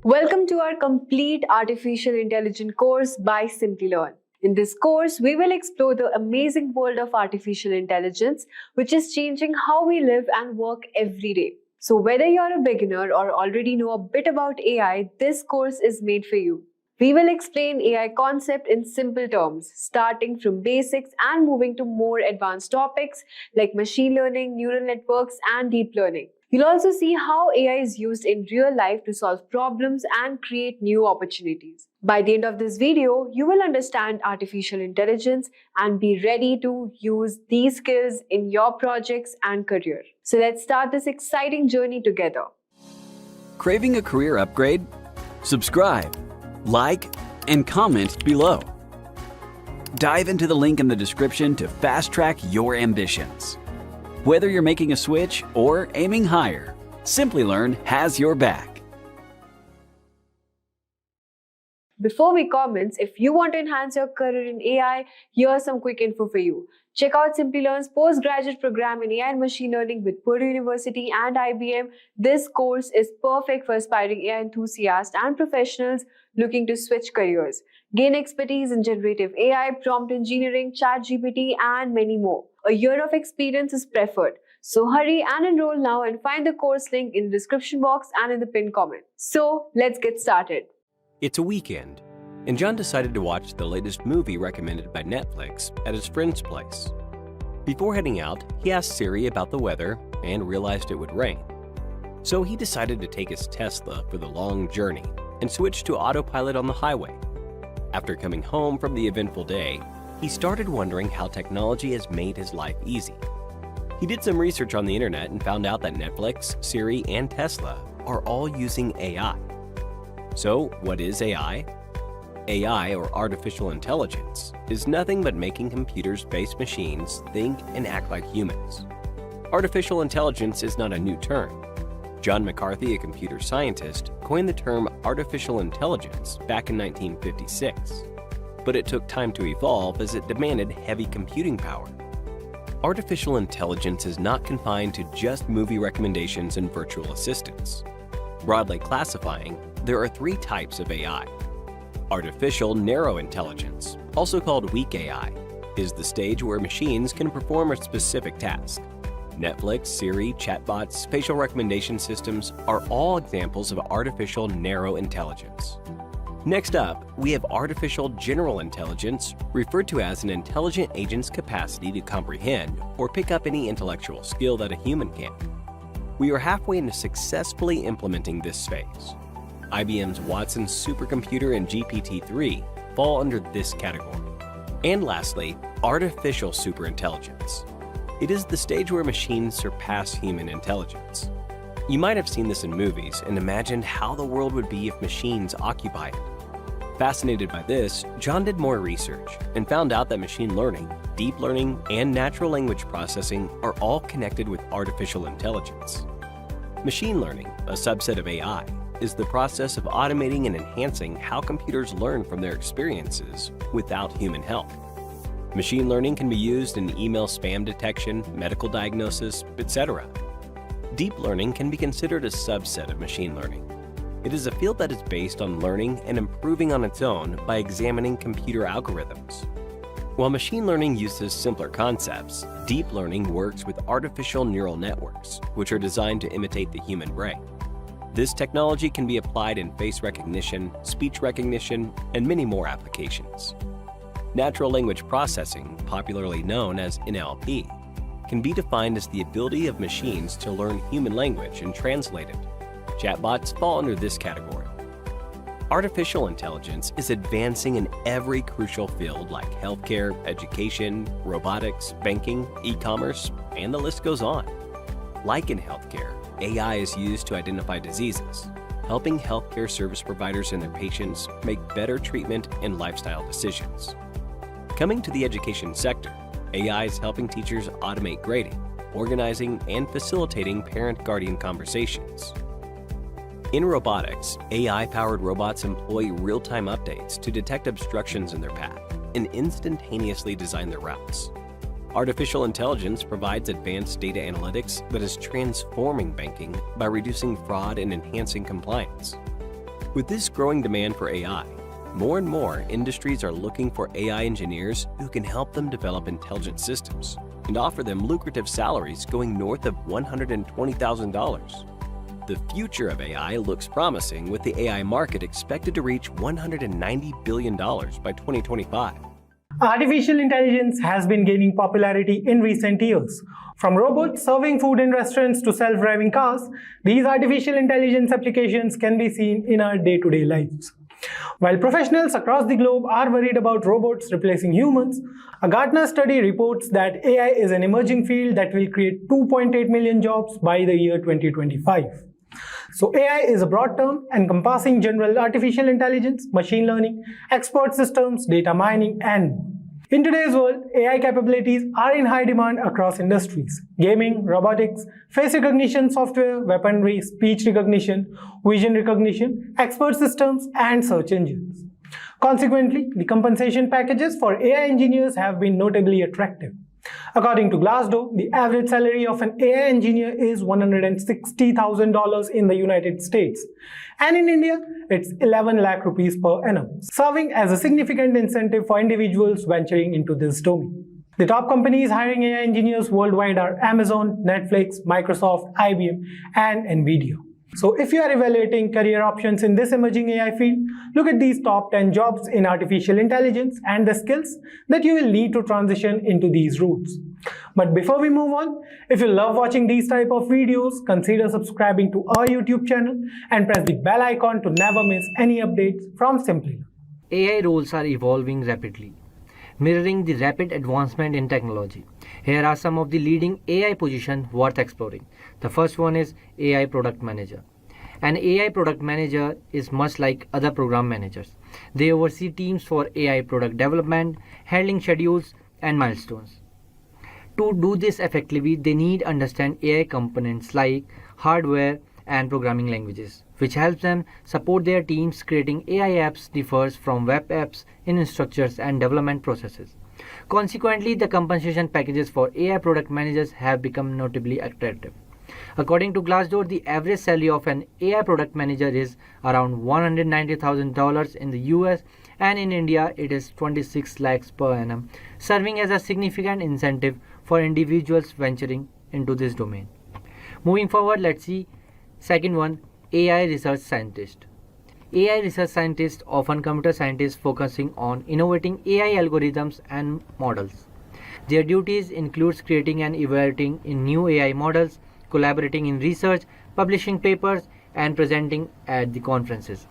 Welcome to our complete artificial intelligence course by Simplilearn. In this course, we will explore the amazing world of artificial intelligence, which is changing how we live and work every day. So whether you're a beginner or already know a bit about AI, this course is made for you. We will explain AI concept in simple terms, starting from basics and moving to more advanced topics like machine learning, neural networks, and deep learning. You'll also see how AI is used in real life to solve problems and create new opportunities. By the end of this video, you will understand artificial intelligence and be ready to use these skills in your projects and career. So let's start this exciting journey together. Craving a career upgrade? Subscribe, like, and comment below. Dive into the link in the description to fast-track your ambitions. Whether you're making a switch or aiming higher, Simplilearn has your back. Before we commence, if you want to enhance your career in AI, here's some quick info for you. Check out Simplilearn's postgraduate program in AI and machine learning with Purdue University and IBM. This course is perfect for aspiring AI enthusiasts and professionals looking to switch careers. Gain expertise in generative AI, prompt engineering, ChatGPT, and many more. A year of experience is preferred. So hurry and enroll now and find the course link in the description box and in the pinned comment. So let's get started. It's a weekend, and John decided to watch the latest movie recommended by Netflix at his friend's place. Before heading out, he asked Siri about the weather and realized it would rain. So he decided to take his Tesla for the long journey and switch to autopilot on the highway. After coming home from the eventful day, he started wondering how technology has made his life easy. He did some research on the internet and found out that Netflix, Siri, and Tesla are all using AI. So, what is AI? AI, or artificial intelligence, is nothing but making computers-based machines think and act like humans. Artificial intelligence is not a new term. John McCarthy, a computer scientist, coined the term artificial intelligence back in 1956. But it took time to evolve as it demanded heavy computing power. Artificial intelligence is not confined to just movie recommendations and virtual assistants. Broadly classifying, there are three types of AI. Artificial narrow intelligence, also called weak AI, is the stage where machines can perform a specific task. Netflix, Siri, chatbots, facial recommendation systems are all examples of artificial narrow intelligence. Next up, we have artificial general intelligence, referred to as an intelligent agent's capacity to comprehend or pick up any intellectual skill that a human can. We are halfway into successfully implementing this phase. IBM's Watson supercomputer and GPT-3 fall under this category. And lastly, artificial superintelligence. It is the stage where machines surpass human intelligence. You might have seen this in movies and imagined how the world would be if machines occupied it. Fascinated by this, John did more research and found out that machine learning, deep learning, and natural language processing are all connected with artificial intelligence. Machine learning, a subset of AI, is the process of automating and enhancing how computers learn from their experiences without human help. Machine learning can be used in email spam detection, medical diagnosis, etc. Deep learning can be considered a subset of machine learning. It is a field that is based on learning and improving on its own by examining computer algorithms. While machine learning uses simpler concepts, deep learning works with artificial neural networks, which are designed to imitate the human brain. This technology can be applied in face recognition, speech recognition, and many more applications. Natural language processing, popularly known as NLP, can be defined as the ability of machines to learn human language and translate it. Chatbots fall under this category. Artificial intelligence is advancing in every crucial field like healthcare, education, robotics, banking, e-commerce, and the list goes on. Like in healthcare, AI is used to identify diseases, helping healthcare service providers and their patients make better treatment and lifestyle decisions. Coming to the education sector, AI is helping teachers automate grading, organizing, and facilitating parent-guardian conversations. In robotics, AI-powered robots employ real-time updates to detect obstructions in their path and instantaneously design their routes. Artificial intelligence provides advanced data analytics that is transforming banking by reducing fraud and enhancing compliance. With this growing demand for AI, more and more industries are looking for AI engineers who can help them develop intelligent systems and offer them lucrative salaries going north of $120,000. The future of AI looks promising, with the AI market expected to reach $190 billion by 2025. Artificial intelligence has been gaining popularity in recent years. From robots serving food in restaurants to self-driving cars, these artificial intelligence applications can be seen in our day-to-day lives. While professionals across the globe are worried about robots replacing humans, a Gartner study reports that AI is an emerging field that will create 2.8 million jobs by the year 2025. So AI is a broad term encompassing general artificial intelligence, machine learning, expert systems, data mining, and more. In today's world, AI capabilities are in high demand across industries: gaming, robotics, face recognition software, weaponry, speech recognition, vision recognition, expert systems, and search engines. Consequently, the compensation packages for AI engineers have been notably attractive. According to Glassdoor, the average salary of an AI engineer is $160,000 in the United States, and in India, it's 11 lakh rupees per annum, serving as a significant incentive for individuals venturing into this domain. The top companies hiring AI engineers worldwide are Amazon, Netflix, Microsoft, IBM, and Nvidia. So if you are evaluating career options in this emerging AI field, look at these top 10 jobs in artificial intelligence and the skills that you will need to transition into these roles. But before we move on, if you love watching these type of videos, consider subscribing to our YouTube channel and press the bell icon to never miss any updates from Simplilearn. AI roles are evolving rapidly, mirroring the rapid advancement in technology. Here are some of the leading AI positions worth exploring. The first one is AI Product Manager. An AI Product Manager is much like other program managers. They oversee teams for AI product development, handling schedules, and milestones. To do this effectively, they need to understand AI components like hardware and programming languages, which helps them support their teams. Creating AI apps differs from web apps in structures and development processes. Consequently, the compensation packages for AI product managers have become notably attractive. According to Glassdoor, the average salary of an AI product manager is around $190,000 in the US, and in India it is 26 lakhs per annum, serving as a significant incentive for individuals venturing into this domain. Moving forward, let's see second one, AI research scientist. AI research scientists, often computer scientists focusing on innovating AI algorithms and models. Their duties include creating and evaluating in new AI models, collaborating in research, publishing papers, and presenting at the conferences.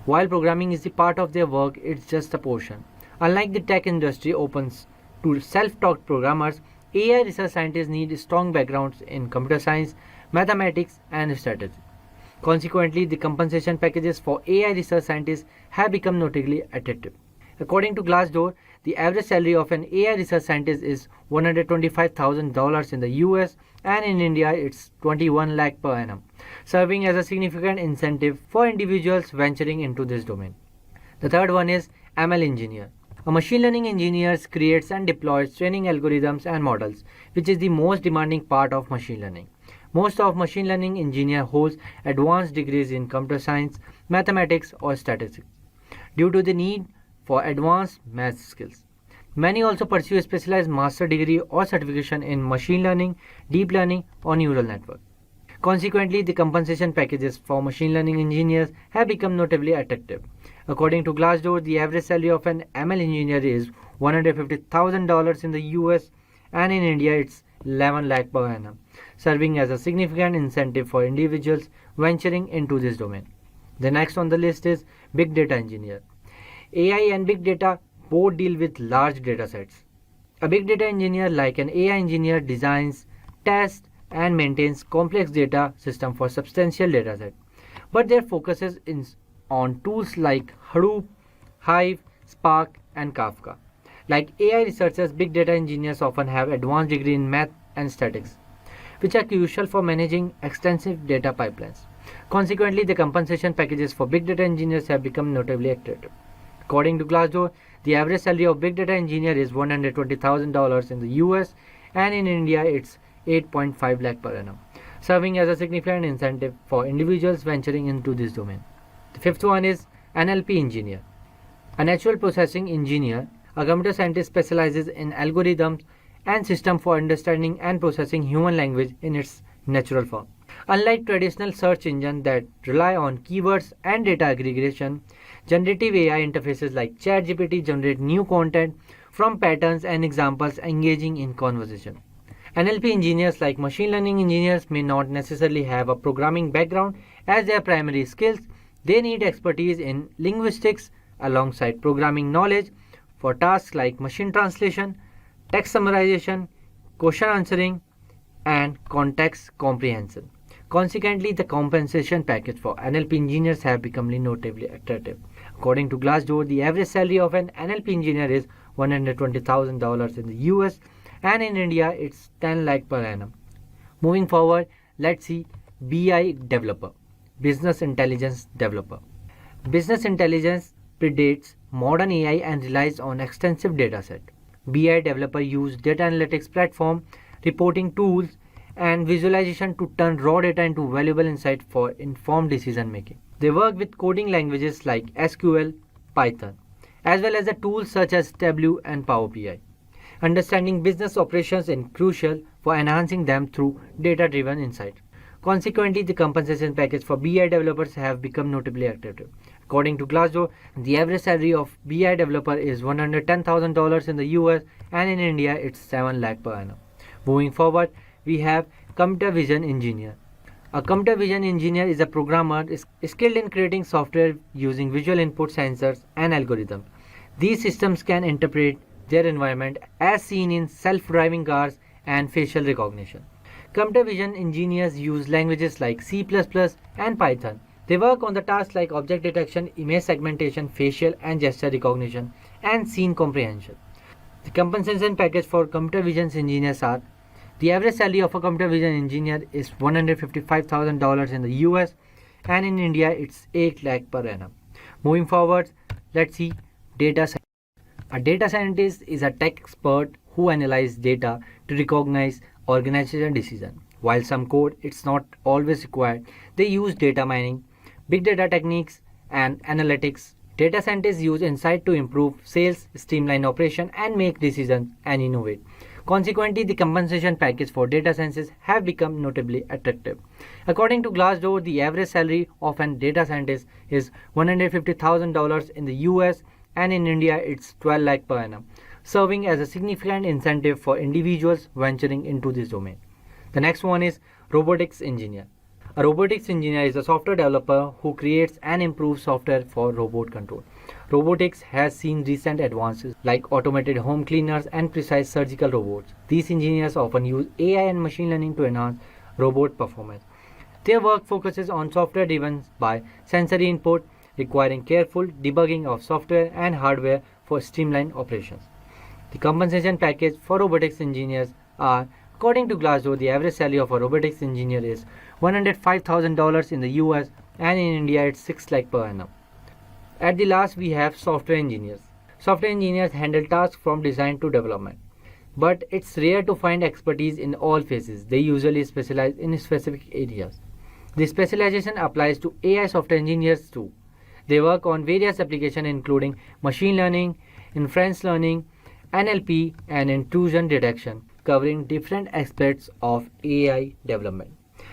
While programming is the part of their work, it's just a portion. Unlike the tech industry opens to self-taught programmers, AI research scientists need strong backgrounds in computer science, mathematics, and strategy. Consequently, the compensation packages for AI research scientists have become notably attractive. According to Glassdoor, the average salary of an AI research scientist is $125,000 in the US, and in India it's 21 lakh per annum, serving as a significant incentive for individuals venturing into this domain. The third one is ML engineer. A machine learning engineer creates and deploys training algorithms and models, which is the most demanding part of machine learning. Most of machine learning engineers hold advanced degrees in computer science, mathematics, or statistics due to the need for advanced math skills. Many also pursue a specialized master degree or certification in machine learning, deep learning, or neural network. Consequently, the compensation packages for machine learning engineers have become notably attractive. According to Glassdoor, the average salary of an ML engineer is $150,000 in the US, and in India it's 11 lakh per annum, serving as a significant incentive for individuals venturing into this domain. The next on the list is Big Data Engineer. AI and Big Data both deal with large data sets. A Big Data Engineer, like an AI engineer, designs, tests, and maintains complex data systems for substantial data sets. But their focus is on tools like Hadoop, Hive, Spark, and Kafka. Like AI researchers, big data engineers often have advanced degree in math and statistics, which are crucial for managing extensive data pipelines. Consequently, the compensation packages for big data engineers have become notably attractive. According to Glassdoor, the average salary of big data engineer is $120,000 in the US, and in India it's 8.5 lakh per annum, serving as a significant incentive for individuals venturing into this domain. The fifth one is NLP engineer. A natural processing engineer, a computer scientist specializes in algorithms and systems for understanding and processing human language in its natural form. Unlike traditional search engines that rely on keywords and data aggregation, generative AI interfaces like ChatGPT generate new content from patterns and examples engaging in conversation. NLP engineers like machine learning engineers may not necessarily have a programming background as their primary skills. They need expertise in linguistics alongside programming knowledge for tasks like machine translation, text summarization, question answering, and context comprehension. Consequently, the compensation package for NLP engineers have become notably attractive. According to Glassdoor, the average salary of an NLP engineer is $120,000 in the US, and in India it's 10 lakh per annum. Moving forward, let's see BI developer, business intelligence developer. Business intelligence predates modern AI and relies on extensive dataset. BI developer use data analytics platform, reporting tools, and visualization to turn raw data into valuable insight for informed decision making. They work with coding languages like SQL, Python, as well as the tools such as Tableau and Power BI. Understanding business operations is crucial for enhancing them through data-driven insight. Consequently, the compensation package for BI developers have become notably attractive. According to Glassdoor, the average salary of BI developer is $110,000 in the US, and in India it's 7 lakh per annum. Moving forward, we have computer vision engineer. A computer vision engineer is a programmer skilled in creating software using visual input sensors and algorithms. These systems can interpret their environment as seen in self-driving cars and facial recognition. Computer vision engineers use languages like C++ and Python. They work on the tasks like object detection, image segmentation, facial and gesture recognition, and scene comprehension. The compensation package for computer vision engineers are: the average salary of a computer vision engineer is $155,000 in the US, and in India it's 8 lakh per annum. Moving forward, let's see data science. A data scientist is a tech expert who analyzes data to recognize organizational decisions. While some code it's not always required, they use data mining, big data techniques, and analytics. Data scientists use insight to improve sales, streamline operation, and make decisions and innovate. Consequently, the compensation package for data sciences have become notably attractive. According to Glassdoor, the average salary of a data scientist is $150,000 in the US, and in India it's 12 lakh per annum, serving as a significant incentive for individuals venturing into this domain. The next one is robotics engineer. A robotics engineer is a software developer who creates and improves software for robot control. Robotics has seen recent advances like automated home cleaners and precise surgical robots. These engineers often use AI and machine learning to enhance robot performance. Their work focuses on software driven by sensory input, requiring careful debugging of software and hardware for streamlined operations. The compensation package for robotics engineers are: according to Glassdoor, the average salary of a robotics engineer is $105,000 in the US, and in India it's 6 lakh per annum. At the last, we have software engineers. Software engineers handle tasks from design to development, but it's rare to find expertise in all phases. They usually specialize in specific areas. The specialization applies to AI software engineers too. They work on various applications including machine learning, inference learning, NLP, and intrusion detection, covering different aspects of AI development.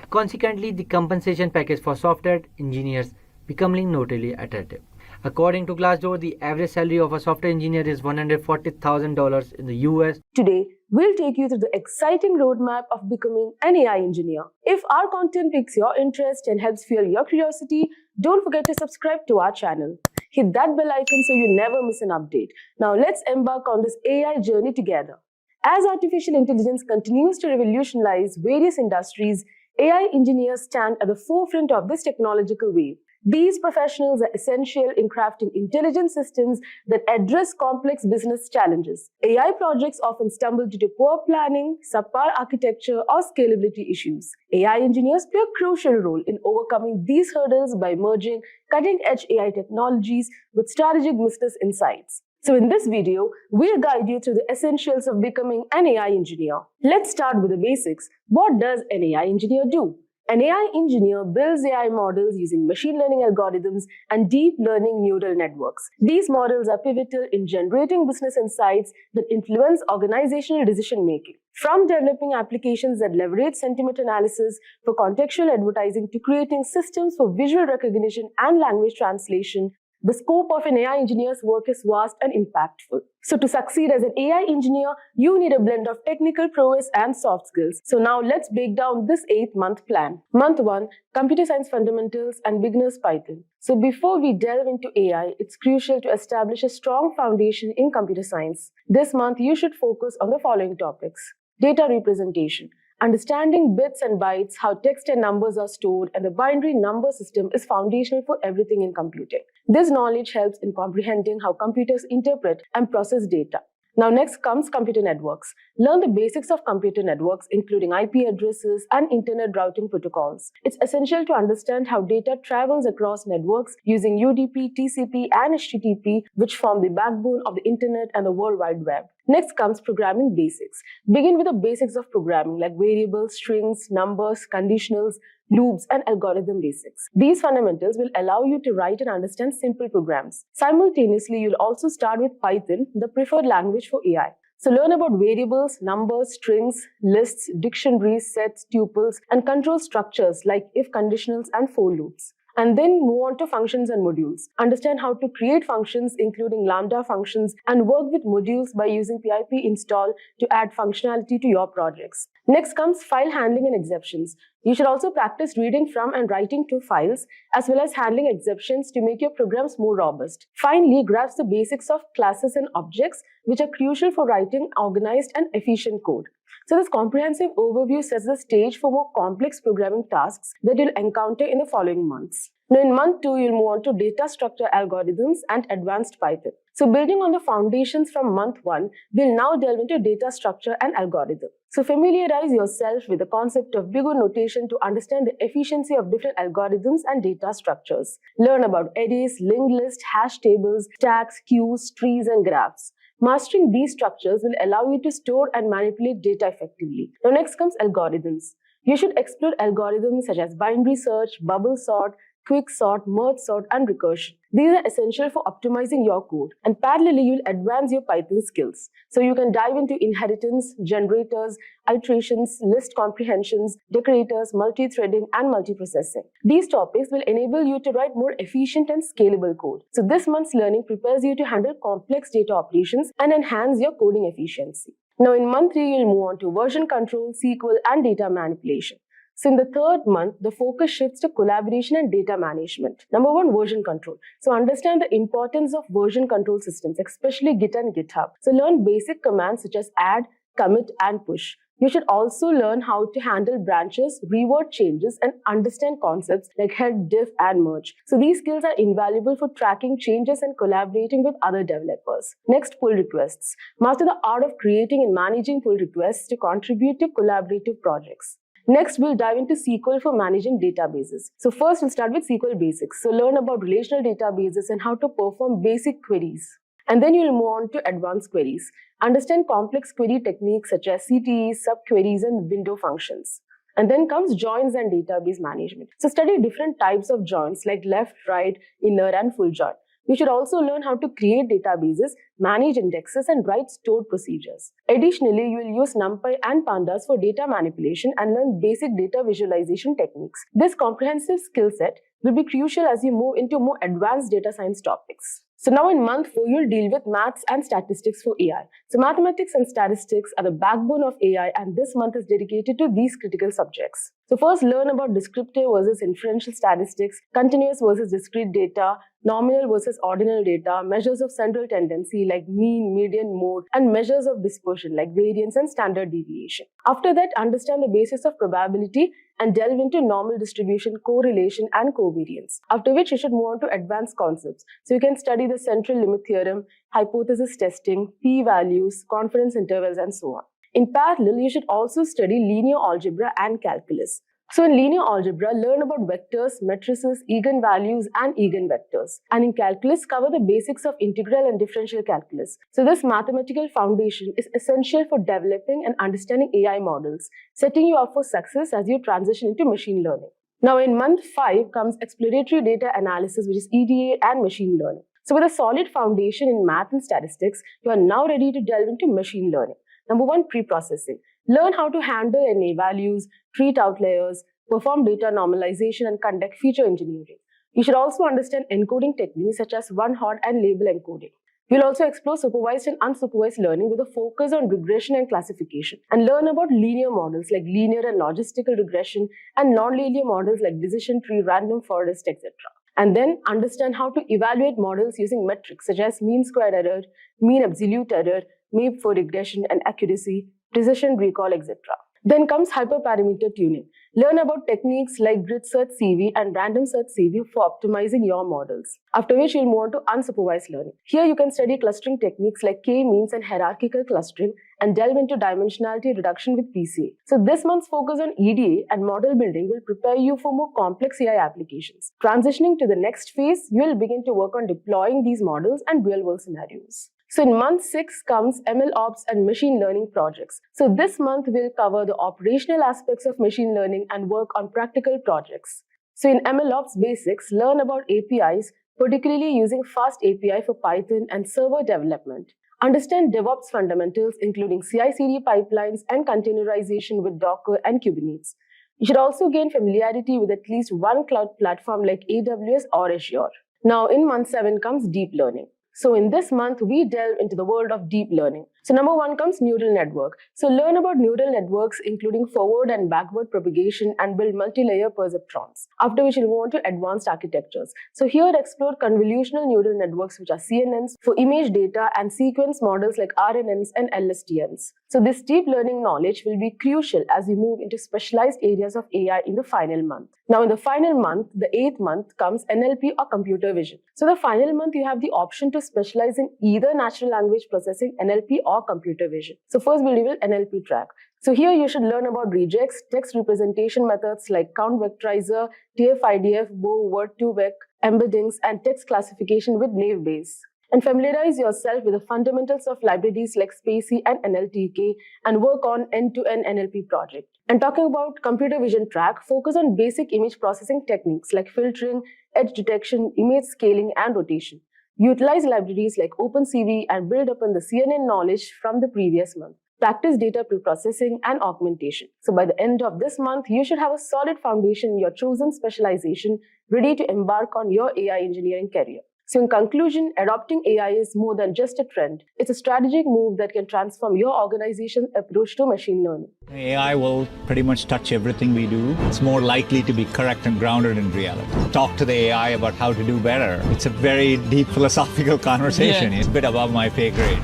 Consequently, the compensation package for software engineers becoming notably attractive. According to Glassdoor, the average salary of a software engineer is $140,000 in the US. Today, we'll take you through the exciting roadmap of becoming an AI engineer. If our content piques your interest and helps fuel your curiosity, don't forget to subscribe to our channel. Hit that bell icon so you never miss an update. Now let's embark on this AI journey together. As artificial intelligence continues to revolutionize various industries, AI engineers stand at the forefront of this technological wave. These professionals are essential in crafting intelligent systems that address complex business challenges. AI projects often stumble due to poor planning, subpar architecture, or scalability issues. AI engineers play a crucial role in overcoming these hurdles by merging cutting-edge AI technologies with strategic business insights. So in this video, we'll guide you through the essentials of becoming an AI engineer. Let's start with the basics. What does an AI engineer do? An AI engineer builds AI models using machine learning algorithms and deep learning neural networks. These models are pivotal in generating business insights that influence organizational decision making. From developing applications that leverage sentiment analysis for contextual advertising to creating systems for visual recognition and language translation, the scope of an AI engineer's work is vast and impactful. So to succeed as an AI engineer, you need a blend of technical prowess and soft skills. So now let's break down this 8-month plan. Month 1, Computer Science Fundamentals and Beginner's Python. So before we delve into AI, it's crucial to establish a strong foundation in computer science. This month, you should focus on the following topics. Data representation. Understanding bits and bytes, how text and numbers are stored, and the binary number system is foundational for everything in computing. This knowledge helps in comprehending how computers interpret and process data. Now next comes computer networks. Learn the basics of computer networks, including IP addresses and internet routing protocols. It's essential to understand how data travels across networks using UDP, TCP, and HTTP, which form the backbone of the internet and the World Wide Web. Next comes programming basics. Begin with the basics of programming like variables, strings, numbers, conditionals, loops, and algorithm basics. These fundamentals will allow you to write and understand simple programs. Simultaneously, you'll also start with Python, the preferred language for AI. So learn about variables, numbers, strings, lists, dictionaries, sets, tuples, and control structures like if conditionals and for loops. And then move on to functions and modules. Understand how to create functions, including Lambda functions, and work with modules by using pip install to add functionality to your projects. Next comes file handling and exceptions. You should also practice reading from and writing to files, as well as handling exceptions to make your programs more robust. Finally, grasp the basics of classes and objects, which are crucial for writing organized and efficient code. So this comprehensive overview sets the stage for more complex programming tasks that you'll encounter in the following months. Now in month 2, you'll move on to data structure algorithms and advanced Python. So building on the foundations from month 1, we'll now delve into data structure and algorithm. So familiarize yourself with the concept of big O notation to understand the efficiency of different algorithms and data structures. Learn about arrays, linked lists, hash tables, stacks, queues, trees, and graphs. Mastering these structures will allow you to store and manipulate data effectively. Now next comes algorithms. You should explore algorithms such as binary search, bubble sort, quick sort, merge sort, and recursion. These are essential for optimizing your code, and parallelly you'll advance your Python skills. So you can dive into inheritance, generators, iterations, list comprehensions, decorators, multi-threading, and multiprocessing. These topics will enable you to write more efficient and scalable code. So this month's learning prepares you to handle complex data operations and enhance your coding efficiency. Now in month 3, you'll move on to version control, SQL, and data manipulation. So in the 3rd month, the focus shifts to collaboration and data management. Number 1, version control. So understand the importance of version control systems, especially Git and GitHub. So learn basic commands such as add, commit, and push. You should also learn how to handle branches, reword changes, and understand concepts like head, diff, and merge. So these skills are invaluable for tracking changes and collaborating with other developers. Next, pull requests. Master the art of creating and managing pull requests to contribute to collaborative projects. Next, we'll dive into SQL for managing databases. So first, we'll start with SQL basics. So learn about relational databases and how to perform basic queries. And then you'll move on to advanced queries. Understand complex query techniques such as CTEs, subqueries, and window functions. And then comes joins and database management. So study different types of joins like left, right, inner, and full join. You should also learn how to create databases, manage indexes, and write stored procedures. Additionally, you will use NumPy and Pandas for data manipulation and learn basic data visualization techniques. This comprehensive skill set will be crucial as you move into more advanced data science topics. So now in month 4, you'll deal with maths and statistics for AI. So mathematics and statistics are the backbone of AI, and this month is dedicated to these critical subjects. So first, learn about descriptive versus inferential statistics, continuous versus discrete data, nominal versus ordinal data, measures of central tendency like mean, median, mode, and measures of dispersion like variance and standard deviation. After that, understand the basis of probability and delve into normal distribution, correlation, and covariance. After which, you should move on to advanced concepts. So you can study the central limit theorem, hypothesis testing, p-values, confidence intervals, and so on. In parallel, you should also study linear algebra and calculus. So in linear algebra, learn about vectors, matrices, eigenvalues, and eigenvectors. And in calculus, cover the basics of integral and differential calculus. So this mathematical foundation is essential for developing and understanding AI models, setting you up for success as you transition into machine learning. Now in month 5 comes exploratory data analysis, which is EDA and machine learning. So with a solid foundation in math and statistics, you are now ready to delve into machine learning. Number 1, preprocessing. Learn how to handle NA values, treat outliers, perform data normalization, and conduct feature engineering. You should also understand encoding techniques such as one-hot and label encoding. We'll also explore supervised and unsupervised learning with a focus on regression and classification, and learn about linear models like linear and logistical regression and non-linear models like decision tree, random forest, etc. And then understand how to evaluate models using metrics such as mean squared error, mean absolute error, MAPE for regression and accuracy, precision recall, etc. Then comes hyperparameter tuning. Learn about techniques like grid search CV and random search CV for optimizing your models. After which you'll move on to unsupervised learning. Here you can study clustering techniques like K-means and hierarchical clustering and delve into dimensionality reduction with PCA. So this month's focus on EDA and model building will prepare you for more complex AI applications. Transitioning to the next phase, you will begin to work on deploying these models and real-world scenarios. So in month 6 comes MLOps and machine learning projects. So this month we'll cover the operational aspects of machine learning and work on practical projects. So in MLOps basics, learn about APIs, particularly using Fast API for Python and server development. Understand DevOps fundamentals including CI/CD pipelines and containerization with Docker and Kubernetes. You should also gain familiarity with at least one cloud platform like AWS or Azure. Now in month 7 comes deep learning. So in this month, we delve into the world of deep learning. So number 1 comes neural network. So learn about neural networks, including forward and backward propagation, and build multi-layer perceptrons. After which you'll move on to advanced architectures. So here explore convolutional neural networks, which are CNNs, for image data and sequence models like RNNs and LSTMs. So this deep learning knowledge will be crucial as we move into specialized areas of AI in the final month. Now in the final month, the 8th month, comes NLP or computer vision. So the final month, you have the option to specialize in either natural language processing, NLP, or computer vision. So first we'll reveal NLP track. So here you should learn about regex, text representation methods like count vectorizer, TF-IDF, Bow, word-to-vec, embeddings, and text classification with naive Bayes. And familiarize yourself with the fundamentals of libraries like Spacy and NLTK and work on end-to-end NLP project. And talking about computer vision track, focus on basic image processing techniques like filtering, edge detection, image scaling, and rotation. Utilize libraries like OpenCV and build upon the CNN knowledge from the previous month. Practice data preprocessing and augmentation. So by the end of this month, you should have a solid foundation in your chosen specialization, ready to embark on your AI engineering career. So in conclusion, adopting AI is more than just a trend. It's a strategic move that can transform your organization's approach to machine learning. AI will pretty much touch everything we do. It's more likely to be correct and grounded in reality. Talk to the AI about how to do better. It's a very deep philosophical conversation. Yeah. It's a bit above my pay grade.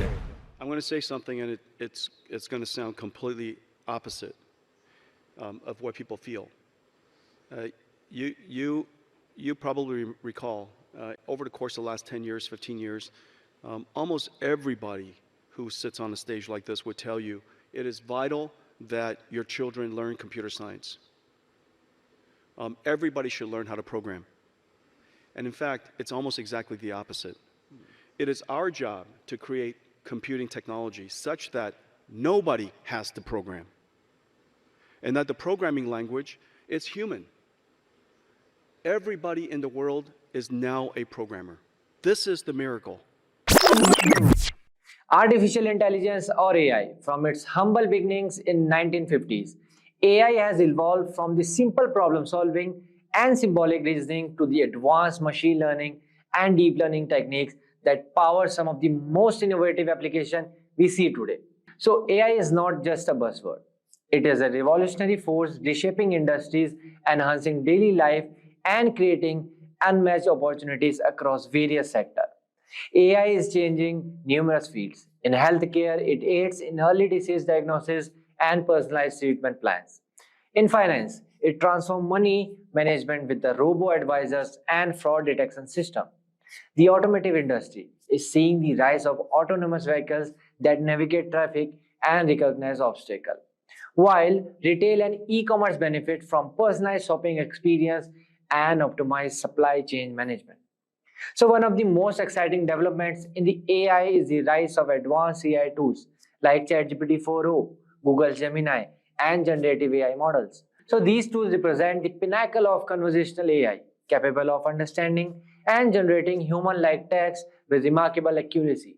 I'm going to say something, and it's going to sound completely opposite of what people feel. You probably recall, over the course of the last 10 years, 15 years, almost everybody who sits on a stage like this would tell you it is vital that your children learn computer science. Everybody should learn how to program. And in fact, it's almost exactly the opposite. It is our job to create computing technology such that nobody has to program. And that the programming language is human. Everybody in the world is now a programmer. This is the miracle. Artificial intelligence or AI, from its humble beginnings in 1950s, AI has evolved from the simple problem solving and symbolic reasoning to the advanced machine learning and deep learning techniques that power some of the most innovative applications we see today. So AI is not just a buzzword. It is a revolutionary force reshaping industries, enhancing daily life, and creating unmatched opportunities across various sectors. AI is changing numerous fields. In healthcare, it aids in early disease diagnosis and personalized treatment plans. In finance, it transforms money management with the robo-advisors and fraud detection system. The automotive industry is seeing the rise of autonomous vehicles that navigate traffic and recognize obstacles. while retail and e-commerce benefit from personalized shopping experience and optimized supply chain management. So one of the most exciting developments in the AI is the rise of advanced AI tools like ChatGPT 4o, Google Gemini, and generative AI models. So these tools represent the pinnacle of conversational AI, capable of understanding and generating human-like text with remarkable accuracy.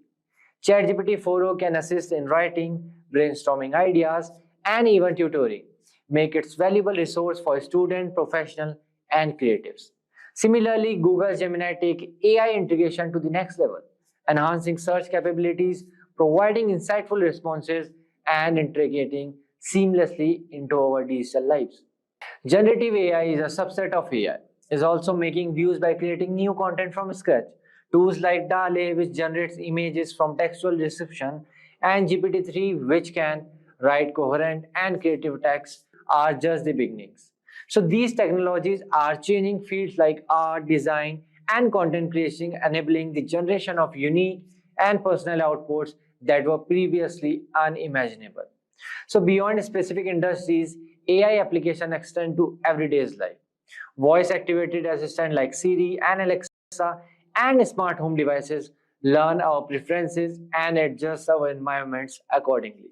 ChatGPT 4o can assist in writing, brainstorming ideas, and even tutoring, make it a valuable resource for students, professionals, and creatives. Similarly, Google Gemini take AI integration to the next level, enhancing search capabilities, providing insightful responses, and integrating seamlessly into our digital lives. Generative AI is a subset of AI, is also making views by creating new content from scratch. Tools like DALL-E, which generates images from textual description, and GPT-3, which can write coherent and creative text, are just the beginnings. So these technologies are changing fields like art, design, and content creation, enabling the generation of unique and personal outputs that were previously unimaginable. So beyond specific industries, AI applications extend to everyday's life. Voice-activated assistants like Siri and Alexa and smart home devices learn our preferences and adjust our environments accordingly.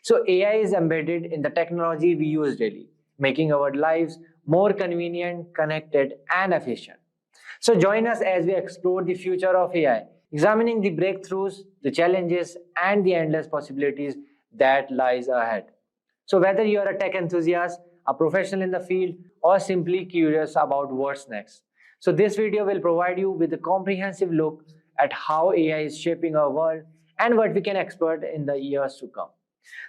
So AI is embedded in the technology we use daily, making our lives more convenient, connected, and efficient. So join us as we explore the future of AI, examining the breakthroughs, the challenges, and the endless possibilities that lies ahead. So whether you are a tech enthusiast, a professional in the field, or simply curious about what's next, so this video will provide you with a comprehensive look at how AI is shaping our world and what we can expect in the years to come.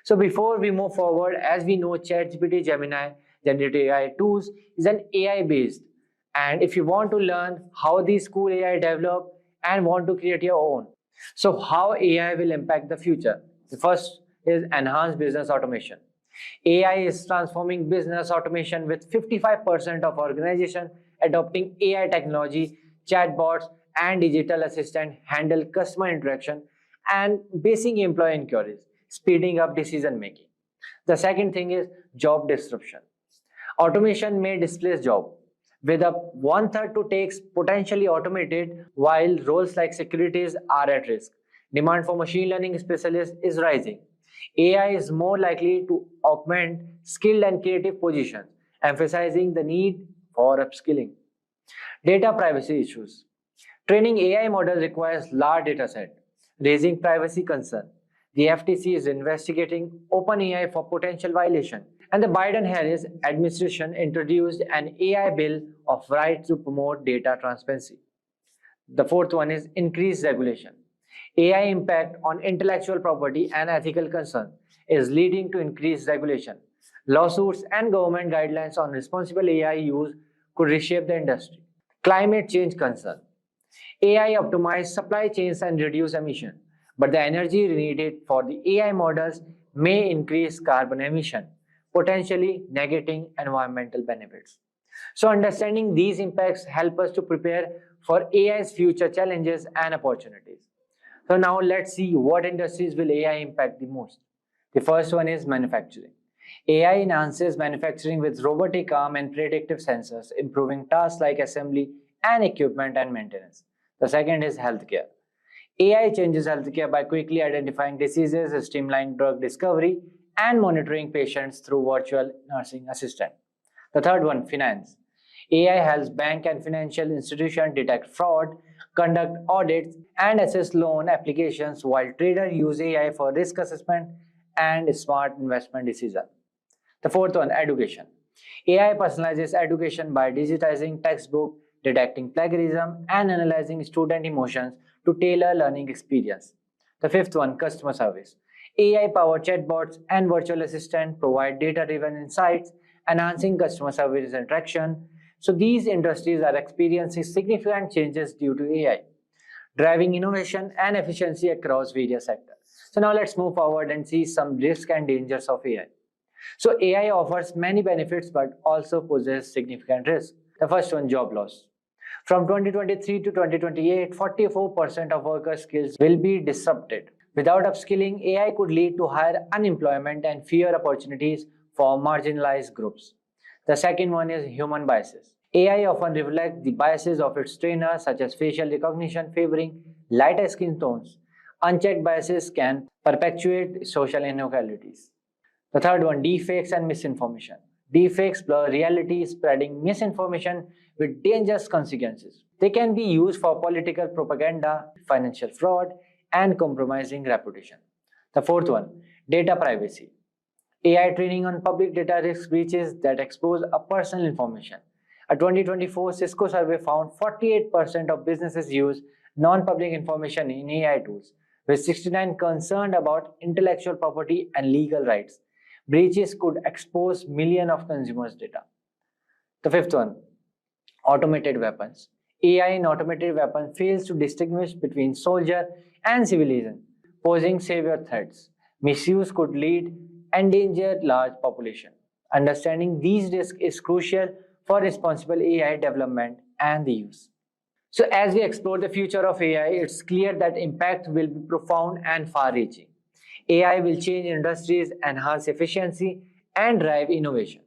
So before we move forward, as we know, ChatGPT, Gemini, generative AI tools is an AI based. And if you want to learn how these cool AI develop and want to create your own, so how AI will impact the future. The first is enhanced business automation. AI is transforming business automation with 55% of organizations adopting AI technology, chatbots, and digital assistant handle customer interaction and basic employee inquiries, speeding up decision making. The second thing is job disruption. Automation may displace job, with a one-third to takes potentially automated, while roles like securities are at risk. Demand for machine learning specialists is rising. AI is more likely to augment skilled and creative positions, emphasizing the need for upskilling. Data privacy issues. Training AI models requires large dataset, raising privacy concern. The FTC is investigating OpenAI for potential violation, and the Biden-Harris administration introduced an AI bill of rights to promote data transparency. The fourth one is increased regulation. AI impact on intellectual property and ethical concern is leading to increased regulation. Lawsuits and government guidelines on responsible AI use could reshape the industry. Climate change concern. AI optimize supply chains and reduce emission, but the energy needed for the AI models may increase carbon emission, potentially negating environmental benefits. So understanding these impacts help us to prepare for AI's future challenges and opportunities. So now let's see what industries will AI impact the most. The first one is manufacturing. AI enhances manufacturing with robotic arm and predictive sensors, improving tasks like assembly and equipment and maintenance. The second is healthcare. AI changes healthcare by quickly identifying diseases, streamlining drug discovery, and monitoring patients through virtual nursing assistant. The third one, finance. AI helps bank and financial institutions detect fraud, conduct audits, and assess loan applications, while traders use AI for risk assessment and smart investment decisions. The fourth one, education. AI personalizes education by digitizing textbook, detecting plagiarism, and analyzing student emotions to tailor learning experience. The fifth one, customer service. AI-powered chatbots and virtual assistants provide data-driven insights, enhancing customer service interaction. So these industries are experiencing significant changes due to AI, driving innovation and efficiency across various sectors. So now let's move forward and see some risks and dangers of AI. So AI offers many benefits but also poses significant risks. The first one, job loss. From 2023 to 2028, 44% of worker skills will be disrupted. Without upskilling, AI could lead to higher unemployment and fewer opportunities for marginalized groups. The second one is human biases. AI often reflects the biases of its trainers, such as facial recognition favoring lighter skin tones. Unchecked biases can perpetuate social inequalities. The third one, deepfakes and misinformation. Deepfakes blur reality, spreading misinformation with dangerous consequences. They can be used for political propaganda, financial fraud, and compromising reputation. The fourth one, data privacy. AI training on public data risks breaches that expose a personal information. A 2024 Cisco survey found 48% of businesses use non-public information in AI tools, with 69% concerned about intellectual property and legal rights. Breaches could expose millions of consumers' data. The fifth one, automated weapons. AI in automated weapons fails to distinguish between soldier and civilian, posing severe threats. Misuse could lead endanger large population. Understanding these risks is crucial for responsible AI development and the use. So as we explore the future of AI, it's clear that impact will be profound and far-reaching. AI will change industries, enhance efficiency, and drive innovation.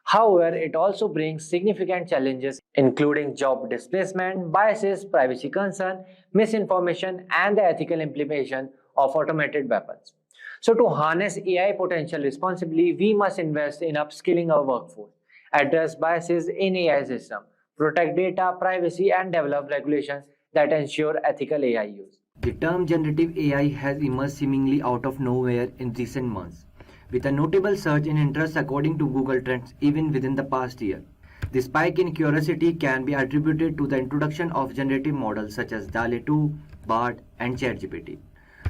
However, it also brings significant challenges, including job displacement, biases, privacy concern, misinformation, and the ethical implementation of automated weapons. So to harness AI potential responsibly, we must invest in upskilling our workforce, address biases in AI system, protect data, privacy, and develop regulations that ensure ethical AI use. The term generative AI has emerged seemingly out of nowhere in recent months, with a notable surge in interest according to Google Trends even within the past year. The spike in curiosity can be attributed to the introduction of generative models such as DALL-E 2, BARD, and ChatGPT.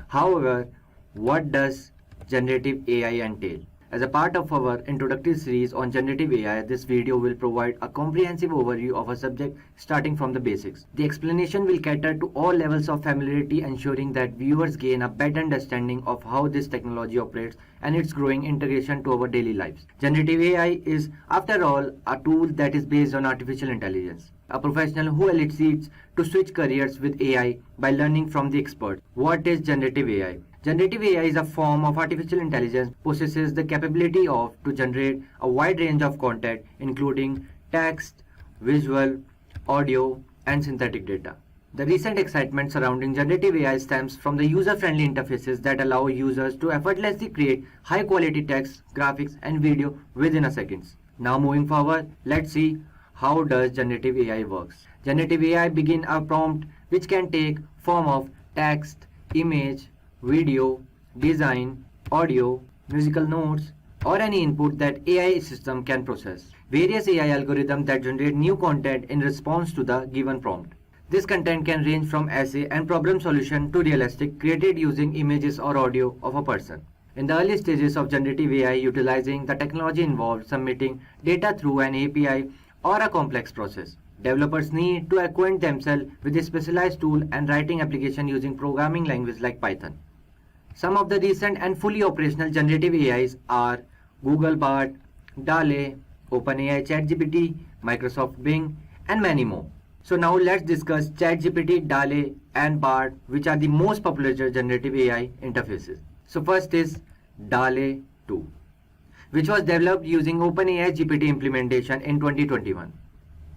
However, what does generative AI entail? As a part of our introductory series on generative AI, this video will provide a comprehensive overview of a subject starting from the basics. The explanation will cater to all levels of familiarity, ensuring that viewers gain a better understanding of how this technology operates and its growing integration to our daily lives. Generative AI is, after all, a tool that is based on artificial intelligence. A professional who seeks to switch careers with AI by learning from the expert. What is generative AI? Generative AI is a form of artificial intelligence possesses the capability to generate a wide range of content, including text, visual, audio, and synthetic data. The recent excitement surrounding generative AI stems from the user-friendly interfaces that allow users to effortlessly create high-quality text, graphics, and video within a second. Now moving forward, let's see how does generative AI works. Generative AI begin a prompt which can take form of text, image, video, design, audio, musical notes, or any input that AI system can process. Various AI algorithms that generate new content in response to the given prompt. This content can range from essay and problem solution to realistic, created using images or audio of a person. In the early stages of generative AI, utilizing the technology involved submitting data through an API or a complex process. Developers need to acquaint themselves with a specialized tool and writing application using programming language like Python. Some of the recent and fully operational generative AIs are Google Bard, DALL-E, OpenAI ChatGPT, Microsoft Bing, and many more. So now let's discuss ChatGPT, DALL-E, and Bard, which are the most popular generative AI interfaces. So first is DALL-E 2, which was developed using OpenAI GPT implementation in 2021.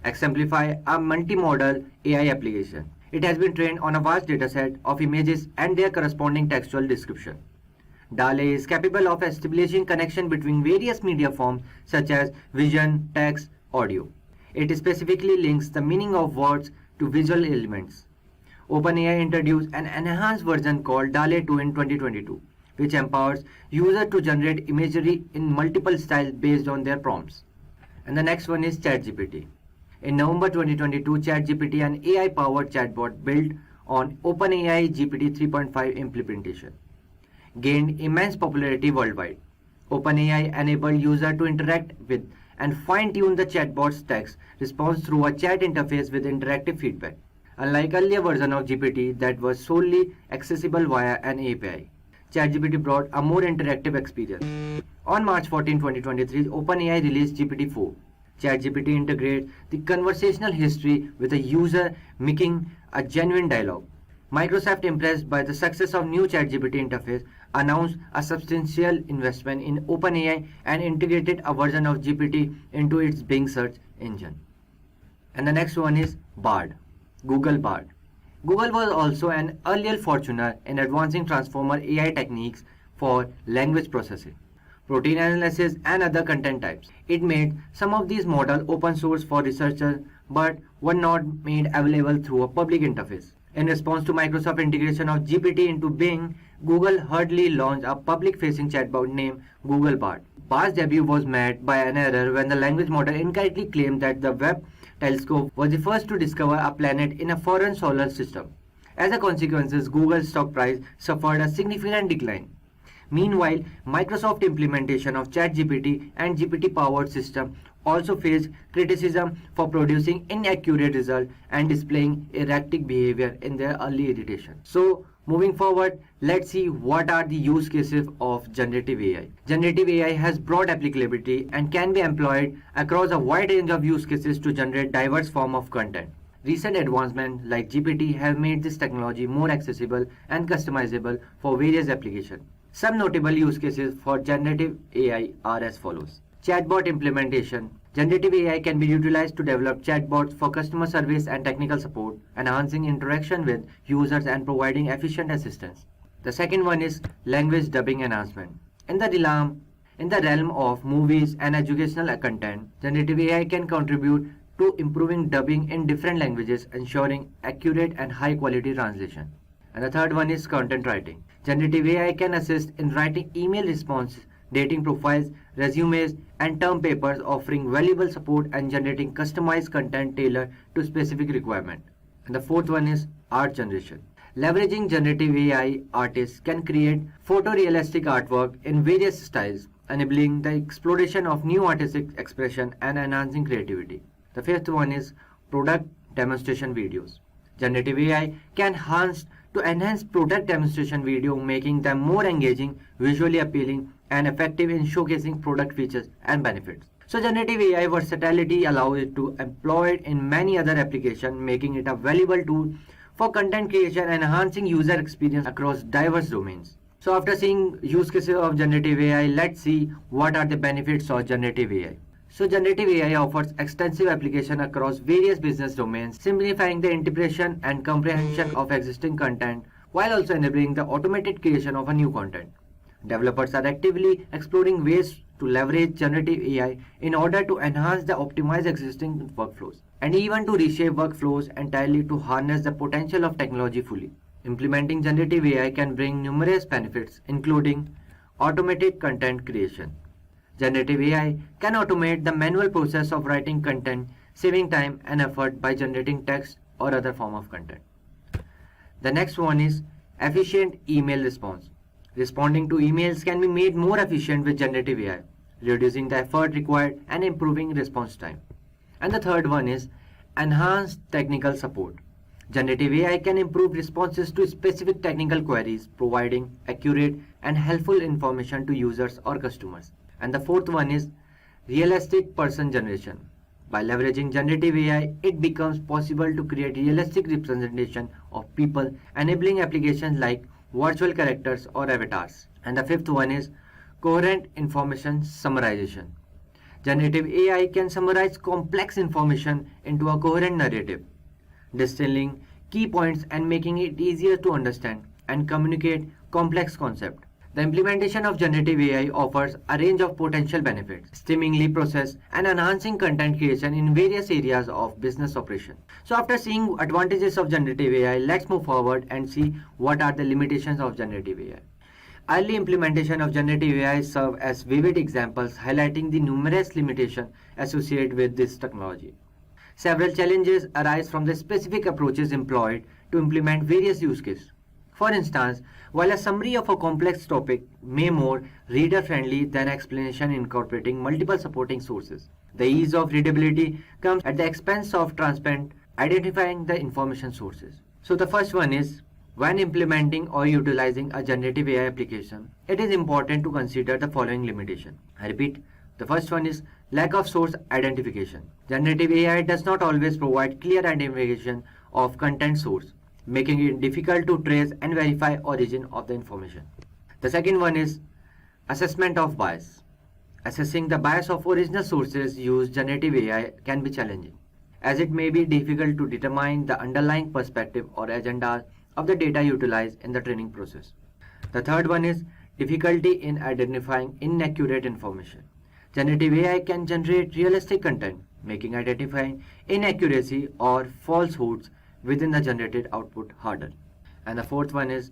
Exemplify a multimodal AI application. It has been trained on a vast dataset of images and their corresponding textual description. DALL-E is capable of establishing connection between various media forms such as vision, text, audio. It specifically links the meaning of words to visual elements. OpenAI introduced an enhanced version called DALL-E 2 in 2022, which empowers users to generate imagery in multiple styles based on their prompts. And the next one is ChatGPT. In November 2022, ChatGPT, an AI-powered chatbot built on OpenAI GPT 3.5 implementation, gained immense popularity worldwide. OpenAI enabled users to interact with and fine-tune the chatbot's text response through a chat interface with interactive feedback. Unlike earlier version of GPT that was solely accessible via an API, ChatGPT brought a more interactive experience. On March 14, 2023, OpenAI released GPT-4. ChatGPT integrates the conversational history with a user, making a genuine dialogue. Microsoft, impressed by the success of new ChatGPT interface, announced a substantial investment in OpenAI and integrated a version of GPT into its Bing search engine. And the next one is Bard, Google Bard. Google was also an earlier forerunner in advancing transformer AI techniques for language processing, protein analysis, and other content types. It made some of these models open source for researchers but were not made available through a public interface. In response to Microsoft's integration of GPT into Bing, Google hurriedly launched a public-facing chatbot named Google Bard. Bard's debut was met by an error when the language model incorrectly claimed that the Webb telescope was the first to discover a planet in a foreign solar system. As a consequence, Google's stock price suffered a significant decline. Meanwhile, Microsoft's implementation of ChatGPT and GPT-powered system also faced criticism for producing inaccurate results and displaying erratic behavior in their early iteration. So, moving forward, let's see what are the use cases of generative AI. Generative AI has broad applicability and can be employed across a wide range of use cases to generate diverse forms of content. Recent advancements like GPT have made this technology more accessible and customizable for various applications. Some notable use cases for generative AI are as follows. Chatbot implementation. Generative AI can be utilized to develop chatbots for customer service and technical support, enhancing interaction with users and providing efficient assistance. The second one is language dubbing enhancement. In the realm of movies and educational content, generative AI can contribute to improving dubbing in different languages, ensuring accurate and high-quality translation. And the third one is content writing. Generative AI can assist in writing email responses, dating profiles, resumes, and term papers, offering valuable support and generating customized content tailored to specific requirements. And the fourth one is art generation. Leveraging generative AI, artists can create photorealistic artwork in various styles, enabling the exploration of new artistic expression and enhancing creativity. The fifth one is product demonstration videos. Generative AI can enhance product demonstration video, making them more engaging, visually appealing, and effective in showcasing product features and benefits. So generative AI versatility allows it to employed in many other applications, making it a valuable tool for content creation and enhancing user experience across diverse domains. So after seeing use cases of generative AI, let's see what are the benefits of generative AI. So generative AI offers extensive application across various business domains, simplifying the interpretation and comprehension of existing content while also enabling the automated creation of a new content. Developers are actively exploring ways to leverage generative AI in order to enhance the optimize existing workflows and even to reshape workflows entirely to harness the potential of technology fully. Implementing generative AI can bring numerous benefits, including automated content creation. Generative AI can automate the manual process of writing content, saving time and effort by generating text or other form of content. The next one is efficient email response. Responding to emails can be made more efficient with generative AI, reducing the effort required and improving response time. And the third one is enhanced technical support. Generative AI can improve responses to specific technical queries, providing accurate and helpful information to users or customers. And the fourth one is realistic person generation. By leveraging generative AI, it becomes possible to create realistic representation of people, enabling applications like virtual characters or avatars. And the fifth one is coherent information summarization. Generative AI can summarize complex information into a coherent narrative, distilling key points and making it easier to understand and communicate complex concepts. The implementation of generative AI offers a range of potential benefits, streamlining process and enhancing content creation in various areas of business operation. So after seeing advantages of generative AI, let's move forward and see what are the limitations of generative AI. Early implementation of generative AI serve as vivid examples highlighting the numerous limitations associated with this technology. Several challenges arise from the specific approaches employed to implement various use cases. For instance, while a summary of a complex topic may be more reader-friendly than explanation incorporating multiple supporting sources, the ease of readability comes at the expense of transparent identifying the information sources. So the first one is, when implementing or utilizing a generative AI application, it is important to consider the following limitation. I repeat, the first one is lack of source identification. Generative AI does not always provide clear identification of content source. making it difficult to trace and verify origin of the information. The second one is assessment of bias. Assessing the bias of original sources used generative AI can be challenging, as it may be difficult to determine the underlying perspective or agenda of the data utilized in the training process. The third one is difficulty in identifying inaccurate information. Generative AI can generate realistic content, making identifying inaccuracy or falsehoods within the generated output harder. And the fourth one is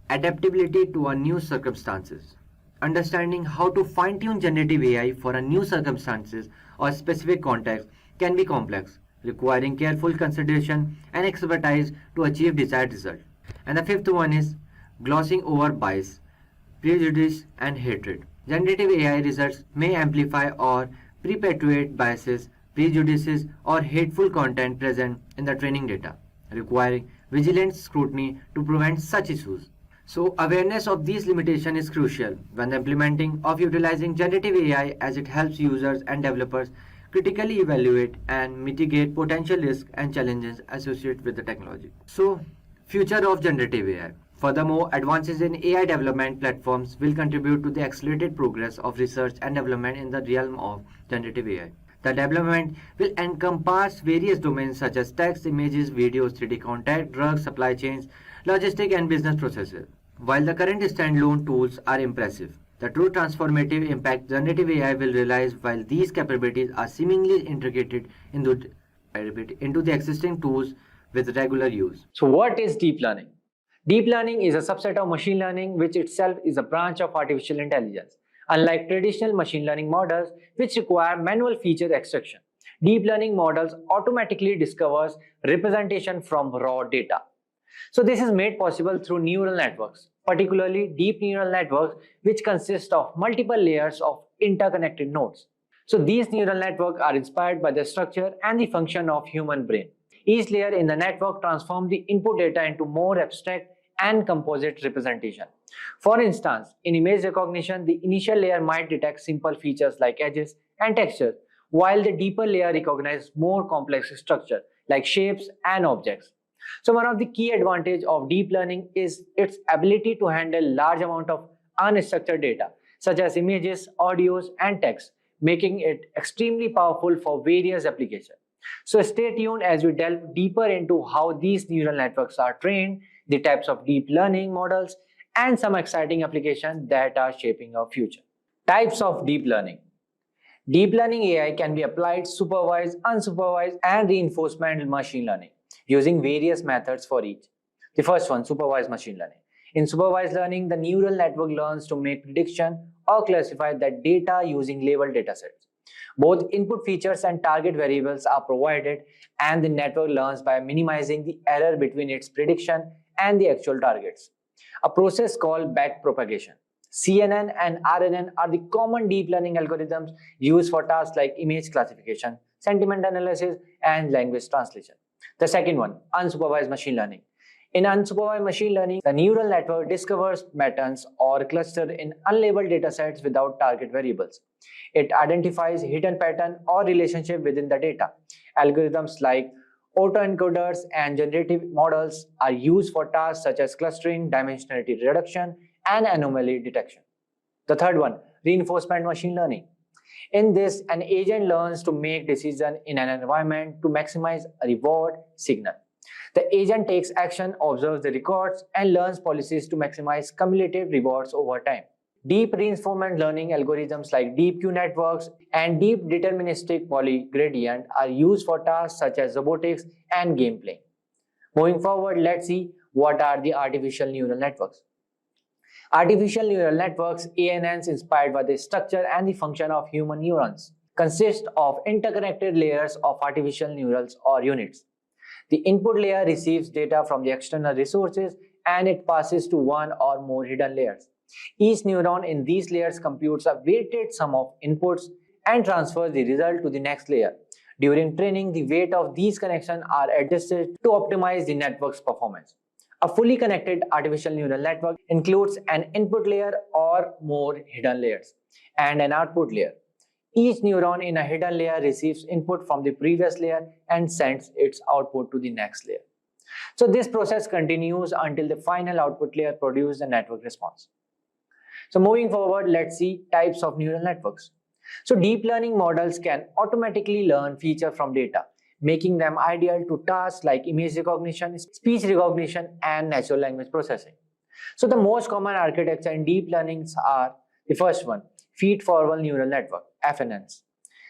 adaptability to a new circumstances. Understanding how to fine-tune generative AI for a new circumstances or specific context can be complex, requiring careful consideration and expertise to achieve desired result. And the fifth one is glossing over bias, prejudice, and hatred. Generative AI results may amplify or perpetuate biases, prejudices, or hateful content present in the training data, requiring vigilant scrutiny to prevent such issues. So, awareness of these limitations is crucial when implementing or utilizing generative AI, as it helps users and developers critically evaluate and mitigate potential risks and challenges associated with the technology. So, future of generative AI. Furthermore, advances in AI development platforms will contribute to the accelerated progress of research and development in the realm of generative AI. The development will encompass various domains such as text, images, videos, 3D content, drugs, supply chains, logistic, and business processes. While the current standalone tools are impressive, the true transformative impact generative AI will realize while these capabilities are seemingly integrated into the existing tools with regular use. So what is deep learning? Deep learning is a subset of machine learning, which itself is a branch of artificial intelligence. Unlike traditional machine learning models, which require manual feature extraction, deep learning models automatically discovers representation from raw data. So this is made possible through neural networks, particularly deep neural networks, which consist of multiple layers of interconnected nodes. So these neural networks are inspired by the structure and the function of human brain. Each layer in the network transforms the input data into more abstract and composite representation. For instance, in image recognition, the initial layer might detect simple features like edges and textures, while the deeper layer recognizes more complex structure like shapes and objects. So one of the key advantages of deep learning is its ability to handle large amount of unstructured data, such as images, audios, and text, making it extremely powerful for various applications. So stay tuned as we delve deeper into how these neural networks are trained, the types of deep learning models, and some exciting applications that are shaping our future. Types of deep learning. Deep learning AI can be applied supervised, unsupervised, and reinforcement machine learning, using various methods for each. The first one, supervised machine learning. In supervised learning, the neural network learns to make prediction or classify that data using labeled datasets. Both input features and target variables are provided, and the network learns by minimizing the error between its prediction and the actual targets. A process called backpropagation. CNN and RNN are the common deep learning algorithms used for tasks like image classification, sentiment analysis, and language translation. The second one, unsupervised machine learning. In unsupervised machine learning, the neural network discovers patterns or clusters in unlabeled datasets without target variables. It identifies hidden pattern or relationship within the data. Algorithms like autoencoders and generative models are used for tasks such as clustering, dimensionality reduction, and anomaly detection. The third one, reinforcement machine learning. In this, an agent learns to make decisions in an environment to maximize a reward signal. The agent takes action, observes the records, and learns policies to maximize cumulative rewards over time. Deep reinforcement learning algorithms like deep Q networks and deep deterministic polygradient are used for tasks such as robotics and gameplay. Moving forward, let's see what are the artificial neural networks. Artificial neural networks, ANNs, inspired by the structure and the function of human neurons, consist of interconnected layers of artificial neurals or units. The input layer receives data from the external resources and it passes to one or more hidden layers. Each neuron in these layers computes a weighted sum of inputs and transfers the result to the next layer. During training, the weight of these connections are adjusted to optimize the network's performance. A fully connected artificial neural network includes an input layer or more hidden layers and an output layer. Each neuron in a hidden layer receives input from the previous layer and sends its output to the next layer. So this process continues until the final output layer produces the network response. So moving forward, let's see types of neural networks. So deep learning models can automatically learn features from data, making them ideal to tasks like image recognition, speech recognition, and natural language processing. So the most common architecture in deep learnings are the first one, feed-forward neural network, FNNs.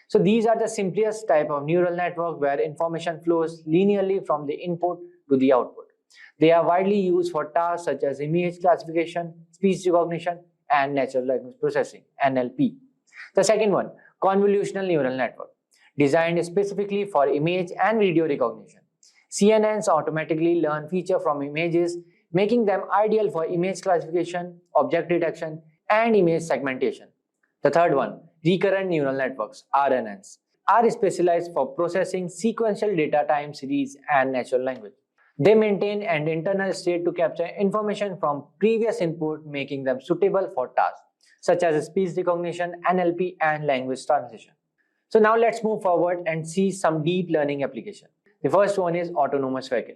So these are the simplest type of neural network where information flows linearly from the input to the output. They are widely used for tasks such as image classification, speech recognition, and natural language processing, NLP. The second one, convolutional neural network, designed specifically for image and video recognition. CNNs automatically learn features from images, making them ideal for image classification, object detection, and image segmentation. The third one, recurrent neural networks, RNNs, are specialized for processing sequential data time series and natural language. They maintain an internal state to capture information from previous input, making them suitable for tasks such as speech recognition, NLP, and language translation. So now let's move forward and see some deep learning application. The first one is autonomous vehicle.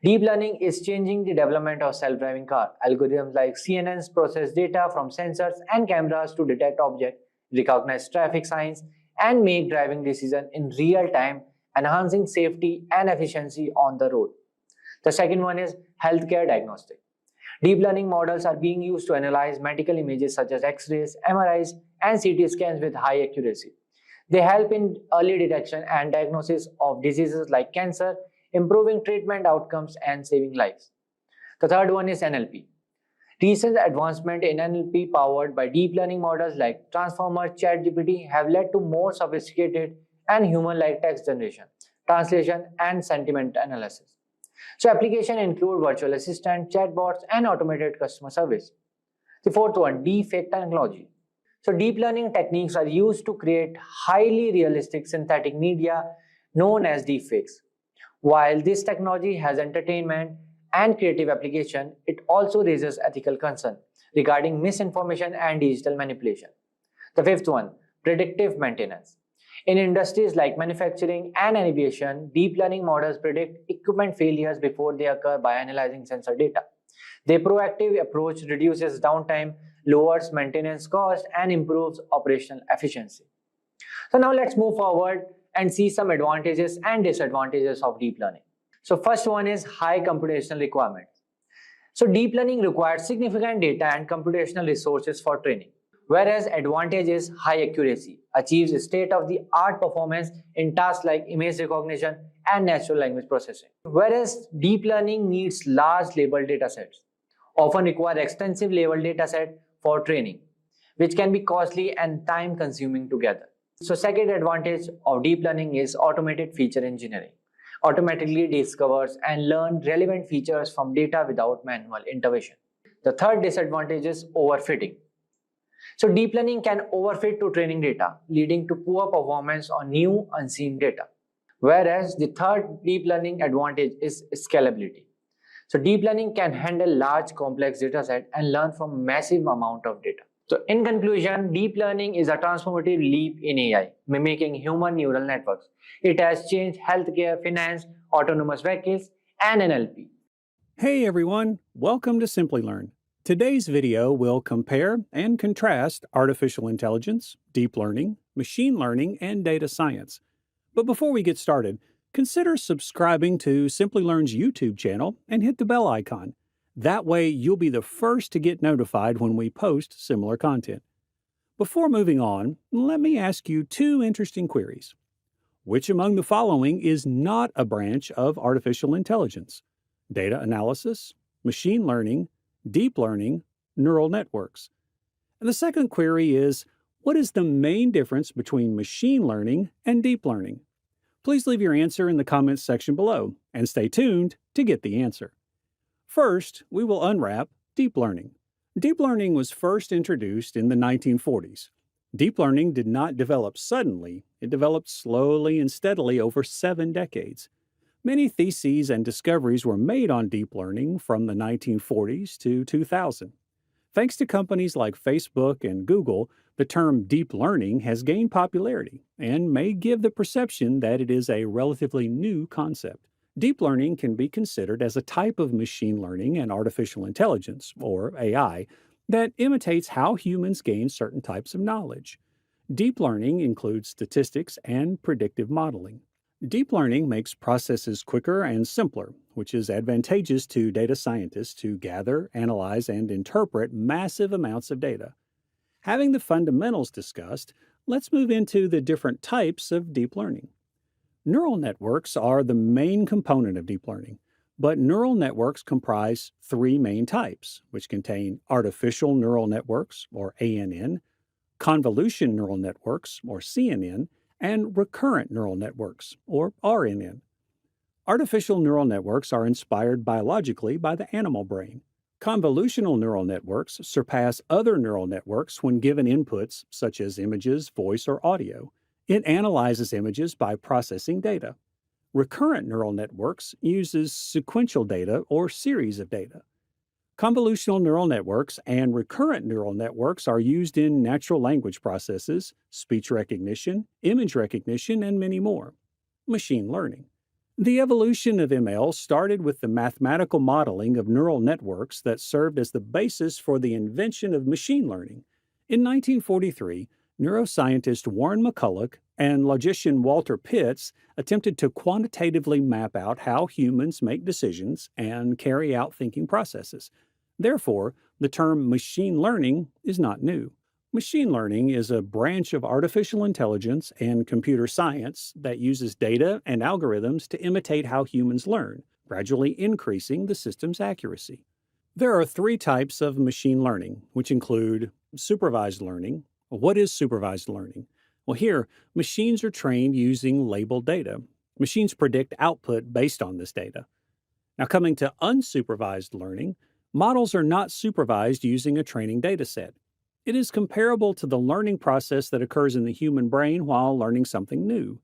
Deep learning is changing the development of self-driving car. Algorithms like CNNs process data from sensors and cameras to detect objects, recognize traffic signs, and make driving decisions in real time, enhancing safety and efficiency on the road. The second one is healthcare diagnostic. Deep learning models are being used to analyze medical images such as X-rays, MRIs, and CT scans with high accuracy. They help in early detection and diagnosis of diseases like cancer, improving treatment outcomes and saving lives. The third one is NLP. Recent advancement in NLP powered by deep learning models like Transformer, ChatGPT have led to more sophisticated and human-like text generation, translation, and sentiment analysis. So applications include virtual assistant, chatbots, and automated customer service. The fourth one, deepfake technology. So deep learning techniques are used to create highly realistic synthetic media known as deepfakes. While this technology has entertainment and creative application, it also raises ethical concern regarding misinformation and digital manipulation. The fifth one, predictive maintenance. In industries like manufacturing and aviation, deep learning models predict equipment failures before they occur by analyzing sensor data. Their proactive approach reduces downtime, lowers maintenance costs, and improves operational efficiency. So now let's move forward and see some advantages and disadvantages of deep learning. So first one is high computational requirements. So deep learning requires significant data and computational resources for training. Whereas advantage is high accuracy, achieves state-of-the-art performance in tasks like image recognition and natural language processing. Whereas deep learning needs large labeled datasets, often require extensive labeled dataset for training, which can be costly and time-consuming together. So second advantage of deep learning is automated feature engineering. Automatically discovers and learns relevant features from data without manual intervention. The third disadvantage is overfitting. So deep learning can overfit to training data, leading to poor performance on new unseen data. Whereas the third deep learning advantage is scalability. So deep learning can handle large complex dataset and learn from massive amount of data. So in conclusion, deep learning is a transformative leap in AI, mimicking human neural networks. It has changed healthcare, finance, autonomous vehicles, and NLP. Hey everyone, welcome to Simplilearn. Today's video will compare and contrast artificial intelligence, deep learning, machine learning, and data science. But before we get started, consider subscribing to Simplilearn's YouTube channel and hit the bell icon. That way, you'll be the first to get notified when we post similar content. Before moving on, let me ask you two interesting queries. Which among the following is not a branch of artificial intelligence? Data analysis, machine learning, deep learning, neural networks. And the second query is, what is the main difference between machine learning and deep learning? Please leave your answer in the comments section below, and stay tuned to get the answer. First, we will unwrap deep learning. Deep learning was first introduced in the 1940s. Deep learning did not develop suddenly, it developed slowly and steadily over 7 decades. Many theses and discoveries were made on deep learning from the 1940s to 2000. Thanks to companies like Facebook and Google, the term deep learning has gained popularity and may give the perception that it is a relatively new concept. Deep learning can be considered as a type of machine learning and artificial intelligence, or AI, that imitates how humans gain certain types of knowledge. Deep learning includes statistics and predictive modeling. Deep learning makes processes quicker and simpler, which is advantageous to data scientists to gather, analyze, and interpret massive amounts of data. Having the fundamentals discussed, let's move into the different types of deep learning. Neural networks are the main component of deep learning, but neural networks comprise three main types, which contain artificial neural networks, or ANN, convolution neural networks, or CNN, and recurrent neural networks, or RNN. Artificial neural networks are inspired biologically by the animal brain. Convolutional neural networks surpass other neural networks when given inputs such as images, voice, or audio. It analyzes images by processing data. Recurrent neural networks uses sequential data or series of data. Convolutional neural networks and recurrent neural networks are used in natural language processes, speech recognition, image recognition, and many more. Machine learning. The evolution of ML started with the mathematical modeling of neural networks that served as the basis for the invention of machine learning. In 1943, neuroscientist Warren McCulloch and logician Walter Pitts attempted to quantitatively map out how humans make decisions and carry out thinking processes. Therefore, the term machine learning is not new. Machine learning is a branch of artificial intelligence and computer science that uses data and algorithms to imitate how humans learn, gradually increasing the system's accuracy. There are three types of machine learning, which include supervised learning. What is supervised learning? Well, here, machines are trained using labeled data. Machines predict output based on this data. Now, coming to unsupervised learning, models are not supervised using a training dataset. It is comparable to the learning process that occurs in the human brain while learning something new.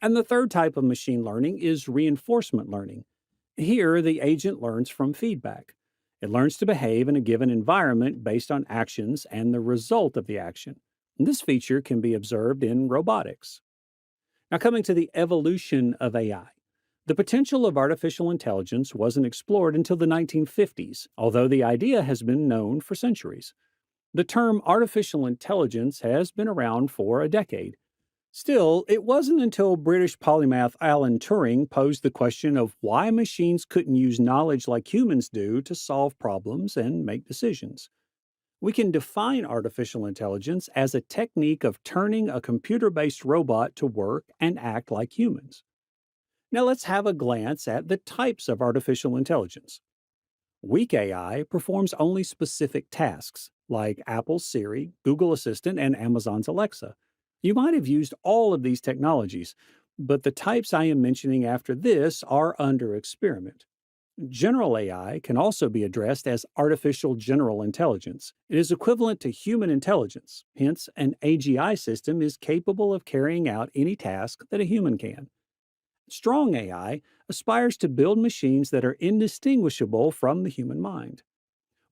And the third type of machine learning is reinforcement learning. Here, the agent learns from feedback. It learns to behave in a given environment based on actions and the result of the action. And this feature can be observed in robotics. Now, coming to the evolution of AI. The potential of artificial intelligence wasn't explored until the 1950s, although the idea has been known for centuries. The term artificial intelligence has been around for a decade. Still, it wasn't until British polymath Alan Turing posed the question of why machines couldn't use knowledge like humans do to solve problems and make decisions. We can define artificial intelligence as a technique of turning a computer-based robot to work and act like humans. Now let's have a glance at the types of artificial intelligence. Weak AI performs only specific tasks, like Apple's Siri, Google Assistant, and Amazon's Alexa. You might have used all of these technologies, but the types I am mentioning after this are under experiment. General AI can also be addressed as artificial general intelligence. It is equivalent to human intelligence, hence, an AGI system is capable of carrying out any task that a human can. Strong AI aspires to build machines that are indistinguishable from the human mind.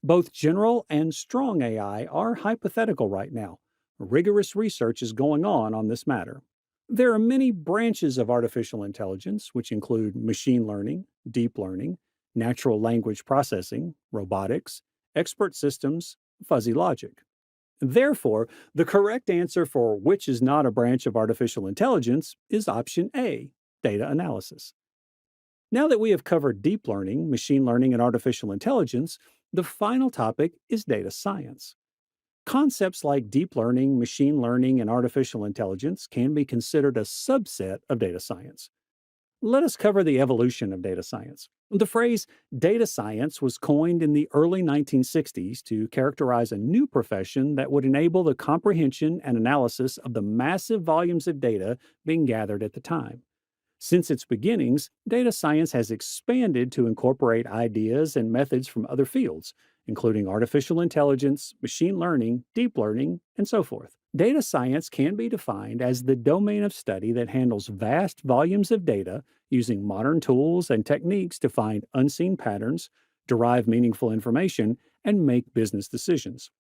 Both general and strong AI are hypothetical right now. Rigorous research is going on this matter. There are many branches of artificial intelligence, which include machine learning, deep learning, natural language processing, robotics, expert systems, fuzzy logic. Therefore, the correct answer for which is not a branch of artificial intelligence is option A, data analysis. Now that we have covered deep learning, machine learning, and artificial intelligence, the final topic is data science. Concepts like deep learning, machine learning, and artificial intelligence can be considered a subset of data science. Let us cover the evolution of data science. The phrase data science was coined in the early 1960s to characterize a new profession that would enable the comprehension and analysis of the massive volumes of data being gathered at the time. Since its beginnings, data science has expanded to incorporate ideas and methods from other fields, including artificial intelligence, machine learning, deep learning, and so forth. Data science can be defined as the domain of study that handles vast volumes of data using modern tools and techniques to find unseen patterns, derive meaningful information, and make business decisions.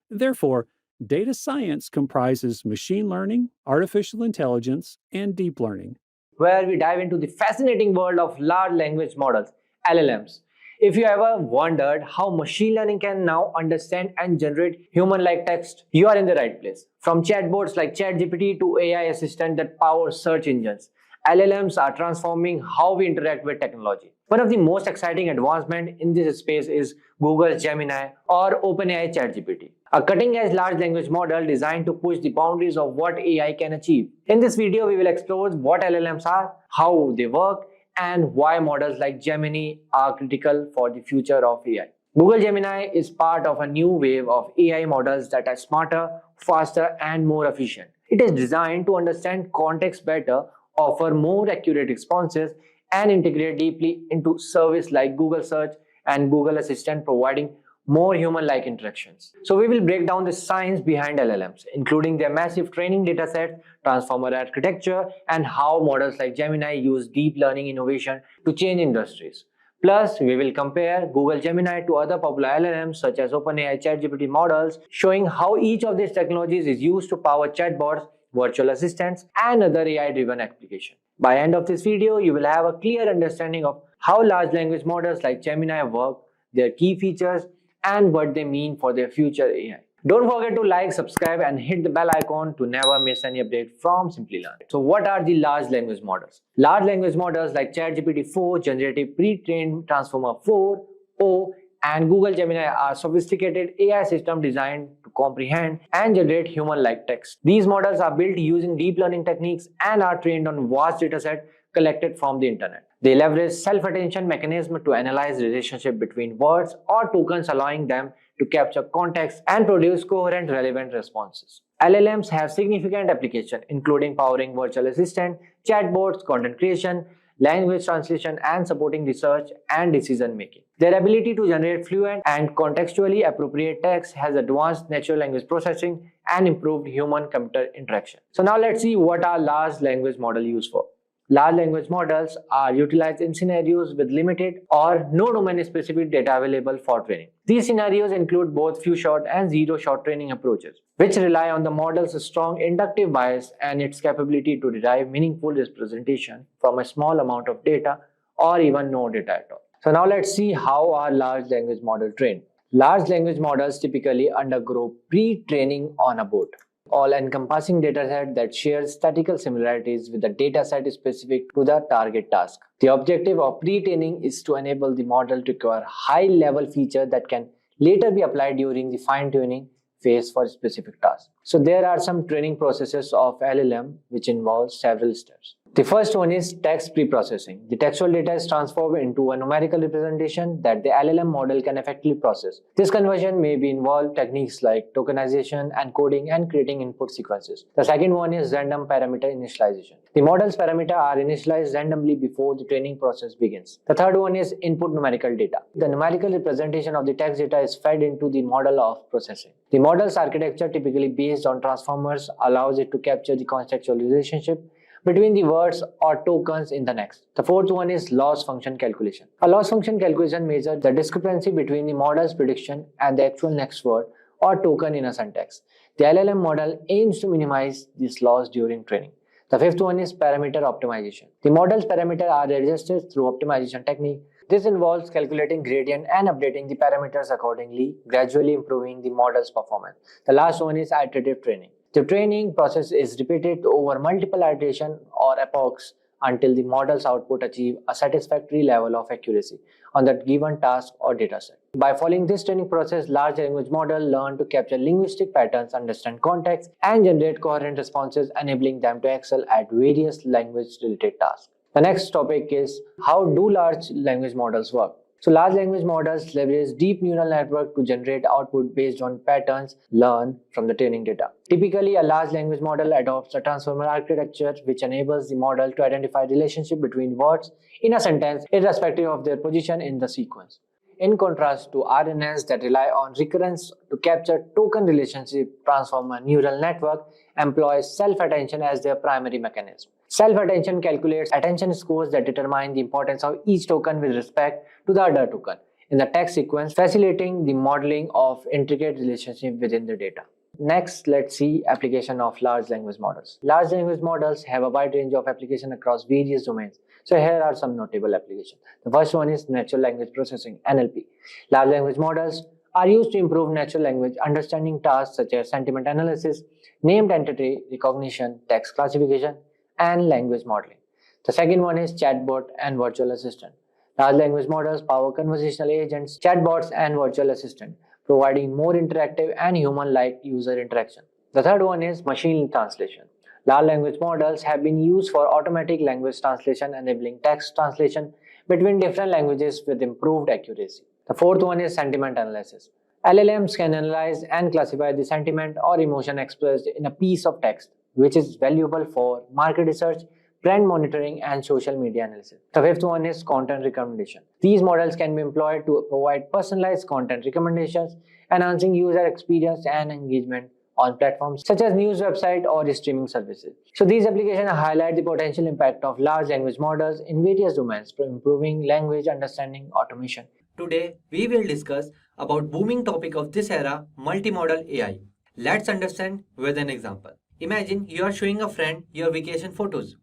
Therefore, data science comprises machine learning, artificial intelligence, and deep learning. where we dive into the fascinating world of large language models, LLMs. If you ever wondered how machine learning can now understand and generate human-like text, you are in the right place. From chatbots like ChatGPT to AI assistant that power search engines, LLMs are transforming how we interact with technology. One of the most exciting advancements in this space is Google's Gemini or OpenAI ChatGPT, a cutting-edge large language model designed to push the boundaries of what AI can achieve. In this video, we will explore what LLMs are, how they work, and why models like Gemini are critical for the future of AI. Google Gemini is part of a new wave of AI models that are smarter, faster, and more efficient. It is designed to understand context better, offer more accurate responses, and integrate deeply into services like Google Search and Google Assistant, providing more human-like interactions. So we will break down the science behind LLMs, including their massive training datasets, transformer architecture, and how models like Gemini use deep learning innovation to change industries. Plus, we will compare Google Gemini to other popular LLMs such as OpenAI ChatGPT models, showing how each of these technologies is used to power chatbots, virtual assistants, and other AI-driven applications. By the end of this video, you will have a clear understanding of how large language models like Gemini work, their key features, and what they mean for their future AI. Don't forget to like, subscribe, and hit the bell icon to never miss any update from Simplilearn. So what are the large language models? Large language models like ChatGPT-4, Generative Pre-trained Transformer 4, O, and Google Gemini are sophisticated AI systems designed to comprehend and generate human-like text. These models are built using deep learning techniques and are trained on vast datasets collected from the internet. They leverage self-attention mechanism to analyze relationship between words or tokens, allowing them to capture context and produce coherent, relevant responses. LLMs have significant applications, including powering virtual assistant, chatbots, content creation, language translation, and supporting research and decision making. Their ability to generate fluent and contextually appropriate text has advanced natural language processing and improved human-computer interaction. So now let's see what are large language models used for. Large language models are utilized in scenarios with limited or no domain-specific data available for training. These scenarios include both few-shot and zero-shot training approaches, which rely on the model's strong inductive bias and its capability to derive meaningful representation from a small amount of data or even no data at all. So now let's see how are large language models trained. Large language models typically undergo pre-training on a board, all-encompassing dataset that shares statistical similarities with the dataset specific to the target task. The objective of pre-training is to enable the model to acquire high-level features that can later be applied during the fine-tuning phase for specific tasks. So there are some training processes of LLM which involve several steps. The first one is text preprocessing. The textual data is transformed into a numerical representation that the LLM model can effectively process. This conversion may involve techniques like tokenization, encoding, and creating input sequences. The second one is random parameter initialization. The model's parameters are initialized randomly before the training process begins. The third one is input numerical data. The numerical representation of the text data is fed into the model of processing. The model's architecture, typically based on transformers, allows it to capture the contextual relationship between the words or tokens in the next. The fourth one is loss function calculation. A loss function calculation measures the discrepancy between the model's prediction and the actual next word or token in a sentence. The LLM model aims to minimize this loss during training. The fifth one is parameter optimization. The model's parameters are adjusted through optimization technique. This involves calculating gradient and updating the parameters accordingly, gradually improving the model's performance. The last one is iterative training. The training process is repeated over multiple iterations or epochs until the model's output achieves a satisfactory level of accuracy on that given task or dataset. By following this training process, large language models learn to capture linguistic patterns, understand context, and generate coherent responses, enabling them to excel at various language-related tasks. The next topic is how do large language models work? So large language models leverage deep neural network to generate output based on patterns learned from the training data. Typically, a large language model adopts a transformer architecture which enables the model to identify relationship between words in a sentence irrespective of their position in the sequence. In contrast to RNNs that rely on recurrence to capture token relationship, transformer neural network employs self-attention as their primary mechanism. Self-attention calculates attention scores that determine the importance of each token with respect to the other token in the text sequence, facilitating the modeling of intricate relationships within the data. Next, let's see application of large language models. Large language models have a wide range of application across various domains. So here are some notable applications. The first one is natural language processing, NLP. Large language models are used to improve natural language understanding tasks such as sentiment analysis, named entity recognition, text classification, and language modeling. The second one is chatbot and virtual assistant. Large language models power conversational agents, chatbots, and virtual assistant, providing more interactive and human-like user interaction. The third one is machine translation. Large language models have been used for automatic language translation, enabling text translation between different languages with improved accuracy. The fourth one is sentiment analysis. LLMs can analyze and classify the sentiment or emotion expressed in a piece of text, which is valuable for market research, brand monitoring, and social media analysis. The fifth one is content recommendation. These models can be employed to provide personalized content recommendations, enhancing user experience and engagement on platforms such as news websites or streaming services. So these applications highlight the potential impact of large language models in various domains for improving language understanding automation. Today, we will discuss about booming topic of this era, multimodal AI. Let's understand with an example. Imagine you are showing a friend your vacation photos.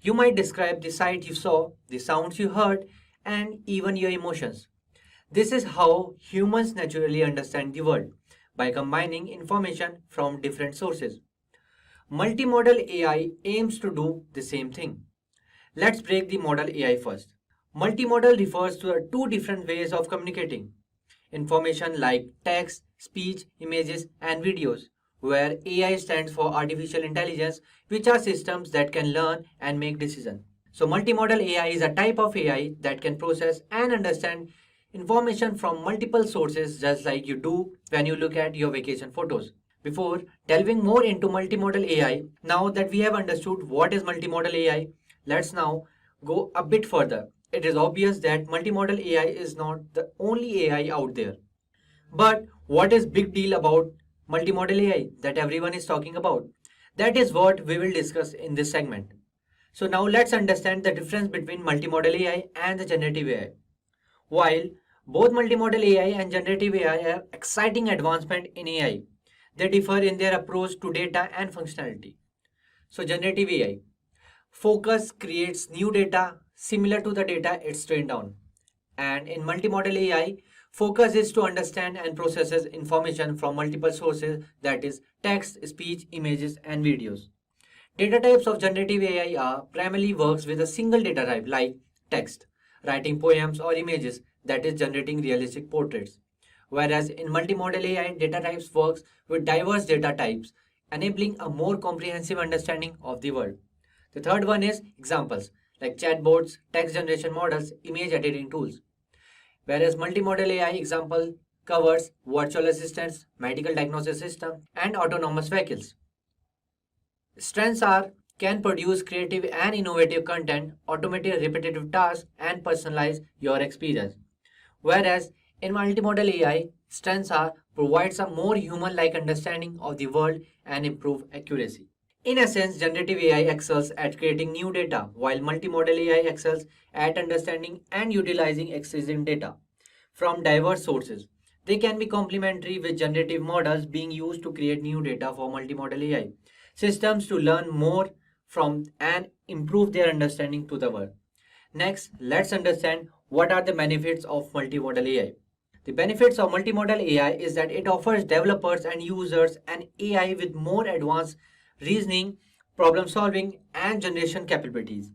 You might describe the sight you saw, the sounds you heard, and even your emotions. This is how humans naturally understand the world, by combining information from different sources. Multimodal AI aims to do the same thing. Let's break the modal AI first. Multimodal refers to two different ways of communicating information like text, speech, images, and videos, where AI stands for artificial intelligence, which are systems that can learn and make decisions. So multimodal AI is a type of AI that can process and understand information from multiple sources, just like you do when you look at your vacation photos. Before delving more into multimodal AI, now that we have understood what is multimodal AI, let's now go a bit further. It is obvious that multimodal AI is not the only AI out there. But what is big deal about multimodal AI that everyone is talking about? That is what we will discuss in this segment. So now let's understand the difference between multimodal AI and the generative AI. While both multimodal AI and generative AI are exciting advancement in AI, they differ in their approach to data and functionality. So generative AI focus creates new data similar to the data it's trained on. And in multimodal AI, focus is to understand and processes information from multiple sources, that is text, speech, images, and videos. Data types of generative AI are primarily works with a single data type like text, writing poems or images, that is generating realistic portraits. Whereas in multimodal AI, data types works with diverse data types, enabling a more comprehensive understanding of the world. The third one is examples like chatbots, text generation models, image editing tools. Whereas multimodal AI example covers virtual assistants, medical diagnosis system, and autonomous vehicles. Strengths are can produce creative and innovative content, automate repetitive tasks, and personalize your experience. Whereas in multimodal AI, strengths are provides a more human-like understanding of the world and improve accuracy. In essence, generative AI excels at creating new data, while multimodal AI excels at understanding and utilizing existing data from diverse sources. They can be complementary, with generative models being used to create new data for multimodal AI systems to learn more from and improve their understanding to the world. Next, let's understand what are the benefits of multimodal AI. The benefits of multimodal AI is that it offers developers and users an AI with more advanced reasoning, problem solving, and generation capabilities.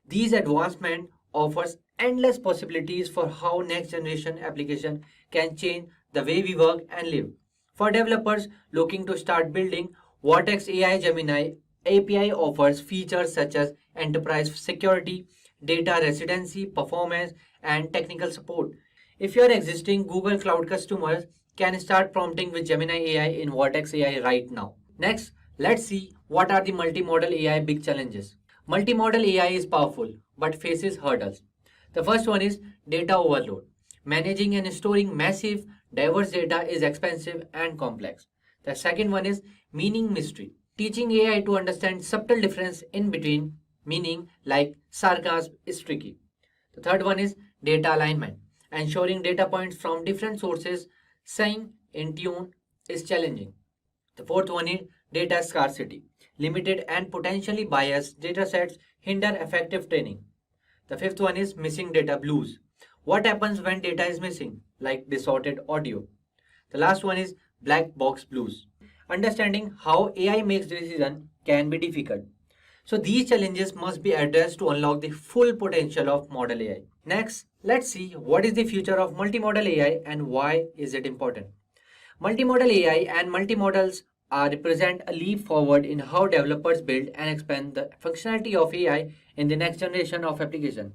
These advancements offers endless possibilities for how next generation application can change the way we work and live. For developers looking to start building, Vortex AI Gemini API offers features such as enterprise security, data residency, performance, and technical support. If your existing Google Cloud customers can start prompting with Gemini AI in Vortex AI right now. Next, let's see what are the multimodal AI big challenges. Multimodal AI is powerful but faces hurdles. The first one is data overload. Managing and storing massive, diverse data is expensive and complex. The second one is meaning mystery. Teaching AI to understand subtle difference in between meaning like sarcasm is tricky. The third one is data alignment. Ensuring data points from different sources staying in tune is challenging. The fourth one is data scarcity. Limited and potentially biased datasets hinder effective training. The fifth one is missing data blues. What happens when data is missing, like distorted audio? The last one is black box blues. Understanding how AI makes decisions can be difficult. So these challenges must be addressed to unlock the full potential of model AI. Next, let's see what is the future of multimodal AI and why is it important. Multimodal AI and multimodals represent a leap forward in how developers build and expand the functionality of AI in the next generation of application.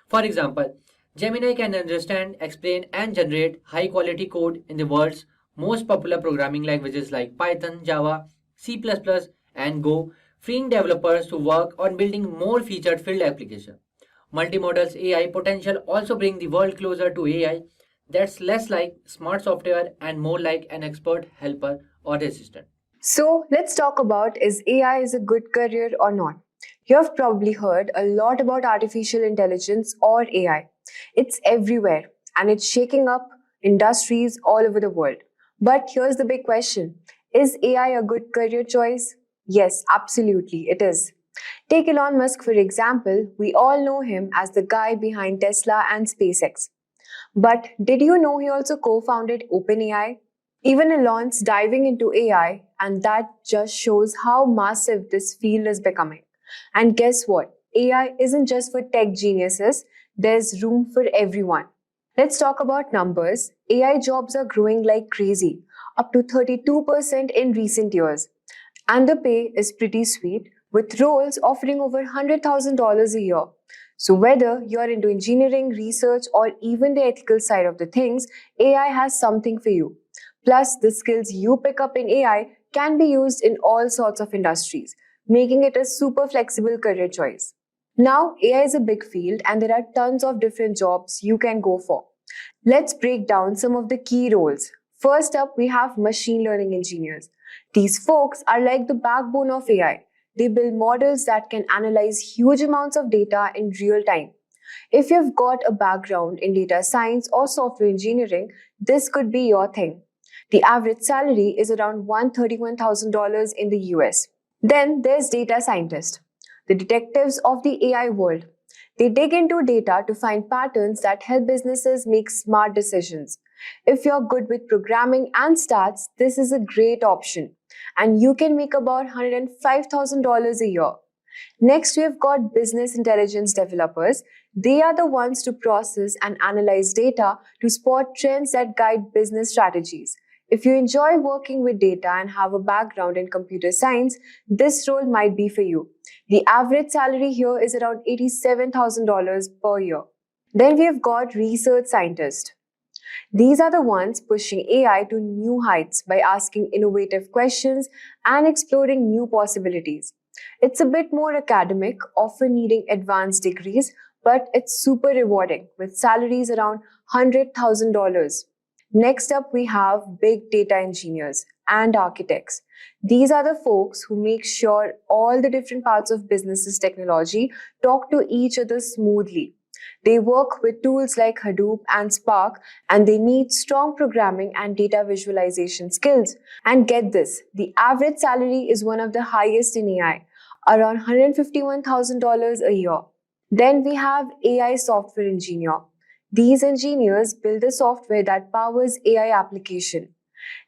For example, Gemini can understand, explain, and generate high quality code in the world's most popular programming languages like Python, Java, C++, and Go, freeing developers to work on building more featured field applications. Multimodal's AI potential also bring the world closer to AI that's less like smart software and more like an expert helper or assistant. So let's talk about, is AI is a good career or not? You have probably heard a lot about artificial intelligence or AI. It's everywhere and it's shaking up industries all over the world. But here's the big question. Is AI a good career choice? Yes, absolutely, it is. Take Elon Musk for example. We all know him as the guy behind Tesla and SpaceX. But did you know he also co-founded OpenAI? Even Elon's diving into AI, and that just shows how massive this field is becoming. And guess what? AI isn't just for tech geniuses, there's room for everyone. Let's talk about numbers. AI jobs are growing like crazy, up to 32% in recent years. And the pay is pretty sweet, with roles offering over $100,000 a year. So whether you're into engineering, research, or even the ethical side of the things, AI has something for you. Plus, the skills you pick up in AI can be used in all sorts of industries, making it a super flexible career choice. Now, AI is a big field and there are tons of different jobs you can go for. Let's break down some of the key roles. First up, we have machine learning engineers. These folks are like the backbone of AI. They build models that can analyze huge amounts of data in real time. If you've got a background in data science or software engineering, this could be your thing. The average salary is around $131,000 in the US. Then there's data scientists, the detectives of the AI world. They dig into data to find patterns that help businesses make smart decisions. If you're good with programming and stats, this is a great option. And you can make about $105,000 a year. Next, we've got business intelligence developers. They are the ones to process and analyze data to spot trends that guide business strategies. If you enjoy working with data and have a background in computer science, this role might be for you. The average salary here is around $87,000 per year. Then we've got research scientists. These are the ones pushing AI to new heights by asking innovative questions and exploring new possibilities. It's a bit more academic, often needing advanced degrees, but it's super rewarding with salaries around $100,000. Next up, we have big data engineers and architects. These are the folks who make sure all the different parts of business's technology talk to each other smoothly. They work with tools like Hadoop and Spark, and they need strong programming and data visualization skills. And get this, the average salary is one of the highest in AI, around $151,000 a year. Then we have AI software engineer. These engineers build the software that powers AI application.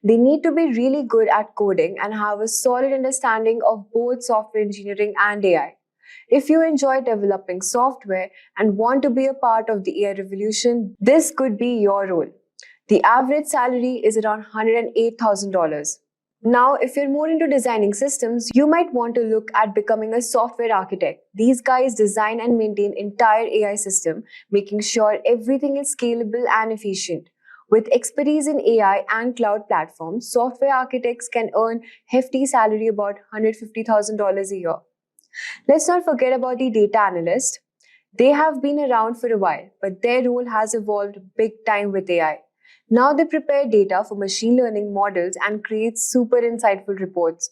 They need to be really good at coding and have a solid understanding of both software engineering and AI. If you enjoy developing software and want to be a part of the AI revolution, this could be your role. The average salary is around $108,000. Now, if you're more into designing systems, you might want to look at becoming a software architect. These guys design and maintain entire AI system, making sure everything is scalable and efficient. With expertise in AI and cloud platforms, software architects can earn hefty salary about $150,000 a year. Let's not forget about the data analyst. They have been around for a while, but their role has evolved big time with AI. Now they prepare data for machine learning models and create super insightful reports.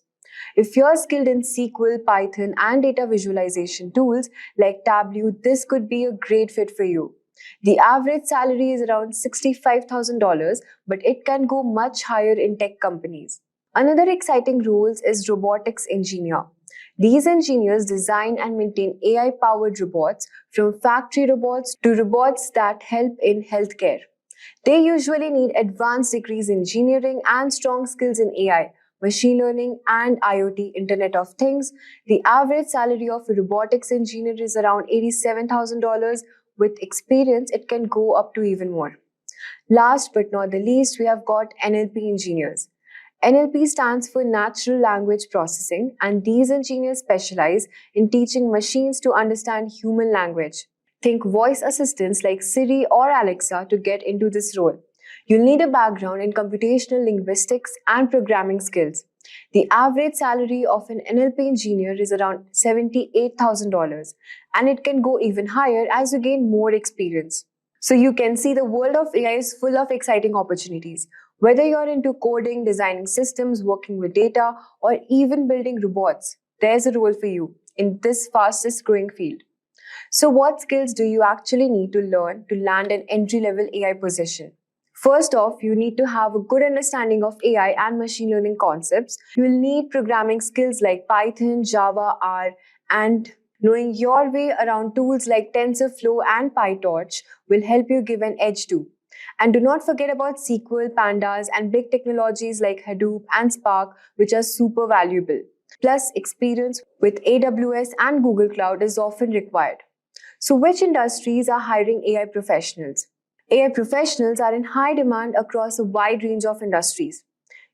If you're skilled in SQL, Python, and data visualization tools like Tableau, this could be a great fit for you. The average salary is around $65,000, but it can go much higher in tech companies. Another exciting role is robotics engineer. These engineers design and maintain AI-powered robots, from factory robots to robots that help in healthcare. They usually need advanced degrees in engineering and strong skills in AI, machine learning, and IoT, Internet of Things. The average salary of a robotics engineer is around $87,000. With experience, it can go up to even more. Last but not the least, we have got NLP engineers. NLP stands for Natural Language Processing, and these engineers specialize in teaching machines to understand human language. Think voice assistants like Siri or Alexa to get into this role. You'll need a background in computational linguistics and programming skills. The average salary of an NLP engineer is around $78,000, and it can go even higher as you gain more experience. So you can see the world of AI is full of exciting opportunities. Whether you're into coding, designing systems, working with data, or even building robots, there's a role for you in this fastest growing field. So what skills do you actually need to learn to land an entry-level AI position? First off, you need to have a good understanding of AI and machine learning concepts. You'll need programming skills like Python, Java, R, and knowing your way around tools like TensorFlow and PyTorch will help you give an edge too. And do not forget about SQL, Pandas, and big technologies like Hadoop and Spark, which are super valuable. Plus, experience with AWS and Google Cloud is often required. So, which industries are hiring AI professionals? AI professionals are in high demand across a wide range of industries.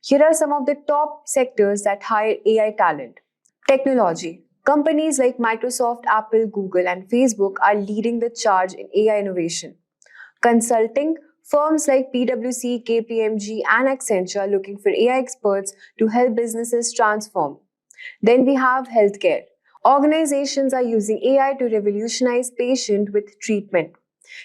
Here are some of the top sectors that hire AI talent. Technology. Companies like Microsoft, Apple, Google, and Facebook are leading the charge in AI innovation. Consulting. Firms like PwC, KPMG, and Accenture are looking for AI experts to help businesses transform. Then we have healthcare. Organizations are using AI to revolutionize patient with treatment.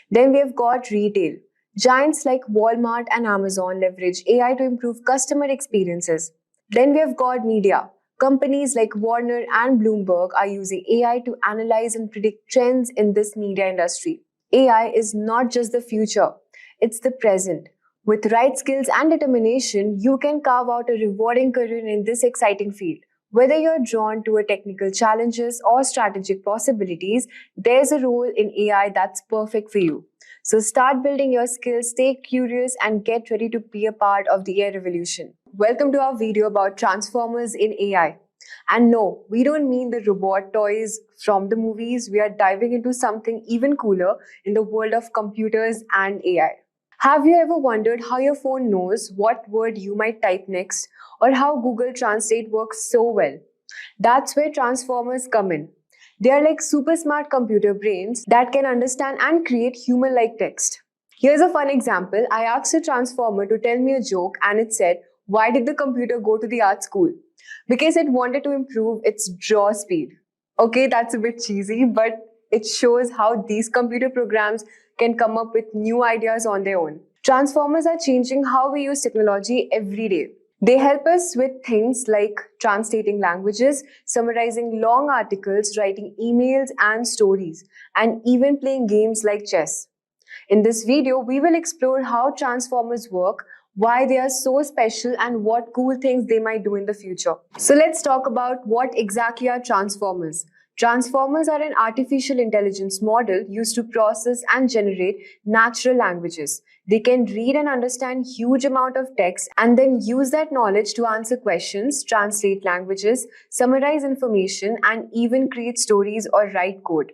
Then we have got retail. Giants like Walmart and Amazon leverage AI to improve customer experiences. Then we have got media. Companies like Warner and Bloomberg are using AI to analyze and predict trends in this media industry. AI is not just the future, it's the present. With right skills and determination, you can carve out a rewarding career in this exciting field. Whether you're drawn to technical challenges or strategic possibilities, there's a role in AI that's perfect for you. So start building your skills, stay curious, and get ready to be a part of the AI revolution. Welcome to our video about transformers in AI. And no, we don't mean the robot toys from the movies. We are diving into something even cooler in the world of computers and AI. Have you ever wondered how your phone knows what word you might type next, or how Google Translate works so well? That's where transformers come in. They are like super smart computer brains that can understand and create human-like text. Here's a fun example. I asked a transformer to tell me a joke and it said, "Why did the computer go to the art school?" Because it wanted to improve its draw speed. Okay, that's a bit cheesy, but it shows how these computer programs can come up with new ideas on their own. Transformers are changing how we use technology every day. They help us with things like translating languages, summarizing long articles, writing emails and stories, and even playing games like chess. In this video, we will explore how transformers work, why they are so special, and what cool things they might do in the future. So let's talk about what exactly are transformers. Transformers are an artificial intelligence model used to process and generate natural languages. They can read and understand huge amount of text and then use that knowledge to answer questions, translate languages, summarize information, and even create stories or write code.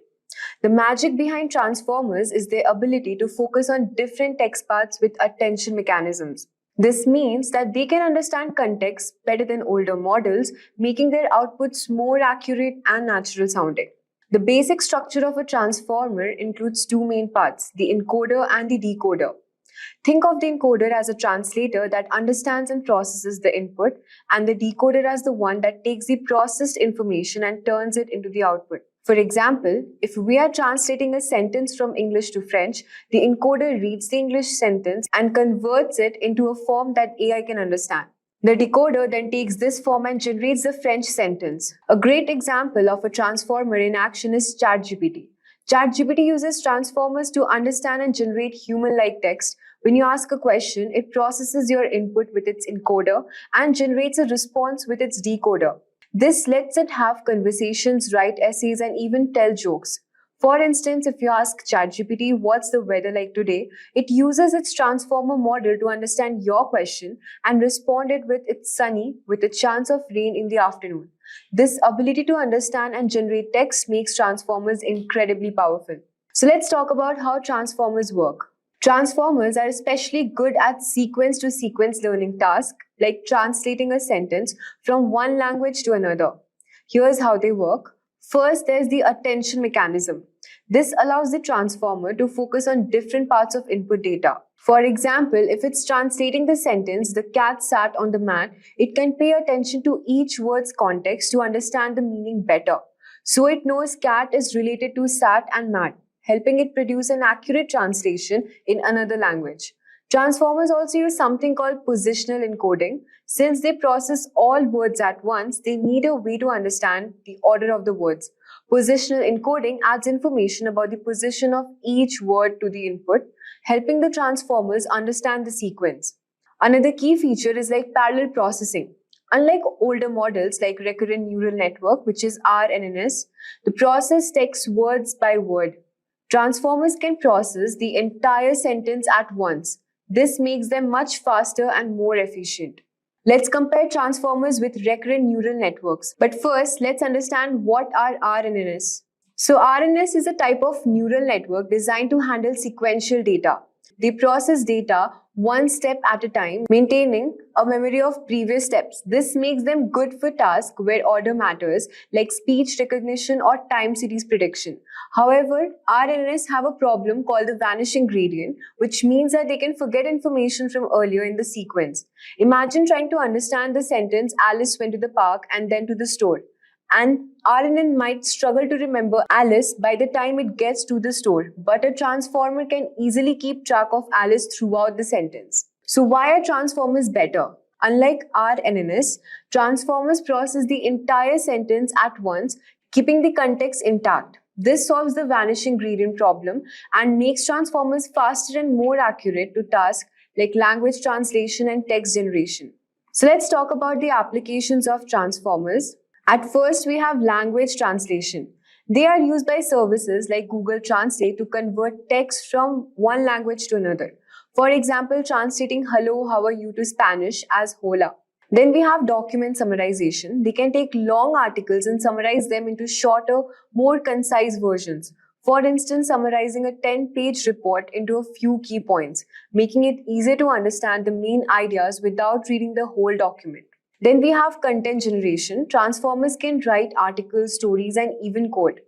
The magic behind transformers is their ability to focus on different text paths with attention mechanisms. This means that they can understand context better than older models, making their outputs more accurate and natural sounding. The basic structure of a transformer includes two main parts, the encoder and the decoder. Think of the encoder as a translator that understands and processes the input, and the decoder as the one that takes the processed information and turns it into the output. For example, if we are translating a sentence from English to French, the encoder reads the English sentence and converts it into a form that AI can understand. The decoder then takes this form and generates the French sentence. A great example of a transformer in action is ChatGPT. ChatGPT uses transformers to understand and generate human-like text. When you ask a question, it processes your input with its encoder and generates a response with its decoder. This lets it have conversations, write essays, and even tell jokes. For instance, if you ask ChatGPT what's the weather like today, it uses its transformer model to understand your question and respond it with it's sunny with a chance of rain in the afternoon. This ability to understand and generate text makes transformers incredibly powerful. So let's talk about how transformers work. Transformers are especially good at sequence-to-sequence learning tasks, like translating a sentence from one language to another. Here's how they work. First, there's the attention mechanism. This allows the transformer to focus on different parts of input data. For example, if it's translating the sentence, the cat sat on the mat, it can pay attention to each word's context to understand the meaning better. So it knows cat is related to sat and mat, helping it produce an accurate translation in another language. Transformers also use something called positional encoding. Since they process all words at once, they need a way to understand the order of the words. Positional encoding adds information about the position of each word to the input, helping the transformers understand the sequence. Another key feature is like parallel processing. Unlike older models like recurrent neural network, which is RNNs, the process text words by word. Transformers can process the entire sentence at once. This makes them much faster and more efficient. Let's compare transformers with recurrent neural networks. But first, let's understand what are RNNs. So RNNs is a type of neural network designed to handle sequential data. They process data one step at a time, maintaining a memory of previous steps. This makes them good for tasks where order matters, like speech recognition or time series prediction. However, RNNs have a problem called the vanishing gradient, which means that they can forget information from earlier in the sequence. Imagine trying to understand the sentence, Alice went to the park and then to the store. And RNN might struggle to remember Alice by the time it gets to the store, but a transformer can easily keep track of Alice throughout the sentence. So why are transformers better? Unlike RNNs, transformers process the entire sentence at once, keeping the context intact. This solves the vanishing gradient problem and makes transformers faster and more accurate to tasks like language translation and text generation. So let's talk about the applications of transformers. At first, we have language translation. They are used by services like Google Translate to convert text from one language to another. For example, translating hello, how are you to Spanish as hola. Then we have document summarization. They can take long articles and summarize them into shorter, more concise versions. For instance, summarizing a 10-page report into a few key points, making it easier to understand the main ideas without reading the whole document. Then we have content generation. Transformers can write articles, stories, and even code.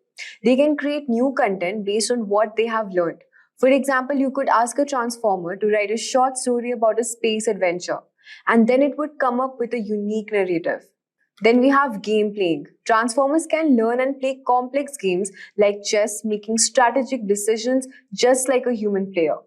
They can create new content based on what they have learned. For example, you could ask a transformer to write a short story about a space adventure, and then it would come up with a unique narrative. Then we have game playing. Transformers can learn and play complex games like chess, making strategic decisions just like a human player.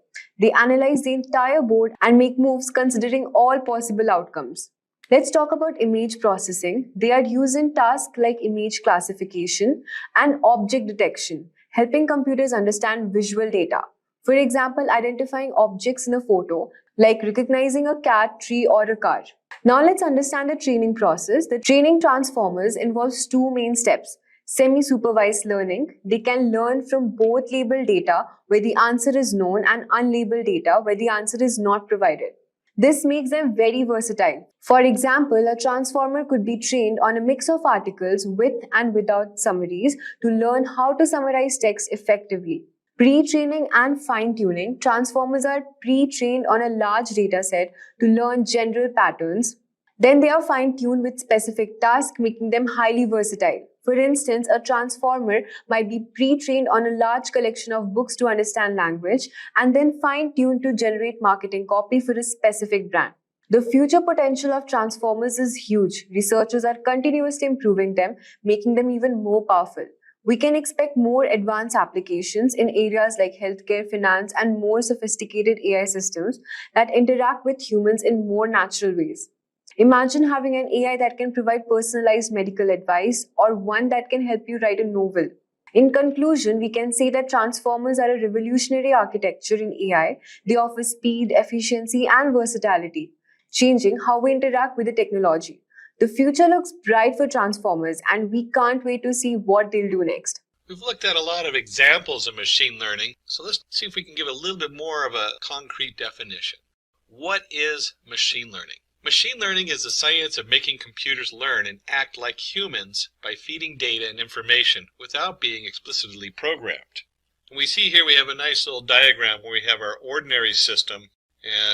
They analyze the entire board and make moves considering all possible outcomes. Let's talk about image processing. They are used in tasks like image classification and object detection, helping computers understand visual data. For example, identifying objects in a photo, like recognizing a cat, tree, or a car. Now let's understand the training process. The training transformers involves two main steps. Semi-supervised learning. They can learn from both labeled data where the answer is known and unlabeled data where the answer is not provided. This makes them very versatile. For example, a transformer could be trained on a mix of articles with and without summaries to learn how to summarize text effectively. Pre-training and fine-tuning. Transformers are pre-trained on a large dataset to learn general patterns. Then they are fine-tuned with specific tasks, making them highly versatile. For instance, a transformer might be pre-trained on a large collection of books to understand language and then fine-tuned to generate marketing copy for a specific brand. The future potential of transformers is huge. Researchers are continuously improving them, making them even more powerful. We can expect more advanced applications in areas like healthcare, finance, and more sophisticated AI systems that interact with humans in more natural ways. Imagine having an AI that can provide personalized medical advice or one that can help you write a novel. In conclusion, we can say that transformers are a revolutionary architecture in AI. They offer speed, efficiency, and versatility, changing how we interact with the technology. The future looks bright for transformers, and we can't wait to see what they'll do next. We've looked at a lot of examples of machine learning, so let's see if we can give a little bit more of a concrete definition. What is machine learning? Machine learning is the science of making computers learn and act like humans by feeding data and information without being explicitly programmed. And we see here we have a nice little diagram where we have our ordinary system.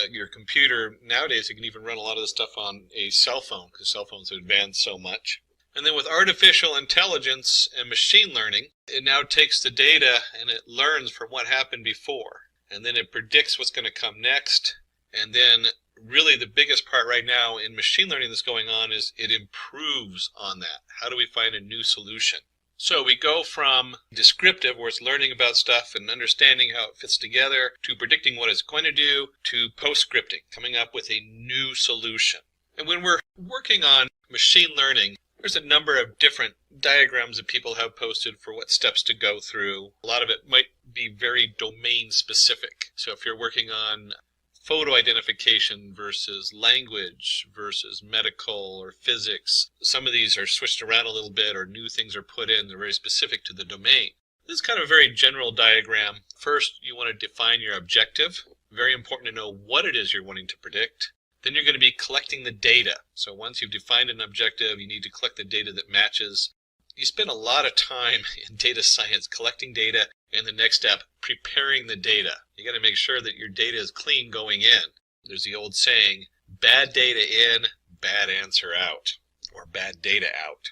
Your computer, nowadays you can even run a lot of this stuff on a cell phone because cell phones have advanced so much. And then with artificial intelligence and machine learning, it now takes the data and it learns from what happened before. And then it predicts what's going to come next. And then really the biggest part right now in machine learning that's going on is it improves on that. How do we find a new solution? So we go from descriptive, where it's learning about stuff and understanding how it fits together, to predicting what it's going to do, to post-scripting, coming up with a new solution. And when we're working on machine learning, there's a number of different diagrams that people have posted for what steps to go through. A lot of it might be very domain specific. So if you're working on photo identification versus language versus medical or physics, some of these are switched around a little bit or new things are put in. They're very specific to the domain. This is kind of a very general diagram. First, you want to define your objective. Very important to know what it is you're wanting to predict. Then you're going to be collecting the data. So once you've defined an objective, you need to collect the data that matches. You spend a lot of time in data science collecting data, and the next step, preparing the data. You got to make sure that your data is clean going in. There's the old saying, bad data in, bad answer out, or bad data out.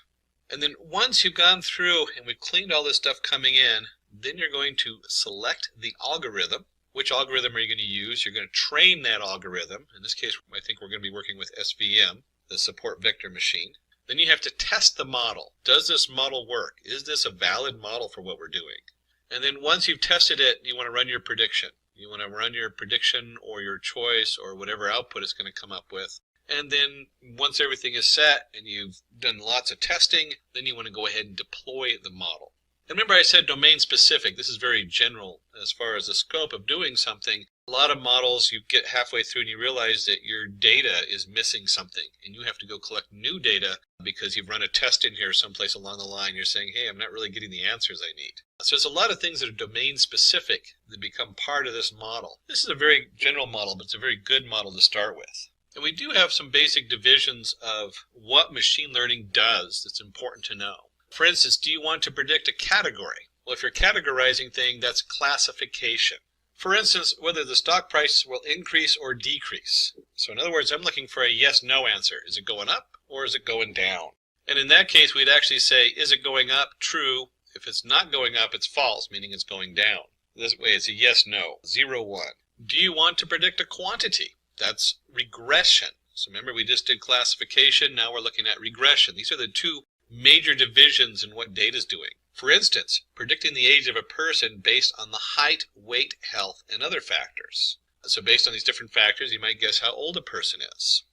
And then once you've gone through and we've cleaned all this stuff coming in, then you're going to select the algorithm. Which algorithm are you going to use? You're going to train that algorithm. In this case, I think we're going to be working with SVM, the support vector machine. Then you have to test the model. Does this model work? Is this a valid model for what we're doing? And then once you've tested it, you want to run your prediction. You want to run your prediction or your choice or whatever output it's going to come up with. And then once everything is set and you've done lots of testing, then you want to go ahead and deploy the model. And remember I said domain specific. This is very general as far as the scope of doing something. A lot of models, you get halfway through and you realize that your data is missing something and you have to go collect new data because you've run a test in here someplace along the line. You're saying, hey, I'm not really getting the answers I need. So there's a lot of things that are domain specific that become part of this model. This is a very general model, but it's a very good model to start with. And we do have some basic divisions of what machine learning does that's important to know. For instance, do you want to predict a category? Well, if you're categorizing things, that's classification. For instance, whether the stock price will increase or decrease. So in other words, I'm looking for a yes-no answer. Is it going up or is it going down? And in that case, we'd actually say, is it going up? True. If it's not going up, it's false, meaning it's going down. This way, it's a yes-no, 0, 1. Do you want to predict a quantity? That's regression. So remember, we just did classification. Now we're looking at regression. These are the two major divisions in what data is doing. For instance, predicting the age of a person based on the height, weight, health, and other factors. So based on these different factors, you might guess how old a person is.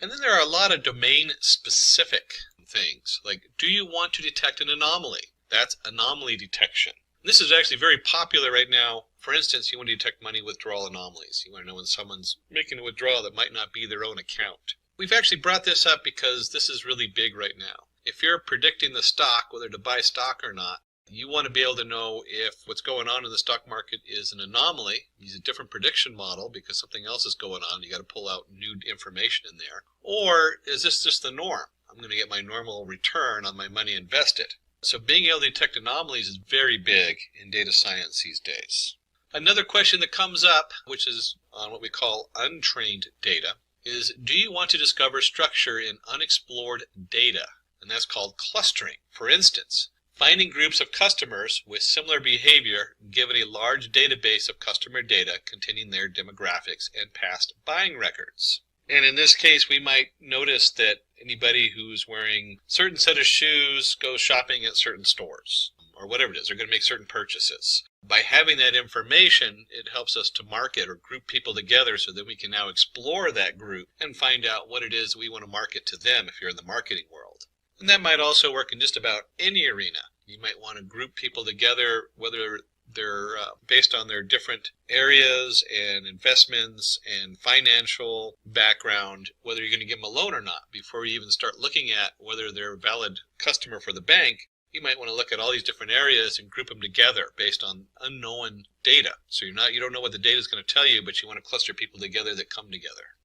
And then there are a lot of domain-specific things, like do you want to detect an anomaly? That's anomaly detection. This is actually very popular right now. For instance, you want to detect money withdrawal anomalies. You want to know when someone's making a withdrawal that might not be their own account. We've actually brought this up because this is really big right now. If you're predicting the stock, whether to buy stock or not, you want to be able to know if what's going on in the stock market is an anomaly. Use a different prediction model because something else is going on. You got to pull out new information in there. Or is this just the norm? I'm going to get my normal return on my money invested. So being able to detect anomalies is very big in data science these days. Another question that comes up, which is on what we call untrained data, is do you want to discover structure in unexplored data? And that's called clustering. For instance, finding groups of customers with similar behavior given a large database of customer data containing their demographics and past buying records. And in this case, we might notice that anybody who's wearing a certain set of shoes goes shopping at certain stores, or whatever it is, they're going to make certain purchases. By having that information, it helps us to market or group people together so that we can now explore that group and find out what it is we want to market to them if you're in the marketing world. And that might also work in just about any arena. You might want to group people together, whether they're based on their different areas and investments and financial background, whether you're going to give them a loan or not. Before you even start looking at whether they're a valid customer for the bank, you might want to look at all these different areas and group them together based on unknown data. So you don't know what the data is going to tell you, but you want to cluster people together that come together.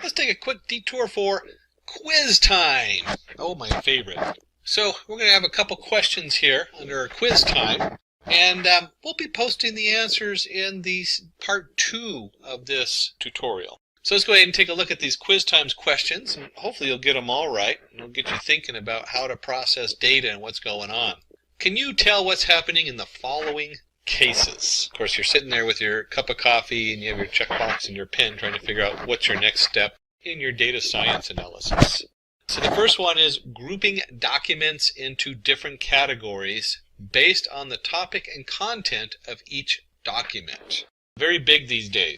Let's take a quick detour for quiz time. Oh, my favorite. So we're going to have a couple questions here under our quiz time, and we'll be posting the answers in the part 2 of this tutorial. So let's go ahead and take a look at these quiz times questions, and hopefully you'll get them all right, and it'll get you thinking about how to process data and what's going on. Can you tell what's happening in the following cases? Of course, you're sitting there with your cup of coffee and you have your checkbox and your pen trying to figure out what's your next step in your data science analysis. So the first one is grouping documents into different categories based on the topic and content of each document. Very big these days.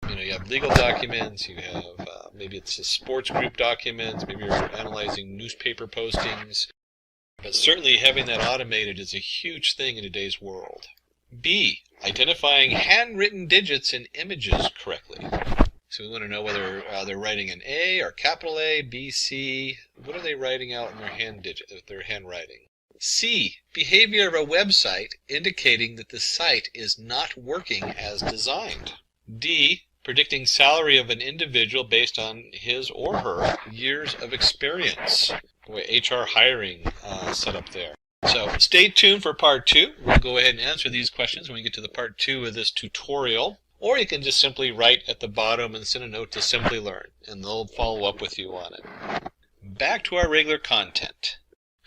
You have legal documents, you have maybe it's a sports group documents, maybe you're analyzing newspaper postings, but certainly having that automated is a huge thing in today's world. B, identifying handwritten digits in images correctly. So we want to know whether they're writing an A or capital A, B, C. What are they writing out in their handwriting? C, behavior of a website indicating that the site is not working as designed. D, predicting salary of an individual based on his or her years of experience. HR hiring set up there. So stay tuned for part 2. We'll go ahead and answer these questions when we get to the part 2 of this tutorial. Or you can just simply write at the bottom and send a note to Simplilearn, and they'll follow up with you on it. Back to our regular content.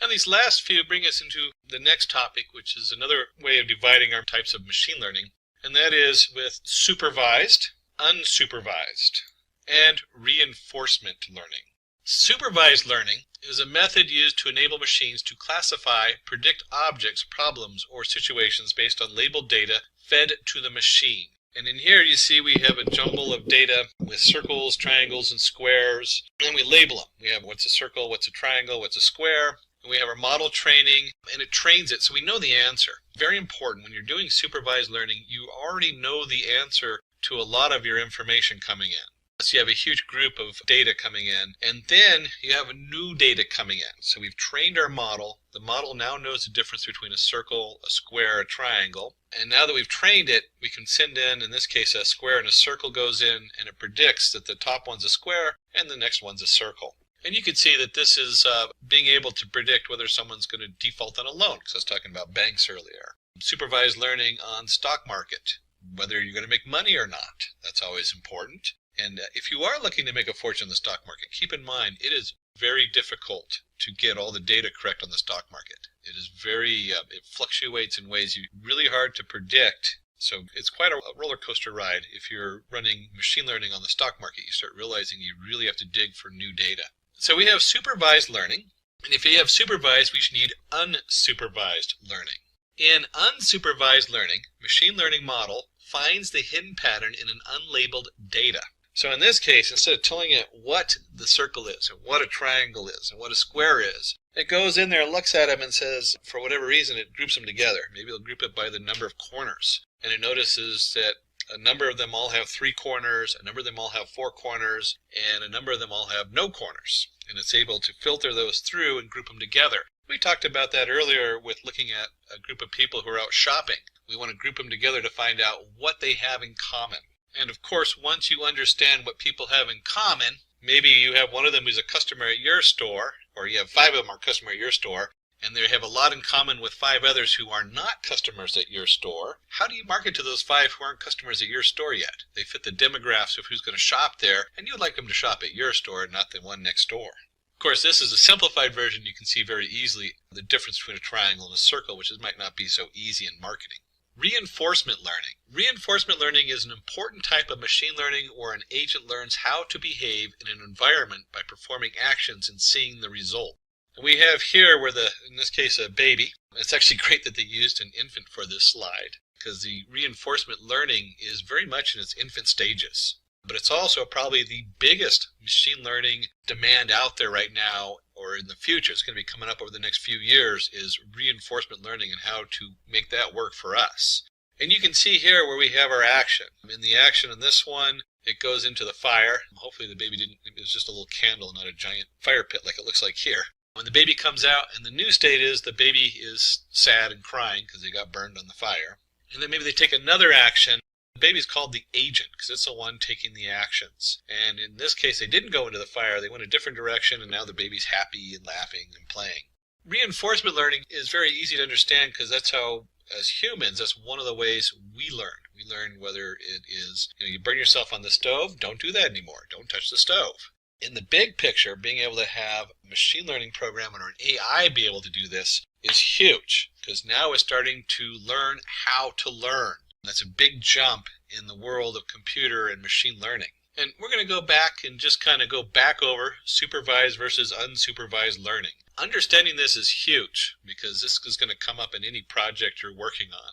And these last few bring us into the next topic, which is another way of dividing our types of machine learning, and that is with supervised, unsupervised, and reinforcement learning. Supervised learning is a method used to enable machines to classify, predict objects, problems, or situations based on labeled data fed to the machine. And in here you see we have a jumble of data with circles, triangles, and squares, and we label them. We have what's a circle, what's a triangle, what's a square, and we have our model training, and it trains it so we know the answer. Very important, when you're doing supervised learning, you already know the answer to a lot of your information coming in. So you have a huge group of data coming in, and then you have new data coming in. So we've trained our model. The model now knows the difference between a circle, a square, a triangle. And now that we've trained it, we can send in this case, a square and a circle goes in, and it predicts that the top one's a square and the next one's a circle. And you can see that this is being able to predict whether someone's going to default on a loan, because I was talking about banks earlier. Supervised learning on stock market, whether you're going to make money or not. That's always important. And if you are looking to make a fortune in the stock market, keep in mind it is very difficult to get all the data correct on the stock market. It is it fluctuates in ways really hard to predict. So it's quite a roller coaster ride. If you're running machine learning on the stock market, you start realizing you really have to dig for new data. So we have supervised learning, and if you have supervised, we should need unsupervised learning. In unsupervised learning, machine learning model finds the hidden pattern in an unlabeled data. So in this case, instead of telling it what the circle is, and what a triangle is, and what a square is, it goes in there, looks at them, and says, for whatever reason, it groups them together. Maybe it'll group it by the number of corners. And it notices that a number of them all have 3 corners, a number of them all have 4 corners, and a number of them all have no corners. And it's able to filter those through and group them together. We talked about that earlier with looking at a group of people who are out shopping. We want to group them together to find out what they have in common. And of course, once you understand what people have in common, maybe you have one of them who's a customer at your store, or you have 5 of them are customer at your store, and they have a lot in common with 5 others who are not customers at your store. How do you market to those 5 who aren't customers at your store yet? They fit the demographics of who's going to shop there, and you'd like them to shop at your store, not the one next door. Of course, this is a simplified version. You can see very easily the difference between a triangle and a circle, which might not be so easy in marketing. Reinforcement learning. Reinforcement learning is an important type of machine learning where an agent learns how to behave in an environment by performing actions and seeing the result. And we have here where in this case, a baby. It's actually great that they used an infant for this slide because the reinforcement learning is very much in its infant stages. But it's also probably the biggest machine learning demand out there right now, or in the future, it's going to be coming up over the next few years, is reinforcement learning and how to make that work for us. And you can see here where we have our action. In the action in this one, it goes into the fire. Hopefully the baby didn't, it was just a little candle, not a giant fire pit like it looks like here. When the baby comes out, and the new state is the baby is sad and crying because they got burned on the fire. And then maybe they take another action. The baby's called the agent because it's the one taking the actions. And in this case, they didn't go into the fire. They went a different direction, and now the baby's happy and laughing and playing. Reinforcement learning is very easy to understand because that's how, as humans, that's one of the ways we learn. We learn whether it is, you burn yourself on the stove, don't do that anymore. Don't touch the stove. In the big picture, being able to have a machine learning program or an AI be able to do this is huge because now we're starting to learn how to learn. That's a big jump in the world of computer and machine learning. And we're going to go back and just kind of go back over supervised versus unsupervised learning. Understanding this is huge because this is going to come up in any project you're working on.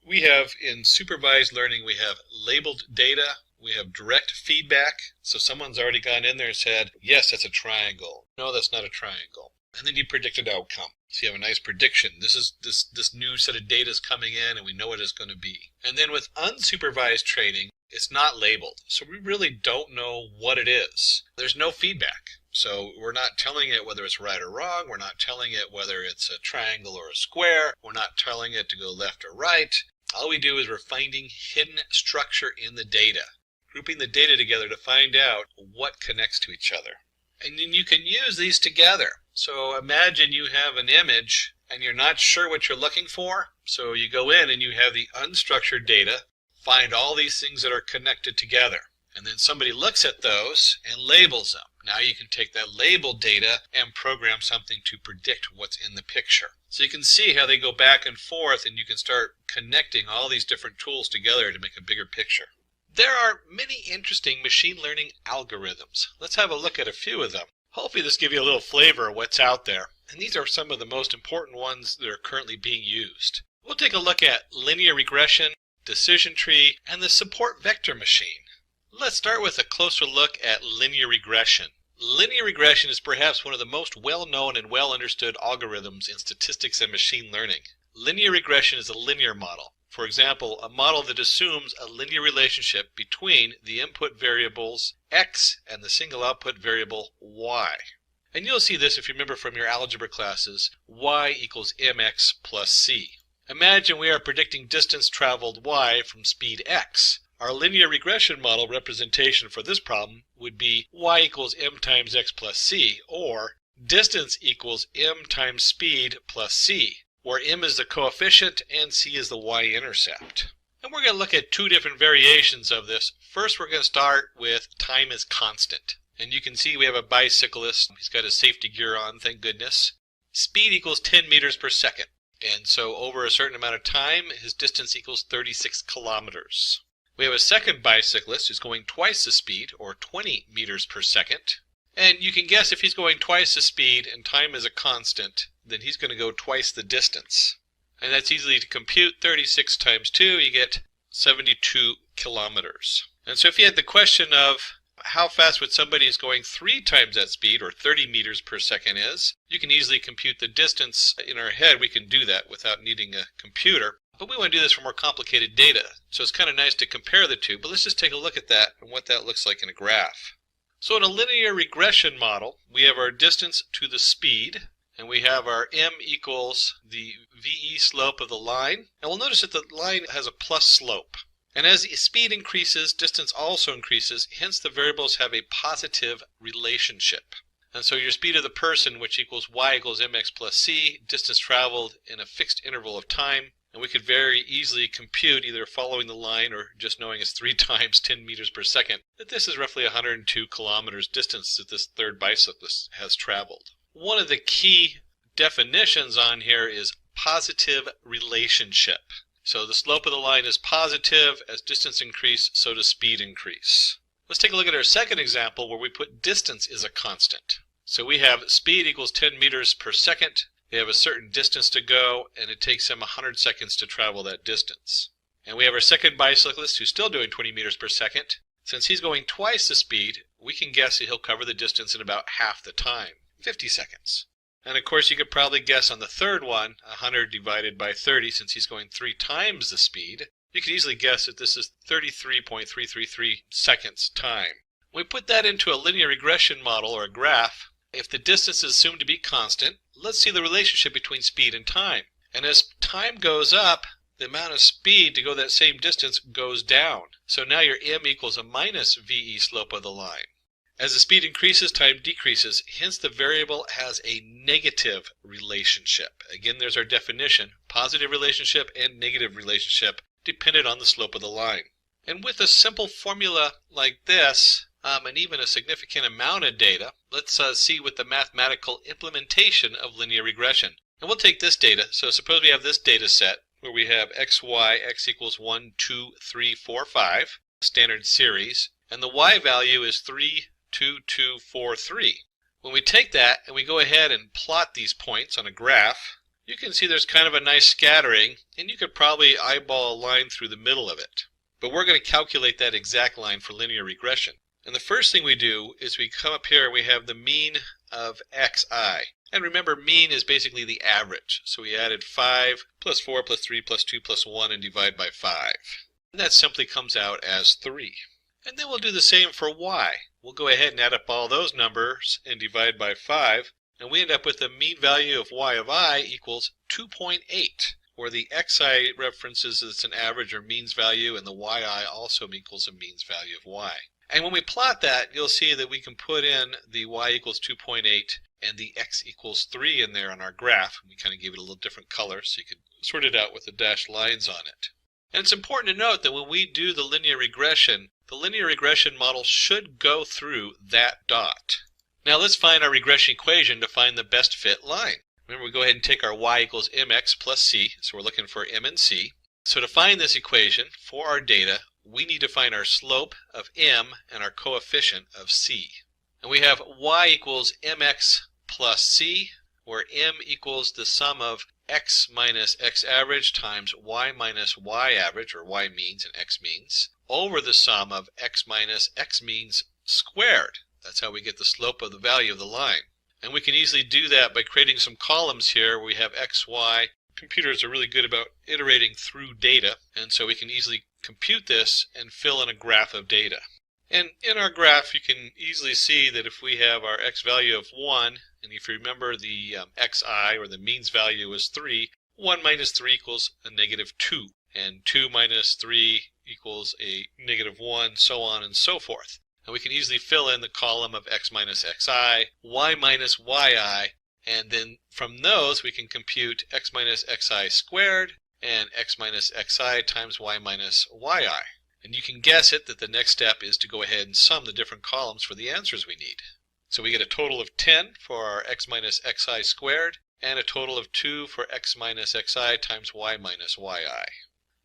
We have in supervised learning, we have labeled data. We have direct feedback, so someone's already gone in there and said, yes, that's a triangle. No, that's not a triangle. And then you predict an outcome. So you have a nice prediction. This new set of data is coming in, and we know what it's going to be. And then with unsupervised training, it's not labeled. So we really don't know what it is. There's no feedback. So we're not telling it whether it's right or wrong. We're not telling it whether it's a triangle or a square. We're not telling it to go left or right. All we do is we're finding hidden structure in the data, grouping the data together to find out what connects to each other. And then you can use these together. So imagine you have an image and you're not sure what you're looking for. So you go in and you have the unstructured data, find all these things that are connected together. And then somebody looks at those and labels them. Now you can take that labeled data and program something to predict what's in the picture. So you can see how they go back and forth, and you can start connecting all these different tools together to make a bigger picture. There are many interesting machine learning algorithms. Let's have a look at a few of them. Hopefully this gives you a little flavor of what's out there. And these are some of the most important ones that are currently being used. We'll take a look at linear regression, decision tree, and the support vector machine. Let's start with a closer look at linear regression. Linear regression is perhaps one of the most well-known and well-understood algorithms in statistics and machine learning. Linear regression is a linear model. For example, a model that assumes a linear relationship between the input variables x and the single output variable y. And you'll see this if you remember from your algebra classes, y equals mx plus c. Imagine we are predicting distance traveled y from speed x. Our linear regression model representation for this problem would be y equals m times x plus c, or distance equals m times speed plus c, where m is the coefficient and c is the y-intercept. And we're going to look at two different variations of this. First, we're going to start with time is constant. And you can see we have a bicyclist. He's got his safety gear on, thank goodness. Speed equals 10 meters per second. And so over a certain amount of time, his distance equals 36 kilometers. We have a second bicyclist who's going twice the speed, or 20 meters per second. And you can guess if he's going twice the speed and time is a constant, then he's going to go twice the distance. And that's easily to compute. 36 times 2, you get 72 kilometers. And so if you had the question of how fast would somebody who's going 3 times that speed, or 30 meters per second is, you can easily compute the distance. In our head, we can do that without needing a computer. But we want to do this for more complicated data. So it's kind of nice to compare the two, but let's just take a look at that and what that looks like in a graph. So in a linear regression model, we have our distance to the speed, and we have our m equals the VE slope of the line. And we'll notice that the line has a plus slope. And as the speed increases, distance also increases, hence the variables have a positive relationship. And so your speed of the person, which equals y equals mx plus c, distance traveled in a fixed interval of time. And we could very easily compute, either following the line or just knowing it's 3 times 10 meters per second, that this is roughly 102 kilometers distance that this third bicyclist has traveled. One of the key definitions on here is positive relationship. So the slope of the line is positive. As distance increase, so does speed increase. Let's take a look at our second example where we put distance is a constant. So we have speed equals 10 meters per second. They have a certain distance to go, and it takes them 100 seconds to travel that distance. And we have our second bicyclist who's still doing 20 meters per second. Since he's going twice the speed, we can guess that he'll cover the distance in about half the time. 50 seconds. And of course you could probably guess on the third one, 100 divided by 30, since he's going 3 times the speed, you could easily guess that this is 33.333 seconds time. When we put that into a linear regression model or a graph, if the distance is assumed to be constant, let's see the relationship between speed and time. And as time goes up, the amount of speed to go that same distance goes down. So now your m equals a minus VE slope of the line. As the speed increases, time decreases, hence the variable has a negative relationship. Again, there's our definition, positive relationship and negative relationship dependent on the slope of the line. And with a simple formula like this, and even a significant amount of data, let's see with the mathematical implementation of linear regression. And we'll take this data, so suppose we have this data set where we have x, y, x equals 1, 2, 3, 4, 5, standard series, and the y value is 3, 2, 2, 4, 3. When we take that and we go ahead and plot these points on a graph, you can see there's kind of a nice scattering, and you could probably eyeball a line through the middle of it. But we're going to calculate that exact line for linear regression. And the first thing we do is we come up here and we have the mean of xi. And remember, mean is basically the average. So we added 5 plus 4 plus 3 plus 2 plus 1 and divide by 5. And that simply comes out as 3. And then we'll do the same for y. We'll go ahead and add up all those numbers and divide by 5. And we end up with the mean value of y of I equals 2.8, where the xi references it's an average or means value, and the yi also equals a means value of y. And when we plot that, you'll see that we can put in the y equals 2.8 and the x equals 3 in there on our graph. We kind of gave it a little different color so you could sort it out with the dashed lines on it. And it's important to note that when we do the linear regression model should go through that dot. Now let's find our regression equation to find the best fit line. Remember, we go ahead and take our y equals mx plus c, so we're looking for m and c. So to find this equation for our data, we need to find our slope of m and our coefficient of c. And we have y equals mx plus c, where m equals the sum of x minus x average times y minus y average, or y means and x means, over the sum of x minus x means squared. That's how we get the slope of the value of the line. And we can easily do that by creating some columns here where we have x, y. Computers are really good about iterating through data, and so we can easily compute this and fill in a graph of data. And in our graph, you can easily see that if we have our x value of 1, and if you remember the xi, or the means value, is 3, 1 minus 3 equals a negative 2, and 2 minus 3 equals a negative 1, so on and so forth. And we can easily fill in the column of x minus xi, y minus yi, and then from those we can compute x minus xi squared and x minus xi times y minus yi. And you can guess it that the next step is to go ahead and sum the different columns for the answers we need. So we get a total of 10 for our x minus xi squared, and a total of 2 for x minus xi times y minus yi.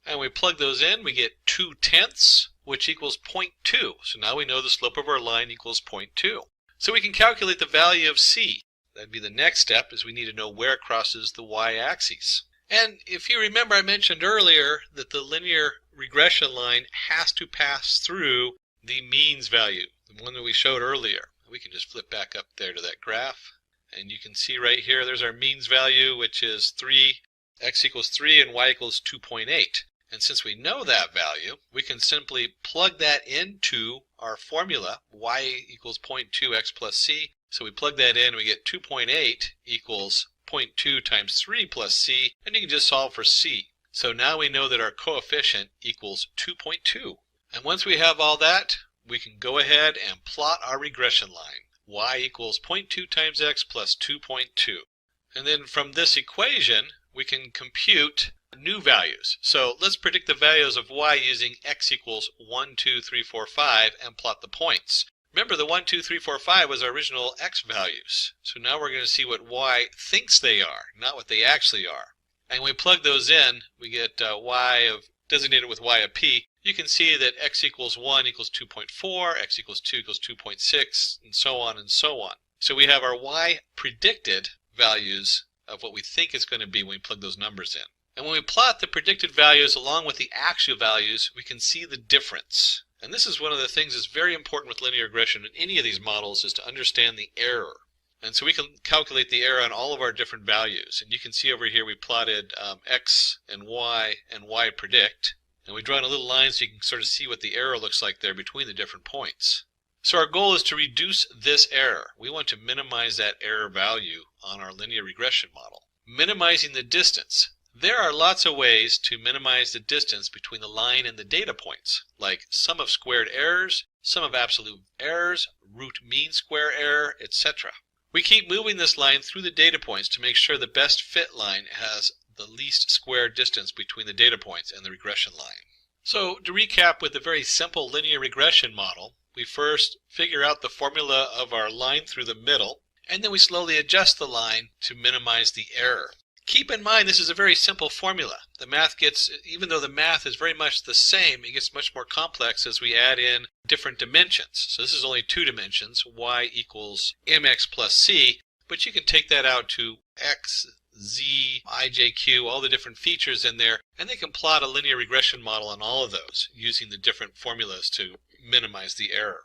And we plug those in, we get 2/10, which equals 0.2. So now we know the slope of our line equals 0.2. So we can calculate the value of c. That'd be the next step, is we need to know where it crosses the y-axis. And if you remember, I mentioned earlier that the linear regression line has to pass through the means value, the one that we showed earlier. We can just flip back up there to that graph, and you can see right here there's our means value, which is 3, x equals 3 and y equals 2.8. And since we know that value, we can simply plug that into our formula, y equals 0.2x plus c. So we plug that in and we get 2.8 equals 0.2 times 3 plus c, and you can just solve for c. So now we know that our coefficient equals 2.2. And once we have all that, we can go ahead and plot our regression line. Y equals 0.2 times x plus 2.2. And then from this equation, we can compute new values. So let's predict the values of y using x equals 1, 2, 3, 4, 5 and plot the points. Remember, the 1, 2, 3, 4, 5 was our original x values. So now we're going to see what y thinks they are, not what they actually are. And when we plug those in, we get y of designated with y of p. You can see that x equals 1 equals 2.4, x equals 2 equals 2.6, and so on and so on. So we have our y predicted values of what we think it's going to be when we plug those numbers in. And when we plot the predicted values along with the actual values, we can see the difference. And this is one of the things that's very important with linear regression in any of these models, is to understand the error. And so we can calculate the error on all of our different values. And you can see over here we plotted x and y predict. And we draw in a little line so you can sort of see what the error looks like there between the different points. So our goal is to reduce this error. We want to minimize that error value on our linear regression model. Minimizing the distance. There are lots of ways to minimize the distance between the line and the data points, like sum of squared errors, sum of absolute errors, root mean square error, etc. We keep moving this line through the data points to make sure the best fit line has the least square distance between the data points and the regression line. So to recap with a very simple linear regression model, we first figure out the formula of our line through the middle, and then we slowly adjust the line to minimize the error. Keep in mind this is a very simple formula. The math gets, even though the math is very much the same, it gets much more complex as we add in different dimensions. So this is only 2 dimensions, y equals mx plus c, but you can take that out to x, z, ijq, all the different features in there, and they can plot a linear regression model on all of those using the different formulas to minimize the error.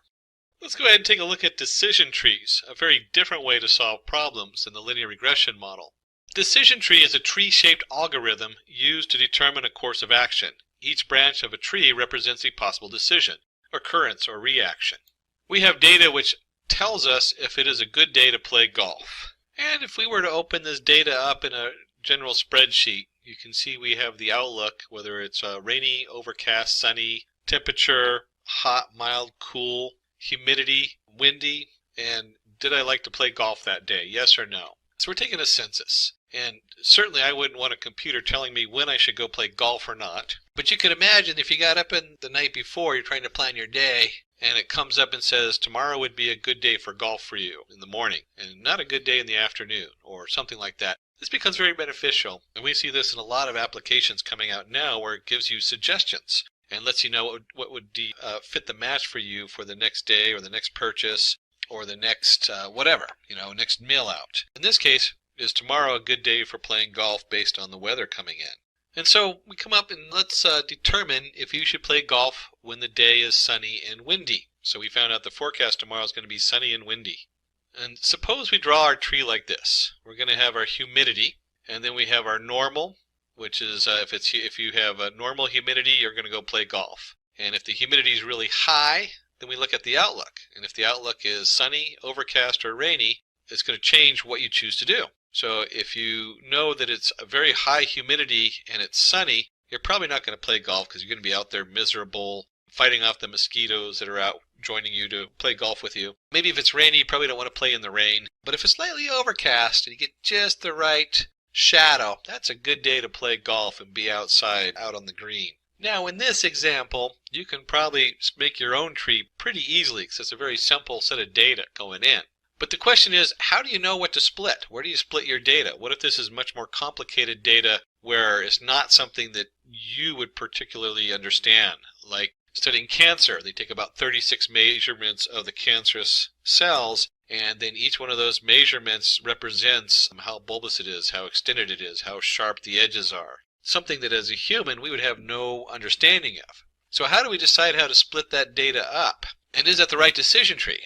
Let's go ahead and take a look at decision trees, a very different way to solve problems in the linear regression model. Decision tree is a tree-shaped algorithm used to determine a course of action. Each branch of a tree represents a possible decision, occurrence, or reaction. We have data which tells us if it is a good day to play golf. And if we were to open this data up in a general spreadsheet, you can see we have the outlook, whether it's rainy, overcast, sunny, temperature, hot, mild, cool, humidity, windy, and did I like to play golf that day, yes or no? So we're taking a census. And certainly I wouldn't want a computer telling me when I should go play golf or not. But you could imagine if you got up in the night before, you're trying to plan your day, and it comes up and says tomorrow would be a good day for golf for you in the morning, and not a good day in the afternoon, or something like that. This becomes very beneficial, and we see this in a lot of applications coming out now where it gives you suggestions and lets you know what would fit the match for you for the next day or the next purchase or the next whatever, next meal out. In this case, is tomorrow a good day for playing golf based on the weather coming in? And so we come up and let's determine if you should play golf when the day is sunny and windy. So we found out the forecast tomorrow is going to be sunny and windy. And suppose we draw our tree like this. We're going to have our humidity, and then we have our normal, which is if you have a normal humidity, you're going to go play golf. And if the humidity is really high, then we look at the outlook. And if the outlook is sunny, overcast, or rainy, it's going to change what you choose to do. So if you know that it's a very high humidity and it's sunny, you're probably not going to play golf because you're going to be out there miserable, fighting off the mosquitoes that are out joining you to play golf with you. Maybe if it's rainy, you probably don't want to play in the rain. But if it's slightly overcast and you get just the right shadow, that's a good day to play golf and be outside, out on the green. Now in this example, you can probably make your own tree pretty easily because it's a very simple set of data going in. But the question is, how do you know what to split? Where do you split your data? What if this is much more complicated data where it's not something that you would particularly understand? Like studying cancer, they take about 36 measurements of the cancerous cells, and then each one of those measurements represents how bulbous it is, how extended it is, how sharp the edges are. Something that as a human we would have no understanding of. So how do we decide how to split that data up? And is that the right decision tree?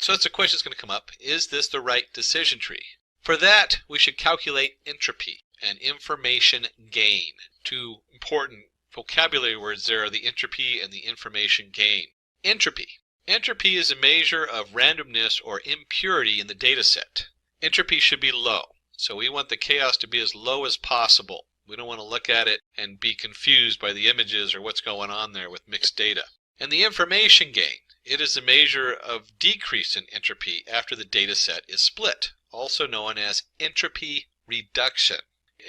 So that's a question that's going to come up. Is this the right decision tree? For that, we should calculate entropy and information gain. 2 important vocabulary words there are the entropy and the information gain. Entropy. Entropy is a measure of randomness or impurity in the data set. Entropy should be low. So we want the chaos to be as low as possible. We don't want to look at it and be confused by the images or what's going on there with mixed data. And the information gain. It is a measure of decrease in entropy after the data set is split, also known as entropy reduction.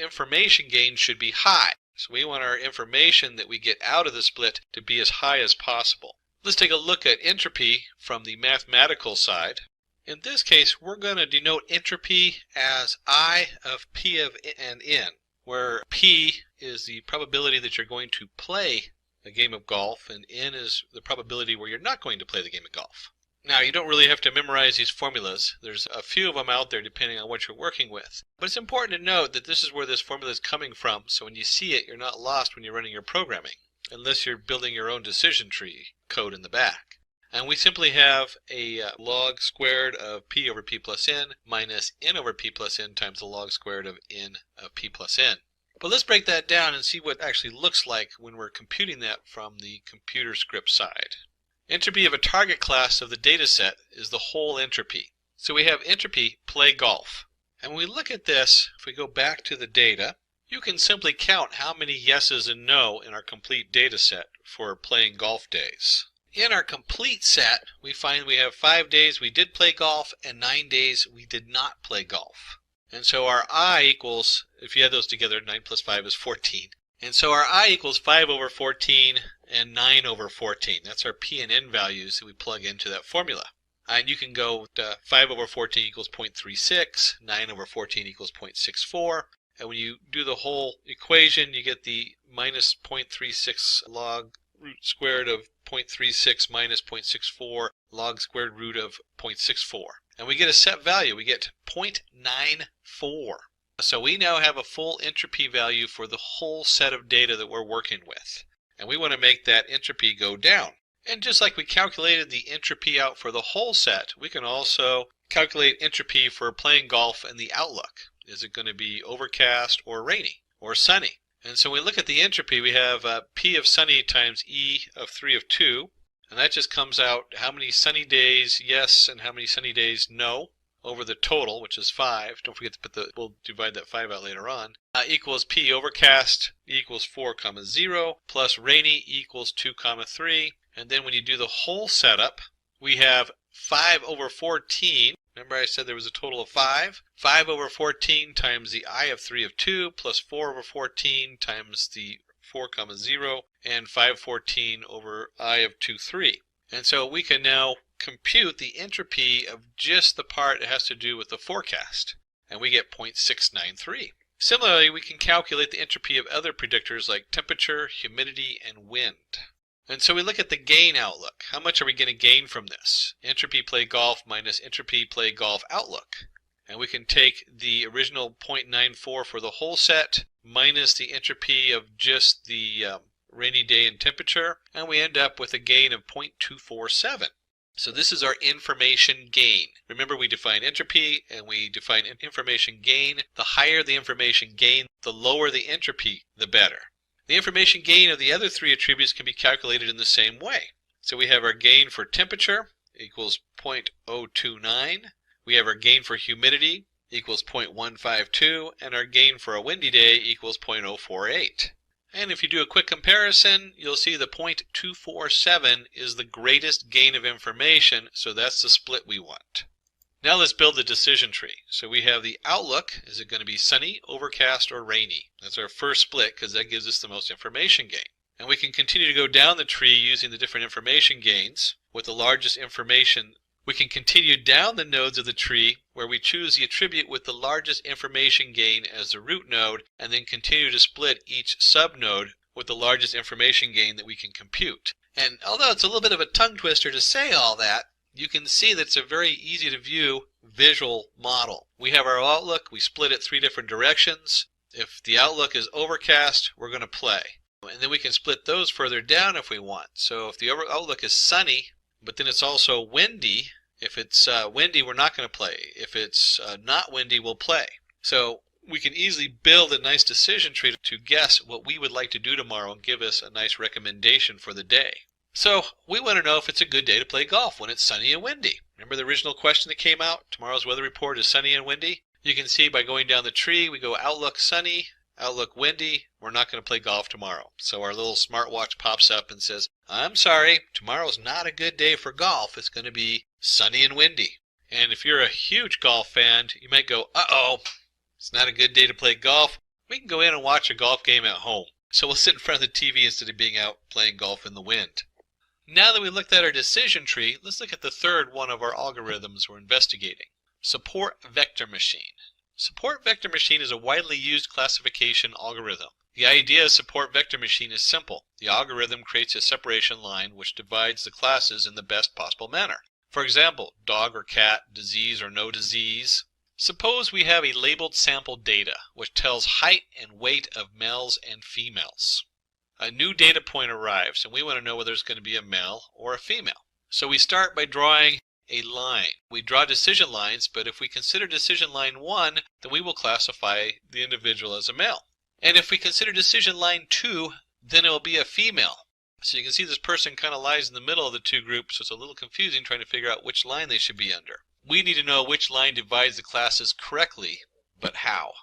Information gain should be high, so we want our information that we get out of the split to be as high as possible. Let's take a look at entropy from the mathematical side. In this case, we're going to denote entropy as I of P of and N, where P is the probability that you're going to play a game of golf, and N is the probability where you're not going to play the game of golf. Now, you don't really have to memorize these formulas. There's a few of them out there depending on what you're working with. But it's important to note that this is where this formula is coming from, so when you see it, you're not lost when you're running your programming, unless you're building your own decision tree code in the back. And we simply have a log squared of p over p plus n minus n over p plus n times the log squared of n of p plus n. But let's break that down and see what it actually looks like when we're computing that from the computer script side. Entropy of a target class of the data set is the whole entropy. So we have entropy play golf. And when we look at this, if we go back to the data, you can simply count how many yeses and no in our complete data set for playing golf days. In our complete set, we find we have 5 days we did play golf and 9 days we did not play golf. And so our I equals, if you add those together, 9 plus 5 is 14. And so our I equals 5 over 14 and 9 over 14. That's our P and N values that we plug into that formula. And you can go 5 over 14 equals 0.36, 9 over 14 equals 0.64. And when you do the whole equation, you get the minus 0.36 log root squared of 0.36 minus 0.64 log squared root of 0.64. And we get a set value. We get 0.94. So we now have a full entropy value for the whole set of data that we're working with. And we want to make that entropy go down. And just like we calculated the entropy out for the whole set, we can also calculate entropy for playing golf and the outlook. Is it going to be overcast or rainy or sunny? And so when we look at the entropy, we have P of sunny times E of 3 of 2. And that just comes out how many sunny days yes and how many sunny days no over the total, which is 5. Don't forget to put we'll divide that 5 out later on. Equals P overcast equals 4 comma 0 plus rainy equals 2 comma 3. And then when you do the whole setup, we have 5 over 14. Remember I said there was a total of 5? 5 over 14 times the I of 3 of 2 plus 4 over 14 times the 4 comma 0 and 514 over I of 2, 3. And so we can now compute the entropy of just the part that has to do with the forecast. And we get 0.693. Similarly, we can calculate the entropy of other predictors like temperature, humidity, and wind. And so we look at the gain outlook. How much are we going to gain from this? Entropy play golf minus entropy play golf outlook. And we can take the original 0.94 for the whole set minus the entropy of just the rainy day and temperature, and we end up with a gain of 0.247. So this is our information gain. Remember, we define entropy and we define information gain. The higher the information gain, the lower the entropy, the better. The information gain of the other 3 attributes can be calculated in the same way. So we have our gain for temperature equals 0.029. We have our gain for humidity equals 0.152, and our gain for a windy day equals 0.048. And if you do a quick comparison, you'll see the 0.247 is the greatest gain of information, so that's the split we want. Now let's build the decision tree. So we have the outlook. Is it going to be sunny, overcast, or rainy? That's our first split because that gives us the most information gain. And we can continue to go down the tree using the different information gains with the largest information. We can continue down the nodes of the tree where we choose the attribute with the largest information gain as the root node and then continue to split each subnode with the largest information gain that we can compute. And although it's a little bit of a tongue twister to say all that, you can see that it's a very easy to view visual model. We have our outlook, we split it 3 different directions. If the outlook is overcast, we're going to play. And then we can split those further down if we want. So if the outlook is sunny, but then it's also windy, if it's windy, we're not going to play. If it's not windy, we'll play. So we can easily build a nice decision tree to guess what we would like to do tomorrow and give us a nice recommendation for the day. So we want to know if it's a good day to play golf when it's sunny and windy. Remember the original question that came out? Tomorrow's weather report is sunny and windy. You can see by going down the tree, we go outlook sunny, outlook windy. We're not going to play golf tomorrow. So our little smartwatch pops up and says, I'm sorry, tomorrow's not a good day for golf. It's going to be sunny and windy. And if you're a huge golf fan, you might go, uh-oh, it's not a good day to play golf. We can go in and watch a golf game at home. So we'll sit in front of the TV instead of being out playing golf in the wind. Now that we looked at our decision tree, let's look at the third one of our algorithms we're investigating. Support vector machine. Support vector machine is a widely used classification algorithm. The idea of support vector machine is simple. The algorithm creates a separation line which divides the classes in the best possible manner. For example, dog or cat, disease or no disease. Suppose we have a labeled sample data which tells height and weight of males and females. A new data point arrives and we want to know whether it's going to be a male or a female. So we start by drawing a line. We draw decision lines, but if we consider decision line 1, then we will classify the individual as a male. And if we consider decision line 2, then it will be a female. So you can see this person kind of lies in the middle of the two groups, so it's a little confusing trying to figure out which line they should be under. We need to know which line divides the classes correctly, but how?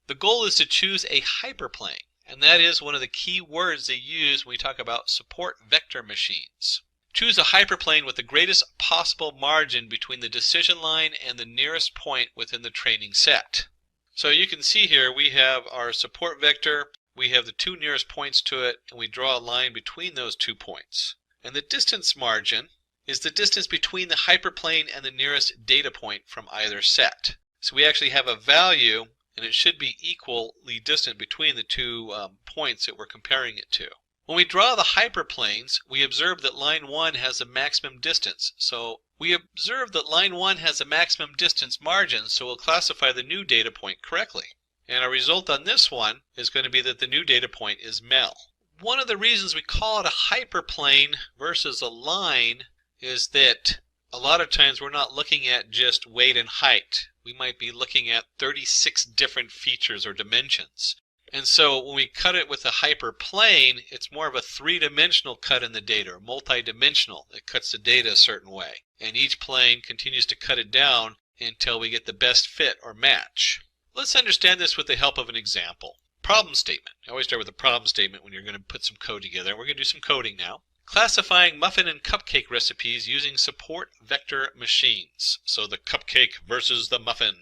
The goal is to choose a hyperplane, and that is one of the key words they use when we talk about support vector machines. Choose a hyperplane with the greatest possible margin between the decision line and the nearest point within the training set. So you can see here we have our support vector, we have the two nearest points to it, and we draw a line between those 2 points. And the distance margin is the distance between the hyperplane and the nearest data point from either set. So we actually have a value, and it should be equally distant between the 2 points that we're comparing it to. When we draw the hyperplanes, we observe that line 1 has a maximum distance. So we observe that line 1 has a maximum distance margin, so we'll classify the new data point correctly. And our result on this one is going to be that the new data point is male. One of the reasons we call it a hyperplane versus a line is that a lot of times we're not looking at just weight and height. We might be looking at 36 different features or dimensions. And so when we cut it with a hyperplane, it's more of a three-dimensional cut in the data, or multi-dimensional. It cuts the data a certain way. And each plane continues to cut it down until we get the best fit or match. Let's understand this with the help of an example. Problem statement. I always start with a problem statement when you're going to put some code together. We're going to do some coding now. Classifying muffin and cupcake recipes using support vector machines. So the cupcake versus the muffin.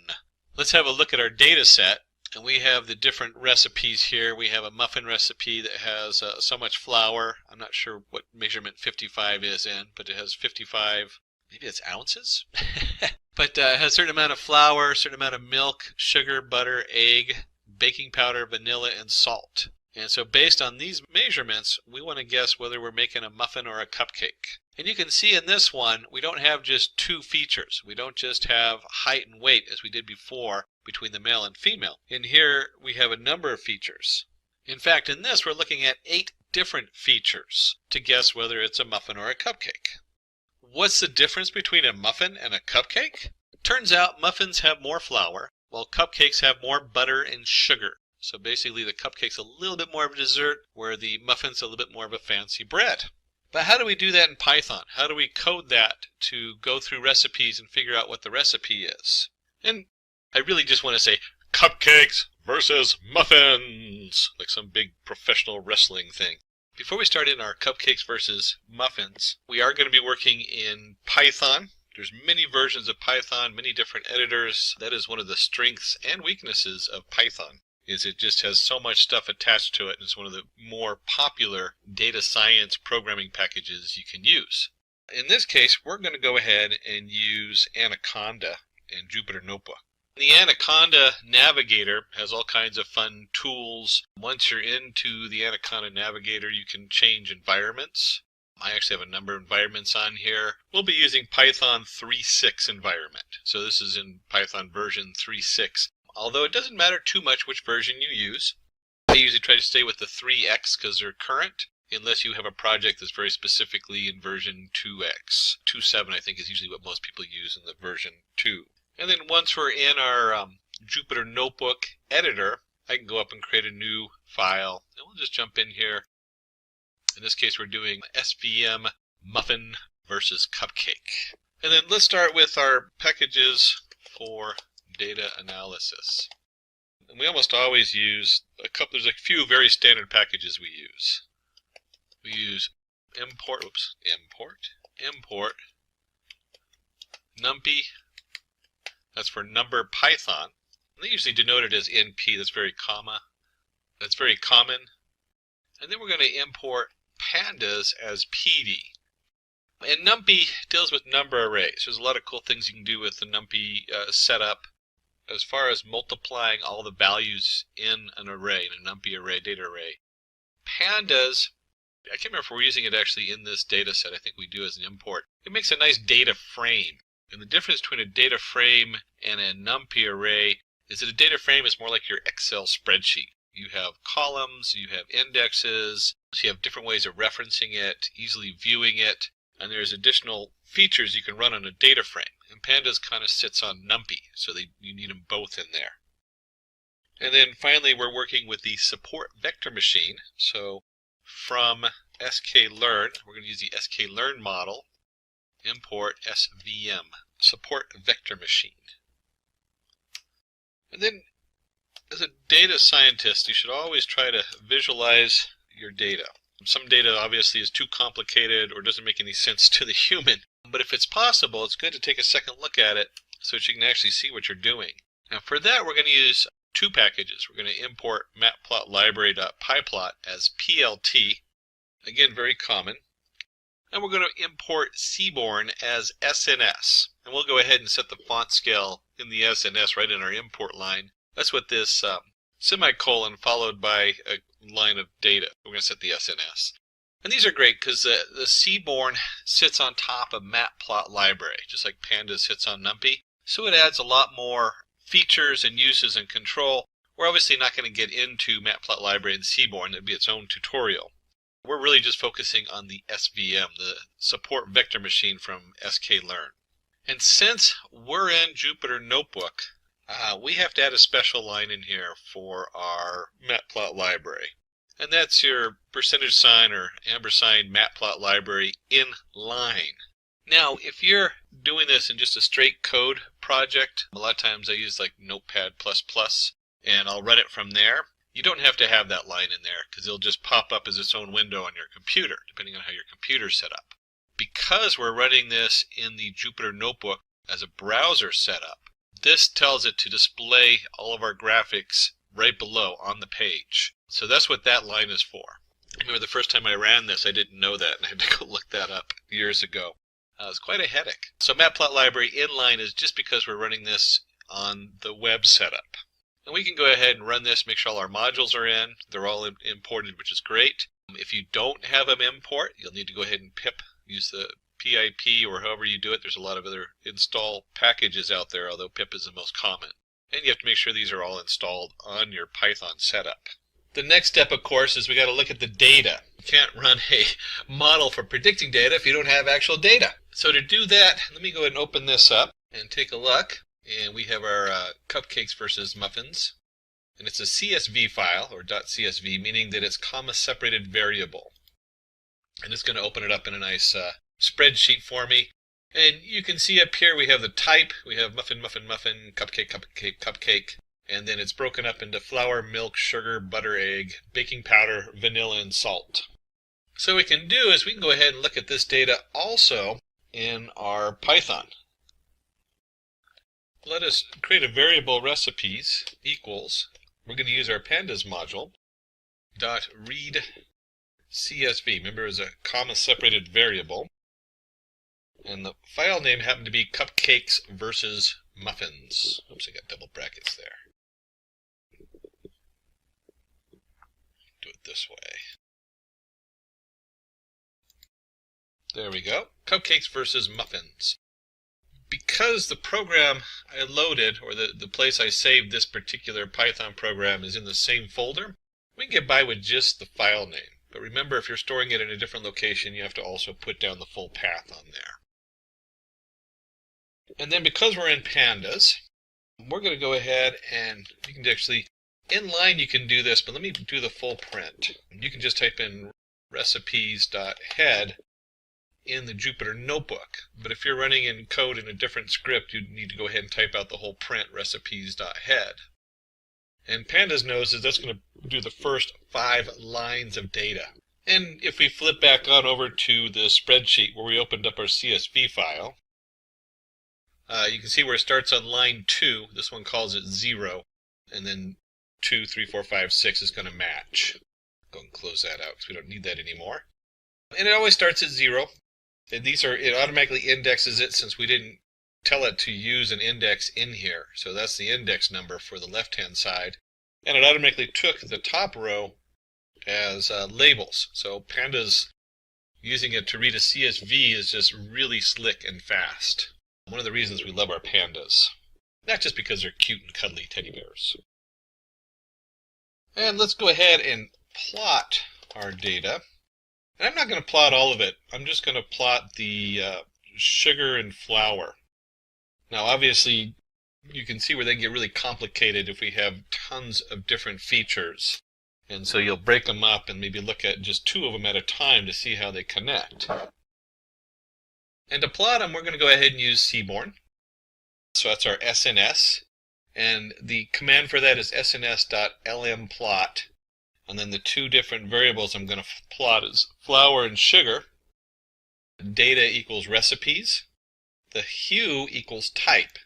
Let's have a look at our data set. And we have the different recipes here. We have a muffin recipe that has so much flour. I'm not sure what measurement 55 is in, but it has 55, maybe it's ounces? But it has a certain amount of flour, a certain amount of milk, sugar, butter, egg, baking powder, vanilla, and salt. And so based on these measurements, we want to guess whether we're making a muffin or a cupcake. And you can see in this one, we don't have just 2 features. We don't just have height and weight as we did before between the male and female. In here, we have a number of features. In fact, in this, we're looking at 8 different features to guess whether it's a muffin or a cupcake. What's the difference between a muffin and a cupcake? Turns out muffins have more flour, while cupcakes have more butter and sugar. So basically the cupcake's a little bit more of a dessert, where the muffin's a little bit more of a fancy bread. But how do we do that in Python? How do we code that to go through recipes and figure out what the recipe is? And I really just want to say cupcakes versus muffins, like some big professional wrestling thing. Before we start in our cupcakes versus muffins, we are going to be working in Python. There's many versions of Python, many different editors. That is one of the strengths and weaknesses of Python, is it just has so much stuff attached to it, and it's one of the more popular data science programming packages you can use. In this case, we're going to go ahead and use Anaconda and Jupyter Notebook. The Anaconda Navigator has all kinds of fun tools. Once you're into the Anaconda Navigator, you can change environments. I actually have a number of environments on here. We'll be using Python 3.6 environment. So this is in Python version 3.6. Although it doesn't matter too much which version you use. I usually try to stay with the 3x because they're current, unless you have a project that's very specifically in version 2x. 2.7 I think is usually what most people use in the version 2. And then once we're in our Jupyter Notebook editor, I can go up and create a new file. And we'll just jump in here. In this case, we're doing SVM muffin versus cupcake. And then let's start with our packages for data analysis. And we almost always use there's a few very standard packages we use. We use import numpy. That's for number Python. They usually denote it as NP. That's very common. And then we're going to import pandas as PD. And numpy deals with number arrays. There's a lot of cool things you can do with the numpy setup as far as multiplying all the values in an array, in a numpy array, data array. Pandas, I can't remember if we're using it actually in this data set. I think we do as an import. It makes a nice data frame. And the difference between a data frame and a numpy array is that a data frame is more like your Excel spreadsheet. You have columns, you have indexes, you have different ways of referencing it, easily viewing it. and there's additional features you can run on a data frame. And Pandas kind of sits on NumPy, so you need them both in there. And then finally, we're working with the support vector machine. So from sklearn, we're going to use the sklearn model, import SVM, support vector machine. And then as a data scientist, you should always try to visualize your data. Some data obviously is too complicated or doesn't make any sense to the human. But if it's possible, it's good to take a second look at it so that you can actually see what you're doing. Now for that, we're going to use two packages. We're going to import matplotlibary.pyplot as PLT, again very common. And we're going to import Seaborn as SNS. And we'll go ahead and set the font scale in the SNS right in our import line. That's what this semicolon followed by a line of data. We're going to set the SNS. And these are great because the Seaborn sits on top of matplotlibary, just like Pandas sits on NumPy. So it adds a lot more features and uses and control. We're obviously not going to get into matplotlibary and Seaborn. That'd be its own tutorial. We're really just focusing on the SVM, the support vector machine from sklearn. And since we're in Jupyter Notebook, we have to add a special line in here for our matplotlibary. And that's your percentage sign or ampersand matplotlibary in line. Now, if you're doing this in just a straight code project, a lot of times I use like Notepad++, and I'll run it from there. You don't have to have that line in there because it'll just pop up as its own window on your computer, depending on how your computer's set up. Because we're running this in the Jupyter Notebook as a browser setup, this tells it to display all of our graphics right below on the page. So that's what that line is for. I remember the first time I ran this, I didn't know that, and I had to go look that up years ago. It was quite a headache. So matplotlibary inline is just because we're running this on the web setup. And we can go ahead and run this, make sure all our modules are in. They're all imported, which is great. If you don't have them import, you'll need to go ahead and pip, use the PIP or however you do it. There's a lot of other install packages out there, although pip is the most common. And you have to make sure these are all installed on your Python setup. The next step, of course, is we got to look at the data. You can't run a model for predicting data if you don't have actual data. So to do that, let me go ahead and open this up and take a look. And we have our cupcakes versus muffins. And it's a CSV file, or .csv, meaning that it's comma-separated variable. And it's going to open it up in a nice spreadsheet for me. And you can see up here we have the type. We have muffin, muffin, muffin, cupcake, cupcake, cupcake. And then it's broken up into flour, milk, sugar, butter, egg, baking powder, vanilla, and salt. So what we can do is we can go ahead and look at this data also in our Python. Let us create a variable recipes equals, we're going to use our pandas module, .read CSV. Remember, it was a comma-separated variable. And the file name happened to be cupcakes versus muffins. Oops, I got double brackets there. Do it this way. There we go. Cupcakes versus muffins. Because the program I loaded, or the place I saved this particular Python program is in the same folder, we can get by with just the file name. But remember, if you're storing it in a different location, you have to also put down the full path on there. And then because we're in pandas, we're going to go ahead and you can actually, inline you can do this, but let me do the full print. You can just type in recipes.head in the Jupyter Notebook. But if you're running in code in a different script, you need to go ahead and type out the whole print recipes.head. And pandas knows that that's going to do the first 5 lines of data. And if we flip back on over to the spreadsheet where we opened up our CSV file, you can see where it starts on line 2. This one calls it 0, and then 2, 3, 4, 5, 6 is going to match. Go and close that out because we don't need that anymore. And it always starts at 0. And it automatically indexes it since we didn't tell it to use an index in here. So that's the index number for the left-hand side. And it automatically took the top row as labels. So pandas using it to read a CSV is just really slick and fast. One of the reasons we love our pandas. Not just because they're cute and cuddly teddy bears. And let's go ahead and plot our data. And I'm not going to plot all of it. I'm just going to plot the sugar and flour. Now, obviously, you can see where they get really complicated if we have tons of different features. And so you'll break them up and maybe look at just 2 of them at a time to see how they connect. And to plot them, we're going to go ahead and use Seaborn. So that's our SNS. And the command for that is sns.lmplot. And then the 2 different variables I'm going to plot is flour and sugar. Data equals recipes. The hue equals type.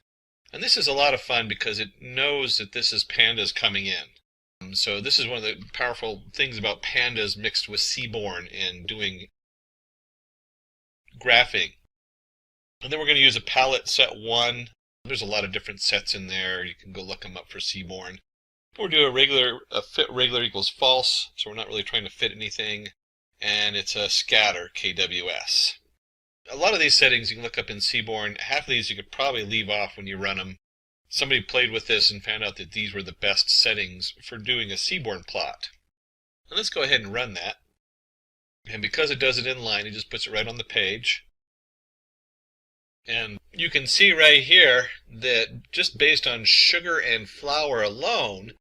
And this is a lot of fun because it knows that this is pandas coming in. So this is one of the powerful things about pandas mixed with Seaborn in doing graphing. And then we're going to use a palette set 1. There's a lot of different sets in there. You can go look them up for Seaborn. We'll do a fit regular equals false, so we're not really trying to fit anything. And it's a scatter, KWS. A lot of these settings you can look up in Seaborn. Half of these you could probably leave off when you run them. Somebody played with this and found out that these were the best settings for doing a Seaborn plot. And let's go ahead and run that. And because it does it inline, it just puts it right on the page. And you can see right here that just based on sugar and flour alone,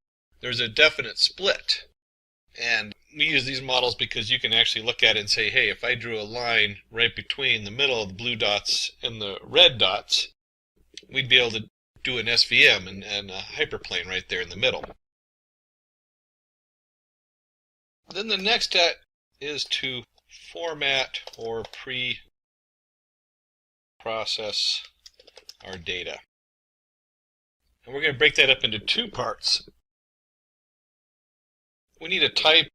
there's a definite split. And we use these models because you can actually look at it and say, hey, if I drew a line right between the middle of the blue dots and the red dots, we'd be able to do an SVM and a hyperplane right there in the middle. Then the next step is to format or pre-process our data. And we're going to break that up into 2 parts. We need a type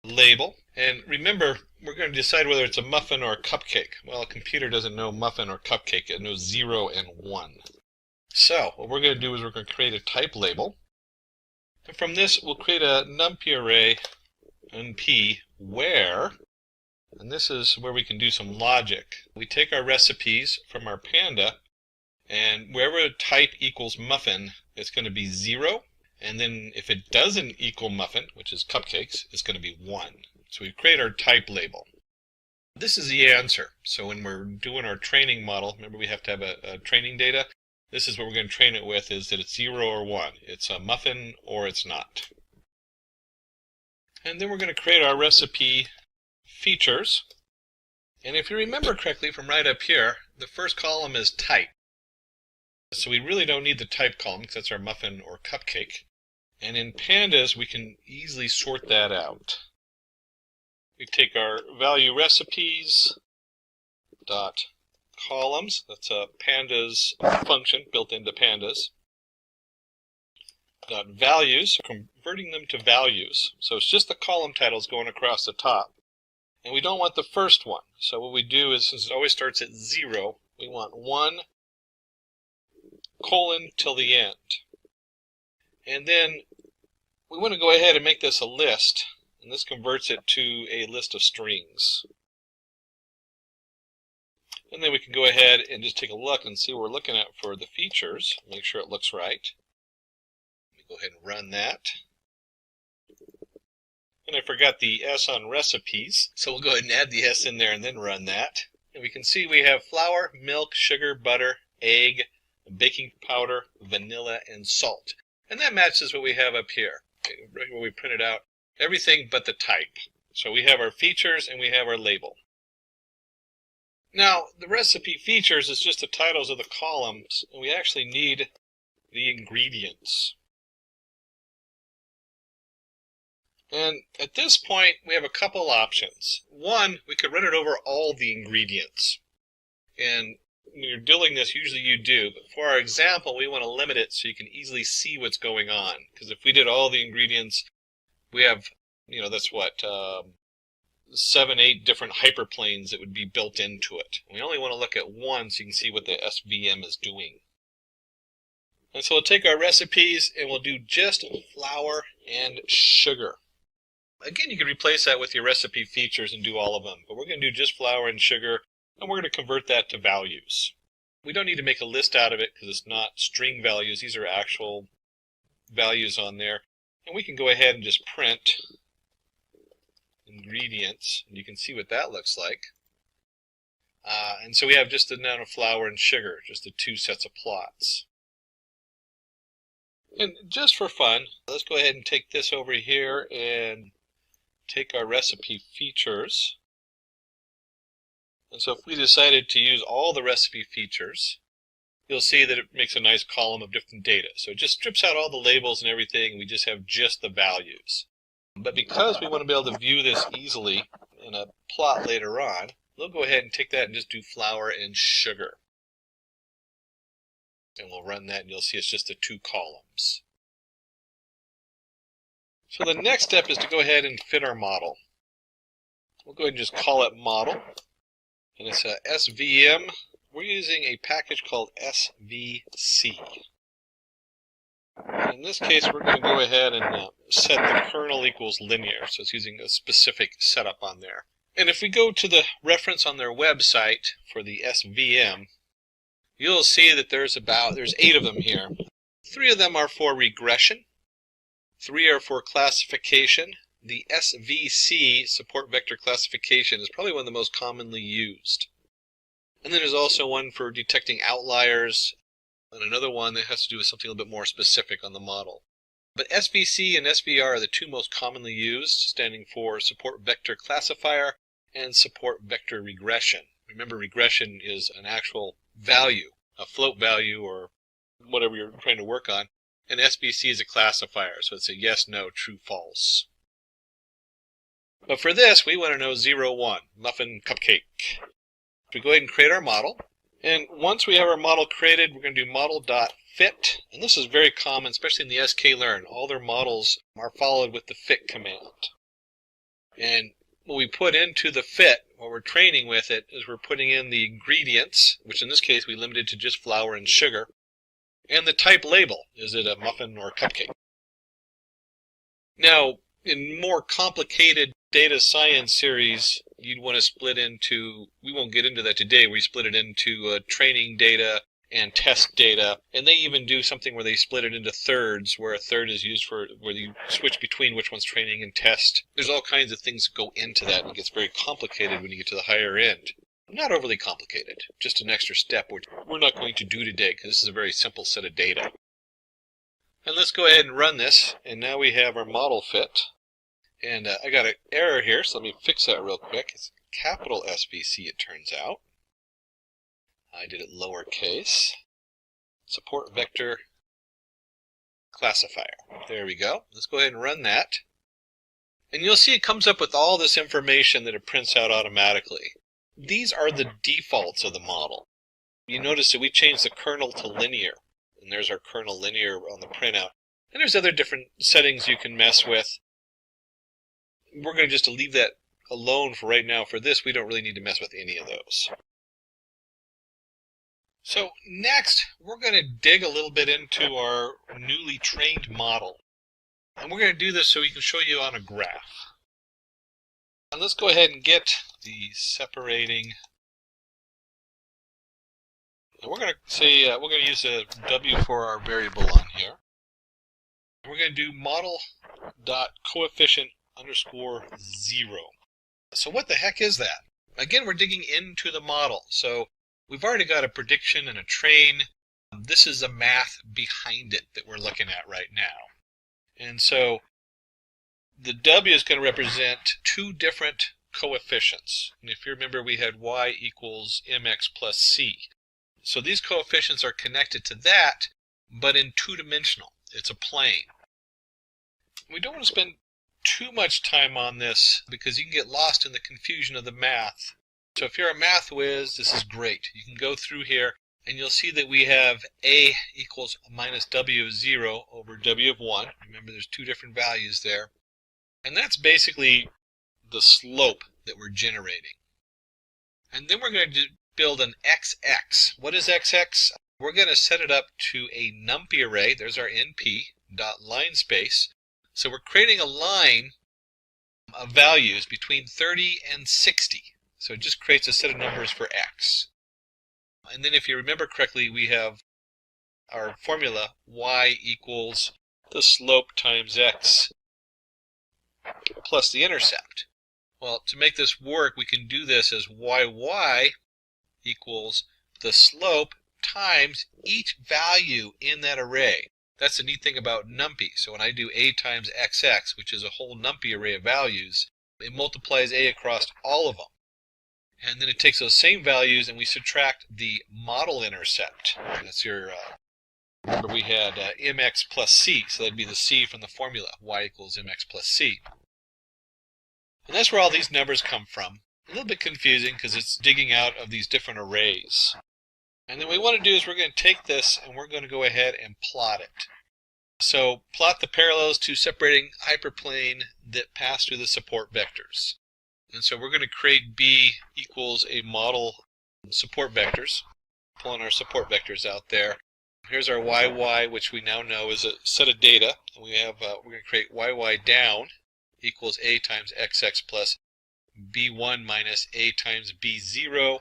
label, and remember, we're going to decide whether it's a muffin or a cupcake. Well, a computer doesn't know muffin or cupcake, it knows 0 and 1. So, what we're going to do is we're going to create a type label, and from this we'll create a numpy array, np, where, and this is where we can do some logic. We take our recipes from our panda, and wherever type equals muffin, it's going to be 0. And then if it doesn't equal muffin, which is cupcakes, it's going to be 1. So we create our type label. This is the answer. So when we're doing our training model, remember we have to have a training data. This is what we're going to train it with, is that it's 0 or 1. It's a muffin or it's not. And then we're going to create our recipe features. And if you remember correctly from right up here, the first column is type. So we really don't need the type column because that's our muffin or cupcake. And in pandas, we can easily sort that out. We take our value recipes dot columns. That's a pandas function built into pandas. Dot values, converting them to values. So it's just the column titles going across the top. And we don't want the first one. So what we do is, since it always starts at 0, we want 1 colon till the end. And then we want to go ahead and make this a list, and this converts it to a list of strings. And then we can go ahead and just take a look and see what we're looking at for the features, make sure it looks right. Let me go ahead and run that. And I forgot the S on recipes, so we'll go ahead and add the S in there and then run that. And we can see we have flour, milk, sugar, butter, egg, baking powder, vanilla, and salt. And that matches what we have up here, right where we printed out everything but the type. So we have our features and we have our label. Now, the recipe features is just the titles of the columns, and we actually need the ingredients. And at this point, we have a couple options. One, we could run it over all the ingredients. And when you're doing this, usually you do, but for our example, we want to limit it so you can easily see what's going on. Because if we did all the ingredients, we have, that's what, 7, 8 different hyperplanes that would be built into it. We only want to look at one so you can see what the SVM is doing. And so we'll take our recipes and we'll do just flour and sugar. Again, you can replace that with your recipe features and do all of them, but we're going to do just flour and sugar, and we're going to convert that to values. We don't need to make a list out of it because it's not string values. These are actual values on there. And we can go ahead and just print ingredients, and you can see what that looks like. And so we have just the amount of flour and sugar, just the two sets of plots. And just for fun, let's go ahead and take this over here and take our recipe features. And so if we decided to use all the recipe features, you'll see that it makes a nice column of different data. So it just strips out all the labels and everything. We just have just the values. But because we want to be able to view this easily in a plot later on, we'll go ahead and take that and just do flour and sugar. And we'll run that and you'll see it's just the two columns. So the next step is to go ahead and fit our model. We'll go ahead and just call it model. And it's a SVM. We're using a package called SVC. In this case, we're going to go ahead and set the kernel equals linear. So it's using a specific setup on there. And if we go to the reference on their website for the SVM, you'll see that there's 8 of them here. 3 of them are for regression. 3 are for classification. The SVC, support vector classification, is probably one of the most commonly used. And then there's also one for detecting outliers, and another one that has to do with something a little bit more specific on the model. But SVC and SVR are the 2 most commonly used, standing for support vector classifier and support vector regression. Remember, regression is an actual value, a float value or whatever you're trying to work on, and SVC is a classifier, so it's a yes, no, true, false. But for this, we want to know 0, 1, muffin, cupcake. We go ahead and create our model, and once we have our model created, we're going to do model.fit, and this is very common, especially in the sklearn. All their models are followed with the fit command. And what we put into the fit, what we're training with it, is we're putting in the ingredients, which in this case we limited to just flour and sugar, and the type label. Is it a muffin or a cupcake? Now, in more complicated data science series, you'd want to split into, we won't get into that today, we split it into training data and test data, and they even do something where they split it into thirds, where a third is used for, where you switch between which one's training and test. There's all kinds of things that go into that, and it gets very complicated when you get to the higher end. Not overly complicated, just an extra step which we're not going to do today because this is a very simple set of data. And let's go ahead and run this, and now we have our model fit. And I got an error here, so let me fix that real quick. It's capital SVC, it turns out. I did it lowercase. Support vector classifier. There we go. Let's go ahead and run that. And you'll see it comes up with all this information that it prints out automatically. These are the defaults of the model. You notice that we changed the kernel to linear. And there's our kernel linear on the printout. And there's other different settings you can mess with. We're going to just leave that alone for right now. For this, we don't really need to mess with any of those. So next, we're going to dig a little bit into our newly trained model. And we're going to do this so we can show you on a graph. And let's go ahead and get the separating. And we're going to say, we're going to use a W for our variable on here. We're going to do model.coefficient _0. So what the heck is that? Again, we're digging into the model. So we've already got a prediction and a train. This is the math behind it that we're looking at right now. And so the W is going to represent 2 different coefficients. And if you remember, we had y equals mx plus c. So these coefficients are connected to that, but in 2-dimensional. It's a plane. We don't want to spend too much time on this because you can get lost in the confusion of the math. So if you're a math whiz, this is great. You can go through here and you'll see that we have a equals minus w of 0 over w of 1. Remember, there's 2 different values there. And that's basically the slope that we're generating. And then we're going to build an XX. What is XX? We're going to set it up to a numpy array. There's our np dot line space. So we're creating a line of values between 30 and 60. So it just creates a set of numbers for x. And then if you remember correctly, we have our formula, y equals the slope times x plus the intercept. Well, to make this work, we can do this as yy equals the slope times each value in that array. That's the neat thing about NumPy. So when I do a times xx, which is a whole NumPy array of values, it multiplies a across all of them. And then it takes those same values and we subtract the model intercept. That's your, remember we had mx plus c, so that'd be the c from the formula, y equals mx plus c. And that's where all these numbers come from. A little bit confusing because it's digging out of these different arrays. And then what we want to do is we're going to take this and we're going to go ahead and plot it. So plot the parallels to separating hyperplane that pass through the support vectors. And so we're going to create B equals a model support vectors, pulling our support vectors out there. Here's our YY, which we now know is a set of data. And we have we're going to create YY down equals A times XX plus B1 minus A times B0.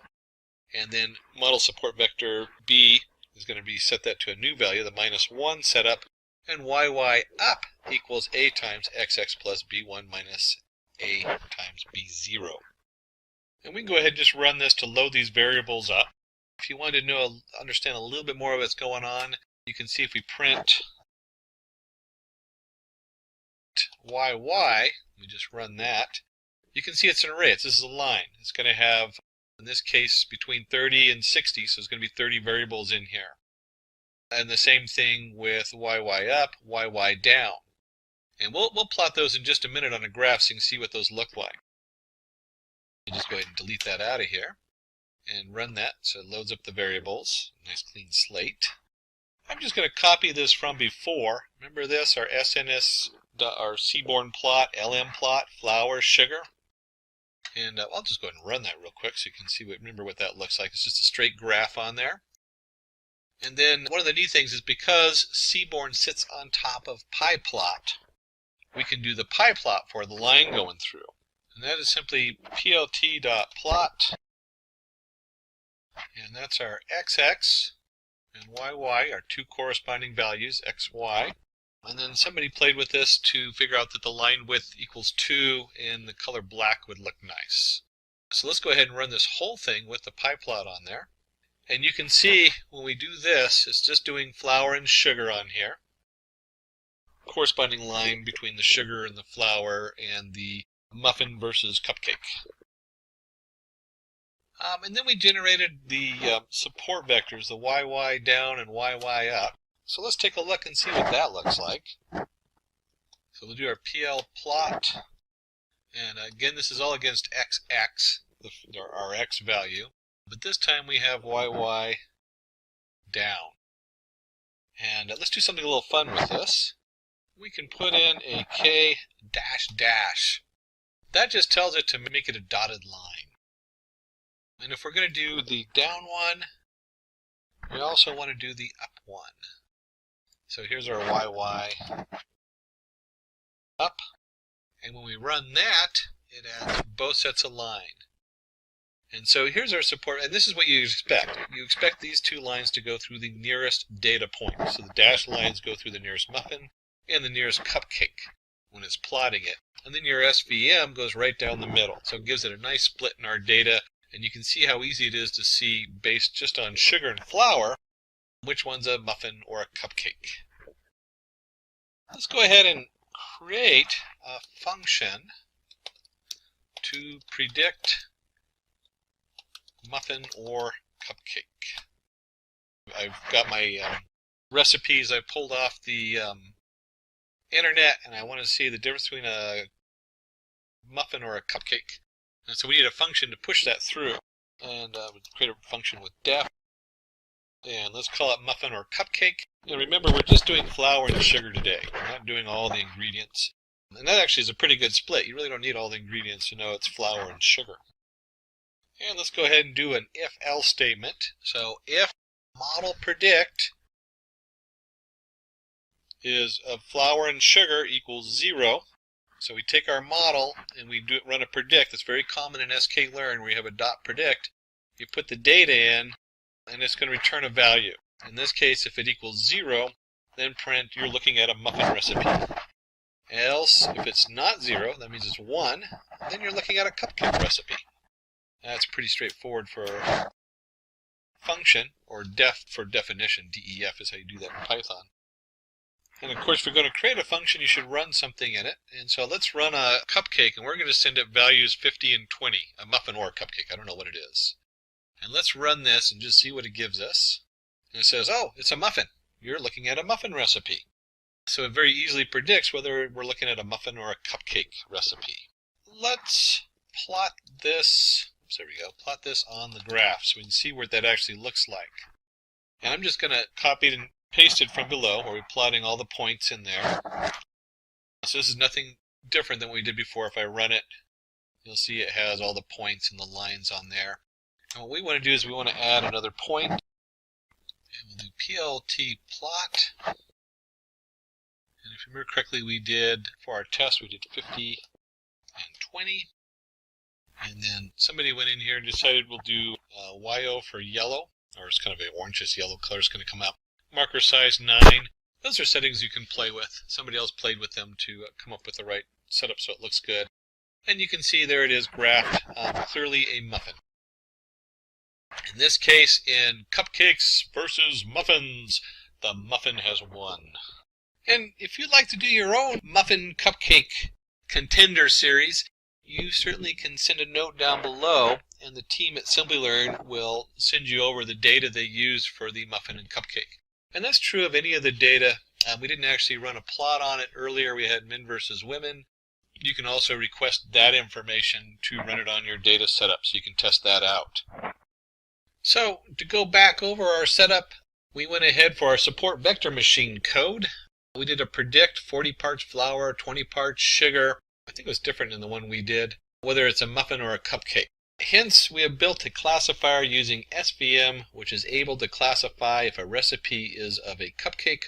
And then model support vector B is going to be set that to a new value, the -1 setup, and YY up equals A times XX plus B1 minus A times B0. And we can go ahead and just run this to load these variables up. If you wanted to understand a little bit more of what's going on, you can see if we print YY, we just run that, you can see it's an array. This is a line. It's going to have, in this case, between 30 and 60, so it's going to be 30 variables in here. And the same thing with YY up, YY down. And we'll plot those in just a minute on a graph so you can see what those look like. You just go ahead and delete that out of here and run that so it loads up the variables. Nice clean slate. I'm just going to copy this from before. Remember this, our SNS, our seaborn plot, LM plot, flour, sugar. And I'll just go ahead and run that real quick so you can see remember what that looks like. It's just a straight graph on there. And then one of the neat things is because seaborn sits on top of pyplot, we can do the pyplot for the line going through. And that is simply plt.plot. And that's our XX and YY, our two corresponding values, XY. And then somebody played with this to figure out that the line width equals 2 and the color black would look nice. So let's go ahead and run this whole thing with the pyplot on there. And you can see when we do this, it's just doing flour and sugar on here. Corresponding line between the sugar and the flour and the muffin versus cupcake. And then we generated the support vectors, the YY down and YY up. So let's take a look and see what that looks like. So we'll do our PL plot. And again, this is all against XX, our X value. But this time we have YY down. And let's do something a little fun with this. We can put in a K dash dash. That just tells it to make it a dotted line. And if we're going to do the down one, we also want to do the up one. So here's our YY up. And when we run that, it adds both sets of line. And so here's our support, and this is what you expect. You expect these two lines to go through the nearest data point. So the dashed lines go through the nearest muffin and the nearest cupcake when it's plotting it. And then your SVM goes right down the middle. So it gives it a nice split in our data, and you can see how easy it is to see, based just on sugar and flour, which one's a muffin or a cupcake. Let's go ahead and create a function to predict muffin or cupcake. I've got my recipes I pulled off the internet, and I want to see the difference between a muffin or a cupcake. And so we need a function to push that through. And we'll create a function with def. And let's call it muffin or cupcake. And remember, we're just doing flour and sugar today. We're not doing all the ingredients. And that actually is a pretty good split. You really don't need all the ingredients to know it's flour and sugar. And let's go ahead and do an if-else statement. So if model predict is of flour and sugar equals 0, so we take our model and we run a predict. It's very common in sklearn where you have a dot predict. You put the data in, and it's going to return a value. In this case, if it equals 0, then print you're looking at a muffin recipe. Else, if it's not 0, that means it's 1, then you're looking at a cupcake recipe. That's pretty straightforward for a function, or def for definition. DEF is how you do that in Python. And of course, if you're going to create a function, you should run something in it. And so let's run a cupcake, and we're going to send it values 50 and 20, a muffin or a cupcake. I don't know what it is. And let's run this and just see what it gives us. And it says, oh, it's a muffin. You're looking at a muffin recipe. So it very easily predicts whether we're looking at a muffin or a cupcake recipe. Let's plot this. Oops, there we go. Plot this on the graph so we can see what that actually looks like. And I'm just going to copy it and paste it from below, where we're plotting all the points in there. So this is nothing different than what we did before. If I run it, you'll see it has all the points and the lines on there. And what we want to do is we want to add another point. And we'll do PLT plot. And if you remember correctly, we did, for our test, we did 50 and 20. And then somebody went in here and decided we'll do YO for yellow, or it's kind of an orangish yellow color is going to come out. Marker size 9. Those are settings you can play with. Somebody else played with them to come up with the right setup so it looks good. And you can see there it is graphed, clearly a muffin. In this case, in cupcakes versus muffins, the muffin has won. And if you'd like to do your own muffin cupcake contender series, you certainly can send a note down below, and the team at Simplilearn will send you over the data they use for the muffin and cupcake. And that's true of any of the data. We didn't actually run a plot on it earlier. We had men versus women. You can also request that information to run it on your data setup so you can test that out. So to go back over our setup, we went ahead for our support vector machine code. We did a predict 40 parts flour, 20 parts sugar. I think it was different than the one we did, whether it's a muffin or a cupcake. Hence, we have built a classifier using SVM, which is able to classify if a recipe is of a cupcake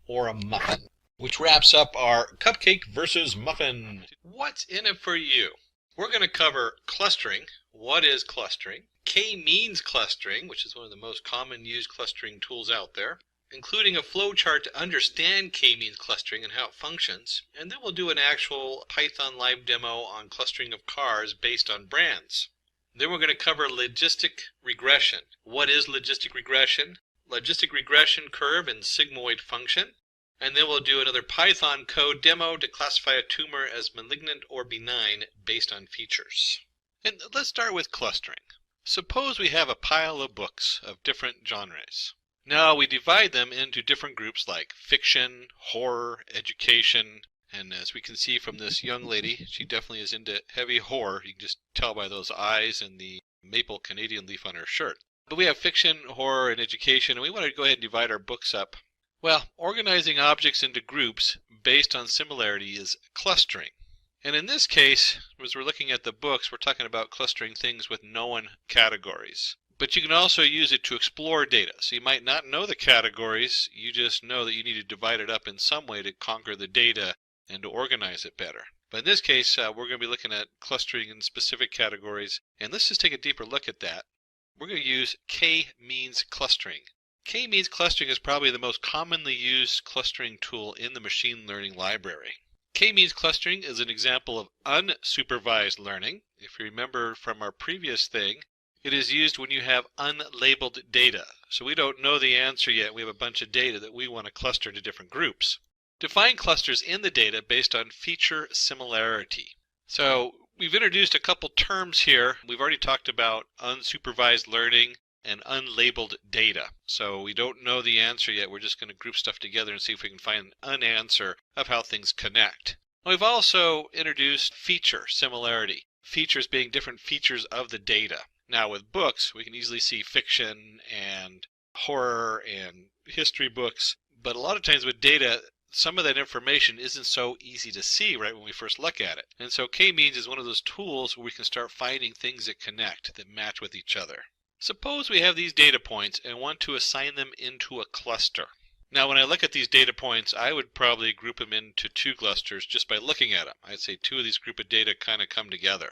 or a muffin, which wraps up our cupcake versus muffin. What's in it for you? We're going to cover clustering. What is clustering? K-means clustering, which is one of the most common used clustering tools out there, including a flowchart to understand K-means clustering and how it functions. And then we'll do an actual Python live demo on clustering of cars based on brands. Then we're going to cover logistic regression. What is logistic regression? Logistic regression curve and sigmoid function. And then we'll do another Python code demo to classify a tumor as malignant or benign based on features. And let's start with clustering. Suppose we have a pile of books of different genres. Now we divide them into different groups like fiction, horror, education, and as we can see from this young lady, she definitely is into heavy horror. You can just tell by those eyes and the maple Canadian leaf on her shirt. But we have fiction, horror, and education, and we want to go ahead and divide our books up. Well, organizing objects into groups based on similarity is clustering. And in this case, as we're looking at the books, we're talking about clustering things with known categories. But you can also use it to explore data. So you might not know the categories, you just know that you need to divide it up in some way to conquer the data and to organize it better. But in this case, we're going to be looking at clustering in specific categories. And let's just take a deeper look at that. We're going to use K-means clustering. K-means clustering is probably the most commonly used clustering tool in the machine learning library. K-means clustering is an example of unsupervised learning. If you remember from our previous thing, it is used when you have unlabeled data. So we don't know the answer yet. We have a bunch of data that we want to cluster to different groups. Define clusters in the data based on feature similarity. So we've introduced a couple terms here. We've already talked about unsupervised learning and unlabeled data. So we don't know the answer yet. We're just going to group stuff together and see if we can find an answer of how things connect. We've also introduced feature similarity. Features being different features of the data. Now with books, we can easily see fiction and horror and history books. But a lot of times with data, some of that information isn't so easy to see right when we first look at it. And so K-means is one of those tools where we can start finding things that connect, that match with each other. Suppose we have these data points and want to assign them into a cluster. Now when I look at these data points, I would probably group them into two clusters just by looking at them. I'd say two of these group of data kind of come together.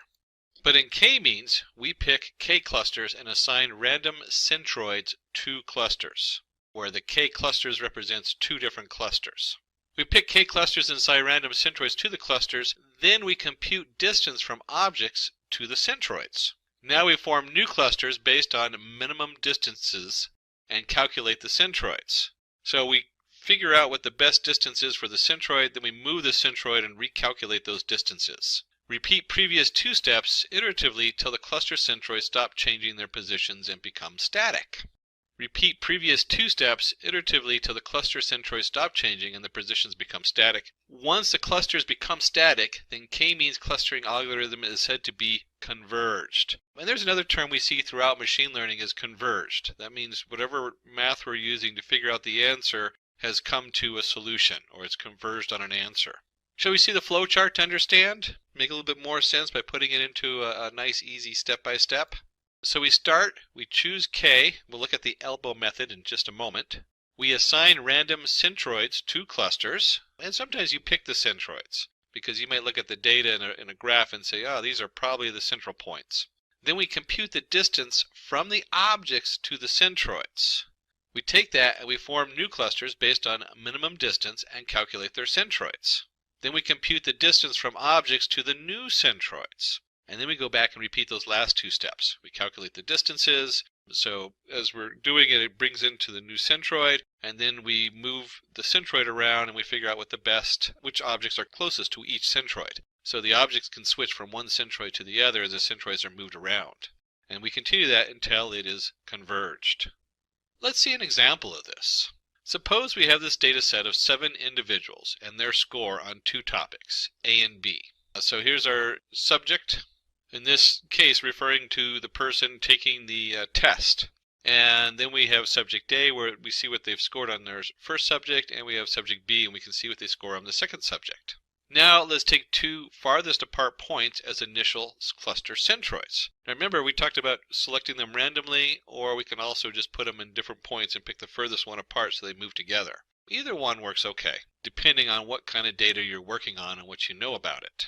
But in K-means, we pick K clusters and assign random centroids to clusters, where the K clusters represents two different clusters. We pick k clusters and assign random centroids to the clusters, then we compute distance from objects to the centroids. Now we form new clusters based on minimum distances and calculate the centroids. So we figure out what the best distance is for the centroid, then we move the centroid and recalculate those distances. Repeat previous two steps iteratively till the cluster centroids stop changing their positions and become static. Repeat previous two steps iteratively till the cluster centroids stop changing and the positions become static. Once the clusters become static, then k-means clustering algorithm is said to be converged. And there's another term we see throughout machine learning is converged. That means whatever math we're using to figure out the answer has come to a solution, or it's converged on an answer. Shall we see the flowchart to understand? Make a little bit more sense by putting it into a nice, easy step-by-step. So we start, we choose k, we'll look at the elbow method in just a moment. We assign random centroids to clusters, and sometimes you pick the centroids, because you might look at the data in a graph and say, oh, these are probably the central points. Then we compute the distance from the objects to the centroids. We take that and we form new clusters based on minimum distance and calculate their centroids. Then we compute the distance from objects to the new centroids. And then we go back and repeat those last two steps. We calculate the distances. So as we're doing it, it brings into the new centroid, and then we move the centroid around and we figure out which objects are closest to each centroid. So the objects can switch from one centroid to the other as the centroids are moved around. And we continue that until it is converged. Let's see an example of this. Suppose we have this data set of 7 individuals and their score on 2 topics, A and B. So here's our subject, in this case referring to the person taking the test. And then we have subject A, where we see what they've scored on their first subject, and we have subject B, and we can see what they score on the second subject. Now let's take 2 farthest apart points as initial cluster centroids. Now remember, we talked about selecting them randomly, or we can also just put them in different points and pick the furthest one apart so they move together. Either one works okay, depending on what kind of data you're working on and what you know about it.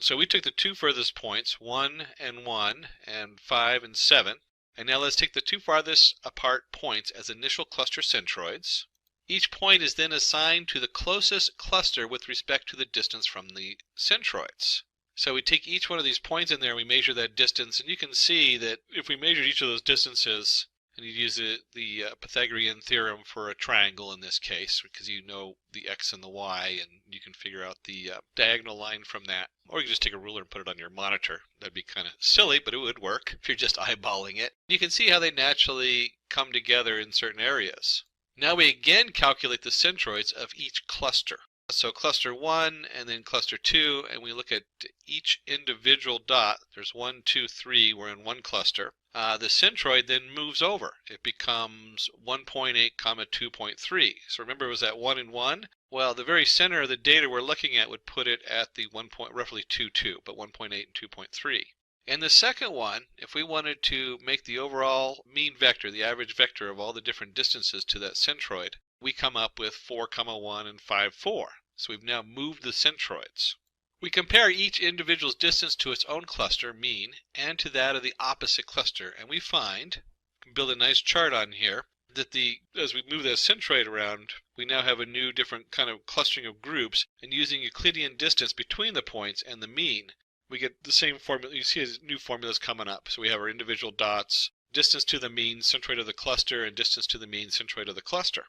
So we took the 2 furthest points, 1 and 1, and 5 and 7. And now let's take the 2 farthest apart points as initial cluster centroids. Each point is then assigned to the closest cluster with respect to the distance from the centroids. So we take each one of these points in there, we measure that distance, and you can see that if we measured each of those distances, and you use the Pythagorean theorem for a triangle in this case, because you know the x and the y, and you can figure out the diagonal line from that. Or you can just take a ruler and put it on your monitor. That'd be kind of silly, but it would work if you're just eyeballing it. You can see how they naturally come together in certain areas. Now we again calculate the centroids of each cluster. So cluster 1 and then cluster 2, and we look at each individual dot. There's 1, 2, 3, we're in one cluster. The centroid then moves over. It becomes 1.8, 2.3. So remember, it was at 1 and 1? Well, the very center of the data we're looking at would put it at the roughly 2, 2, but 1.8 and 2.3. And the second one, if we wanted to make the overall mean vector, the average vector of all the different distances to that centroid, we come up with 4, 1 and 5, 4. So we've now moved the centroids. We compare each individual's distance to its own cluster, mean, and to that of the opposite cluster, and we find, we can build a nice chart on here, that as we move that centroid around, we now have a new different kind of clustering of groups, and using Euclidean distance between the points and the mean, we get the same formula. You see new formulas coming up. So we have our individual dots, distance to the mean centroid of the cluster, and distance to the mean centroid of the cluster.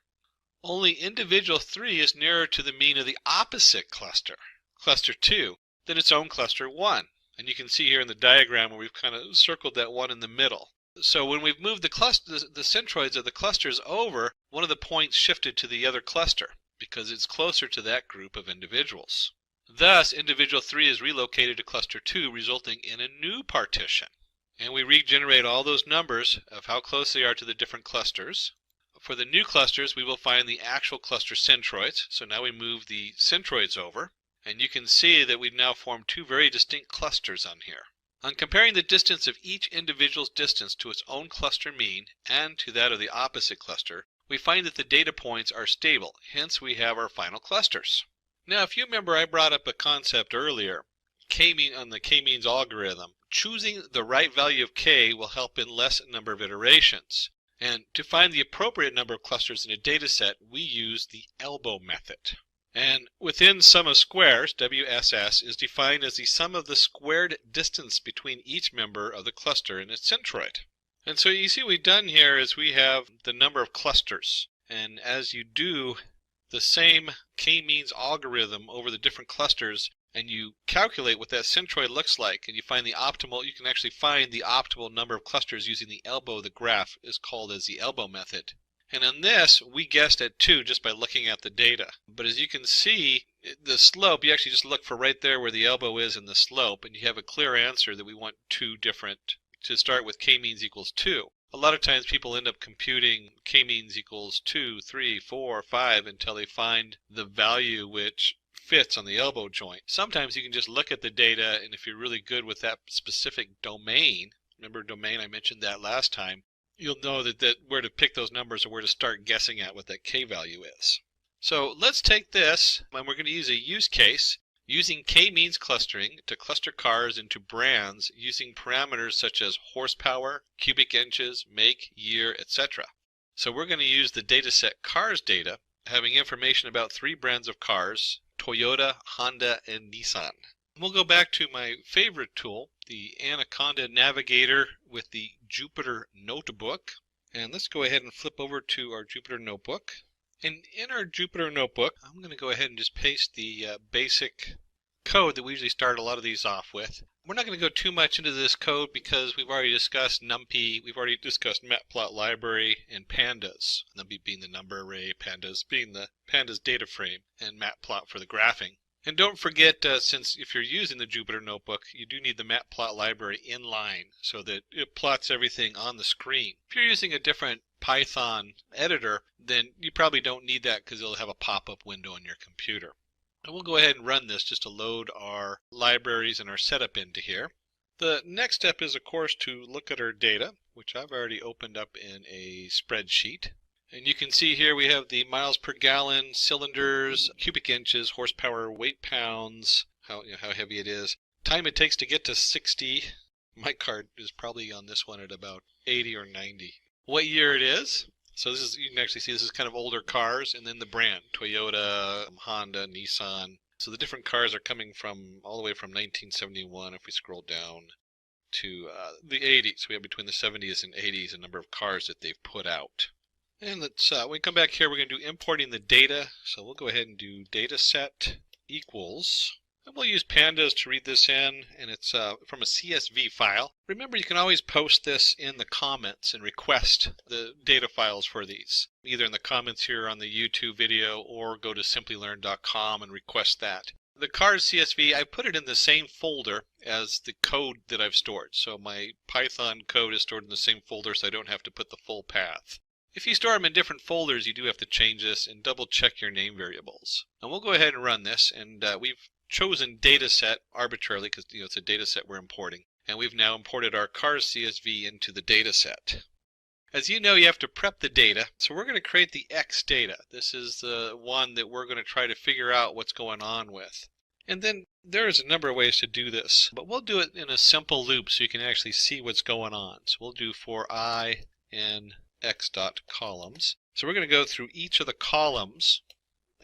Only individual 3 is nearer to the mean of the opposite cluster, cluster 2, than its own cluster 1. And you can see here in the diagram where we've kind of circled that one in the middle. So when we've moved the centroids of the clusters over, one of the points shifted to the other cluster because it's closer to that group of individuals. Thus, individual 3 is relocated to cluster 2, resulting in a new partition. And we regenerate all those numbers of how close they are to the different clusters. For the new clusters, we will find the actual cluster centroids. So now we move the centroids over. And you can see that we've now formed 2 very distinct clusters on here. On comparing the distance of each individual's distance to its own cluster mean and to that of the opposite cluster, we find that the data points are stable. Hence, we have our final clusters. Now, if you remember, I brought up a concept earlier, k-mean on the k-means algorithm. Choosing the right value of k will help in less number of iterations. And to find the appropriate number of clusters in a data set, we use the elbow method. And within sum of squares, WSS, is defined as the sum of the squared distance between each member of the cluster and its centroid. And so you see what we've done here is we have the number of clusters. And as you do the same k-means algorithm over the different clusters, and you calculate what that centroid looks like, and you find the optimal, you can actually find the optimal number of clusters using the elbow of the graph, is called as the elbow method. And on this, we guessed at 2 just by looking at the data. But as you can see, the slope, you actually just look for right there where the elbow is in the slope, and you have a clear answer that we want 2 different, to start with k-means equals 2. A lot of times people end up computing k-means equals 2, 3, 4, 5 until they find the value which fits on the elbow joint. Sometimes you can just look at the data, and if you're really good with that specific domain, remember domain, I mentioned that last time, you'll know that where to pick those numbers or where to start guessing at what that k value is. So let's take this, and we're going to use a use case using k-means clustering to cluster cars into brands using parameters such as horsepower, cubic inches, make, year, etc. So we're going to use the dataset cars data, having information about 3 brands of cars, Toyota, Honda, and Nissan. We'll go back to my favorite tool, the Anaconda Navigator with the Jupyter Notebook. And let's go ahead and flip over to our Jupyter Notebook. And in our Jupyter Notebook, I'm going to go ahead and just paste the basic code that we usually start a lot of these off with. We're not going to go too much into this code because we've already discussed NumPy, we've already discussed Matplotlib library, and pandas. NumPy being the number array, pandas being the pandas data frame, and Matplot for the graphing. And don't forget, since if you're using the Jupyter Notebook, you do need the Matplot library inline so that it plots everything on the screen. If you're using a different Python editor, then you probably don't need that because it'll have a pop-up window on your computer. And we'll go ahead and run this just to load our libraries and our setup into here. The next step is, of course, to look at our data, which I've already opened up in a spreadsheet. And you can see here we have the miles per gallon, cylinders, cubic inches, horsepower, weight pounds, how heavy it is, time it takes to get to 60. My card is probably on this one at about 80 or 90. What year it is. So this is, you can actually see this is kind of older cars, and then the brand, Toyota, Honda, Nissan. So the different cars are coming from all the way from 1971, if we scroll down, to the 80s. We have between the 70s and 80s a number of cars that they've put out. And let's, when we come back here, we're going to do importing the data. So we'll go ahead and do dataset equals, and we'll use pandas to read this in, and it's from a CSV file. Remember, you can always post this in the comments and request the data files for these, either in the comments here on the YouTube video or go to Simplilearn.com and request that. The cars CSV, I put it in the same folder as the code that I've stored. So my Python code is stored in the same folder, so I don't have to put the full path. If you store them in different folders, you do have to change this and double check your name variables. And we'll go ahead and run this, and we've chosen dataset arbitrarily because it's a dataset we're importing. And we've now imported our cars CSV into the dataset. As you know, you have to prep the data, so we're going to create the X data. This is the one that we're going to try to figure out what's going on with. And then there's a number of ways to do this, but we'll do it in a simple loop so you can actually see what's going on. So we'll do for I in X dot columns. So we're going to go through each of the columns,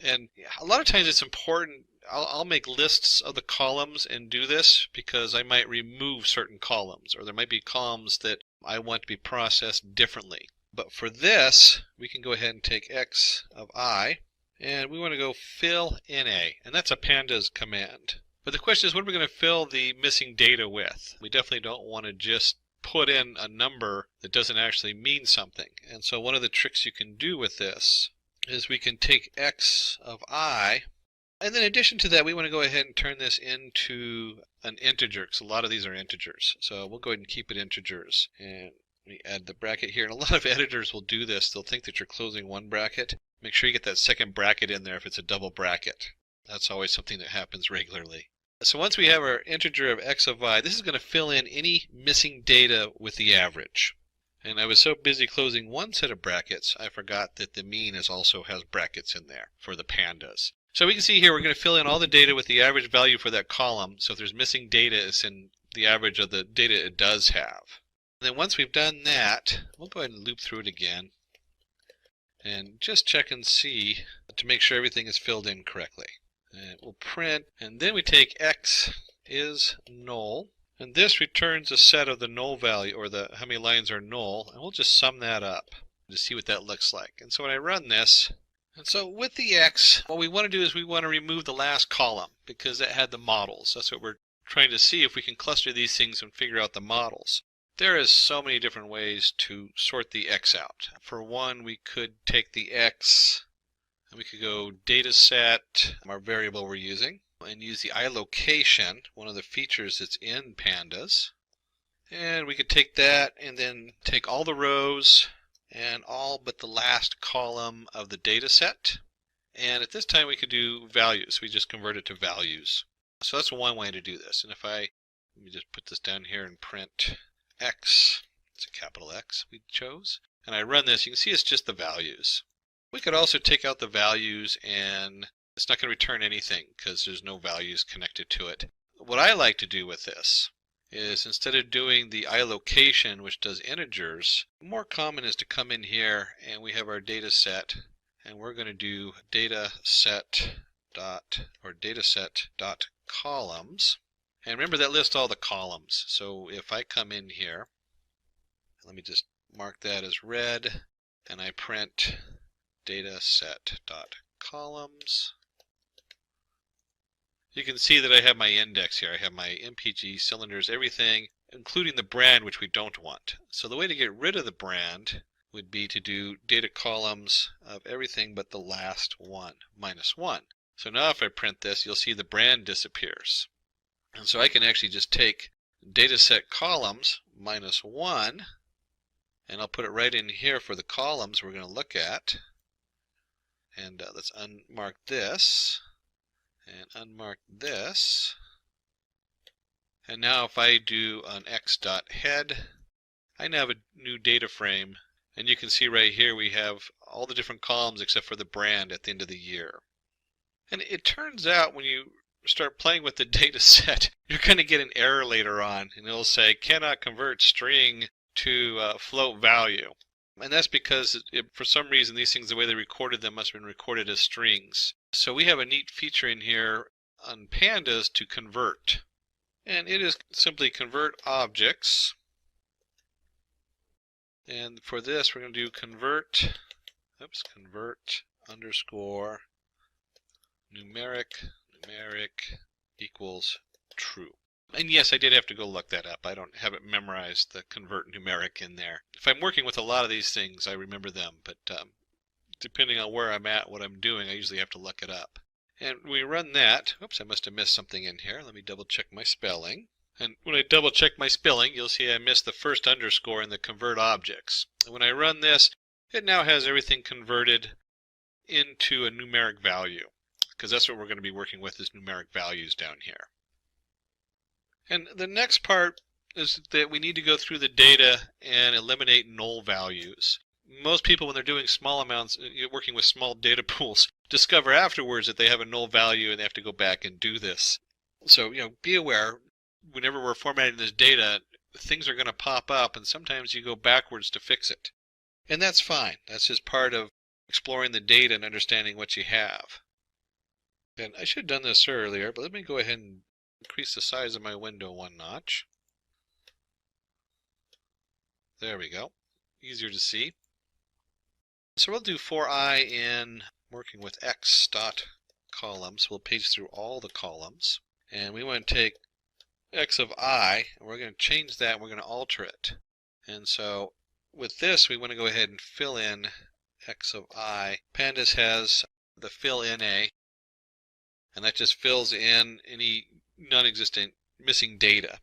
and a lot of times it's important. I'll make lists of the columns and do this because I might remove certain columns, or there might be columns that I want to be processed differently. But for this, we can go ahead and take X of I, and we want to go fill NA, and that's a pandas command. But the question is, what are we going to fill the missing data with? We definitely don't want to just put in a number that doesn't actually mean something. And so one of the tricks you can do with this is we can take X of I, and then in addition to that, we want to go ahead and turn this into an integer, because a lot of these are integers. So we'll go ahead and keep it integers. And we add the bracket here. And a lot of editors will do this. They'll think that you're closing one bracket. Make sure you get that second bracket in there if it's a double bracket. That's always something that happens regularly. So once we have our integer of X of I, this is going to fill in any missing data with the average. And I was so busy closing one set of brackets, I forgot that the mean also has brackets in there for the pandas. So we can see here we're going to fill in all the data with the average value for that column. So if there's missing data, it's in the average of the data it does have. And then once we've done that, we'll go ahead and loop through it again. and just check and see to make sure everything is filled in correctly. And we'll print, and then we take x is null, and this returns a set of the null value, or the how many lines are null, and we'll just sum that up to see what that looks like. And so when I run this, and so with the x, what we want to do is we want to remove the last column because that had the models. That's what we're trying to see, if we can cluster these things and figure out the models. There is so many different ways to sort the x out. For one, we could take the x and we could go dataset, our variable we're using, and use the iLocation, one of the features that's in pandas. And we could take that and then take all the rows and all but the last column of the dataset. And at this time we could do values. We just convert it to values. So that's one way to do this. And if let me just put this down here and print x, it's a capital X we chose, and I run this, you can see it's just the values. We could also take out the values and it's not going to return anything because there's no values connected to it. What I like to do with this is, instead of doing the iLocation, which does integers, more common is to come in here and we have our data set, and we're going to do dataset dot columns. And remember, that lists all the columns. So if I come in here, let me just mark that as red, and I print dataset dot columns. You can see that I have my index here. I have my MPG, cylinders, everything, including the brand, which we don't want. So the way to get rid of the brand would be to do data columns of everything but the last one, -1. So now if I print this, you'll see the brand disappears. And so I can actually just take dataset columns -1, and I'll put it right in here for the columns we're going to look at. And let's unmark this and unmark this. And now if I do an x.head, I now have a new data frame, and you can see right here we have all the different columns except for the brand at the end of the year. And it turns out when you start playing with the data set, you're going to get an error later on, and it'll say cannot convert string to float value. And that's because for some reason these things, the way they recorded them, must have been recorded as strings. So we have a neat feature in here on pandas to convert. And it is simply convert objects. And for this we're going to do convert underscore numeric equals true. And yes, I did have to go look that up. I don't have it memorized, the convert numeric in there. If I'm working with a lot of these things, I remember them, but depending on where I'm at, what I'm doing, I usually have to look it up. And we run that. Oops, I must have missed something in here. Let me double check my spelling. And when I double check my spelling, you'll see I missed the first underscore in the convert objects. And when I run this, it now has everything converted into a numeric value, because that's what we're going to be working with, is numeric values down here. And the next part is that we need to go through the data and eliminate null values. Most people, when they're doing small amounts, working with small data pools, discover afterwards that they have a null value and they have to go back and do this. So, be aware, whenever we're formatting this data, things are going to pop up, and sometimes you go backwards to fix it. And that's fine. That's just part of exploring the data and understanding what you have. And I should have done this earlier, but let me go ahead and increase the size of my window one notch. There we go. Easier to see. So we'll do for I in working with x dot columns. We'll page through all the columns. And we want to take x of I, and we're going to change that, and we're going to alter it. And so with this, we want to go ahead and fill in x of I. Pandas has the fill in a, and that just fills in any non-existent missing data.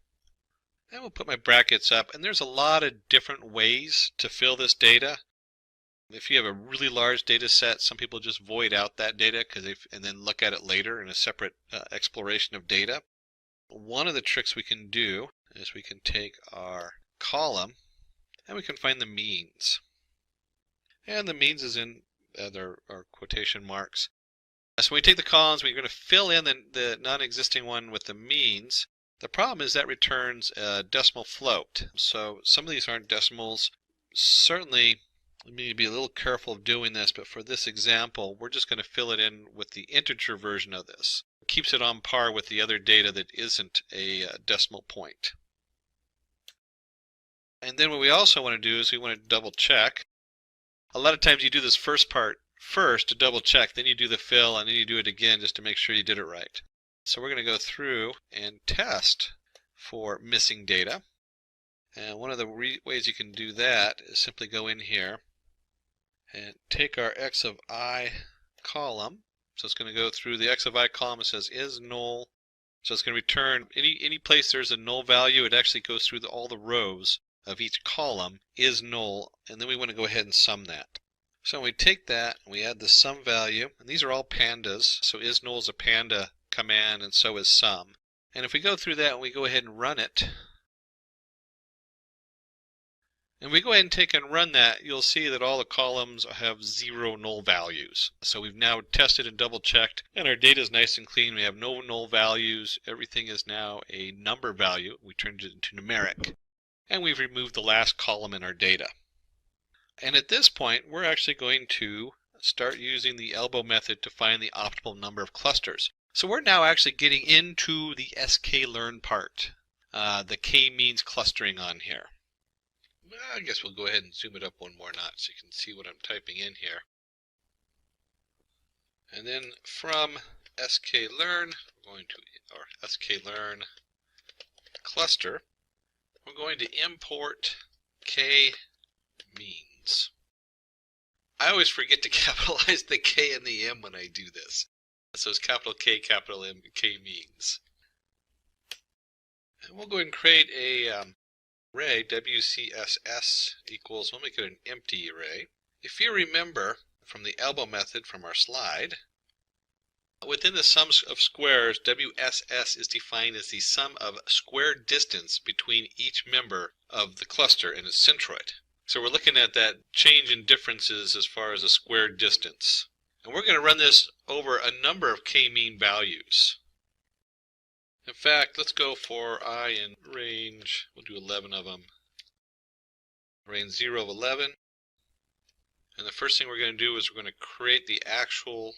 And we'll put my brackets up, and there's a lot of different ways to fill this data. If you have a really large data set, some people just void out that data and then look at it later in a separate exploration of data. One of the tricks we can do is we can take our column and we can find the means. And the means is in our quotation marks. So when we take the columns, we're going to fill in the non-existing one with the means. The problem is that returns a decimal float. So some of these aren't decimals. Certainly Let me be a little careful of doing this, but for this example, we're just going to fill it in with the integer version of this. It keeps it on par with the other data that isn't a decimal point. And then what we also want to do is we want to double check. A lot of times you do this first part first to double check, then you do the fill, and then you do it again just to make sure you did it right. So we're going to go through and test for missing data. And one of the ways you can do that is simply go in here and take our x of I column. So it's going to go through the x of I column. It says is null. So it's going to return any place there's a null value. It actually goes through all the rows of each column is null. And then we want to go ahead and sum that. So we take that and we add the sum value. And these are all pandas. So is null is a panda command, and so is sum. And if we go through that and we go ahead and run it, and we go ahead and take and run that, you'll see that all the columns have 0 null values. So we've now tested and double checked, and our data is nice and clean. We have no null values. Everything is now a number value. We turned it into numeric. And we've removed the last column in our data. And at this point, we're actually going to start using the elbow method to find the optimal number of clusters. So we're now actually getting into the sklearn part, the k-means clustering on here. I guess we'll go ahead and zoom it up one more notch so you can see what I'm typing in here. And then from sklearn, we're going to, or sklearn cluster, we're going to import k-means. I always forget to capitalize the k and the m when I do this. So it's capital K, capital M, k-means. And we'll go ahead and create a array, WCSS equals, we'll make it an empty array. If you remember from the elbow method from our slide, within the sum of squares, WSS is defined as the sum of square distance between each member of the cluster and its centroid. So we're looking at that change in differences as far as a square distance. And we're going to run this over a number of k-mean values. In fact, let's go for I in range, we'll do 11 of them. Range 0 of 11. And the first thing we're going to do is we're going to create the actual,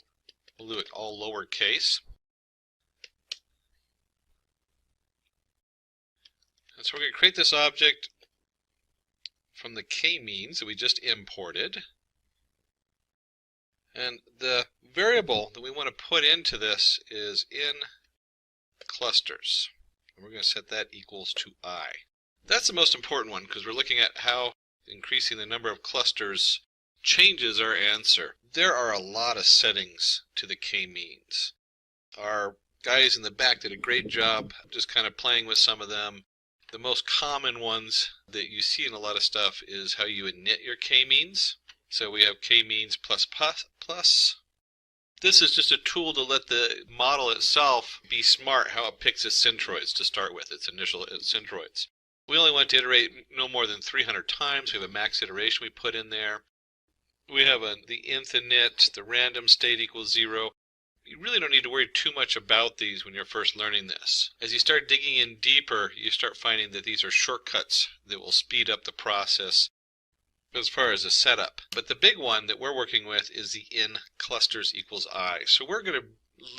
we'll do it all lowercase. And so we're going to create this object from the k-means that we just imported. And the variable that we want to put into this is in clusters. And we're going to set that equals to I. That's the most important one because we're looking at how increasing the number of clusters changes our answer. There are a lot of settings to the k-means. Our guys in the back did a great job just kind of playing with some of them. The most common ones that you see in a lot of stuff is how you init your k-means. So we have k-means plus plus. This is just a tool to let the model itself be smart how it picks its centroids to start with, its initial centroids. We only want to iterate no more than 300 times. We have a max iteration we put in there. We have the nth init, the random state equals 0. You really don't need to worry too much about these when you're first learning this. As you start digging in deeper, you start finding that these are shortcuts that will speed up the process as far as the setup. But the big one that we're working with is the in clusters equals I. So we're going to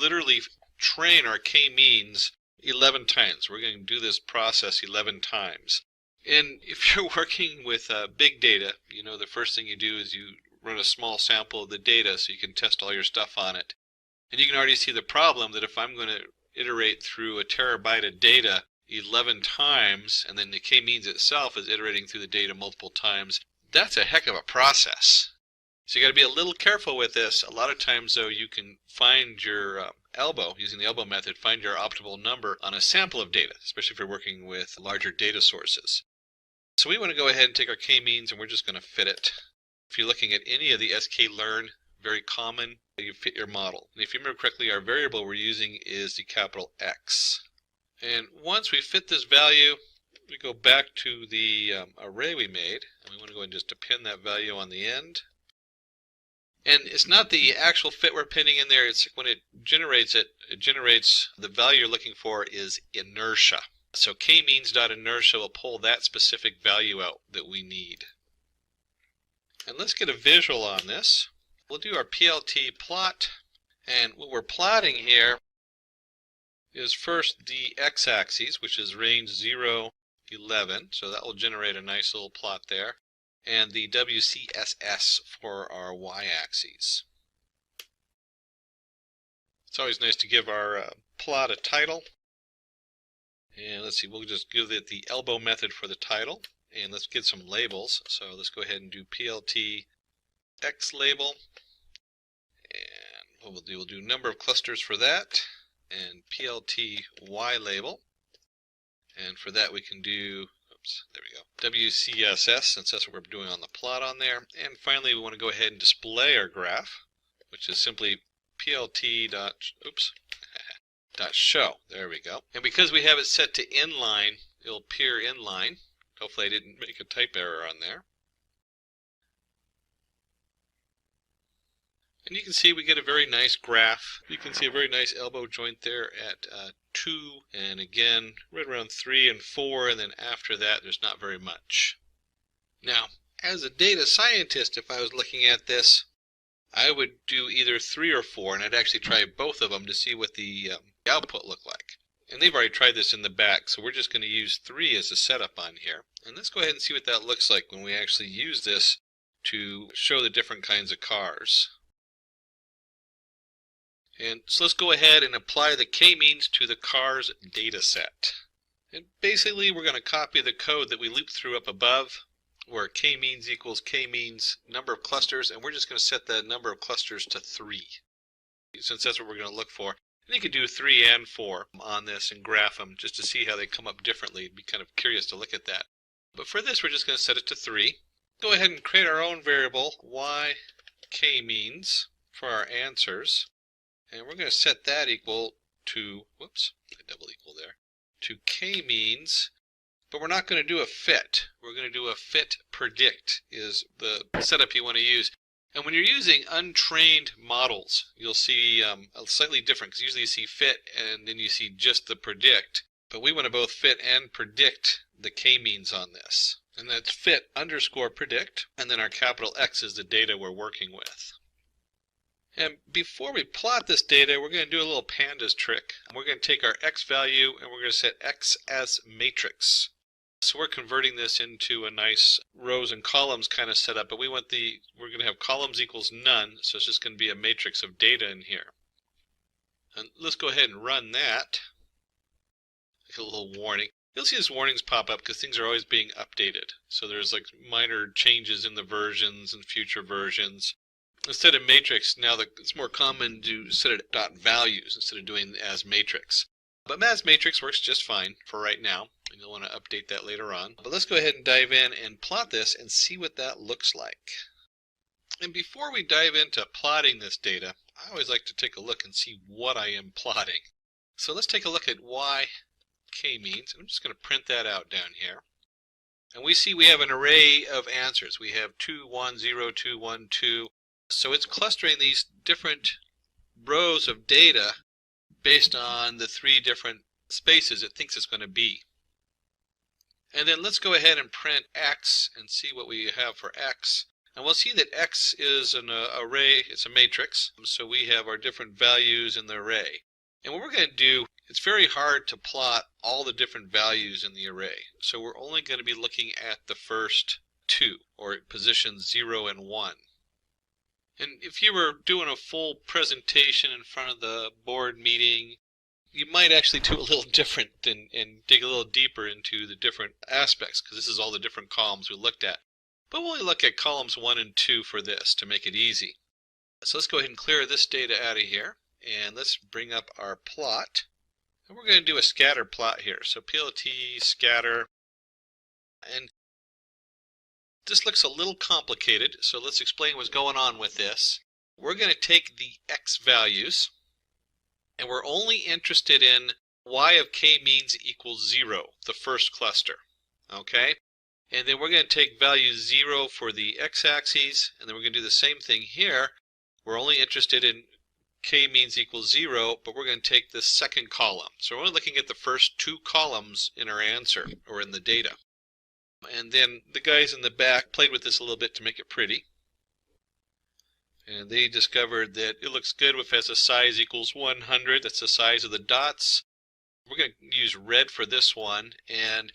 literally train our k-means 11 times. We're going to do this process 11 times. And if you're working with big data, you know, the first thing you do is you run a small sample of the data so you can test all your stuff on it. And you can already see the problem that if I'm going to iterate through a terabyte of data 11 times, and then the k-means itself is iterating through the data multiple times, that's a heck of a process. So you got to be a little careful with this. A lot of times, though, you can find your elbow, using the elbow method, find your optimal number on a sample of data, especially if you're working with larger data sources. So we want to go ahead and take our k-means, and we're just going to fit it. If you're looking at any of the sklearn, very common, you fit your model. And if you remember correctly, our variable we're using is the capital X. And once we fit this value, we go back to the array we made, and we want to go ahead and just append that value on the end. And it's not the actual fit we're pinning in there, it's when it generates the value you're looking for is inertia. So k-means.inertia will pull that specific value out that we need. And let's get a visual on this. We'll do our PLT plot, and what we're plotting here is first the x-axis, which is range 0, 11, so that will generate a nice little plot there, and the WCSS for our y-axis. It's always nice to give our plot a title, and let's see, we'll just give it the elbow method for the title, and let's get some labels. So let's go ahead and do PLT X label, and what we'll do number of clusters for that, and PLT Y label, and for that we can do, oops, there we go, WCSS, since that's what we're doing on the plot on there. And finally we want to go ahead and display our graph, which is simply PLT dot show. There we go. And because we have it set to inline, it'll appear inline. Hopefully I didn't make a type error on there. And you can see we get a very nice graph. You can see a very nice elbow joint there at 2, and again right around 3 and 4, and then after that there's not very much. Now, as a data scientist, if I was looking at this, I would do either 3 or 4, and I'd actually try both of them to see what the output looked like. And they've already tried this in the back, so we're just going to use 3 as a setup on here. And let's go ahead and see what that looks like when we actually use this to show the different kinds of cars. And so let's go ahead and apply the k-means to the cars data set. And basically we're going to copy the code that we looped through up above, where k-means equals k-means number of clusters, and we're just going to set the number of clusters to 3, since that's what we're going to look for. And you could do 3 and 4 on this and graph them just to see how they come up differently. It'd be kind of curious to look at that. But for this, we're just going to set it to 3. Go ahead and create our own variable, y k-means, for our answers. And we're going to set that equal to, whoops, a double equal there, to k-means, but we're not going to do a fit. We're going to do a fit predict is the setup you want to use. And when you're using untrained models, you'll see a slightly different, because usually you see fit and then you see just the predict. But we want to both fit and predict the k-means on this. And that's fit underscore predict, and then our capital X is the data we're working with. And before we plot this data, we're going to do a little pandas trick. We're going to take our x value and we're going to set x as matrix. So we're converting this into a nice rows and columns kind of setup, but we're going to have columns equals none, so it's just going to be a matrix of data in here. And let's go ahead and run that. A little warning. You'll see these warnings pop up because things are always being updated. So there's like minor changes in the versions and future versions. Instead of matrix, now it's more common to set it dot values instead of doing as matrix. But as matrix works just fine for right now, and you'll want to update that later on. But let's go ahead and dive in and plot this and see what that looks like. And before we dive into plotting this data, I always like to take a look and see what I am plotting. So let's take a look at y k-means, and I'm just going to print that out down here. And we see we have an array of answers. We have 2, 1, 0, 2, 1, 2. So it's clustering these different rows of data based on the 3 different spaces it thinks it's going to be. And then let's go ahead and print x and see what we have for x. And we'll see that x is an array, it's a matrix, so we have our different values in the array. And what we're going to do, it's very hard to plot all the different values in the array. So we're only going to be looking at the first 2, or positions 0 and 1. And if you were doing a full presentation in front of the board meeting, you might actually do a little different and dig a little deeper into the different aspects, because this is all the different columns we looked at. But we'll only look at columns 1 and 2 for this to make it easy. So let's go ahead and clear this data out of here, and let's bring up our plot. And we're going to do a scatter plot here. So PLT scatter, and this looks a little complicated, so let's explain what's going on with this. We're going to take the x values, and we're only interested in y of k-means equals 0, the first cluster. Okay? And then we're going to take value 0 for the x-axis, and then we're going to do the same thing here. We're only interested in k-means equals 0, but we're going to take the second column. So we're only looking at the first 2 columns in our answer, or in the data. And then the guys in the back played with this a little bit to make it pretty. And they discovered that it looks good if it has a size equals 100. That's the size of the dots. We're going to use red for this one. And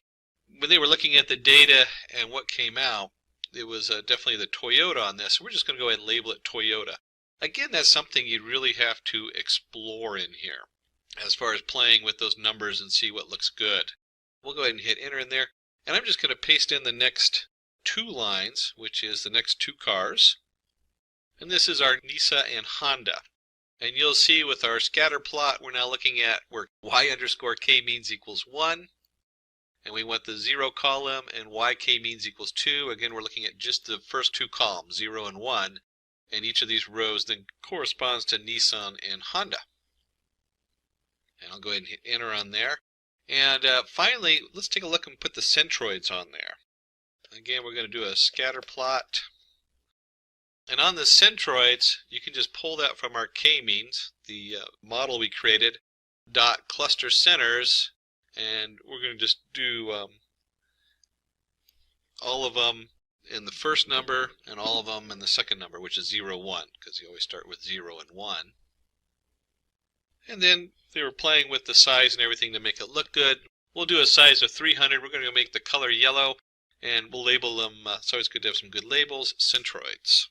when they were looking at the data and what came out, it was definitely the Toyota on this. We're just going to go ahead and label it Toyota. Again, that's something you really have to explore in here as far as playing with those numbers and see what looks good. We'll go ahead and hit enter in there. And I'm just going to paste in the next 2 lines, which is the next 2 cars. And this is our Nissan and Honda. And you'll see with our scatter plot, we're now looking at where y underscore k means equals 1. And we want the 0 column and yk means equals 2. Again, we're looking at just the first 2 columns, 0 and 1. And each of these rows then corresponds to Nissan and Honda. And I'll go ahead and hit enter on there. And finally, let's take a look and put the centroids on there. Again, we're going to do a scatter plot. And on the centroids, you can just pull that from our k-means, the model we created, dot cluster centers, and we're going to just do all of them in the first number and all of them in the second number, which is 0, 1, because you always start with 0 and 1. And then they were playing with the size and everything to make it look good. We'll do a size of 300. We're going to make the color yellow, and we'll label them. It's always good to have some good labels, centroids.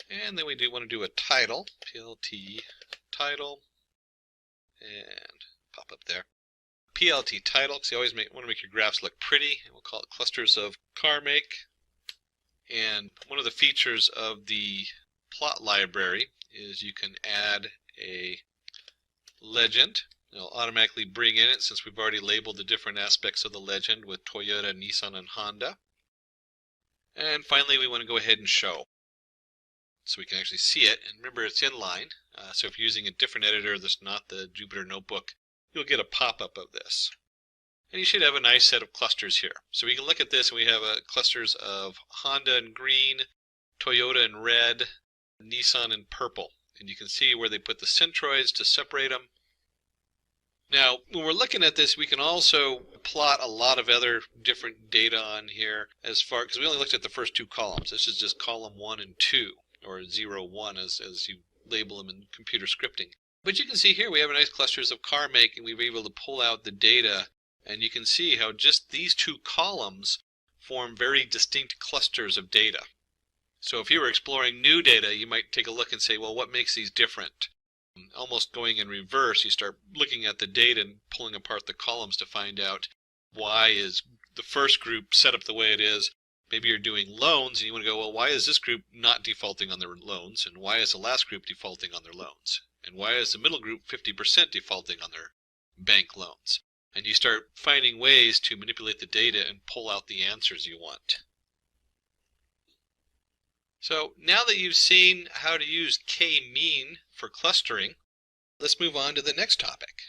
And then we do want to do a title, PLT title, and pop up there. PLT title, because you always want to make your graphs look pretty, and we'll call it clusters of car make. And one of the features of the plot library is you can add a legend. It'll automatically bring in it since we've already labeled the different aspects of the legend with Toyota, Nissan, and Honda. And finally, we want to go ahead and show, so we can actually see it. And remember, it's inline, so if you're using a different editor that's not the Jupyter Notebook, you'll get a pop-up of this. And you should have a nice set of clusters here. So we can look at this, and we have clusters of Honda in green, Toyota in red, Nissan in purple. And you can see where they put the centroids to separate them. Now, when we're looking at this, we can also plot a lot of other different data on here because we only looked at the first 2 columns. This is just column 1 and 2, or 0, 1 as you label them in computer scripting. But you can see here we have nice clusters of car make, and we were able to pull out the data, and you can see how just these 2 columns form very distinct clusters of data. So if you were exploring new data, you might take a look and say, well, what makes these different? Almost going in reverse, you start looking at the data and pulling apart the columns to find out why is the first group set up the way it is. Maybe you're doing loans and you want to go, well, why is this group not defaulting on their loans? And why is the last group defaulting on their loans? And why is the middle group 50% defaulting on their bank loans? And you start finding ways to manipulate the data and pull out the answers you want. So now that you've seen how to use k-mean for clustering, let's move on to the next topic.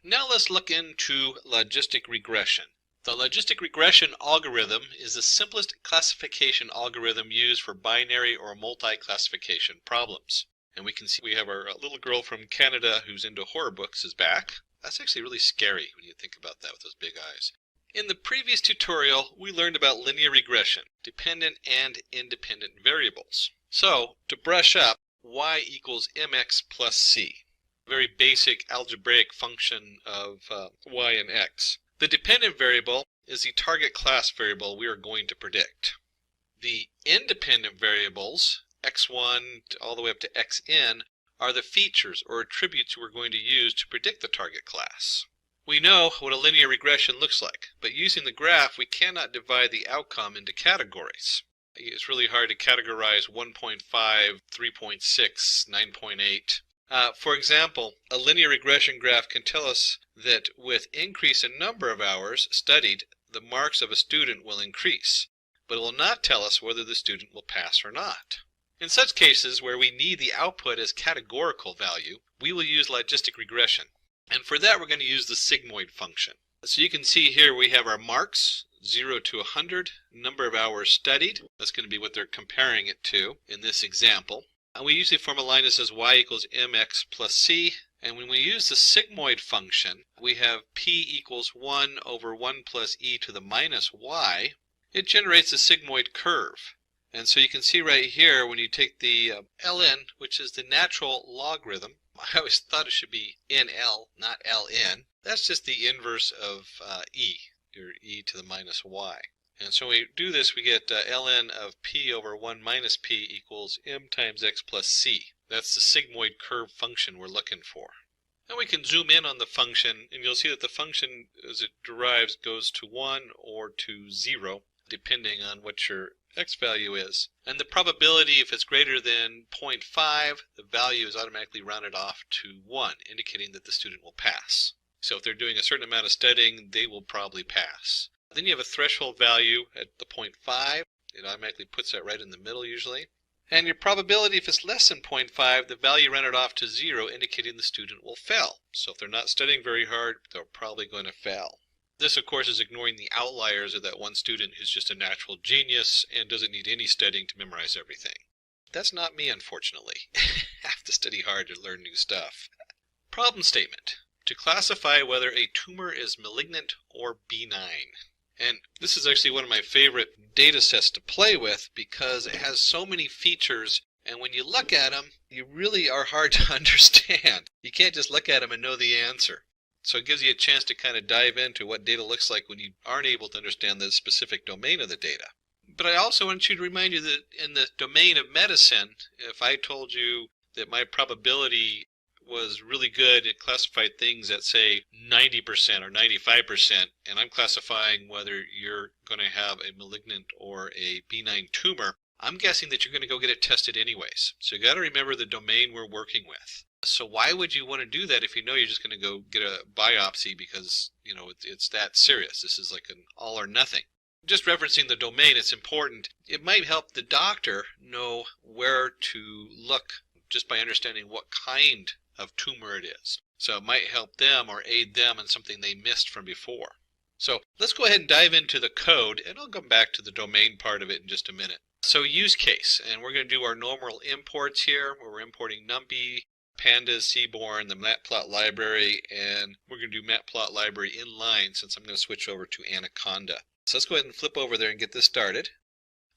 Now let's look into logistic regression. The logistic regression algorithm is the simplest classification algorithm used for binary or multi-classification problems. And we can see we have our little girl from Canada who's into horror books is back. That's actually really scary when you think about that with those big eyes. In the previous tutorial, we learned about linear regression, dependent and independent variables. So, to brush up, y equals mx plus c, a very basic algebraic function of y and x. The dependent variable is the target class variable we are going to predict. The independent variables, x1 all the way up to xn, are the features or attributes we're going to use to predict the target class. We know what a linear regression looks like, but using the graph, we cannot divide the outcome into categories. It's really hard to categorize 1.5, 3.6, 9.8. For example, a linear regression graph can tell us that with increase in number of hours studied, the marks of a student will increase, but it will not tell us whether the student will pass or not. In such cases where we need the output as categorical value, we will use logistic regression. And for that, we're going to use the sigmoid function. So you can see here we have our marks, 0 to 100, number of hours studied. That's going to be what they're comparing it to in this example. And we usually form a line that says y equals mx plus c. And when we use the sigmoid function, we have p equals 1 over 1 plus e to the minus y. It generates a sigmoid curve. And so you can see right here, when you take the ln, which is the natural logarithm, I always thought it should be nl, not ln. That's just the inverse of e, or e to the minus y. And so when we do this, we get ln of p over 1 minus p equals m times x plus c. That's the sigmoid curve function we're looking for. And we can zoom in on the function, and you'll see that the function, as it derives, goes to 1 or to 0, depending on what your x value is. And the probability, if it's greater than 0.5, the value is automatically rounded off to 1, indicating that the student will pass. So if they're doing a certain amount of studying, they will probably pass. Then you have a threshold value at the 0.5. It automatically puts that right in the middle usually. And your probability, if it's less than 0.5, the value rounded off to 0, indicating the student will fail. So if they're not studying very hard, they're probably going to fail. This, of course, is ignoring the outliers of that one student who's just a natural genius and doesn't need any studying to memorize everything. That's not me, unfortunately. I have to study hard to learn new stuff. Problem statement: to classify whether a tumor is malignant or benign. And this is actually one of my favorite data sets to play with because it has so many features, and when you look at them, you really are hard to understand. You can't just look at them and know the answer. So it gives you a chance to kind of dive into what data looks like when you aren't able to understand the specific domain of the data. But I also want you to remind you that in the domain of medicine, if I told you that my probability was really good at classified things at, say, 90% or 95%, and I'm classifying whether you're going to have a malignant or a benign tumor, I'm guessing that you're going to go get it tested anyways. So you got to remember the domain we're working with. So why would you want to do that if you know you're just going to go get a biopsy because, you know, it's that serious? This is like an all or nothing. Just referencing the domain, it's important. It might help the doctor know where to look just by understanding what kind of tumor it is. So it might help them or aid them in something they missed from before. So let's go ahead and dive into the code, and I'll come back to the domain part of it in just a minute. So use case, and we're going to do our normal imports here, where we're importing NumPy, Pandas, Seaborn, the Matplot library, and we're going to do Matplot library inline since I'm going to switch over to Anaconda. So let's go ahead and flip over there and get this started.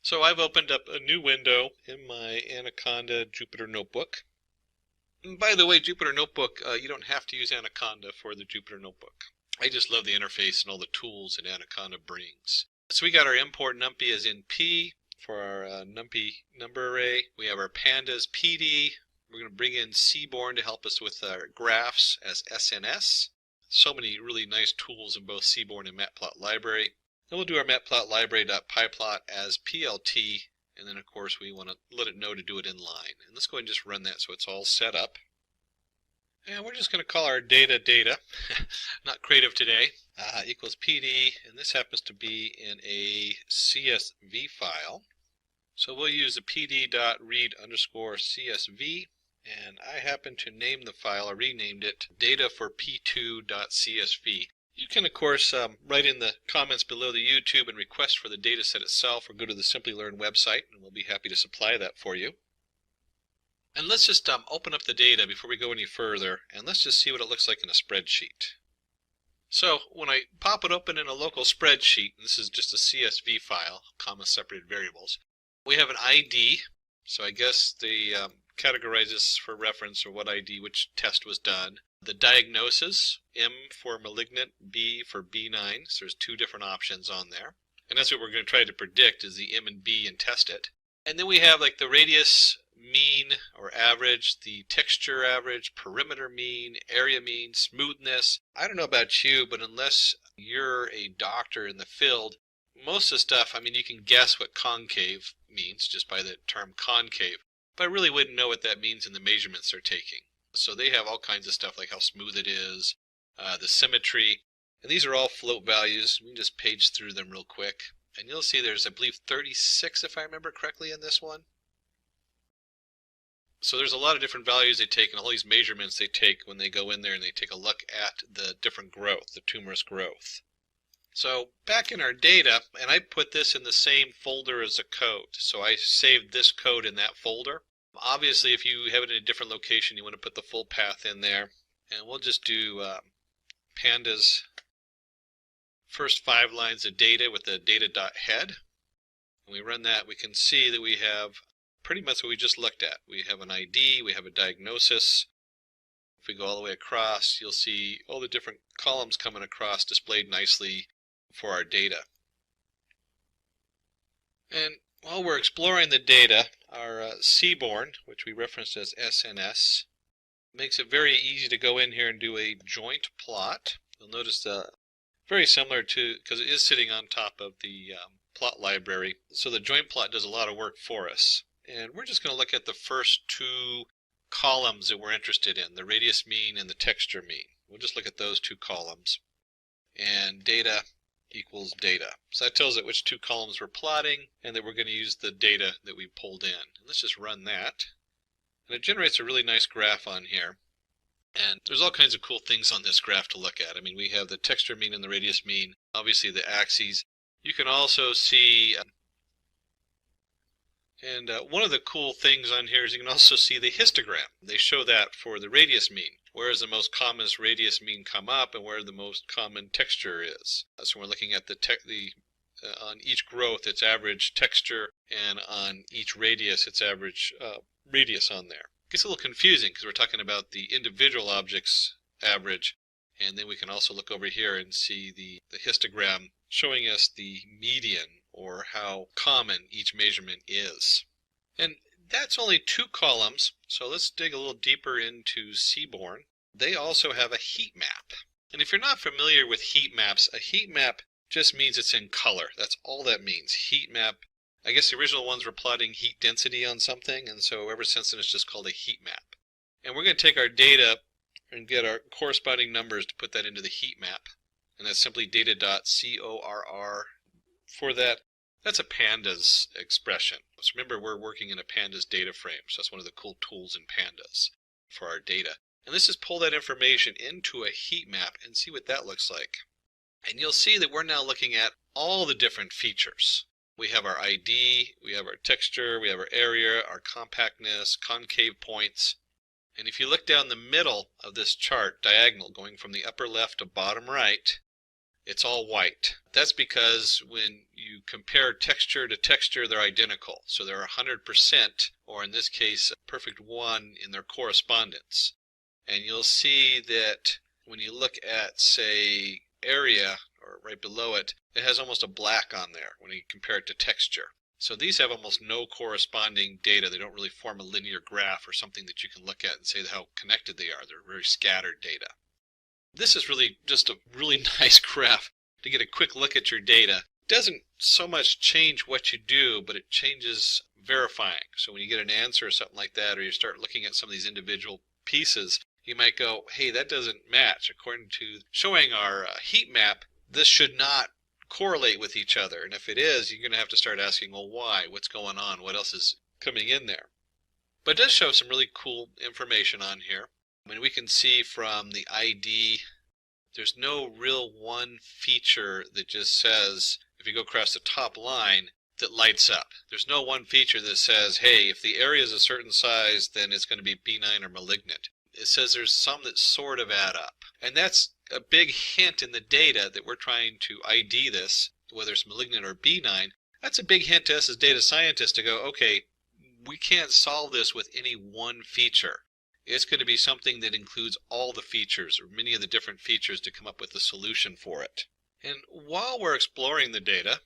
So I've opened up a new window in my Anaconda Jupyter Notebook. And by the way, Jupyter Notebook, you don't have to use Anaconda for the Jupyter Notebook. I just love the interface and all the tools that Anaconda brings. So we got our import NumPy as in P for our NumPy number array. We have our Pandas PD. We're going to bring in Seaborn to help us with our graphs as SNS. So many really nice tools in both Seaborn and Matplot library. Then we'll do our Matplot library.pyplot as PLT. And then, of course, we want to let it know to do it in line. And let's go ahead and just run that so it's all set up. And we're just going to call our data, not creative today, equals PD. And this happens to be in a CSV file. So we'll use the pd.read_CSV. And I happen to name the file, or renamed it, data for p2.csv. You can, of course, write in the comments below the YouTube and request for the dataset itself, or go to the Simplilearn website, and we'll be happy to supply that for you. And let's just open up the data before we go any further, and let's just see what it looks like in a spreadsheet. So when I pop it open in a local spreadsheet, and this is just a CSV file, comma-separated variables, we have an ID, so I guess they categorize this for reference, or what ID, which test was done. The diagnosis, M for malignant, B for benign, so there's two different options on there. And that's what we're going to try to predict, is the M and B, and test it. And then we have like the radius mean or average, the texture average, perimeter mean, area mean, smoothness. I don't know about you, but unless you're a doctor in the field, most of the stuff, I mean, you can guess what concave means just by the term concave, but I really wouldn't know what that means in the measurements they're taking. So they have all kinds of stuff like how smooth it is, the symmetry, and these are all float values. We can just page through them real quick, and you'll see there's, I believe, 36 if I remember correctly in this one. So there's a lot of different values they take, and all these measurements they take when they go in there and they take a look at the different growth, the tumorous growth. So back in our data, and I put this in the same folder as the code, so I saved this code in that folder. Obviously, if you have it in a different location, you want to put the full path in there. And we'll just do Pandas first 5 lines of data with the data.head. When we run that, we can see that we have pretty much what we just looked at. We have an ID, we have a diagnosis. If we go all the way across, you'll see all the different columns coming across displayed nicely for our data. And while we're exploring the data, our Seaborn, which we referenced as SNS, makes it very easy to go in here and do a joint plot. You'll notice very similar to, because it is sitting on top of the plot library, so the joint plot does a lot of work for us. And we're just going to look at the first two columns that we're interested in, the radius mean and the texture mean. We'll just look at those two columns. And data equals data. So that tells it which two columns we're plotting and that we're going to use the data that we pulled in. And let's just run that. And it generates a really nice graph on here. And there's all kinds of cool things on this graph to look at. I mean, we have the texture mean and the radius mean, obviously the axes. You can also see, one of the cool things on here is you can also see the histogram. They show that for the radius mean. Where is the most common radius mean come up and where the most common texture is. So we're looking at on each growth its average texture, and on each radius its average radius on there. It gets a little confusing because we're talking about the individual objects average, and then we can also look over here and see the histogram showing us the median, or how common each measurement is. And that's only two columns, so let's dig a little deeper into Seaborn. They also have a heat map. And if you're not familiar with heat maps, a heat map just means it's in color. That's all that means. Heat map. I guess the original ones were plotting heat density on something, and so ever since then it's just called a heat map. And we're going to take our data and get our corresponding numbers to put that into the heat map. And that's simply data.corr for that. That's a pandas expression. So remember, we're working in a pandas data frame, so that's one of the cool tools in pandas for our data. And let's just pull that information into a heat map and see what that looks like. And you'll see that we're now looking at all the different features. We have our ID, we have our texture, we have our area, our compactness, concave points. And if you look down the middle of this chart, diagonal, going from the upper left to bottom right, it's all white. That's because when you compare texture to texture, they're identical. So they're 100%, or in this case, a perfect 1 in their correspondence. And you'll see that when you look at, say, area, or right below it, it has almost a black on there when you compare it to texture. So these have almost no corresponding data. They don't really form a linear graph or something that you can look at and say how connected they are. They're very scattered data. This is really just a really nice graph to get a quick look at your data. It doesn't so much change what you do, but it changes verifying. So when you get an answer or something like that, or you start looking at some of these individual pieces, you might go, hey, that doesn't match. According to showing our heat map, this should not correlate with each other. And if it is, you're going to have to start asking, well, why? What's going on? What else is coming in there? But it does show some really cool information on here. I mean, we can see from the ID, there's no real one feature that just says, if you go across the top line, that lights up. There's no one feature that says, hey, if the area is a certain size, then it's going to be benign or malignant. It says there's some that sort of add up. And that's a big hint in the data that we're trying to ID this, whether it's malignant or benign. That's a big hint to us as data scientists to go, okay, we can't solve this with any one feature. It's going to be something that includes all the features, or many of the different features, to come up with a solution for it. And while we're exploring the data,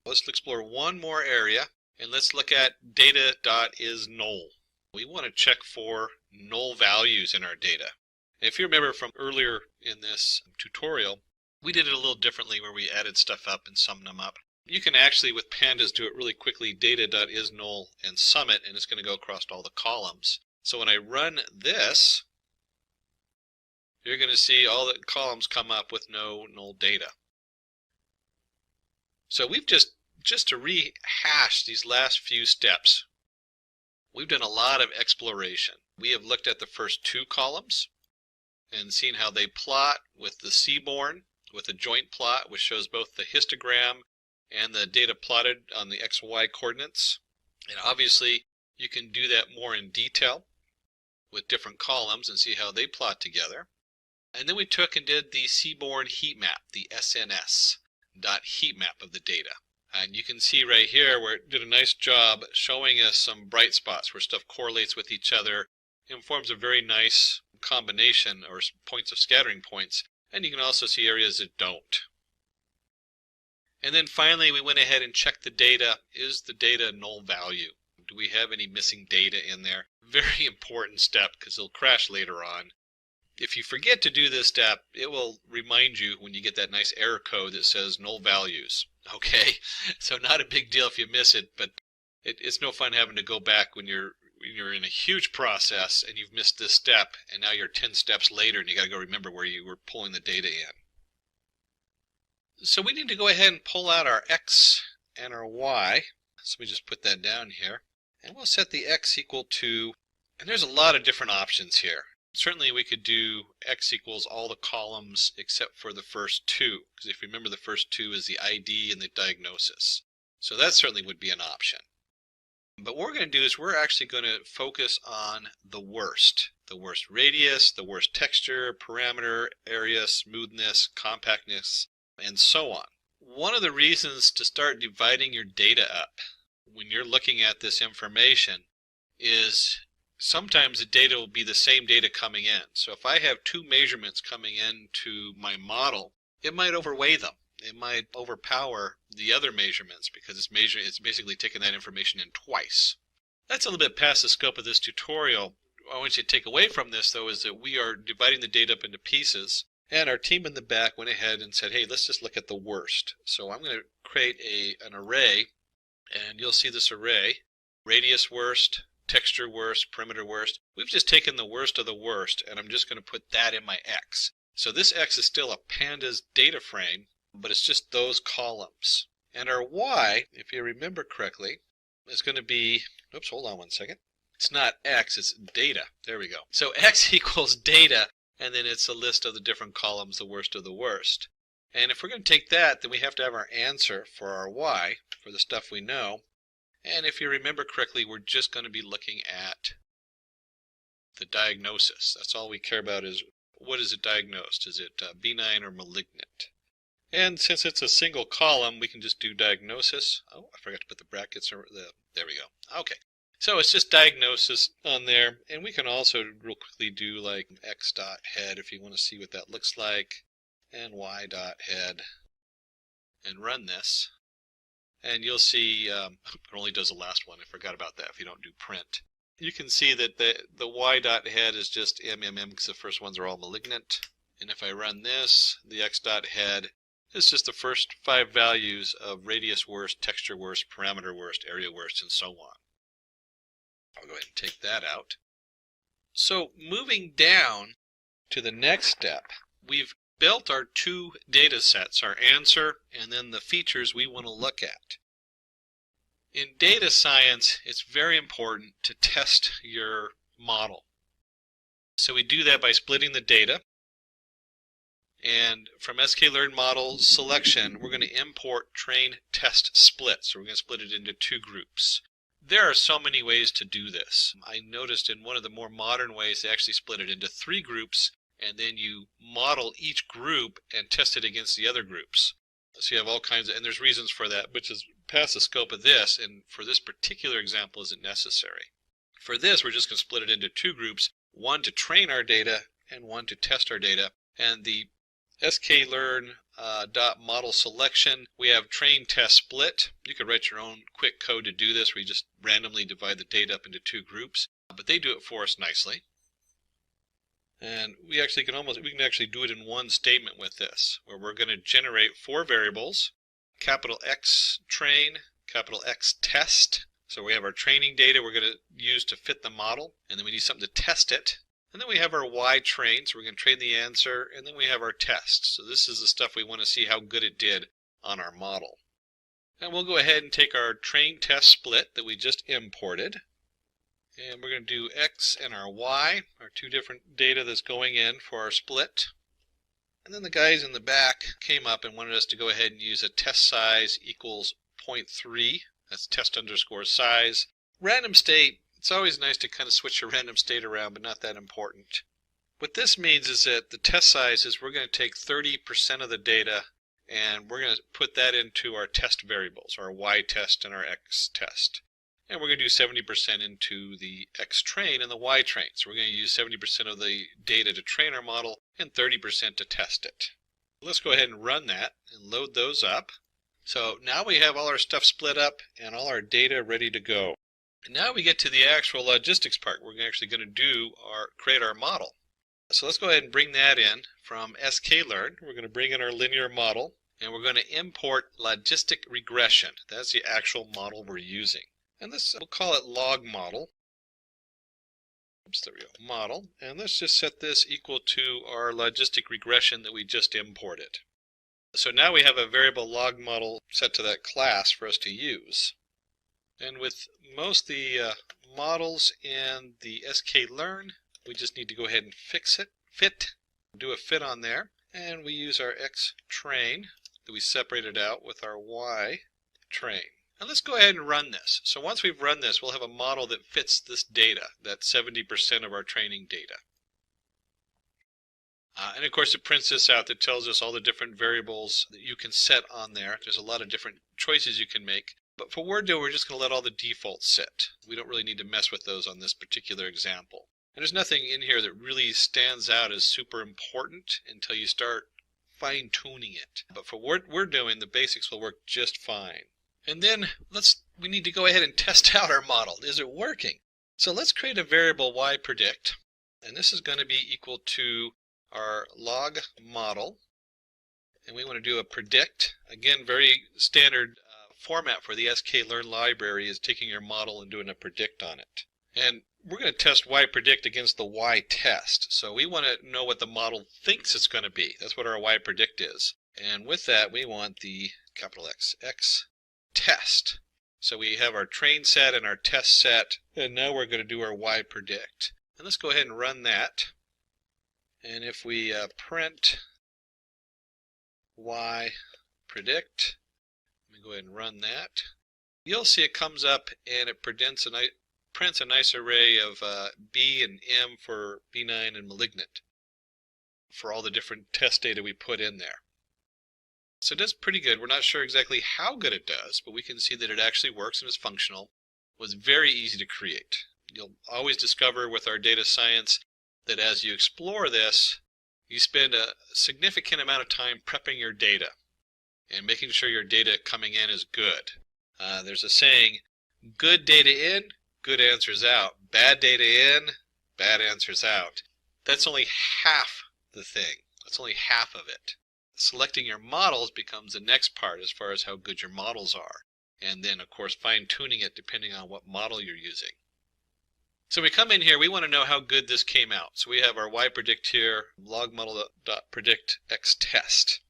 let's explore one more area, and let's look at data.isNull. We want to check for null values in our data. And if you remember from earlier in this tutorial, we did it a little differently where we added stuff up and summed them up. You can actually, with pandas, do it really quickly, data.isNull, and sum it, and it's going to go across all the columns. So when I run this, you're going to see all the columns come up with no null data. So we've just to rehash these last few steps, we've done a lot of exploration. We have looked at the first two columns and seen how they plot with the Seaborn, with a joint plot, which shows both the histogram and the data plotted on the XY coordinates. And obviously, you can do that more in detail with different columns and see how they plot together. And then we took and did the Seaborn heat map, the SNS heat map of the data. And you can see right here where it did a nice job showing us some bright spots where stuff correlates with each other and forms a very nice combination or points of scattering points. And you can also see areas that don't. And then finally we went ahead and checked the data. Is the data null value? Do we have any missing data in there? Very important step because it'll crash later on. If you forget to do this step, it will remind you when you get that nice error code that says null values. Okay, so not a big deal if you miss it, but it's no fun having to go back when you're in a huge process and you've missed this step, and now you're 10 steps later and you got to go remember where you were pulling the data in. So we need to go ahead and pull out our x and our y. So we just put that down here, and we'll set the x equal to, and there's a lot of different options here. Certainly we could do x equals all the columns except for the first two, because if you remember the first two is the ID and the diagnosis. So that certainly would be an option. But what we're going to do is we're actually going to focus on the worst radius, the worst texture, parameter, area, smoothness, compactness, and so on. One of the reasons to start dividing your data up when you're looking at this information is sometimes the data will be the same data coming in. So if I have two measurements coming into my model, it might overweigh them. It might overpower the other measurements because it's basically taking that information in twice. That's a little bit past the scope of this tutorial. What I want you to take away from this, though, is that we are dividing the data up into pieces, and our team in the back went ahead and said, hey, let's just look at the worst. So I'm going to create an array, and you'll see this array, radius worst, texture worst, perimeter worst. We've just taken the worst of the worst, and I'm just going to put that in my X. So this X is still a pandas data frame, but it's just those columns. And our Y, if you remember correctly, is going to be, oops, hold on one second. It's not X, it's data. There we go. So X equals data, and then it's a list of the different columns, the worst of the worst. And if we're going to take that, then we have to have our answer for our Y, for the stuff we know. And if you remember correctly, we're just going to be looking at the diagnosis. That's all we care about is what is it diagnosed? Is it benign or malignant? And since it's a single column, we can just do diagnosis. Oh, I forgot to put the brackets. There we go. Okay. So it's just diagnosis on there. And we can also real quickly do like x.head if you want to see what that looks like. And y.head. And run this. And you'll see it only does the last one. I forgot about that if you don't do print. You can see that the y.head is just MMM because the first ones are all malignant. And if I run this, the x.head is just the first 5 values of radius worst, texture worst, parameter worst, area worst, and so on. I'll go ahead and take that out. So moving down to the next step, we've built our two data sets, our answer and then the features we want to look at. In data science, it's very important to test your model. So we do that by splitting the data. And from sklearn model selection, we're going to import train test split. So we're going to split it into 2 groups. There are so many ways to do this. I noticed in one of the more modern ways, they actually split it into 3 groups. And then you model each group and test it against the other groups. So you have all kinds of, and there's reasons for that, which is past the scope of this, and for this particular example isn't necessary. For this, we're just going to split it into 2 groups, one to train our data and one to test our data. And the sklearn model selection, we have train test split. You could write your own quick code to do this, where you just randomly divide the data up into 2 groups, but they do it for us nicely. And we can actually do it in one statement with this, where we're going to generate 4 variables, capital X train, capital X test. So we have our training data we're going to use to fit the model, and then we need something to test it. And then we have our Y train, so we're going to train the answer, and then we have our test. So this is the stuff we want to see how good it did on our model. And we'll go ahead and take our train test split that we just imported. And we're going to do X and our Y, our 2 different data that's going in for our split. And then the guys in the back came up and wanted us to go ahead and use a test size equals 0.3. That's test underscore size. Random state, it's always nice to kind of switch your random state around, but not that important. What this means is that the test size is we're going to take 30% of the data and we're going to put that into our test variables, our y test and our x test. And we're going to do 70% into the x train and the y train. So we're going to use 70% of the data to train our model and 30% to test it. Let's go ahead and run that and load those up. So now we have all our stuff split up and all our data ready to go. And now we get to the actual logistics part. We're actually going to create our model. So let's go ahead and bring that in from sklearn. We're going to bring in our linear model, and we're going to import logistic regression. That's the actual model we're using. And this, we'll call it log model. Oops, there we go, model. And let's just set this equal to our logistic regression that we just imported. So now we have a variable log model set to that class for us to use. And with most of the models in the sklearn, we just need to go ahead and do a fit on there. And we use our x train that we separated out with our y train. Now let's go ahead and run this. So once we've run this, we'll have a model that fits this data, that 70% of our training data. And of course it prints this out that tells us all the different variables that you can set on there. There's a lot of different choices you can make. But for what we're just going to let all the defaults sit. We don't really need to mess with those on this particular example. And there's nothing in here that really stands out as super important until you start fine-tuning it. But for what we're doing, the basics will work just fine. And then we need to go ahead and test out our model. Is it working? So let's create a variable yPredict, and this is going to be equal to our log model, and we want to do a predict. Again, very standard format for the sklearn library is taking your model and doing a predict on it. And we're going to test yPredict against the y test. So we want to know what the model thinks it's going to be. That's what our yPredict is. And with that, we want the capital X test. So we have our train set and our test set, and now we're going to do our yPredict. And let's go ahead and run that. And if we print yPredict, let me go ahead and run that, you'll see it comes up and it prints a nice array of B and M for benign and malignant for all the different test data we put in there. So it does pretty good. We're not sure exactly how good it does, but we can see that it actually works and is functional. It was very easy to create. You'll always discover with our data science that as you explore this, you spend a significant amount of time prepping your data and making sure your data coming in is good. There's a saying, good data in, good answers out. Bad data in, bad answers out. That's only half the thing. That's only half of it. Selecting your models becomes the next part as far as how good your models are. And then, of course, fine-tuning it depending on what model you're using. So we come in here, we want to know how good this came out. So we have our yPredict here, logModel.predict x test.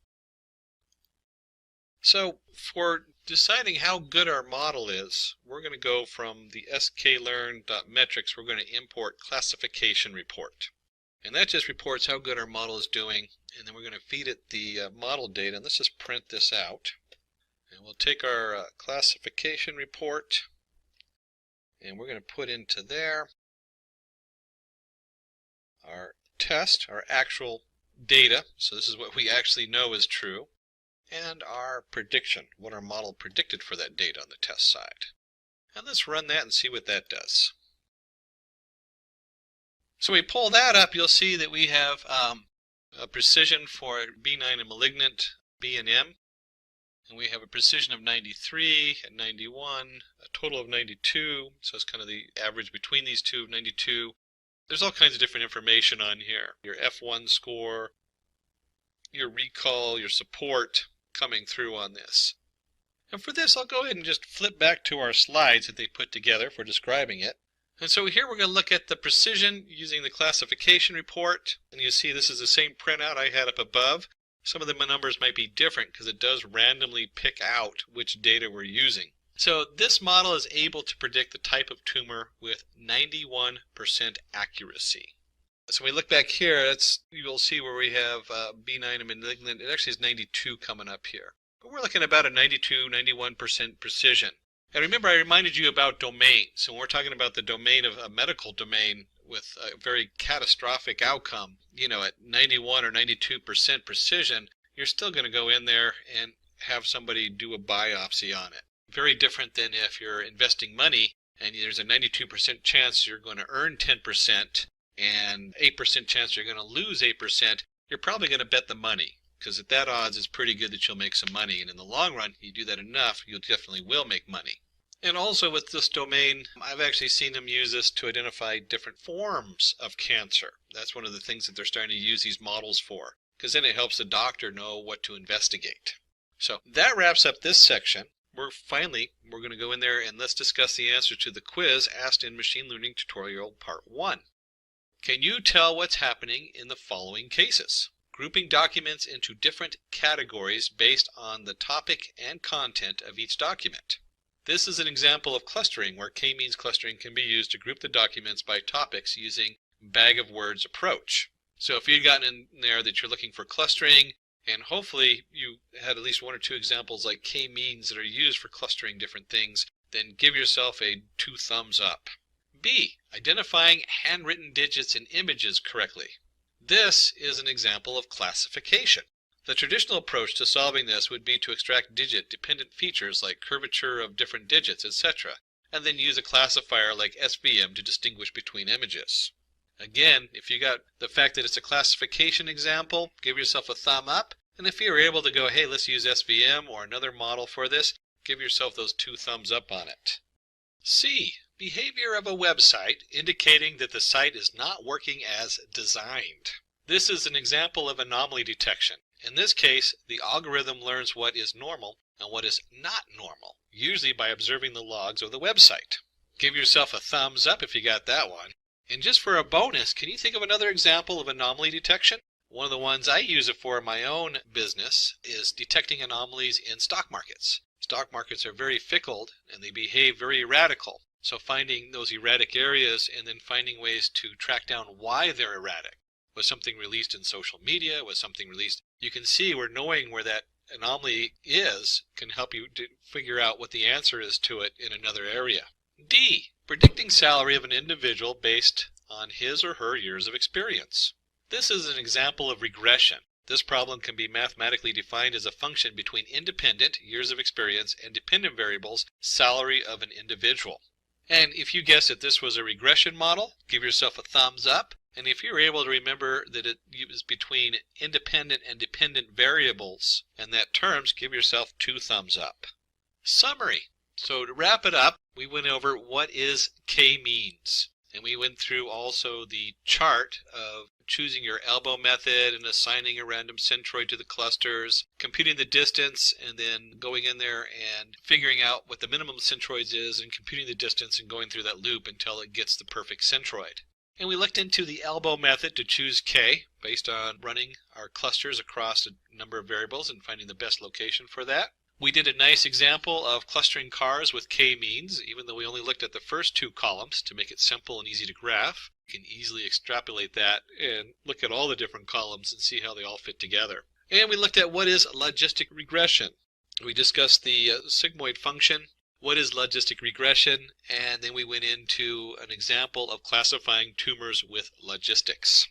So for deciding how good our model is, we're going to go from the sklearn.metrics, we're going to import classification report. And that just reports how good our model is doing, and then we're going to feed it the model data. And let's just print this out. And we'll take our classification report, and we're going to put into there our test, our actual data. So this is what we actually know is true. And our prediction, what our model predicted for that data on the test side. And let's run that and see what that does. So we pull that up, you'll see that we have a precision for benign and malignant, B and M. And we have a precision of 93 and 91, a total of 92. So it's kind of the average between these two of 92. There's all kinds of different information on here. Your F1 score, your recall, your support coming through on this. And for this, I'll go ahead and just flip back to our slides that they put together for describing it. And so here we're going to look at the precision using the classification report. And you see this is the same printout I had up above. Some of the numbers might be different because it does randomly pick out which data we're using. So this model is able to predict the type of tumor with 91% accuracy. So we look back here, you'll see where we have benign and malignant. It actually is 92 coming up here. But we're looking at about a 91% precision. And remember, I reminded you about domains. So when we're talking about the domain of a medical domain with a very catastrophic outcome, at 91 or 92% precision, you're still going to go in there and have somebody do a biopsy on it. Very different than if you're investing money and there's a 92% chance you're going to earn 10% and 8% chance you're going to lose 8%. You're probably going to bet the money, because at that odds it's pretty good that you'll make some money, and in the long run, you do that enough, you definitely will make money. And also with this domain, I've actually seen them use this to identify different forms of cancer. That's one of the things that they're starting to use these models for, because then it helps the doctor know what to investigate. So that wraps up this section. We're going to go in there and let's discuss the answer to the quiz asked in Machine Learning Tutorial Part 1. Can you tell what's happening in the following cases? Grouping documents into different categories based on the topic and content of each document. This is an example of clustering where k-means clustering can be used to group the documents by topics using bag of words approach. So if you've gotten in there that you're looking for clustering, and hopefully you had at least one or two examples like k-means that are used for clustering different things, then give yourself a 2 thumbs up. B. Identifying handwritten digits in images correctly. This is an example of classification. The traditional approach to solving this would be to extract digit-dependent features like curvature of different digits, etc., and then use a classifier like SVM to distinguish between images. Again, if you got the fact that it's a classification example, give yourself a thumb up, and if you're able to go, hey, let's use SVM or another model for this, give yourself those 2 thumbs up on it. C. Behavior of a website indicating that the site is not working as designed. This is an example of anomaly detection. In this case, the algorithm learns what is normal and what is not normal, usually by observing the logs of the website. Give yourself a thumbs up if you got that one. And just for a bonus, can you think of another example of anomaly detection? One of the ones I use it for in my own business is detecting anomalies in stock markets. Stock markets are very fickle and they behave very erratic. So finding those erratic areas and then finding ways to track down why they're erratic. Was something released in social media? Was something released? You can see where knowing where that anomaly is can help you to figure out what the answer is to it in another area. D. Predicting salary of an individual based on his or her years of experience. This is an example of regression. This problem can be mathematically defined as a function between independent, years of experience, and dependent variables, salary of an individual. And if you guessed that this was a regression model, give yourself a thumbs up. And if you're able to remember that it is between independent and dependent variables and that terms, give yourself 2 thumbs up. Summary. So to wrap it up, we went over what is k-means. And we went through also the chart of choosing your elbow method and assigning a random centroid to the clusters, computing the distance, and then going in there and figuring out what the minimum centroids is and computing the distance and going through that loop until it gets the perfect centroid. And we looked into the elbow method to choose k based on running our clusters across a number of variables and finding the best location for that. We did a nice example of clustering cars with k-means, even though we only looked at the first 2 columns to make it simple and easy to graph. You can easily extrapolate that and look at all the different columns and see how they all fit together. And we looked at what is logistic regression. We discussed the sigmoid function, what is logistic regression, and then we went into an example of classifying tumors with logistics.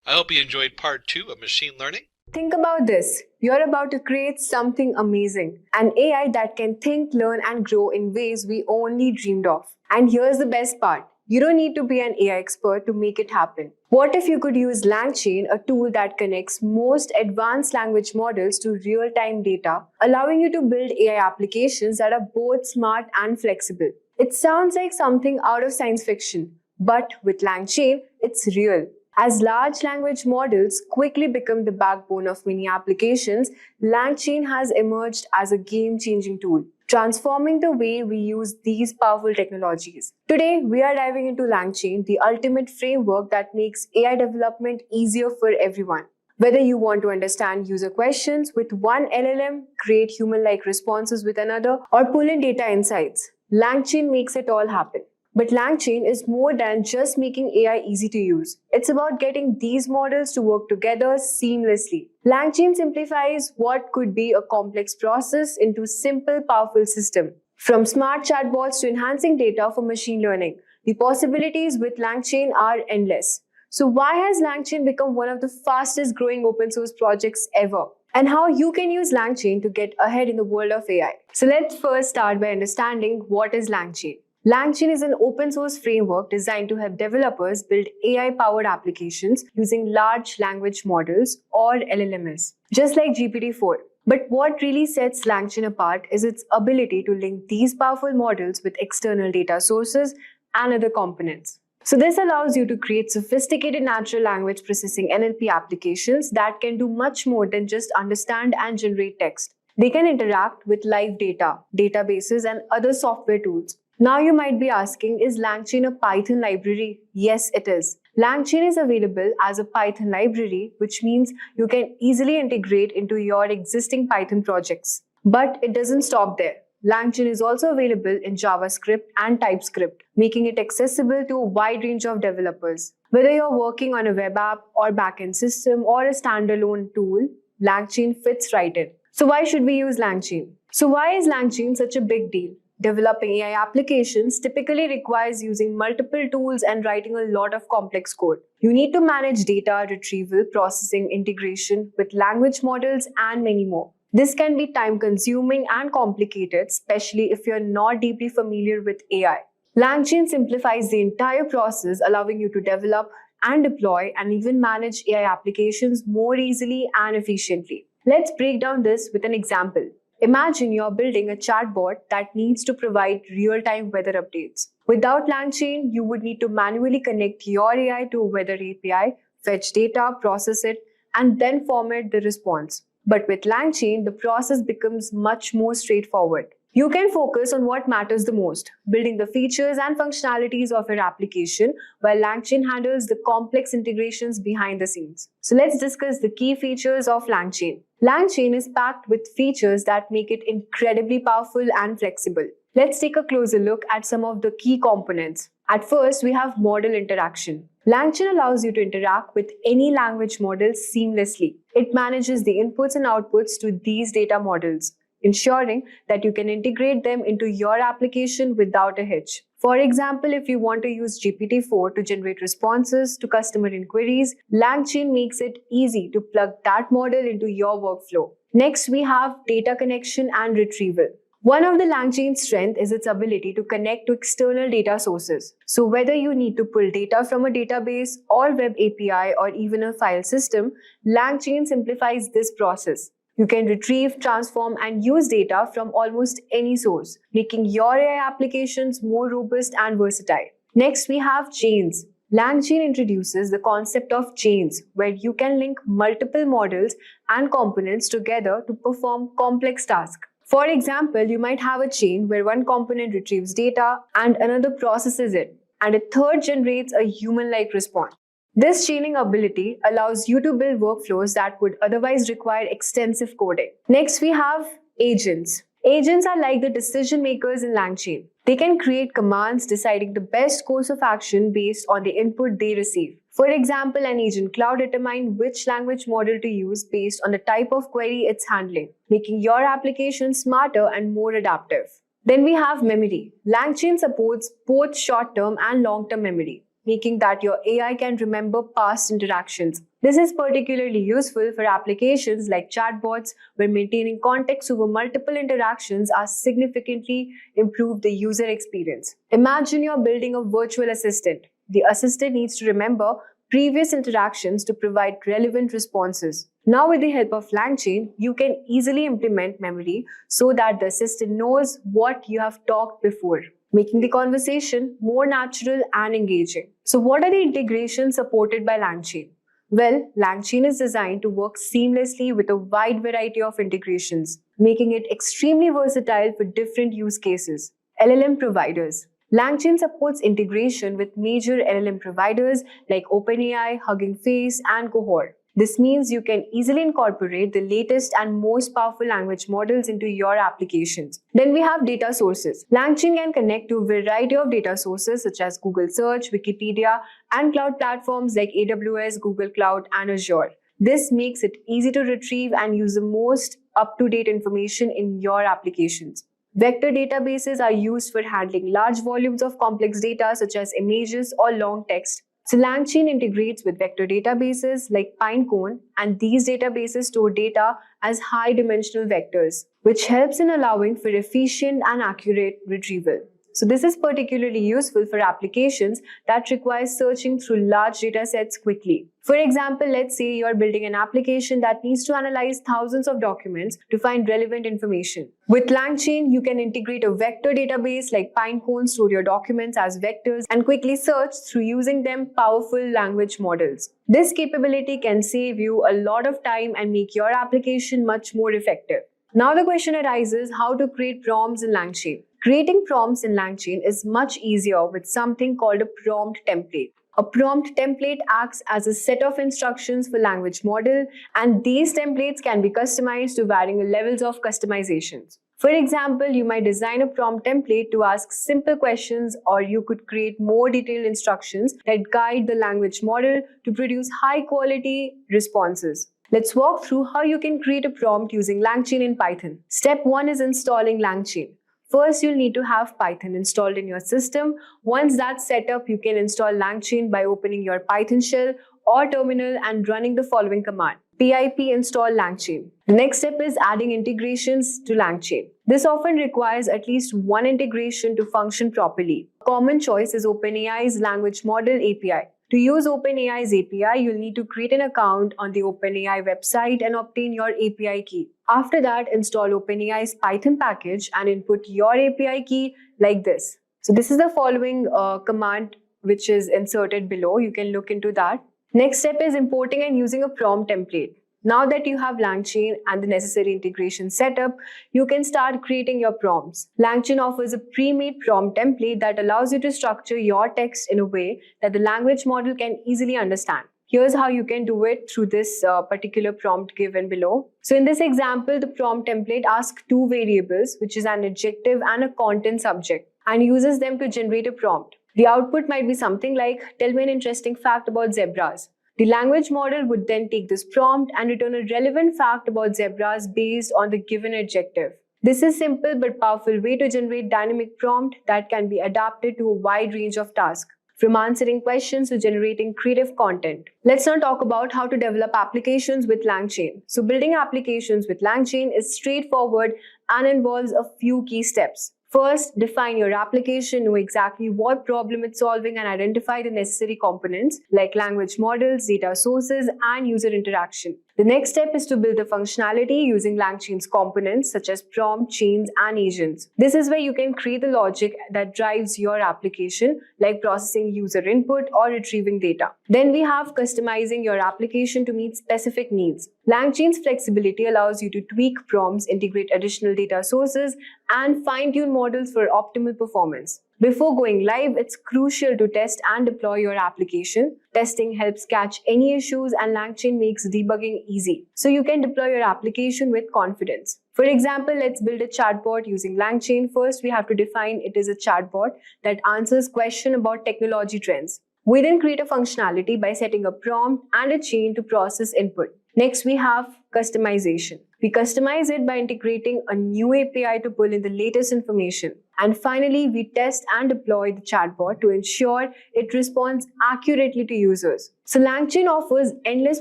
I hope you enjoyed part 2 of machine learning. Think about this. You're about to create something amazing. An AI that can think, learn, and grow in ways we only dreamed of. And here's the best part. You don't need to be an AI expert to make it happen. What if you could use LangChain, a tool that connects most advanced language models to real-time data, allowing you to build AI applications that are both smart and flexible? It sounds like something out of science fiction, but with LangChain, it's real. As large language models quickly become the backbone of many applications, LangChain has emerged as a game-changing tool, transforming the way we use these powerful technologies. Today, we are diving into LangChain, the ultimate framework that makes AI development easier for everyone. Whether you want to understand user questions with one LLM, create human-like responses with another, or pull in data insights, LangChain makes it all happen. But LangChain is more than just making AI easy to use. It's about getting these models to work together seamlessly. LangChain simplifies what could be a complex process into a simple, powerful system. From smart chatbots to enhancing data for machine learning, the possibilities with LangChain are endless. So why has LangChain become one of the fastest growing open source projects ever? and how you can use LangChain to get ahead in the world of AI. So let's first start by understanding what is LangChain. LangChain is an open source framework designed to help developers build AI-powered applications using large language models or LLMs, just like GPT-4. But what really sets LangChain apart is its ability to link these powerful models with external data sources and other components. So this allows you to create sophisticated natural language processing NLP applications that can do much more than just understand and generate text. They can interact with live data, databases, and other software tools. Now you might be asking, is LangChain a Python library? Yes, it is. LangChain is available as a Python library, which means you can easily integrate into your existing Python projects. But it doesn't stop there. LangChain is also available in JavaScript and TypeScript, making it accessible to a wide range of developers. Whether you're working on a web app or backend system or a standalone tool, LangChain fits right in. So why should we use LangChain? So why is LangChain such a big deal? Developing AI applications typically requires using multiple tools and writing a lot of complex code. You need to manage data retrieval, processing, integration with language models, and many more. This can be time-consuming and complicated, especially if you're not deeply familiar with AI. LangChain simplifies the entire process, allowing you to develop and deploy and even manage AI applications more easily and efficiently. Let's break down this with an example. Imagine you're building a chatbot that needs to provide real-time weather updates. Without LangChain, you would need to manually connect your AI to a weather API, fetch data, process it, and then format the response. But with LangChain, the process becomes much more straightforward. You can focus on what matters the most, building the features and functionalities of your application, while LangChain handles the complex integrations behind the scenes. So let's discuss the key features of LangChain. LangChain is packed with features that make it incredibly powerful and flexible. Let's take a closer look at some of the key components. At first, we have model interaction. LangChain allows you to interact with any language model seamlessly. It manages the inputs and outputs to these data models, ensuring that you can integrate them into your application without a hitch. For example, if you want to use GPT-4 to generate responses to customer inquiries, LangChain makes it easy to plug that model into your workflow. Next, we have data connection and retrieval. One of the LangChain's strengths is its ability to connect to external data sources. So whether you need to pull data from a database or web API or even a file system, LangChain simplifies this process. You can retrieve, transform, and use data from almost any source, making your AI applications more robust and versatile. Next, we have chains. LangChain introduces the concept of chains, where you can link multiple models and components together to perform complex tasks. For example, you might have a chain where one component retrieves data and another processes it, and a third generates a human-like response. This chaining ability allows you to build workflows that would otherwise require extensive coding. Next, we have agents. Agents are like the decision makers in LangChain. They can create commands deciding the best course of action based on the input they receive. For example, an agent cloud determines which language model to use based on the type of query it's handling, making your application smarter and more adaptive. Then we have memory. LangChain supports both short-term and long-term memory, making that your AI can remember past interactions. This is particularly useful for applications like chatbots, where maintaining context over multiple interactions has significantly improved the user experience. Imagine you're building a virtual assistant. The assistant needs to remember previous interactions to provide relevant responses. Now, with the help of LangChain, you can easily implement memory so that the assistant knows what you have talked before, making the conversation more natural and engaging. So what are the integrations supported by LangChain? Well, LangChain is designed to work seamlessly with a wide variety of integrations, making it extremely versatile for different use cases. LLM providers. LangChain supports integration with major LLM providers like OpenAI, Hugging Face, and Cohort. This means you can easily incorporate the latest and most powerful language models into your applications. Then we have data sources. LangChain can connect to a variety of data sources such as Google Search, Wikipedia, and cloud platforms like AWS, Google Cloud, and Azure. This makes it easy to retrieve and use the most up-to-date information in your applications. Vector databases are used for handling large volumes of complex data such as images or long text. So LangChain integrates with vector databases like Pinecone, and these databases store data as high-dimensional vectors, which helps in allowing for efficient and accurate retrieval. So this is particularly useful for applications that require searching through large data sets quickly. For example, let's say you're building an application that needs to analyze thousands of documents to find relevant information. With LangChain, you can integrate a vector database like Pinecone, store your documents as vectors, and quickly search through using them powerful language models. This capability can save you a lot of time and make your application much more effective. Now the question arises how to create prompts in LangChain. Creating prompts in LangChain is much easier with something called a prompt template. A prompt template acts as a set of instructions for language model, and these templates can be customized to varying levels of customizations. For example, you might design a prompt template to ask simple questions, or you could create more detailed instructions that guide the language model to produce high-quality responses. Let's walk through how you can create a prompt using LangChain in Python. Step 1 is installing LangChain. First, you'll need to have Python installed in your system. Once that's set up, you can install LangChain by opening your Python shell or terminal and running the following command: pip install LangChain. The next step is adding integrations to LangChain. This often requires at least one integration to function properly. A common choice is OpenAI's Language Model API. To use OpenAI's API, you'll need to create an account on the OpenAI website and obtain your API key. After that, install OpenAI's Python package and input your API key like this. So this is the following command which is inserted below. You can look into that. Next step is importing and using a prompt template. Now that you have LangChain and the necessary integration set up, you can start creating your prompts. LangChain offers a pre-made prompt template that allows you to structure your text in a way that the language model can easily understand. Here's how you can do it through this particular prompt given below. So in this example, the prompt template asks two variables, which is an adjective and a content subject, and uses them to generate a prompt. The output might be something like, tell me an interesting fact about zebras. The language model would then take this prompt and return a relevant fact about zebras based on the given adjective. This is a simple but powerful way to generate dynamic prompt that can be adapted to a wide range of tasks, from answering questions to generating creative content. Let's now talk about how to develop applications with LangChain. So building applications with LangChain is straightforward and involves a few key steps. First, define your application, know exactly what problem it's solving, and identify the necessary components like language models, data sources, and user interaction. The next step is to build the functionality using LangChain's components such as prompt, chains, and agents. This is where you can create the logic that drives your application, like processing user input or retrieving data. Then we have customizing your application to meet specific needs. LangChain's flexibility allows you to tweak prompts, integrate additional data sources, and fine-tune models for optimal performance. Before going live, it's crucial to test and deploy your application. Testing helps catch any issues, and LangChain makes debugging easy, so you can deploy your application with confidence. For example, let's build a chatbot using LangChain. First, we have to define it is a chatbot that answers questions about technology trends. We then create a functionality by setting a prompt and a chain to process input. Next, we have customization. We customize it by integrating a new API to pull in the latest information. And finally, we test and deploy the chatbot to ensure it responds accurately to users. So LangChain offers endless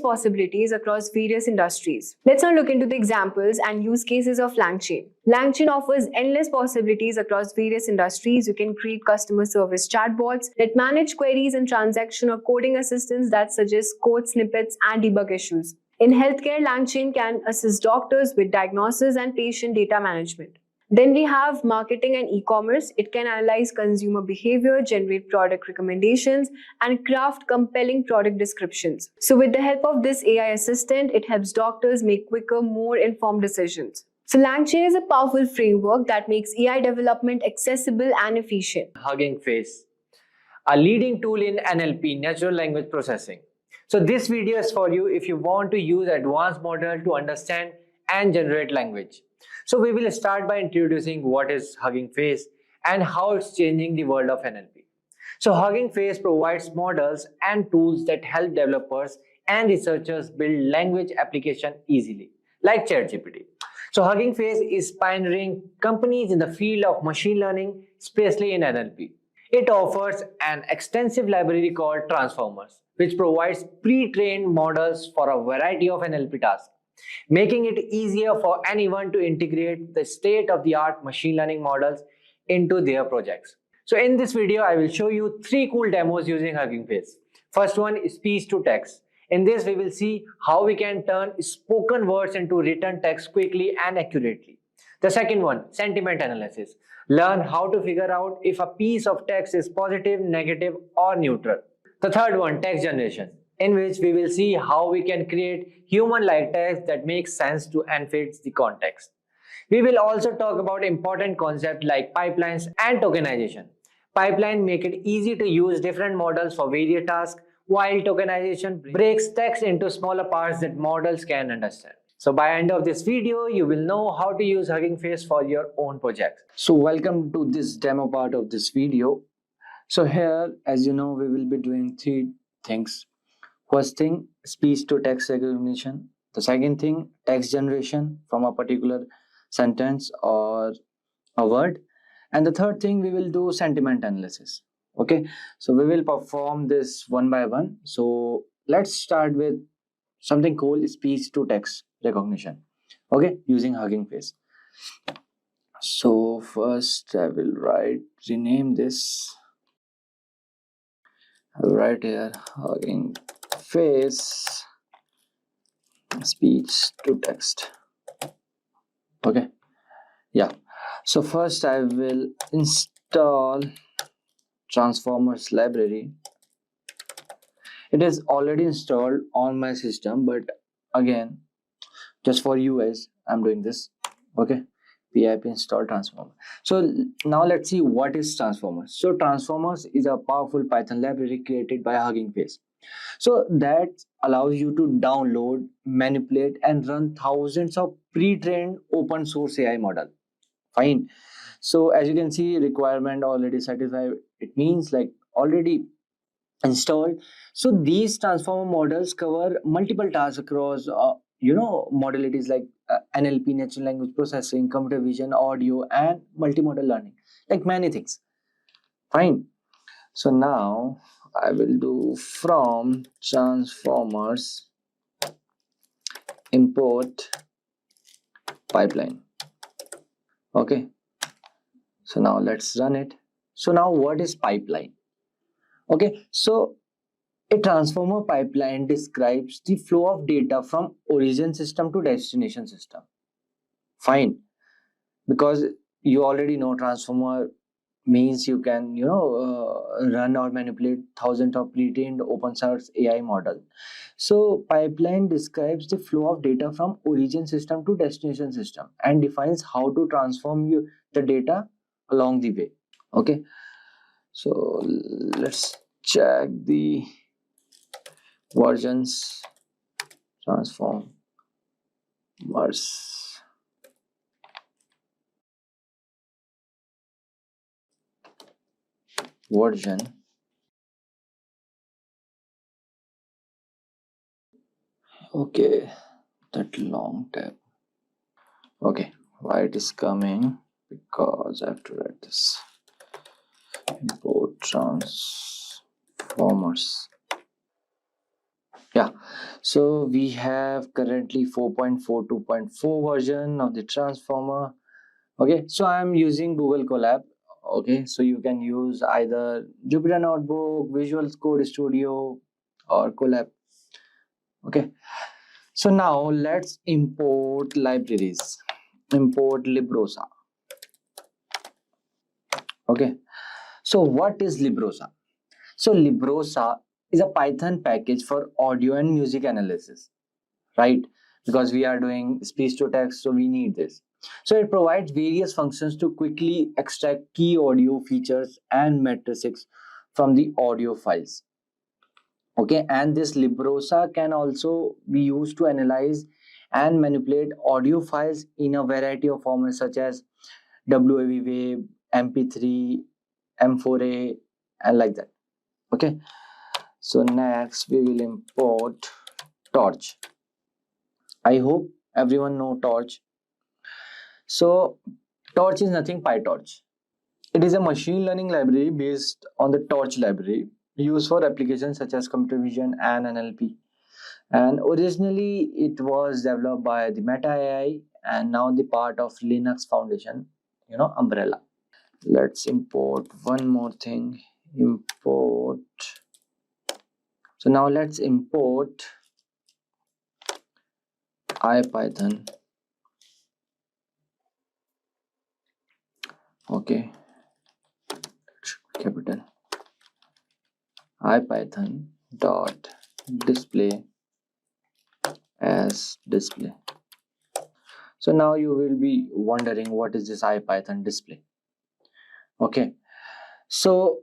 possibilities across various industries. Let's now look into the examples and use cases of LangChain. LangChain offers endless possibilities across various industries. You can create customer service chatbots that manage queries and transaction, or coding assistants that suggest code snippets and debug issues. In healthcare, LangChain can assist doctors with diagnosis and patient data management. Then we have marketing and e-commerce. It can analyze consumer behavior, generate product recommendations, and craft compelling product descriptions. So with the help of this AI assistant, it helps doctors make quicker, more informed decisions. So LangChain is a powerful framework that makes AI development accessible and efficient. Hugging Face, a leading tool in NLP, natural language processing. So this video is for you if you want to use advanced model to understand and generate language. So we will start by introducing what is Hugging Face and how it's changing the world of NLP. So Hugging Face provides models and tools that help developers and researchers build language application easily, like ChatGPT. So Hugging Face is pioneering companies in the field of machine learning, especially in NLP. It offers an extensive library called Transformers, which provides pre-trained models for a variety of NLP tasks, making it easier for anyone to integrate the state-of-the-art machine learning models into their projects. So in this video, I will show you 3 cool demos using Hugging Face. First one is speech to text. In this, we will see how we can turn spoken words into written text quickly and accurately. The second one, sentiment analysis. Learn how to figure out if a piece of text is positive, negative, or neutral. The third one, text generation, in which we will see how we can create human-like text that makes sense to and fits the context. We will also talk about important concepts like pipelines and tokenization. Pipeline make it easy to use different models for various tasks, while tokenization breaks text into smaller parts that models can understand. So by end of this video, you will know how to use Hugging Face for your own project. So welcome to this demo part of this video. So here, as you know, we will be doing 3 things. First thing, speech to text recognition. The second thing, text generation from a particular sentence or a word. And the third thing, we will do sentiment analysis. Okay, so we will perform this one by one. So let's start with something called speech to text recognition. Okay, using Hugging Face. So first I will rename this. I will write here Hugging Face speech to text. Okay, yeah. So first I will install Transformers library. It is already installed on my system, but again, just for you guys, I'm doing this. Okay, pip install Transformer. So now let's see what is Transformers. So Transformers is a powerful Python library created by Hugging Face. So that allows you to download, manipulate, and run thousands of pre-trained open source AI model. Fine. So as you can see, requirement already satisfied. It means like already installed. So these transformer models cover multiple tasks across modalities like NLP, natural language processing, computer vision, audio, and multimodal learning, like many things. Fine. So now I will do from transformers import pipeline. Okay, so now let's run it. So now what is pipeline? Okay, so a transformer pipeline describes the flow of data from origin system to destination system. Fine, because you already know transformer means you can run or manipulate thousands of pre-trained open source AI model. So pipeline describes the flow of data from origin system to destination system and defines how to transform the data along the way. Okay, so let's check the versions. Transformers version. Okay, that long tab. Okay, why it is coming? Because I have to write this. Import transformers. Yeah, so we have currently 4.42.4 version of the transformer. Okay, so I'm using Google Colab. Okay, so you can use either Jupyter Notebook, Visual Code Studio, or Colab. Okay, so now let's import libraries. Import Librosa. Okay, so what is Librosa? So Librosa is a Python package for audio and music analysis, right? Because we are doing speech to text, so we need this. So it provides various functions to quickly extract key audio features and matrices from the audio files. Okay, and this Librosa can also be used to analyze and manipulate audio files in a variety of formats such as WAV wave, MP3, M4A, and like that. Okay, so next we will import Torch. I hope everyone know Torch. So Torch is nothing PyTorch. It is a machine learning library based on the Torch library, used for applications such as computer vision and NLP. And originally it was developed by the Meta AI and now the part of Linux Foundation, umbrella. Let's import one more thing. Import. So now let's import IPython. Okay, capital IPython dot display as display. So now you will be wondering, what is this IPython display? Okay, so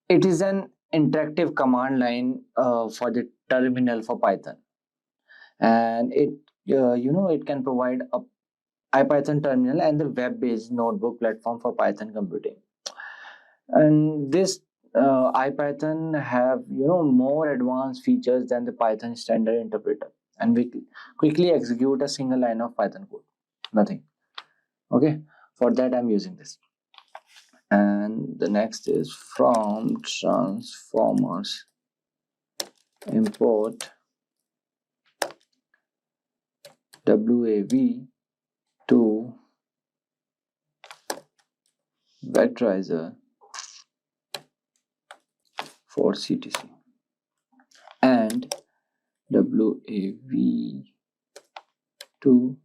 it is an interactive command line for the terminal for Python, and it it can provide a IPython terminal and the web-based notebook platform for Python computing. And this IPython have more advanced features than the Python standard interpreter, and we quickly execute a single line of Python code. Nothing. Okay, for that I'm using this. And the next is from transformers import WAV to vectorizer for CTC and WAV to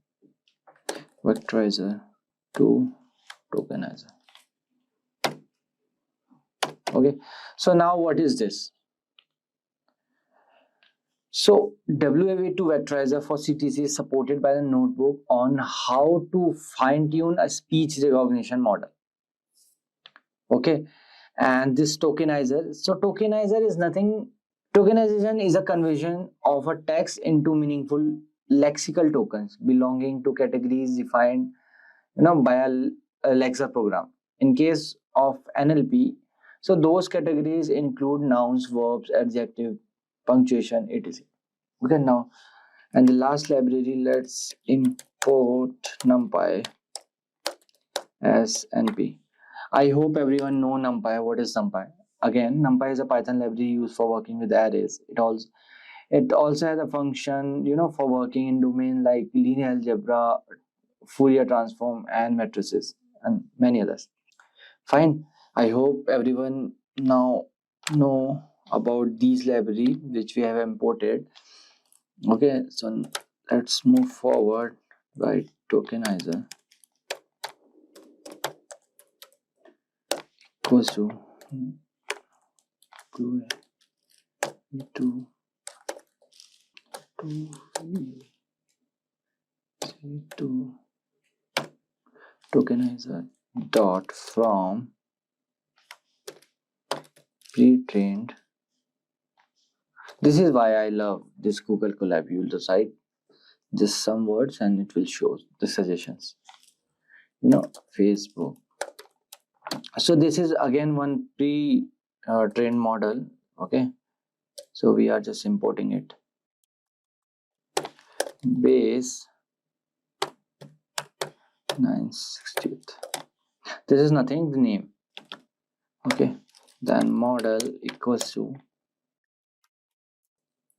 vectorizer to tokenizer. Okay, so now what is this? So WAV2 vectorizer for CTC is supported by the notebook on how to fine-tune a speech recognition model. Okay, and this tokenizer. So tokenizer is nothing. Tokenization is a conversion of a text into meaningful lexical tokens belonging to categories defined, by a Alexa program. In case of NLP, so those categories include nouns, verbs, adjective, punctuation, etc. Okay, now, and the last library, let's import NumPy as NP. I hope everyone know NumPy. What is NumPy? Again, NumPy is a Python library used for working with arrays. It also has a function, for working in domain like linear algebra, Fourier transform, and matrices, and many others. Fine. I hope everyone now know about these library which we have imported. Okay, so let's move forward. Right, tokenizer equals to tokenizer dot from pre-trained. This is why I love this Google Colab. You will decide just some words and it will show the suggestions. Facebook. So this is again one pre-trained model. Okay, so we are just importing it. Base 960th. This is nothing, the name. Okay, then model equals to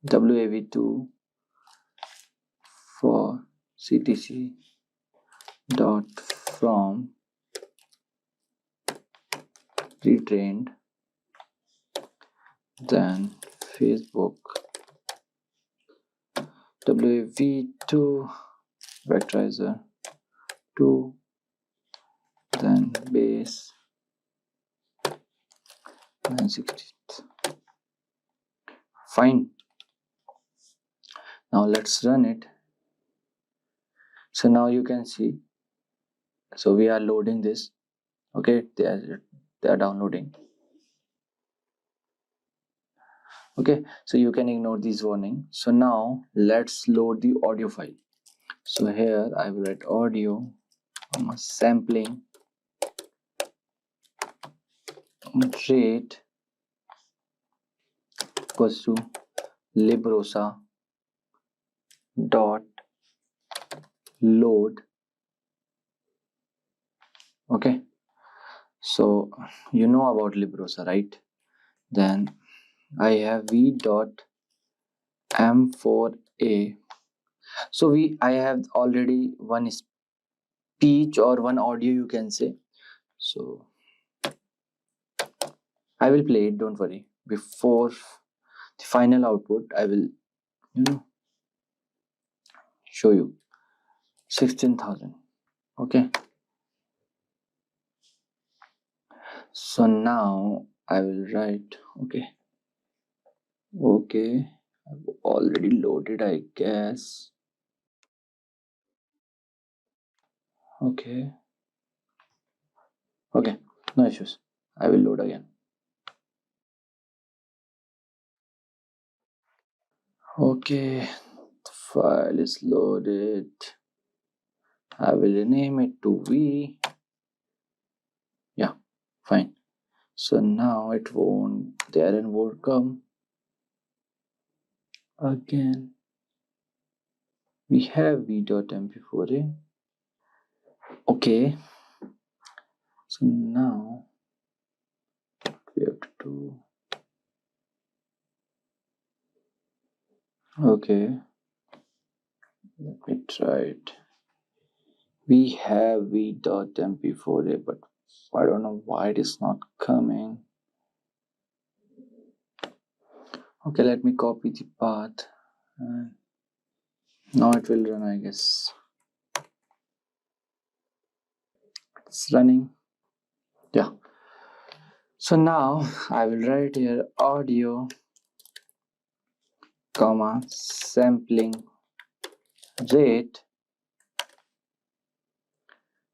WAV2 for CTC dot from pre-trained, then Facebook WAV2 vectorizer 2, then base 960th. Fine. Now let's run it. So now you can see, so we are loading this. Okay, they are downloading. Okay, so you can ignore this warning. So now let's load the audio file. So here I will write audio sampling rate equals to librosa dot load. Okay, So you know about Librosa, right? Then I have v.m4a. So I have already one speech or one audio, you can say. So I will play it, don't worry. Before the final output, I will show you 16,000. Okay. So now I will write, okay, I've already loaded, I guess. Okay, no issues. I will load again. Okay, the file is loaded. I will rename it to V. Yeah, fine. So now the error won't come again. We have v.mp4a. Okay, so now we have to do. Okay, let me try it. We have v.mp4a, but I don't know why it is not coming. Okay, let me copy the path. Now it will run, I guess. It's running. Yeah. So now I will write here audio, comma, sampling rate.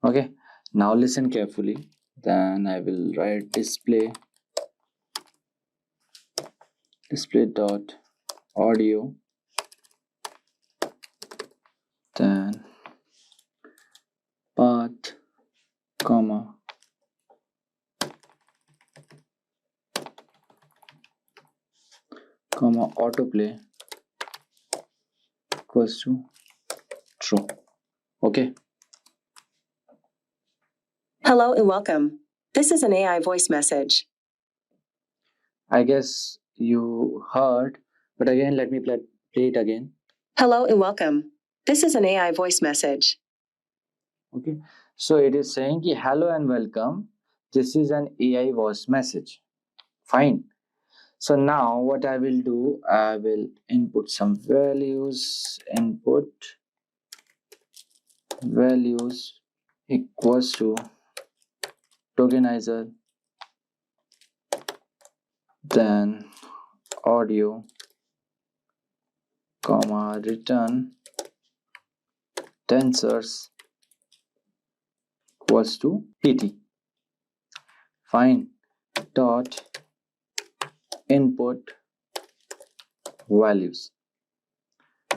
Okay, now listen carefully. Then I will write display dot audio, then path, comma, autoplay equals to true. Okay. Hello and welcome. This is an AI voice message. I guess you heard, but again, let me play it again. Hello and welcome. This is an AI voice message. Okay, so it is saying hello and welcome. This is an AI voice message. Fine. So now what I will do, I will input some values. Input values equals to tokenizer, then audio, comma, return tensors equals to pt. Fine. Dot input values.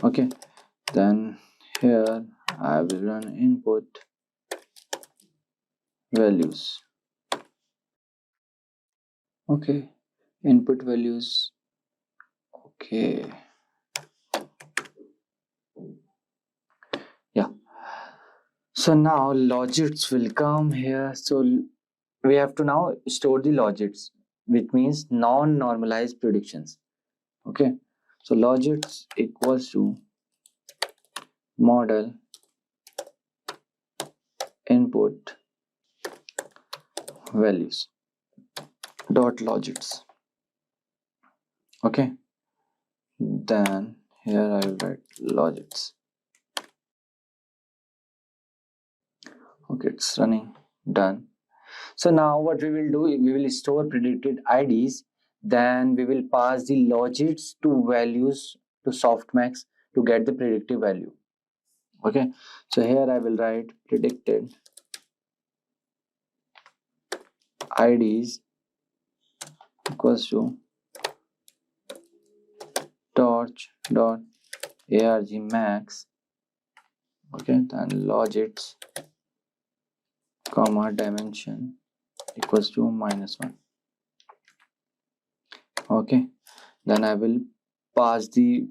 Okay, then here I will run input values. Okay, input values. Okay, yeah. So now logits will come here. So we have to now store the logits, which means non-normalized predictions. Okay, so logits equals to model input values dot logits. Okay, then here I will write logits. Okay, it's running. Done. So now what we will do, we will store predicted IDs, then we will pass the logits to values to softmax to get the predictive value. Okay, so here I will write predicted IDs equals to torch dot argmax. Okay, then logits, comma, dimension equals to -1. Okay, then I will pass the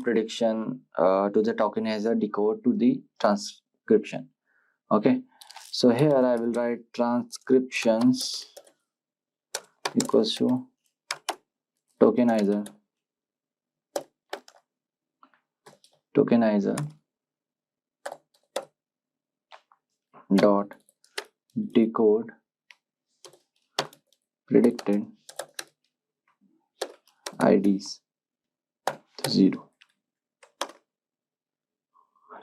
prediction to the tokenizer, decode to the transcription. Okay, So here I will write transcriptions equals to tokenizer dot decode predicted IDs to 0.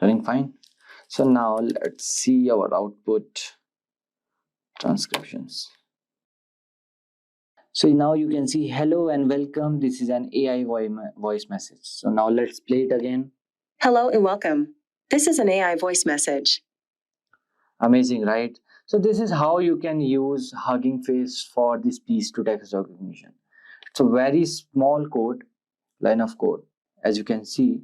Running fine. So now let's see our output transcriptions. So now you can see hello and welcome. This is an AI voice message. So now let's play it again. Hello and welcome. This is an AI voice message. Amazing, right? So this is how you can use Hugging Face for the speech to text recognition. It's a very small code, line of code, as you can see.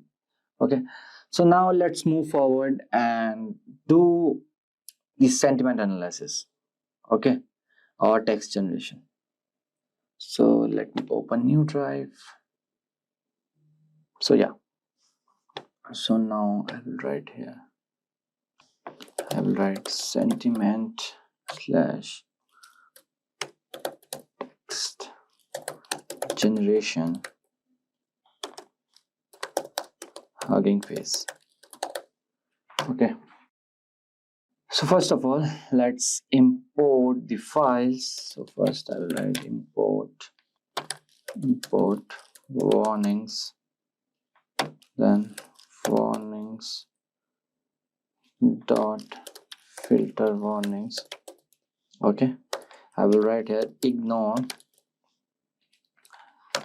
Okay, so now let's move forward and do the sentiment analysis, okay, or text generation. So let me open new drive. So yeah, so now I will write here, I will write sentiment slash text generation Hugging Face. Okay, so first of all, let's import the files. So first I will write import warnings, then warnings dot filter warnings. Okay, I will write here ignore,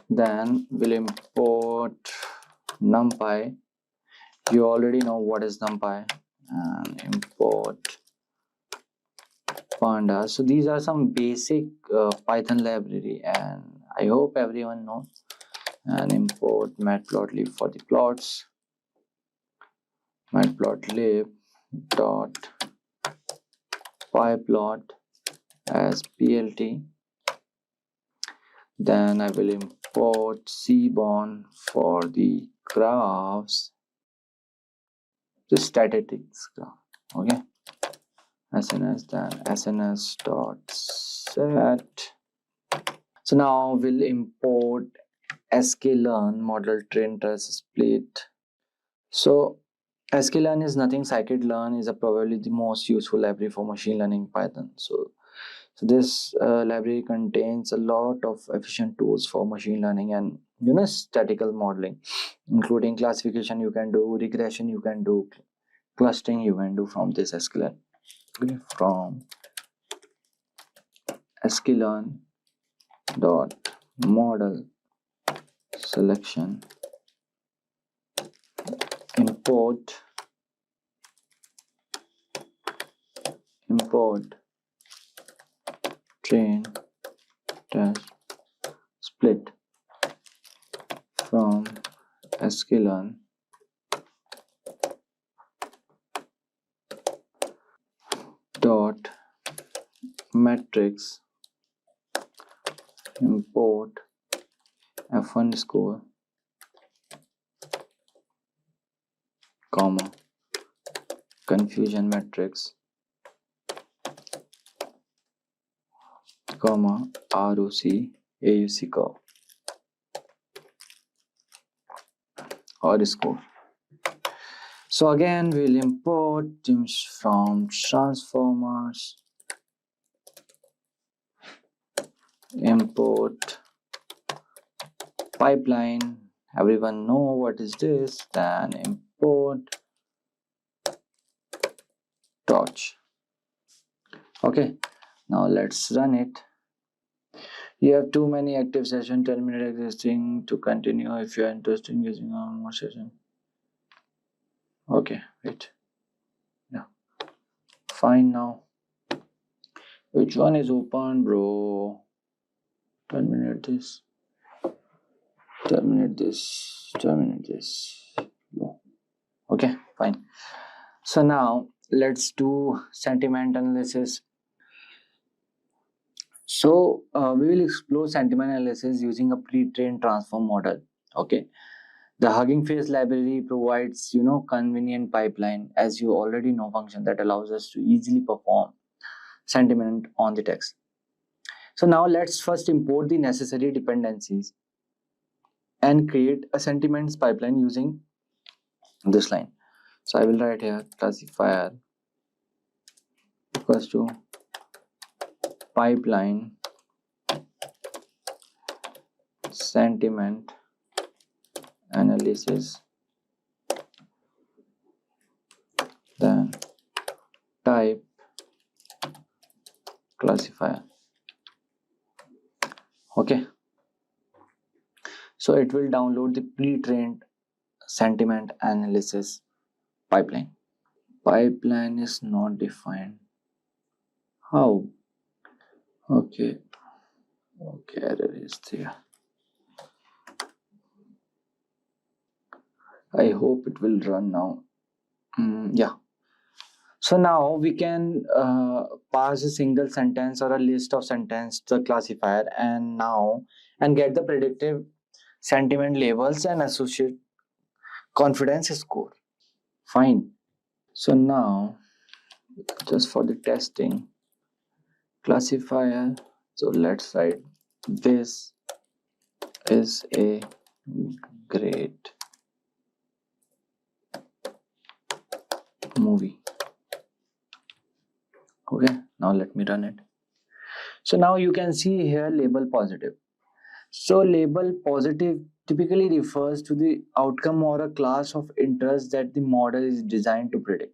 then we'll import numpy. You already know what is numpy, and import panda. So these are some basic Python library, and I hope everyone knows. And import matplotlib for the plots, matplotlib dot pyplot as plt. Then I will import cbon for the graphs, the statistics graph. Okay, SNS, then SNS dot set. So now we'll import sklearn model train test split. So sklearn is nothing, scikit-learn is probably the most useful library for machine learning Python. So this library contains a lot of efficient tools for machine learning and statistical modeling, including classification you can do, regression you can do, clustering you can do from this sklearn. Okay, from sklearn dot model selection import train test split from sklearn dot matrix import f1 score comma confusion matrix comma ROC AUC curve or score. So again we'll import teams from transformers, import pipeline, everyone know what is this, then import torch. Okay, now let's run it. You have too many active session, terminate existing to continue if you are interested in using one more session. Okay, wait. Yeah, fine. Now which one is open, bro? Terminate this, terminate this, terminate this. No. Okay, fine. So now let's do sentiment analysis. So we will explore sentiment analysis using a pre-trained transform model. Okay, The Hugging Face library provides, convenient pipeline, as you already know, function that allows us to easily perform sentiment on the text. So now let's first import the necessary dependencies and create a sentiments pipeline using this line. So I will write here classifier equals to pipeline sentiment analysis, then type classifier. Okay, so it will download the pre-trained sentiment analysis pipeline. Pipeline is not defined. How? Okay, error is there. I hope it will run now. Yeah. So now we can pass a single sentence or a list of sentences to the classifier and get the predictive sentiment labels and associate confidence score. Fine. So now, just for the testing, classifier. So let's write this is a great movie. Okay, now let me run it. So now you can see here label positive. So label positive typically refers to the outcome or a class of interest that the model is designed to predict.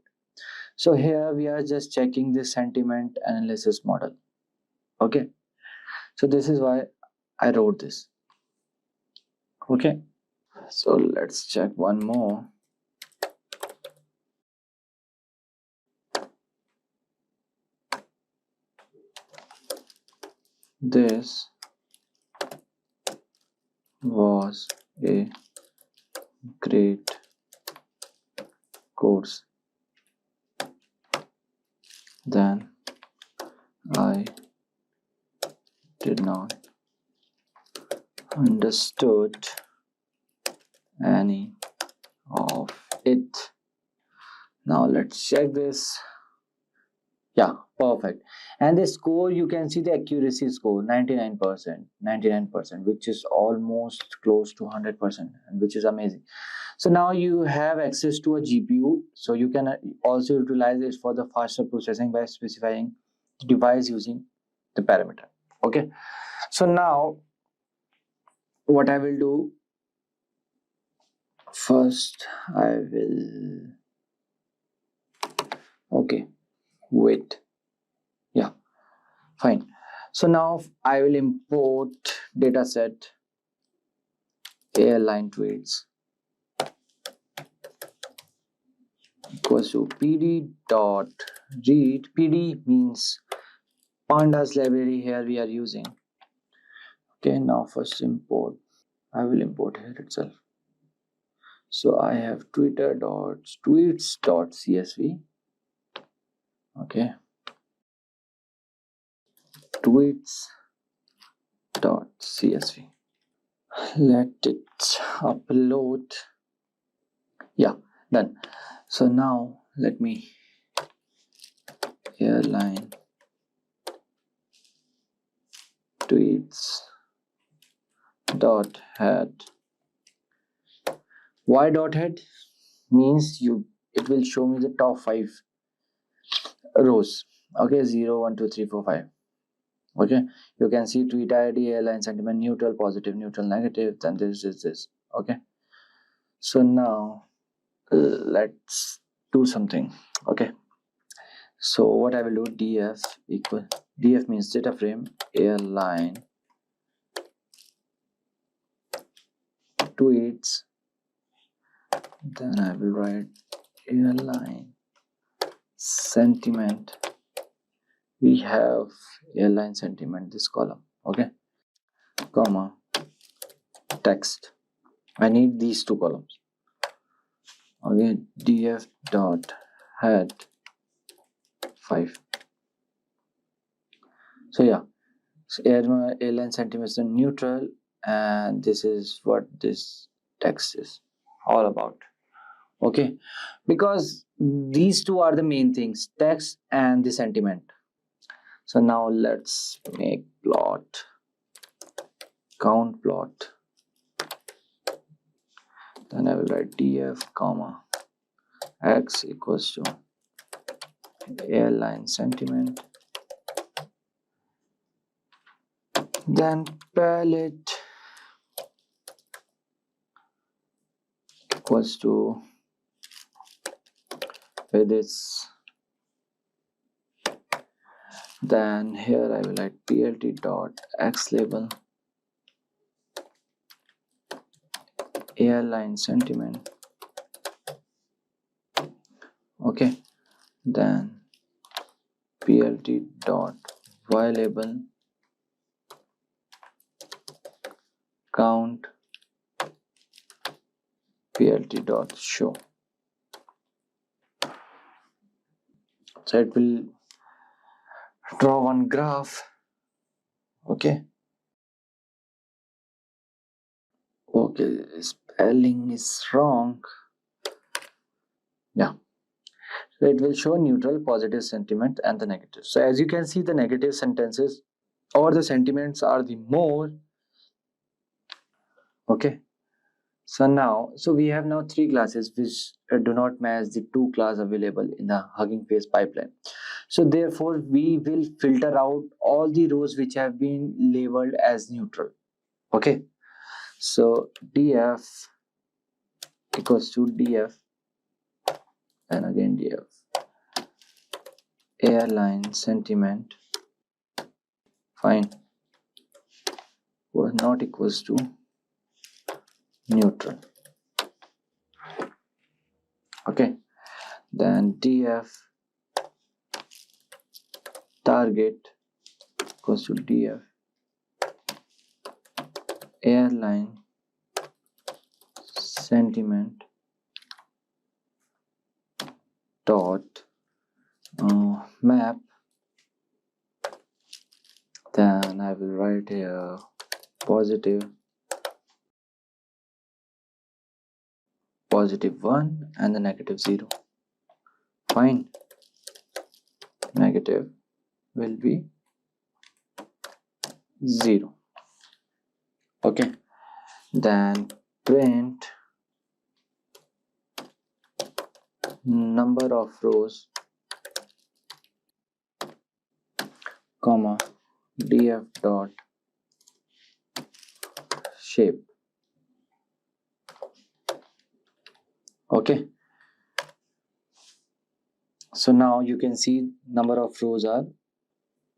So here we are just checking the sentiment analysis model. Okay, so this is why I wrote this. Okay, so let's check one more. This was a great course. Then I did not understood any of it. Now let's check this. Yeah, perfect. And the score, you can see the accuracy score 99%, which is almost close to 100%, and which is amazing. So now you have access to a GPU, so you can also utilize it for the faster processing by specifying the device using the parameter. Okay, so now what I will do, first I will, okay, wait, yeah, fine. So now I will import dataset airline tweets equals to pd dot read. PD means pandas library, here we are using. Okay, now first import, I will import here itself. So I have tweets.csv. Okay, tweets.csv. Let it upload. Yeah, done. So now let me airline tweets dot head. Why dot head? Means it will show me the top 5 rows. Okay, 0, 1, 2, 3, 4, 5. Okay, you can see tweet ID, airline sentiment, neutral, positive, neutral, negative, then this is this. Okay, so now let's do something. Okay, so what I will do, df means data frame airline tweets, then I will write airline sentiment. We have airline sentiment, this column. Okay, comma text. I need these 2 columns. Okay, df dot head 5. So yeah, so airline sentiment is neutral, and this is what this text is. all about. Okay, because these two are the main things, text and the sentiment. So now let's make plot, count plot. Then I will write df comma x equals to airline sentiment. Then palette equals to with its. Then here I will write plt dot x label airline sentiment. Okay, then plt dot y label count plt dot show. So it will draw one graph. Okay, spelling is wrong. Yeah, so it will show neutral, positive sentiment and the negative. So as you can see, the negative sentences or the sentiments are the more. Okay, so we have now three classes which do not match the two class available in the Hugging Face pipeline. So therefore we will filter out all the rows which have been labeled as neutral. Okay, so df equals to df and again df airline sentiment, fine, was not equals to neutral. Okay, then df target equals to df airline sentiment dot map. Then I will write here positive 1 and the negative 0. Fine, negative will be 0. Okay, then print number of rows comma df dot shape. Okay, so now you can see number of rows are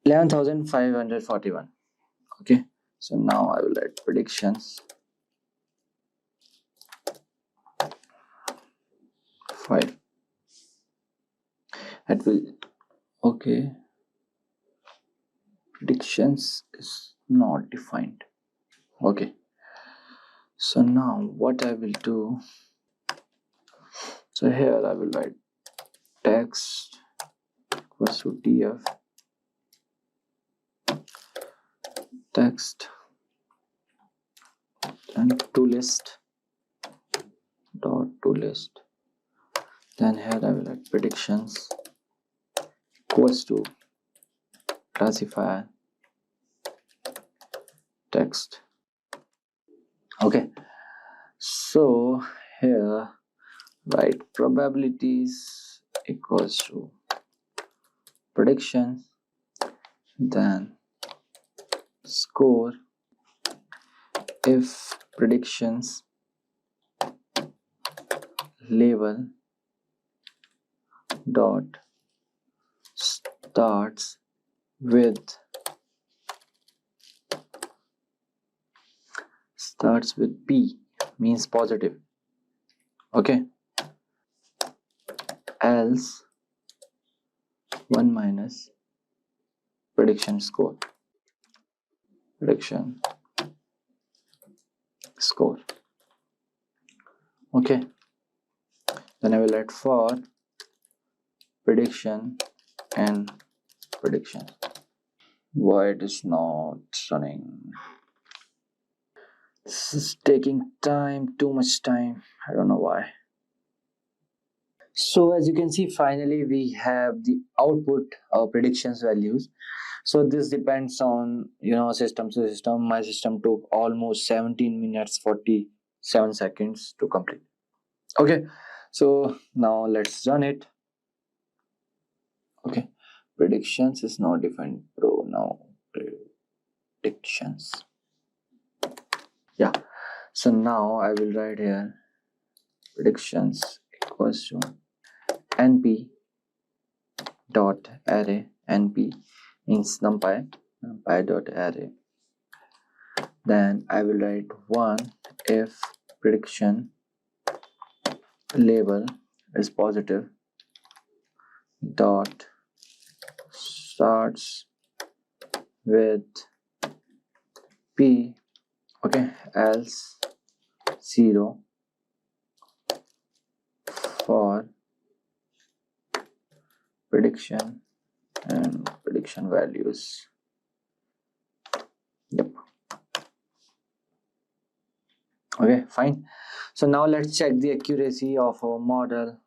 11,541. Okay, so now I will write predictions 5. It will, okay, predictions is not defined. Okay, so now what I will do, so here I will write text equals to df text and toList dot toList. Then here I will write predictions equals to classifier text. Okay, so here write probabilities equals to predictions, then score if predictions label dot starts with P means positive. Okay, else 1 minus prediction score. Okay, then I will add for prediction and prediction. Why it is not running? This is taking time, too much time. I don't know why. So as you can see, finally we have the output of predictions values. So this depends on system to system. My system took almost 17 minutes 47 seconds to complete. Okay, so now let's run it. Okay, predictions is now defined pro now. Predictions. Yeah, so now I will write here predictions equals to np dot array. Np means numpy dot array. Then I will write one if prediction label is positive dot starts with p, okay, else 0 for prediction and prediction values. Yep. Okay, fine. So now let's check the accuracy of our model.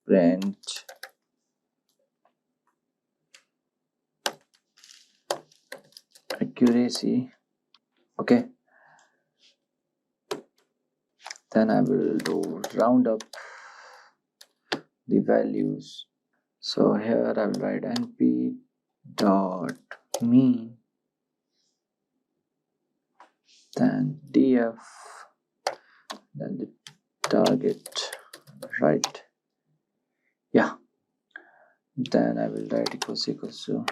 Print accuracy. Okay, then I will do round up the values. So here I will write np dot mean, then df, then the target, right? Yeah, then I will write equals to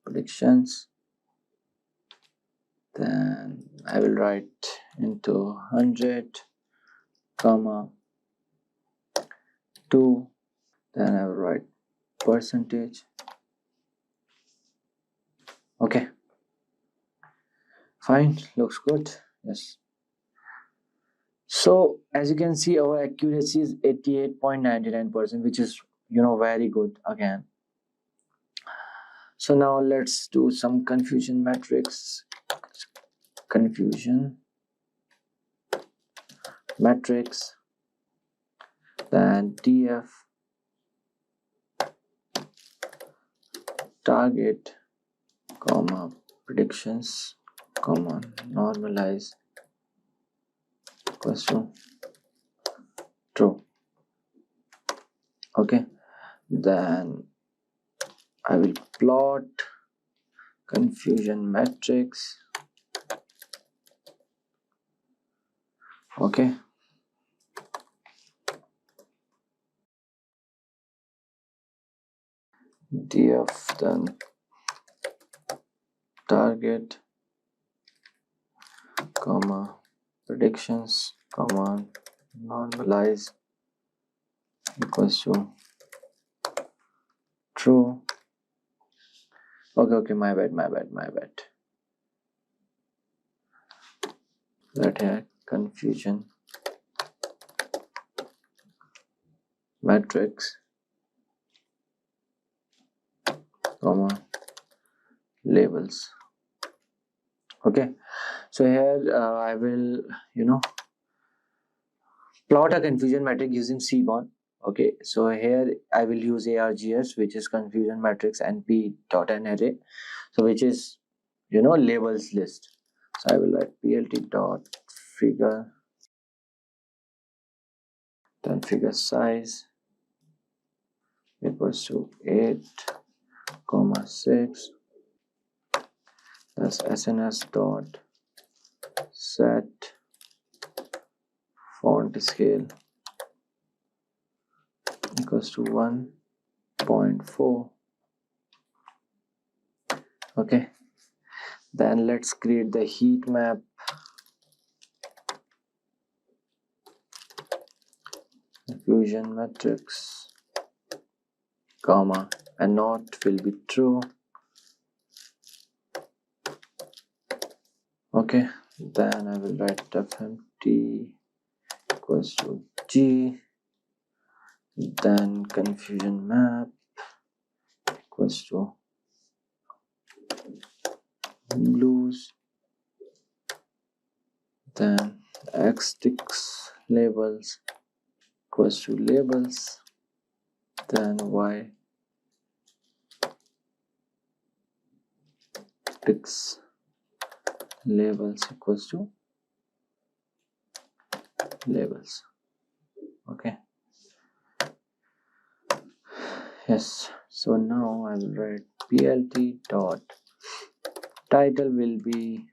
predictions, then I will write into 100 comma 2, then I will write percentage. Okay, fine, looks good. Yes. So as you can see, our accuracy is 88.99%, which is very good again. So now let's do some confusion matrix. Confusion matrix, then df target comma predictions comma normalize equals to true. Okay, then I will plot confusion matrix. Okay, df then target comma predictions comma normalize equals to true. Okay, my bad. That here confusion matrix comma labels. Okay, so here I will plot a confusion matrix using Seaborn. Okay, so here I will use ARGS, which is confusion matrix np.array, so which is labels list. So I will write plt dot figure, then figure size equals to 8,6. That's SNS dot set font scale equals to 1.4. Okay, then let's create the heat map. Confusion matrix comma and not will be true. Okay, then I will write fmt equals to g, then confusion map equals to blues then x ticks labels equals to labels, then y ticks labels equals to labels. Okay, yes, so now I will write plt dot title will be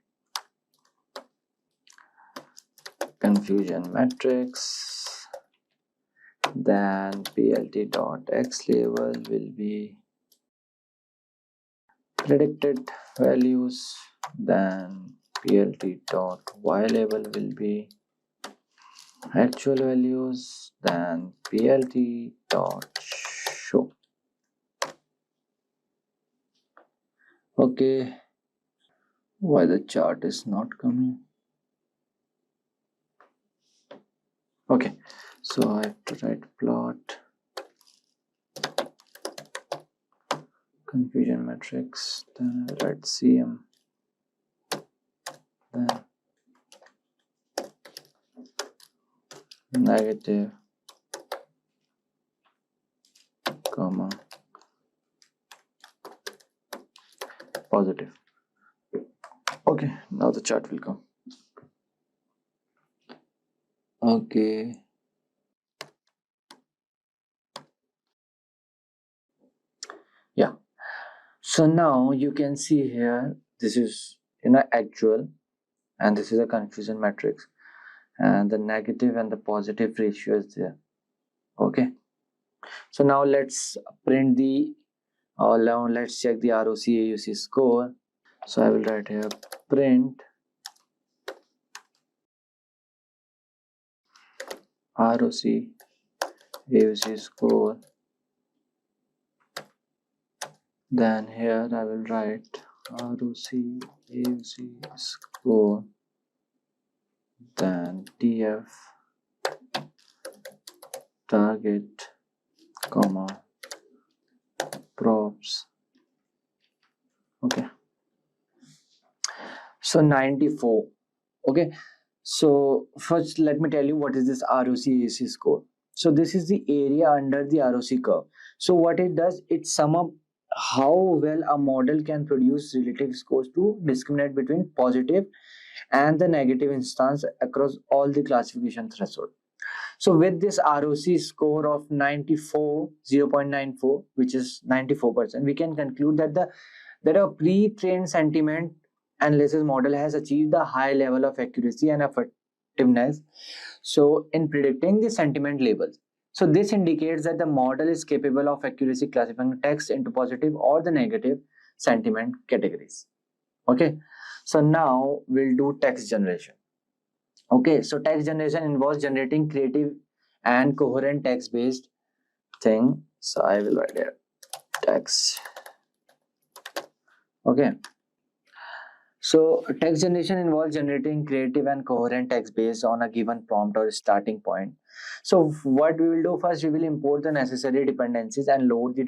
confusion matrix, then plt dot x label will be predicted values, then plt dot y label will be actual values, then plt dot show. Okay, why the chart is not coming? Okay, so I have to write plot confusion matrix, then I write cm, then negative comma positive. Okay, now the chart will come. Okay, yeah, so now you can see here this is actual, and this is a confusion matrix, and the negative and the positive ratio is there. Okay, so now let's print the now let's check the ROC AUC score. So I will write here print ROC AUC score, then here I will write ROC AUC score, then TF target comma props. Okay, so 94. Okay, so first let me tell you what is this ROC AUC score. So this is the area under the ROC curve. So what it does, it sum up how well a model can produce relative scores to discriminate between positive and the negative instance across all the classification threshold. So with this ROC score of 0.94, which is 94%, we can conclude that a pre-trained sentiment analysis model has achieved a high level of accuracy and effectiveness so in predicting the sentiment labels. So this indicates that the model is capable of accurately classifying text into positive or the negative sentiment categories. Okay, so now we'll do text generation. Okay, so text generation involves generating creative and coherent text based thing. So I will write here text. Okay, so text generation involves generating creative and coherent text based on a given prompt or starting point. So what we will do first, we will import the necessary dependencies and load the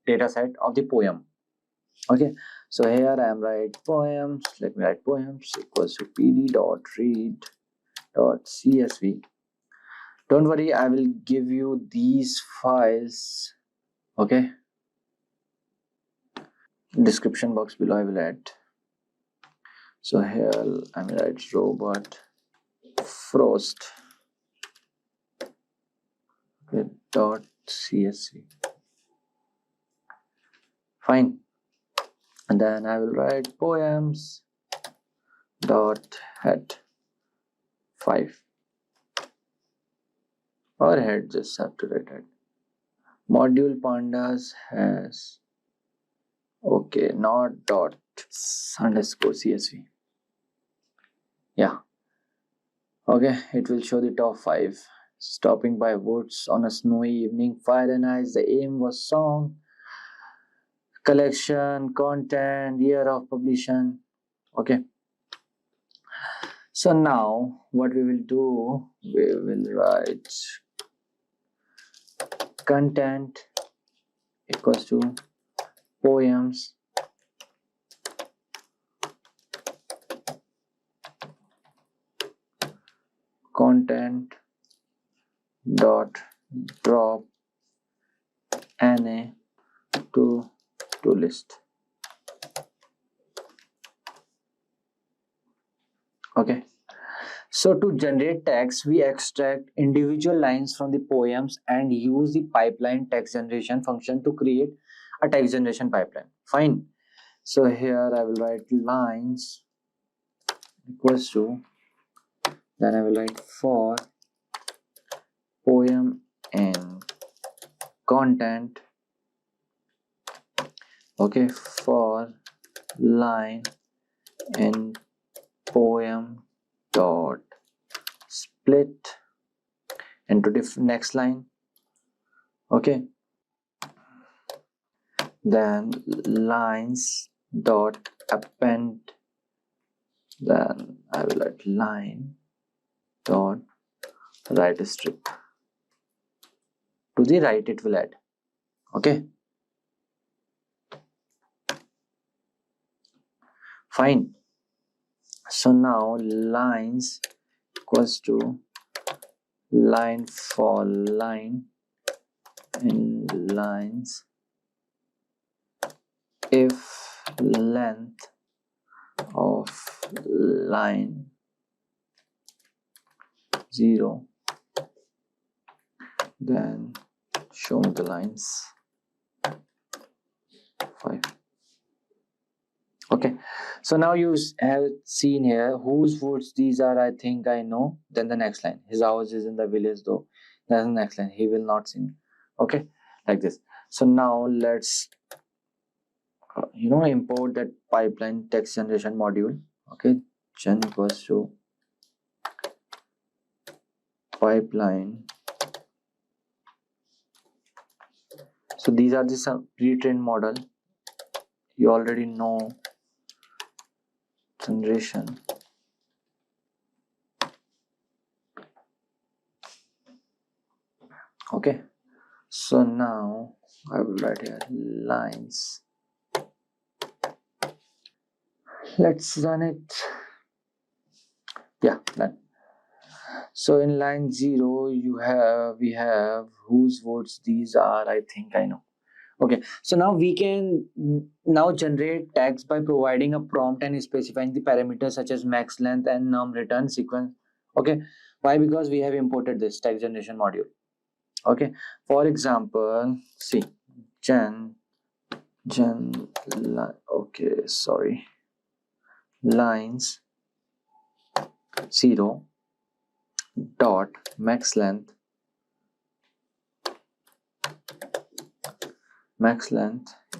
data set of the poem. Okay, so here I am write poems. Let me write poems equals to pd.read.csv. Don't worry, I will give you these files. Okay, description box below I will add. So here I will write robot frost with .csv. Fine, and then I will write poems dot head 5 or head, just have to write head. Module pandas has okay, not dot underscore csv. Yeah, okay, it will show the top 5. Stopping by woods on a snowy evening, fire and ice, the aim was song, collection, content, year of publication. Okay, so now what we will do, we will write content equals to poems content dot drop NA to list. Okay, so to generate text, we extract individual lines from the poems and use the pipeline text generation function to create a text generation pipeline. Fine. So here I will write lines equals to, then I will write for poem and content. Okay, for line and poem dot split into the next line. Okay, then lines dot append, then I will write line dot right strip. To the right it will add. Okay, fine. So now lines equals to line for line and lines if length of line 0, then show me the lines 5. Okay, so now you have seen here whose woods these are, I think I know. Then the next line, his house is in the village though. That's the next line, he will not sing. Okay, like this. So now let's import that pipeline text generation module. Okay, gen equals to pipeline. So these are the some pre-trained model. You already know generation. Okay, so now I will write here lines. Let's run it. Yeah, done. So in line 0 we have whose votes these are, I think I know. Okay, so now we can now generate text by providing a prompt and specifying the parameters such as max length and num return sequence. Okay, why? Because we have imported this text generation module. Okay, for example, see lines 0 dot max length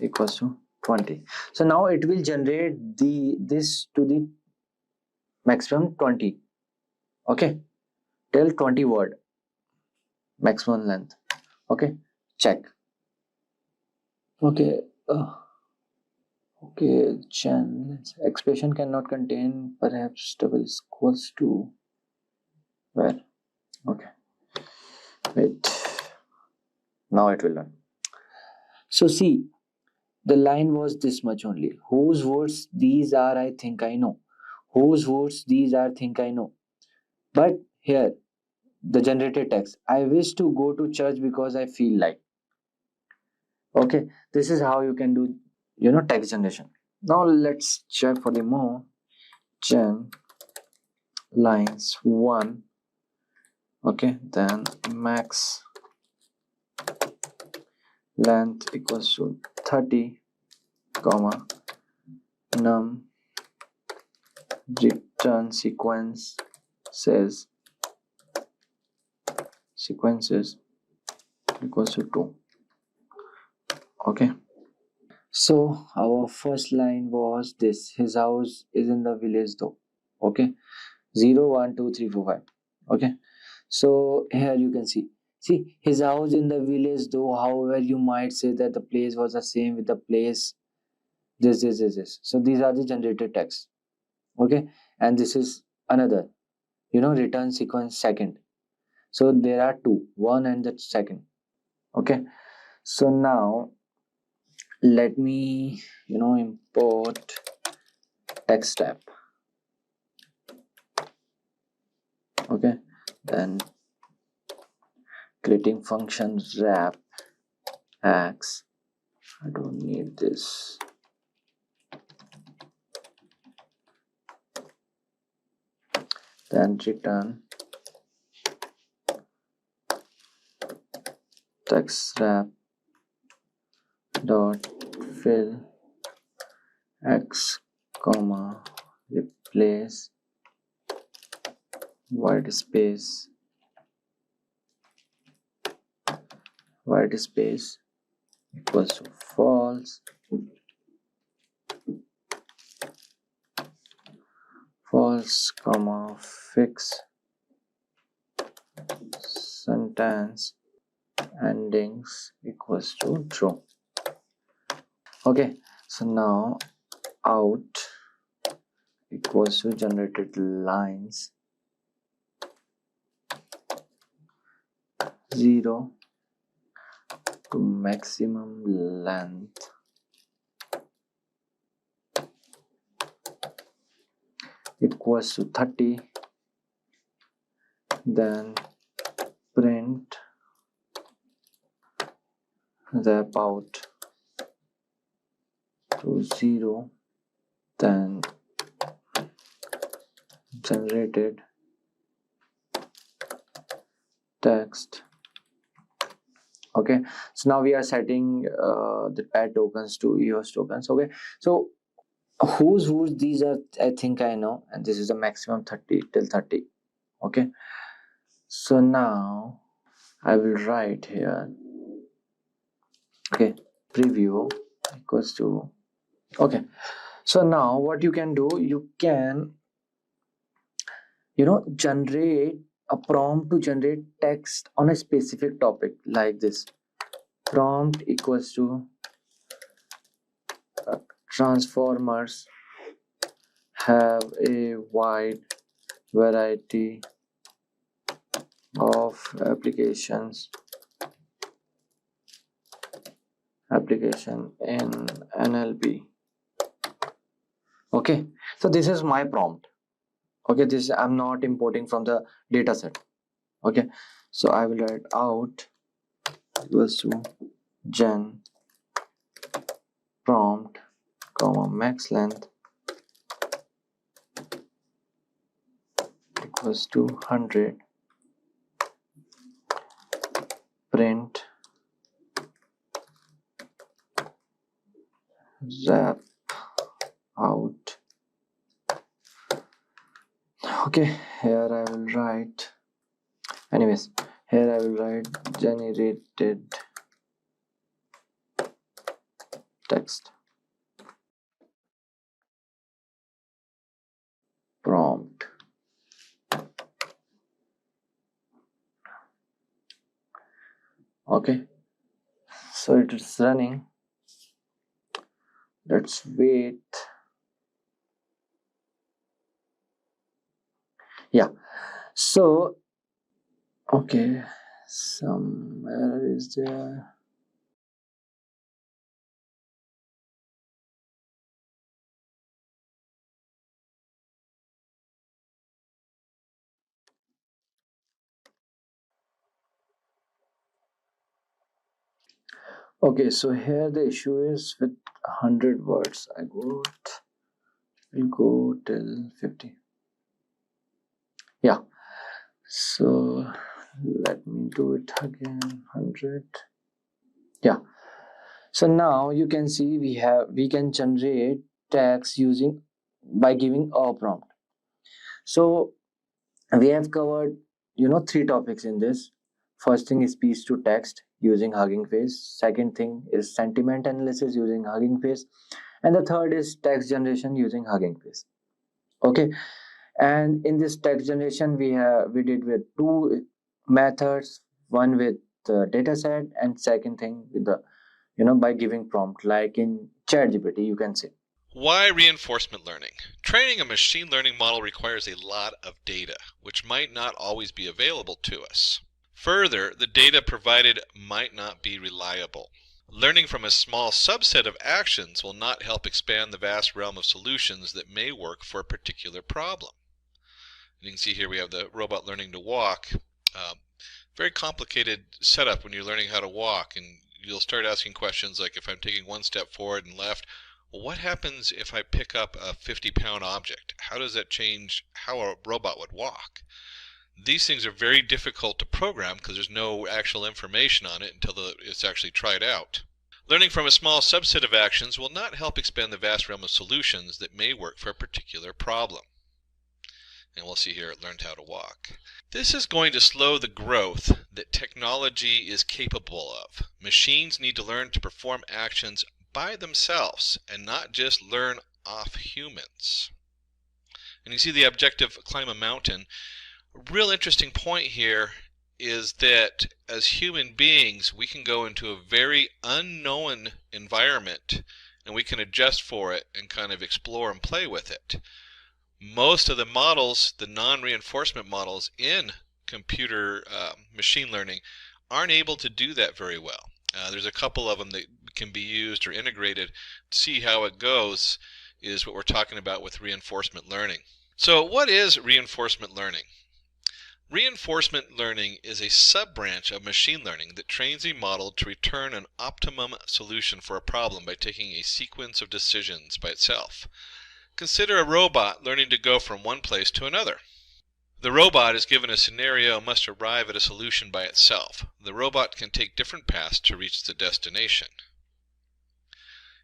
equals to 20. So now it will generate this to the maximum 20. Okay, till 20 word maximum length. Okay, check. Okay, okay, expression cannot contain perhaps double equals to where? Okay, wait, now it will run. So see, the line was this much only. Whose words these are, I think I know. Whose words these are, think I know. But here, the generated text, I wish to go to church because I feel like. Okay, this is how you can do, text generation. Now let's check for the more. Gen lines 1. Okay, then max length equals to 30, comma num return sequences equals to 2. Okay, so our first line was this: his house is in the village though. Okay, 0 1 2 3 4 5. Okay, so here you can see his house in the village though. However, you might say that the place was the same with the place this. So these are the generated text. Okay, and this is another return sequence second. So there are two, one and the second. Okay, so now let me import text tab. Okay, then creating function wrap x. I don't need this. Then return text wrap dot fill x comma replace white space equals to false, comma fix sentence endings equals to true. Okay, so now out equals to generated lines 0 to maximum length equals to 30, then print wrap out to 0, then generated text. Okay, so now we are setting the pad tokens to EOS tokens. Okay, so whose these are, I think I know, and this is the maximum 30 till 30. Okay, so now I will write here, okay, preview equals to, okay, so now what you can do, you can generate a prompt to generate text on a specific topic like this. Prompt equals to transformers have a wide variety of application in NLP. Okay, so this is my prompt. Okay, this I'm not importing from the dataset. Okay, so I will write out equals to gen prompt comma max length equals to 100, print wrap out. Okay, here I will write, anyways, here I will write generated text prompt. Okay, so it is running. Let's wait. Yeah, so okay, some error is there. Okay, so here the issue is with 100 words. Will go till 50. Yeah, so let me do it again. 100. Yeah, so now you can see we can generate text by giving a prompt. So we have covered 3 topics in this. First thing is speech to text using Hugging Face. Second thing is sentiment analysis using Hugging Face, and the third is text generation using Hugging Face. Okay, and in this text generation we did with 2 methods, one with the dataset and second thing with the by giving prompt, like in ChatGPT you can say. Why reinforcement learning? Training a machine learning model requires a lot of data, which might not always be available to us. Further, the data provided might not be reliable. Learning from a small subset of actions will not help expand the vast realm of solutions that may work for a particular problem. You can see here we have the robot learning to walk. Very complicated setup when you're learning how to walk, and you'll start asking questions like, if I'm taking one step forward and left, well, what happens if I pick up a 50-pound object? How does that change how a robot would walk? These things are very difficult to program because there's no actual information on it until it's actually tried out. Learning from a small subset of actions will not help expand the vast realm of solutions that may work for a particular problem. And we'll see here it learned how to walk. This is going to slow the growth that technology is capable of. Machines need to learn to perform actions by themselves and not just learn off humans. And you see the objective climb a mountain. A real interesting point here is that as human beings we can go into a very unknown environment and we can adjust for it and kind of explore and play with it. Most of the models, the non-reinforcement models in computer machine learning, aren't able to do that very well. There's a couple of them that can be used or integrated. To see how it goes is what we're talking about with reinforcement learning. So what is reinforcement learning? Reinforcement learning is a sub-branch of machine learning that trains a model to return an optimum solution for a problem by taking a sequence of decisions by itself. Consider a robot learning to go from one place to another. The robot is given a scenario and must arrive at a solution by itself. The robot can take different paths to reach the destination.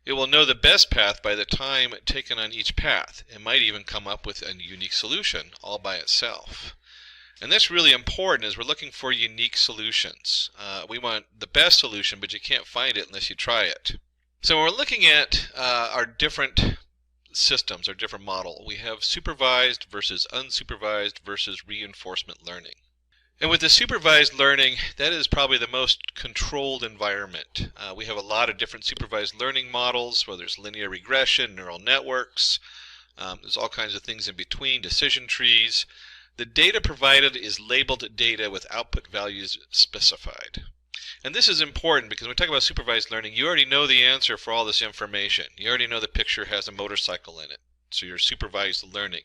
It will know the best path by the time taken on each path. It might even come up with a unique solution all by itself. And that's really important as we're looking for unique solutions. We want the best solution, but you can't find it unless you try it. So when we're looking at our different systems, our different model, we have supervised versus unsupervised versus reinforcement learning. And with the supervised learning, that is probably the most controlled environment. We have a lot of different supervised learning models, whether it's linear regression, neural networks, there's all kinds of things in between, decision trees. The data provided is labeled data with output values specified. And this is important because when we talk about supervised learning, you already know the answer for all this information. You already know the picture has a motorcycle in it, so you're supervised learning.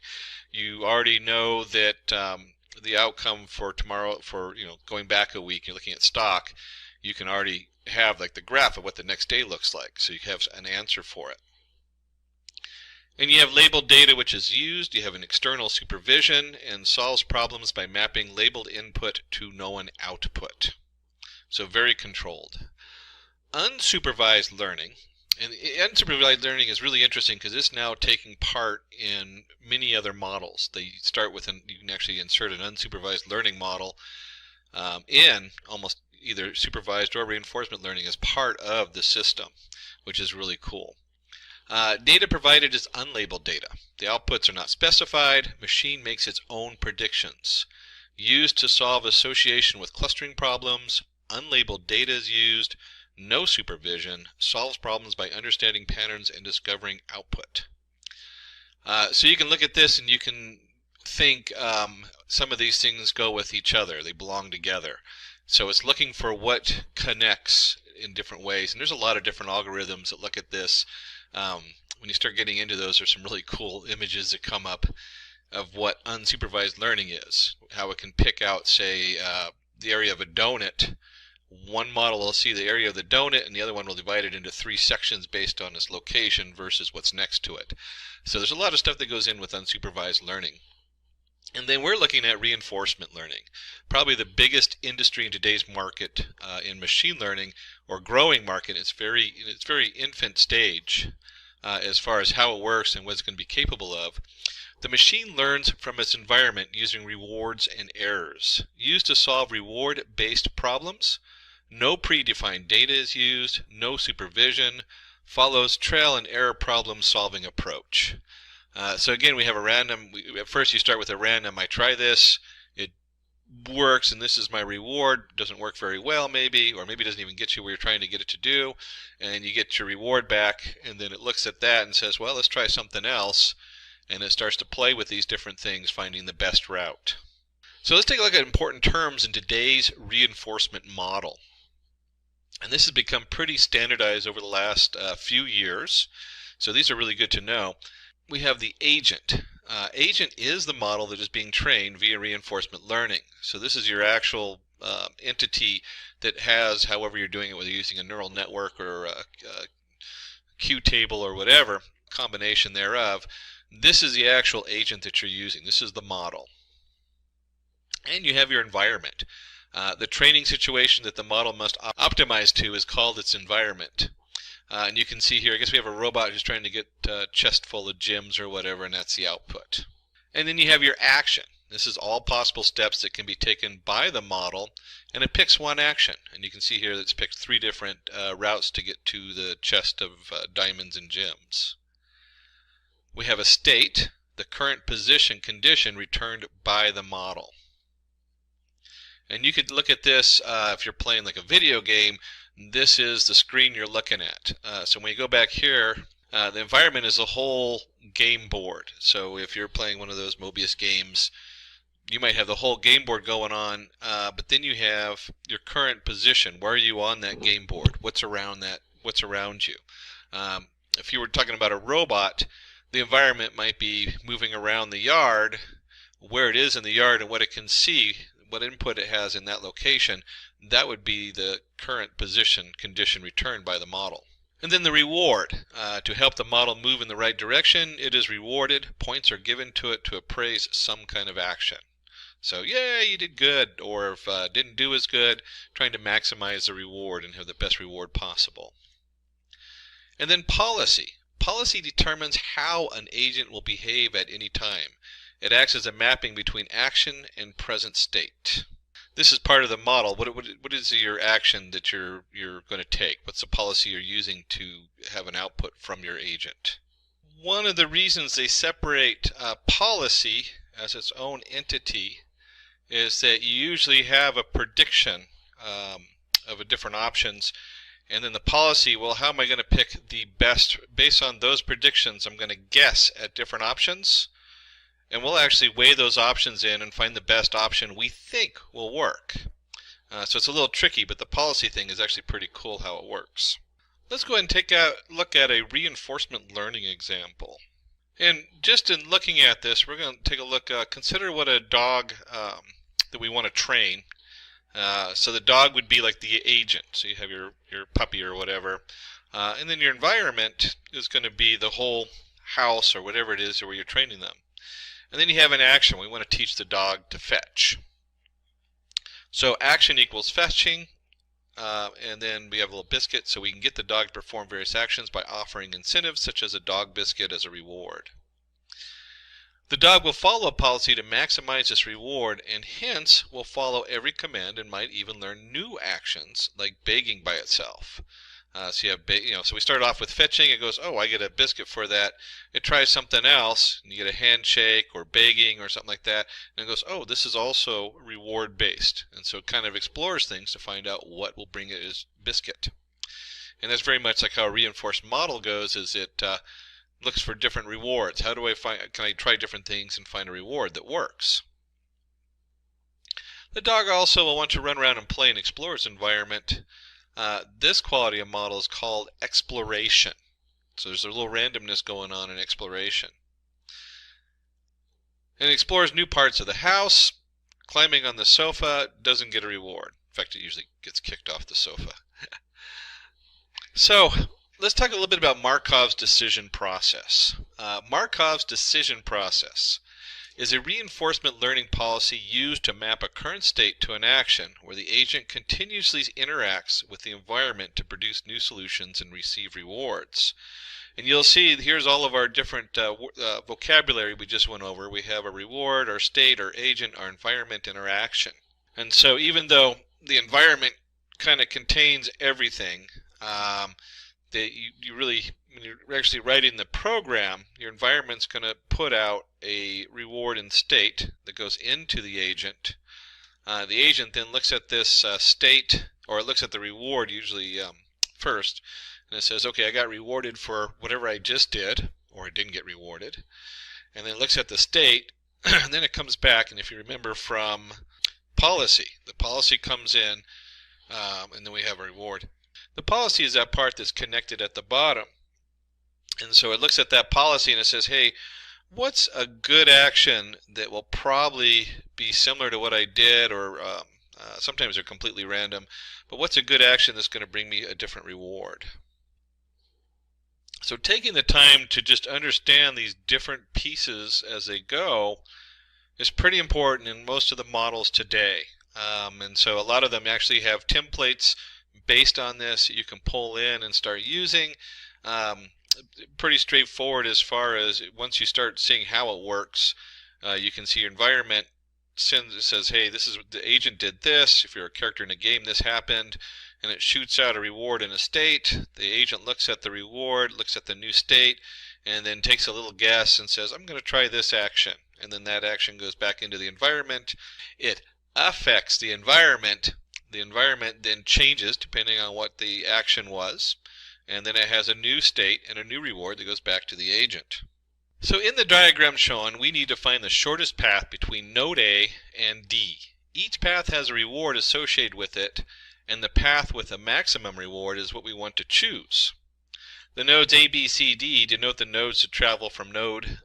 You already know that the outcome for tomorrow, for going back a week, you're looking at stock, you can already have like the graph of what the next day looks like, so you have an answer for it. And you have labeled data which is used, you have an external supervision, and solves problems by mapping labeled input to known output. So very controlled. Unsupervised learning, and unsupervised learning is really interesting because it's now taking part in many other models. They start with you can actually insert an unsupervised learning model in almost either supervised or reinforcement learning as part of the system, which is really cool. Data provided is unlabeled data. The outputs are not specified. Machine makes its own predictions. Used to solve association with clustering problems. Unlabeled data is used. No supervision. Solves problems by understanding patterns and discovering output. So you can look at this and you can think some of these things go with each other. They belong together. So it's looking for what connects in different ways. And there's a lot of different algorithms that look at this. When you start getting into those, there's some really cool images that come up of what unsupervised learning is. How it can pick out, say, the area of a donut. One model will see the area of the donut and the other one will divide it into 3 sections based on its location versus what's next to it. So there's a lot of stuff that goes in with unsupervised learning. And then we're looking at reinforcement learning. Probably the biggest industry in today's market in machine learning, or growing market. It's very infant stage as far as how it works and what it's going to be capable of. The machine learns from its environment using rewards and errors. Used to solve reward-based problems. No predefined data is used. No supervision. Follows trial and error problem solving approach. So again, we have a random, at first you start with a random, I try this, it works and this is my reward, doesn't work very well maybe, or maybe it doesn't even get you where you're trying to get it to do, and you get your reward back, and then it looks at that and says, well, let's try something else, and it starts to play with these different things, finding the best route. So let's take a look at important terms in today's reinforcement model. And this has become pretty standardized over the last few years, so these are really good to know. We have the agent. Agent is the model that is being trained via reinforcement learning. So this is your actual entity that has, however you're doing it, whether you're using a neural network or a Q table or whatever, combination thereof. This is the actual agent that you're using. This is the model. And you have your environment. The training situation that the model must optimize to is called its environment. And you can see here, I guess we have a robot who's trying to get a chest full of gems or whatever, and that's the output. And then you have your action. This is all possible steps that can be taken by the model, and it picks one action. And you can see here that it's picked 3 different routes to get to the chest of diamonds and gems. We have a state, the current position condition returned by the model. And you could look at this if you're playing like a video game. This is the screen you're looking at. So when you go back here, the environment is a whole game board. So if you're playing one of those Mobius games, you might have the whole game board going on, but then you have your current position. Where are you on that game board? What's around that? What's around you? If you were talking about a robot, the environment might be moving around the yard, where it is in the yard and what it can see, what input it has in that location. That would be the current position condition returned by the model. And then the reward. To help the model move in the right direction, it is rewarded. Points are given to it to appraise some kind of action. So, yeah, you did good, or if didn't do as good, trying to maximize the reward and have the best reward possible. And then policy. Policy determines how an agent will behave at any time. It acts as a mapping between action and present state. This is part of the model. What is your action that you're going to take? What's the policy you're using to have an output from your agent? One of the reasons they separate policy as its own entity is that you usually have a prediction of different options, and then the policy, well, how am I going to pick the best? Based on those predictions, I'm going to guess at different options, and we'll actually weigh those options in and find the best option we think will work. So it's a little tricky, but the policy thing is actually pretty cool how it works. Let's go ahead and take a look at a reinforcement learning example. And just in looking at this, we're going to take a look, consider what a dog that we want to train. So the dog would be like the agent. So you have your puppy or whatever. And then your environment is going to be the whole house or whatever it is where you're training them. And then you have an action. We want to teach the dog to fetch. So action equals fetching. And then we have a little biscuit, so we can get the dog to perform various actions by offering incentives such as a dog biscuit as a reward. The dog will follow a policy to maximize this reward, and hence will follow every command and might even learn new actions like begging by itself. So you have, so we start off with fetching. It goes, oh, I get a biscuit for that. It tries something else, and you get a handshake or begging or something like that. And it goes, oh, this is also reward based. And so it kind of explores things to find out what will bring it as biscuit. And that's very much like how a reinforced model goes. Is it looks for different rewards. How do I find? Can I try different things and find a reward that works? The dog also will want to run around and play and explore its environment. This quality of model is called exploration. So there's a little randomness going on in exploration. And it explores new parts of the house. Climbing on the sofa doesn't get a reward. In fact, it usually gets kicked off the sofa. So let's talk a little bit about Markov's decision process. Markov's decision process is a reinforcement learning policy used to map a current state to an action where the agent continuously interacts with the environment to produce new solutions and receive rewards. And you'll see here's all of our different vocabulary we just went over. We have a reward, our state, our agent, our environment, and our action. And so even though the environment kind of contains everything, that you really, when you're actually writing the program, your environment's going to put out a reward and state that goes into the agent. The agent then looks at this state, or it looks at the reward usually first, and it says, okay, I got rewarded for whatever I just did, or I didn't get rewarded. And then it looks at the state, and then it comes back, and if you remember from policy, the policy comes in, and then we have a reward. The policy is that part that's connected at the bottom. And so it looks at that policy and it says, hey, what's a good action that will probably be similar to what I did, or sometimes they're completely random, but what's a good action that's going to bring me a different reward? So taking the time to just understand these different pieces as they go is pretty important in most of the models today. And so a lot of them actually have templates based on this that you can pull in and start using. Pretty straightforward as far as once you start seeing how it works, you can see your environment says, hey, this is the agent did this. If you're a character in a game, this happened, and it shoots out a reward in a state. The agent looks at the reward, looks at the new state, and then takes a little guess and says, I'm going to try this action. And then that action goes back into the environment. It affects the environment. The environment then changes depending on what the action was. And then it has a new state and a new reward that goes back to the agent. So in the diagram shown, we need to find the shortest path between node A and D. Each path has a reward associated with it, and the path with a maximum reward is what we want to choose. The nodes A, B, C, D denote the nodes to travel from node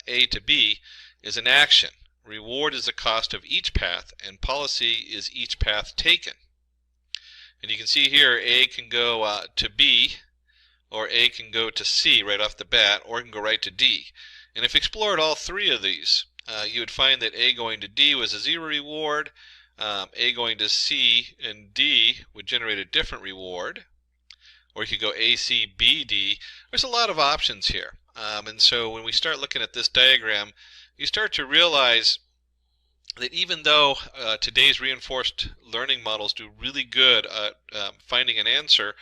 A to B is an action. Reward is the cost of each path, and policy is each path taken. And you can see here A can go to B, or A can go to C right off the bat, or it can go right to D. And if you explored all three of these, you would find that A going to D was a 0 reward, A going to C and D would generate a different reward, or you could go A, C, B, D. There's a lot of options here. And so when we start looking at this diagram, you start to realize that even though today's reinforced learning models do really good at finding an answer,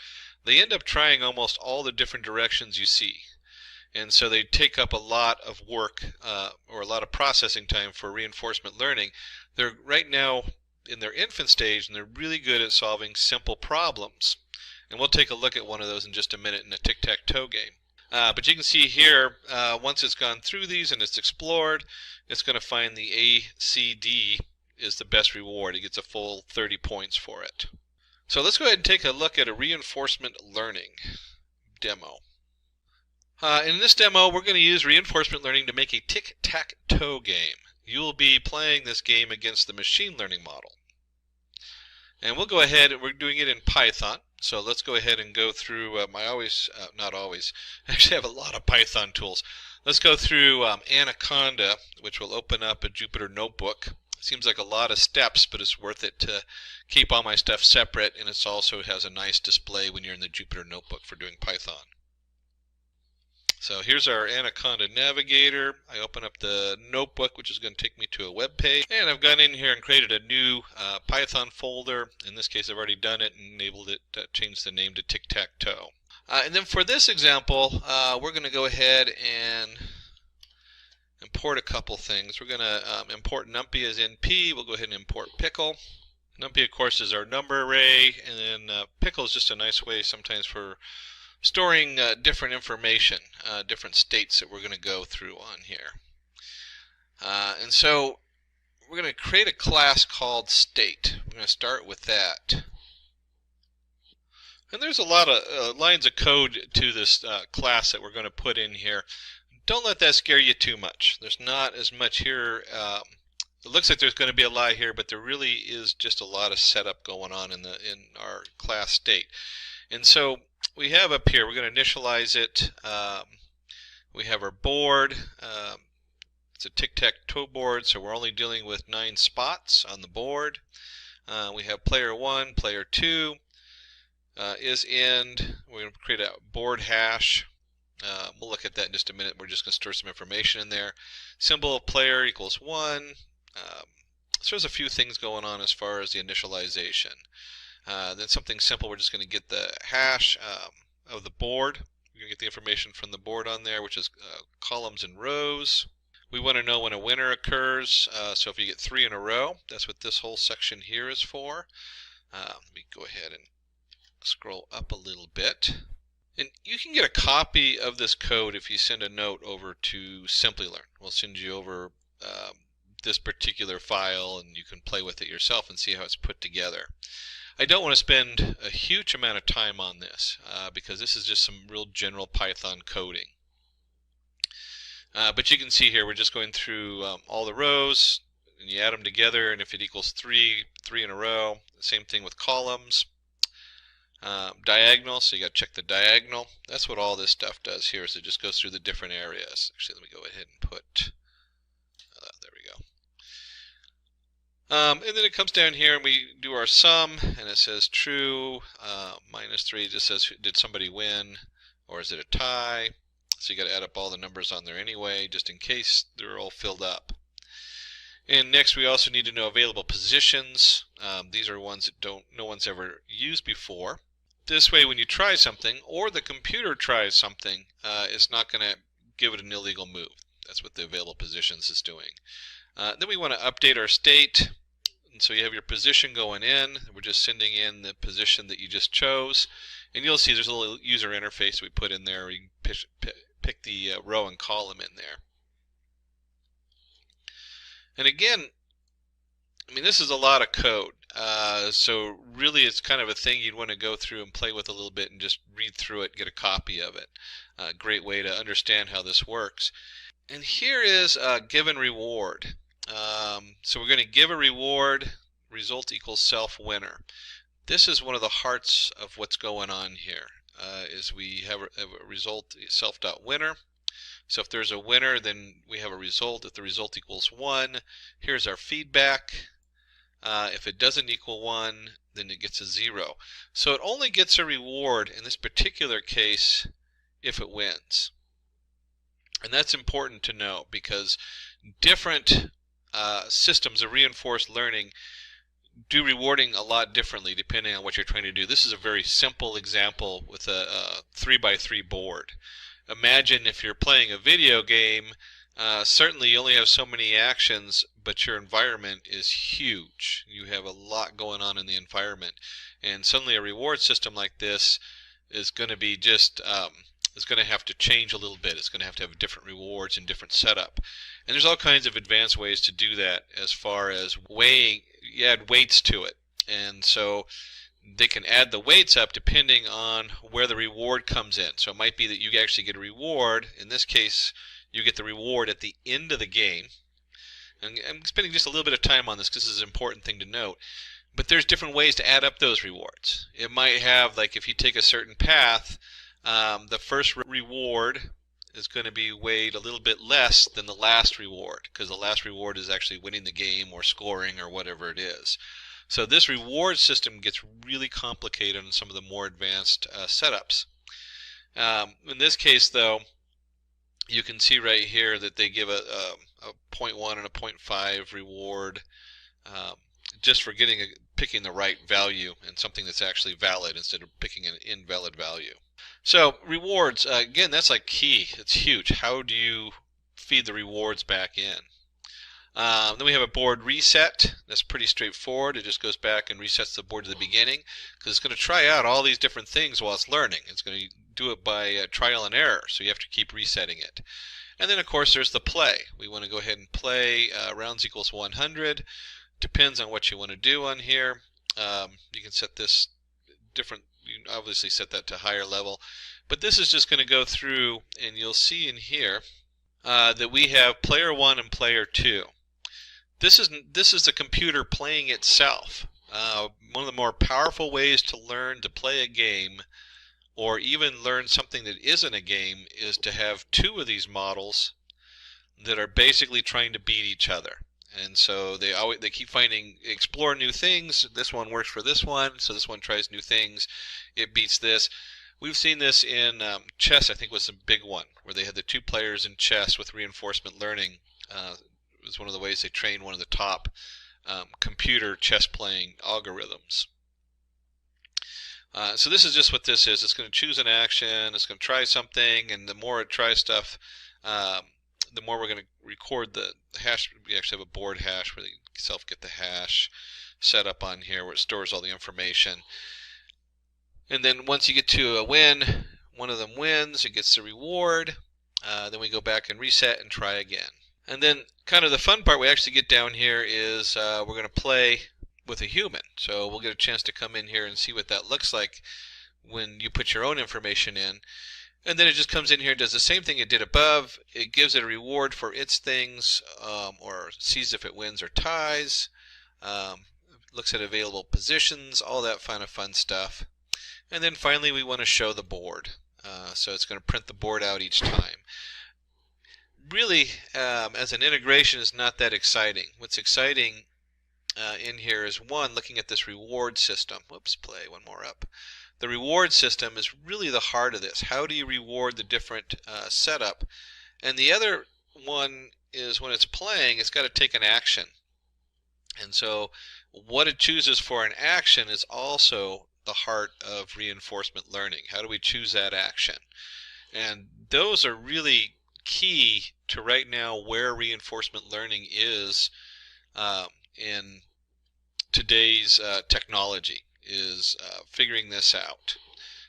they end up trying almost all the different directions you see. And so they take up a lot of work or a lot of processing time for reinforcement learning. They're right now in their infant stage, and they're really good at solving simple problems. And we'll take a look at one of those in just a minute in a tic-tac-toe game. But you can see here, once it's gone through these and it's explored, it's going to find the A, C, D is the best reward. It gets a full 30 points for it. So let's go ahead and take a look at a reinforcement learning demo. In this demo, we're going to use reinforcement learning to make a tic-tac-toe game. You'll be playing this game against the machine learning model. And we'll go ahead, and we're doing it in Python. So let's go ahead and go through not always, I actually have a lot of Python tools. Let's go through Anaconda, which will open up a Jupyter notebook. Seems like a lot of steps, but it's worth it to keep all my stuff separate, and it also has a nice display when you're in the Jupyter notebook for doing Python. So here's our Anaconda navigator. I open up the notebook, which is going to take me to a web page, and I've gone in here and created a new Python folder. In this case, I've already done it and enabled it to change the name to tic-tac-toe. And then for this example, we're going to go ahead and import a couple things. We're going to import numpy as np. We'll go ahead and import pickle. Numpy, of course, is our number array, and then pickle is just a nice way sometimes for storing different information, different states that we're going to go through on here. And so we're going to create a class called state. We're going to start with that. And there's a lot of lines of code to this class that we're going to put in here. Don't let that scare you too much. There's not as much here. It looks like there's going to be a lot here, but there really is just a lot of setup going on in our class state. And so we have up here, we're going to initialize it. We have our board. It's a tic-tac-toe board, so we're only dealing with 9 spots on the board. We have player 1, player 2 is end. We're going to create a board hash. We'll look at that in just a minute. We're just going to store some information in there. Symbol of player equals 1. So there's a few things going on as far as the initialization. Then something simple, we're just going to get the hash of the board. We're going to get the information from the board on there, which is columns and rows. We want to know when a winner occurs. So if you get 3 in a row, that's what this whole section here is for. Let me go ahead and scroll up a little bit. And you can get a copy of this code if you send a note over to Simplilearn. We'll send you over this particular file, and you can play with it yourself and see how it's put together. I don't want to spend a huge amount of time on this because this is just some real general Python coding. But you can see here we're just going through all the rows, and you add them together, and if it equals 3 in a row. Same thing with columns. Diagonal, so you got to check the diagonal. That's what all this stuff does here, is it just goes through the different areas. Actually, let me go ahead and put, there we go. And then it comes down here and we do our sum, and it says true, -3 just says did somebody win, or is it a tie? So you got to add up all the numbers on there anyway, just in case they're all filled up. And next we also need to know available positions. These are ones that no one's ever used before. This way when you try something, or the computer tries something, it's not going to give it an illegal move. That's what the available positions is doing. Then we want to update our state. And so you have your position going in. We're just sending in the position that you just chose. And you'll see there's a little user interface we put in there. We can pick the row and column in there. And again, I mean, this is a lot of code. So really it's kind of a thing you'd want to go through and play with a little bit and just read through it, get a copy of it. A great way to understand how this works. And here is a given reward. So we're going to give a reward, result equals self winner. This is one of the hearts of what's going on here, is we have a result self.winner. So if there's a winner, then we have a result. If the result equals 1, here's our feedback. If it doesn't equal 1, then it gets a 0. So it only gets a reward in this particular case if it wins. And that's important to know, because different systems of reinforced learning do rewarding a lot differently depending on what you're trying to do. This is a very simple example with a 3x3 board. Imagine if you're playing a video game, certainly you only have so many actions, but your environment is huge. You have a lot going on in the environment. And suddenly a reward system like this is going to be just, it's going to have to change a little bit. It's going to have different rewards and different setup. And there's all kinds of advanced ways to do that, as far as weighing. You add weights to it. And so they can add the weights up depending on where the reward comes in. So it might be that you actually get a reward. In this case, you get the reward at the end of the game. And I'm spending just a little bit of time on this because this is an important thing to note. But there's different ways to add up those rewards. It might have, like if you take a certain path, the first reward is going to be weighed a little bit less than the last reward, because the last reward is actually winning the game or scoring or whatever it is. So this reward system gets really complicated in some of the more advanced setups. In this case, though, you can see right here that they give a 0.1 and a 0.5 reward just for picking the right value and something that's actually valid instead of picking an invalid value. So rewards, again, that's like key. It's huge. How do you feed the rewards back in? Then we have a board reset. That's pretty straightforward. It just goes back and resets the board to the beginning, because it's going to try out all these different things while it's learning. It's going to do it by trial and error, so you have to keep resetting it. And then, of course, there's the play. We want to go ahead and play rounds equals 100. Depends on what you want to do on here. You can set this different. You can obviously set that to higher level. But this is just going to go through, and you'll see in here that we have player 1 and player 2. This is the computer playing itself. One of the more powerful ways to learn to play a game, or even learn something that isn't a game, is to have two of these models that are basically trying to beat each other. And so they keep explore new things. This one works for this one, so this one tries new things. It beats this. We've seen this in chess. I think was a big one, where they had the two players in chess with reinforcement learning. It was one of the ways they trained one of the top computer chess playing algorithms. So this is just what this is. It's going to choose an action, it's going to try something, and the more it tries stuff, the more we're going to record the hash. We actually have a board hash where you yourself get the hash set up on here where it stores all the information. And then once you get to a win, one of them wins, it gets the reward. Then we go back and reset and try again. And then kind of the fun part we actually get down here is we're going to play with a human. So we'll get a chance to come in here and see what that looks like when you put your own information in. And then it just comes in here and does the same thing it did above. It gives it a reward for its things, or sees if it wins or ties, looks at available positions, all that kind of fun stuff. And then finally we want to show the board. So it's going to print the board out each time. Really, as an integration, is not that exciting. What's exciting in here is, one, looking at this reward system. Whoops, play one more up. The reward system is really the heart of this. How do you reward the different setup? And the other one is, when it's playing, it's got to take an action. And so what it chooses for an action is also the heart of reinforcement learning. How do we choose that action? And those are really key to right now where reinforcement learning is in today's technology, is figuring this out.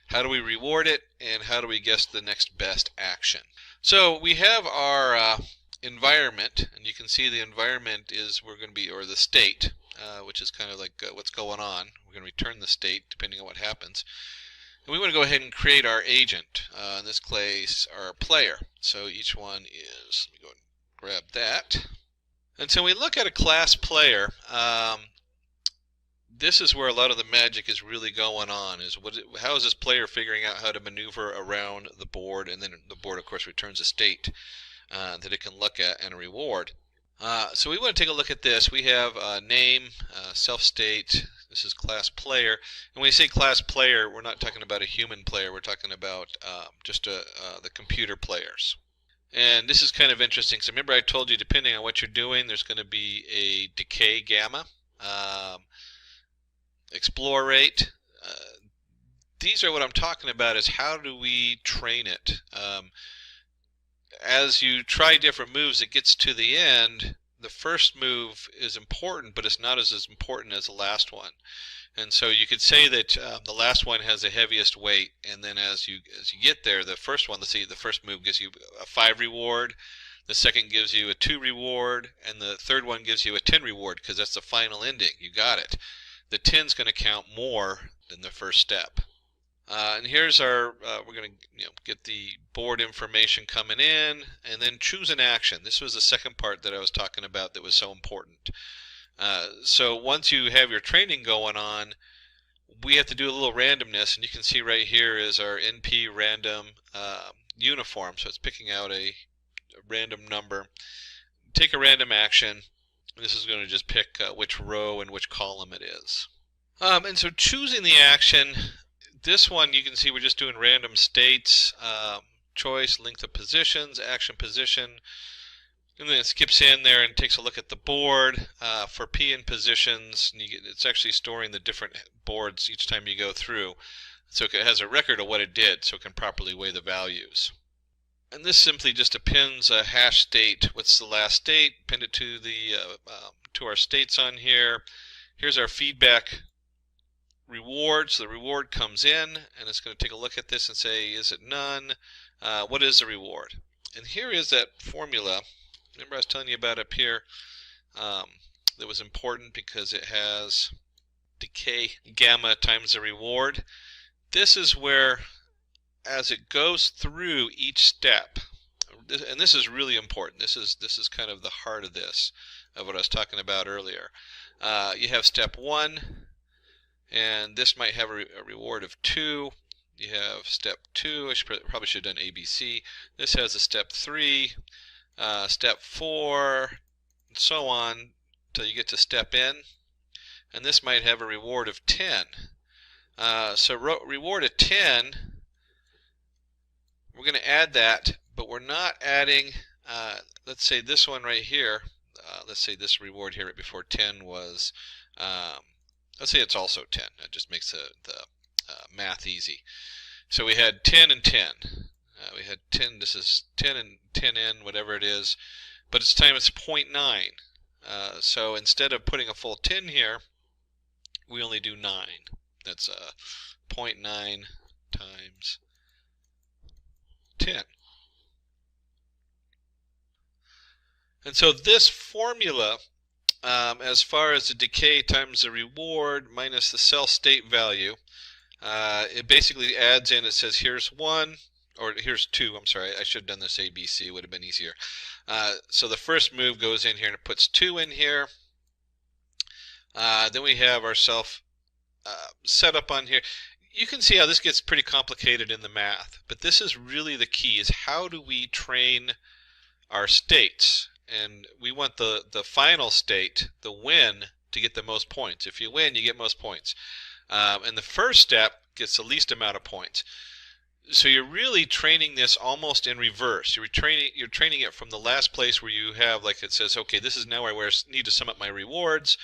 How do we reward it, and how do we guess the next best action? So we have our environment, and you can see the environment is, we're going to be, or the state, which is kind of like what's going on. We're going to return the state depending on what happens. And we want to go ahead and create our agent, in this case our player. So each one is, let me go and grab that. And so we look at a class player. This is where a lot of the magic is really going on, is how is this player figuring out how to maneuver around the board, and then the board of course returns a state that it can look at and a reward. So we want to take a look at this. We have name, self-state. This is class player. And when we say class player, we're not talking about a human player. We're talking about just the computer players. And this is kind of interesting. So remember I told you, depending on what you're doing, there's going to be a decay gamma, explore rate. These are what I'm talking about, is how do we train it? As you try different moves, it gets to the end. The first move is important, but it's not as important as the last one. And so you could say that the last one has the heaviest weight, and then as you get there, the first one, let's see, the first move gives you a 5 reward, the second gives you a 2 reward, and the third one gives you a 10 reward, because that's the final ending. You got it. The 10's going to count more than the first step. And here's our, we're going to get the board information coming in, and then choose an action. This was the second part that I was talking about that was so important. So once you have your training going on, we have to do a little randomness, and you can see right here is our NP random uniform. So it's picking out a random number. Take a random action. This is going to just pick which row and which column it is. And so choosing the action, this one you can see we're just doing random states, choice, length of positions, action position, and then it skips in there and takes a look at the board for P and positions. And it's actually storing the different boards each time you go through, so it has a record of what it did, so it can properly weigh the values. And this simply just appends a hash state. What's the last state? Append it to the to our states on here. Here's our feedback reward. So the reward comes in, and it's going to take a look at this and say, is it none? What is the reward? And here is that formula. Remember I was telling you about up here that was important because it has decay gamma times the reward. This is where, as it goes through each step, and this is really important. This is kind of the heart of this, of what I was talking about earlier. You have step 1, and this might have a reward of 2. You have step 2. I probably should have done ABC. This has a step 3, step 4, and so on until you get to step N. And this might have a reward of 10. So reward of 10, we're going to add that, but we're not adding, let's say this one right here, let's say this reward here right before 10 was, let's say it's also 10. That just makes the math easy. So we had 10 and 10. We had 10, this is 10 and 10n, whatever it is, but it's 0.9. So instead of putting a full 10 here, we only do 9. That's 0.9 times 10. And so this formula, as far as the decay times the reward minus the cell state value, it basically adds in, it says here's 1, or here's 2, I'm sorry, I should have done this ABC, it would have been easier. So the first move goes in here and it puts 2 in here. Then we have ourselves set up on here. You can see how this gets pretty complicated in the math, but this is really the key, is how do we train our states? And we want the final state, the win, to get the most points. If you win, you get most points. And the first step gets the least amount of points. So you're really training this almost in reverse. You're training it from the last place where you have, like it says, okay, this is now where I need to sum up my rewards,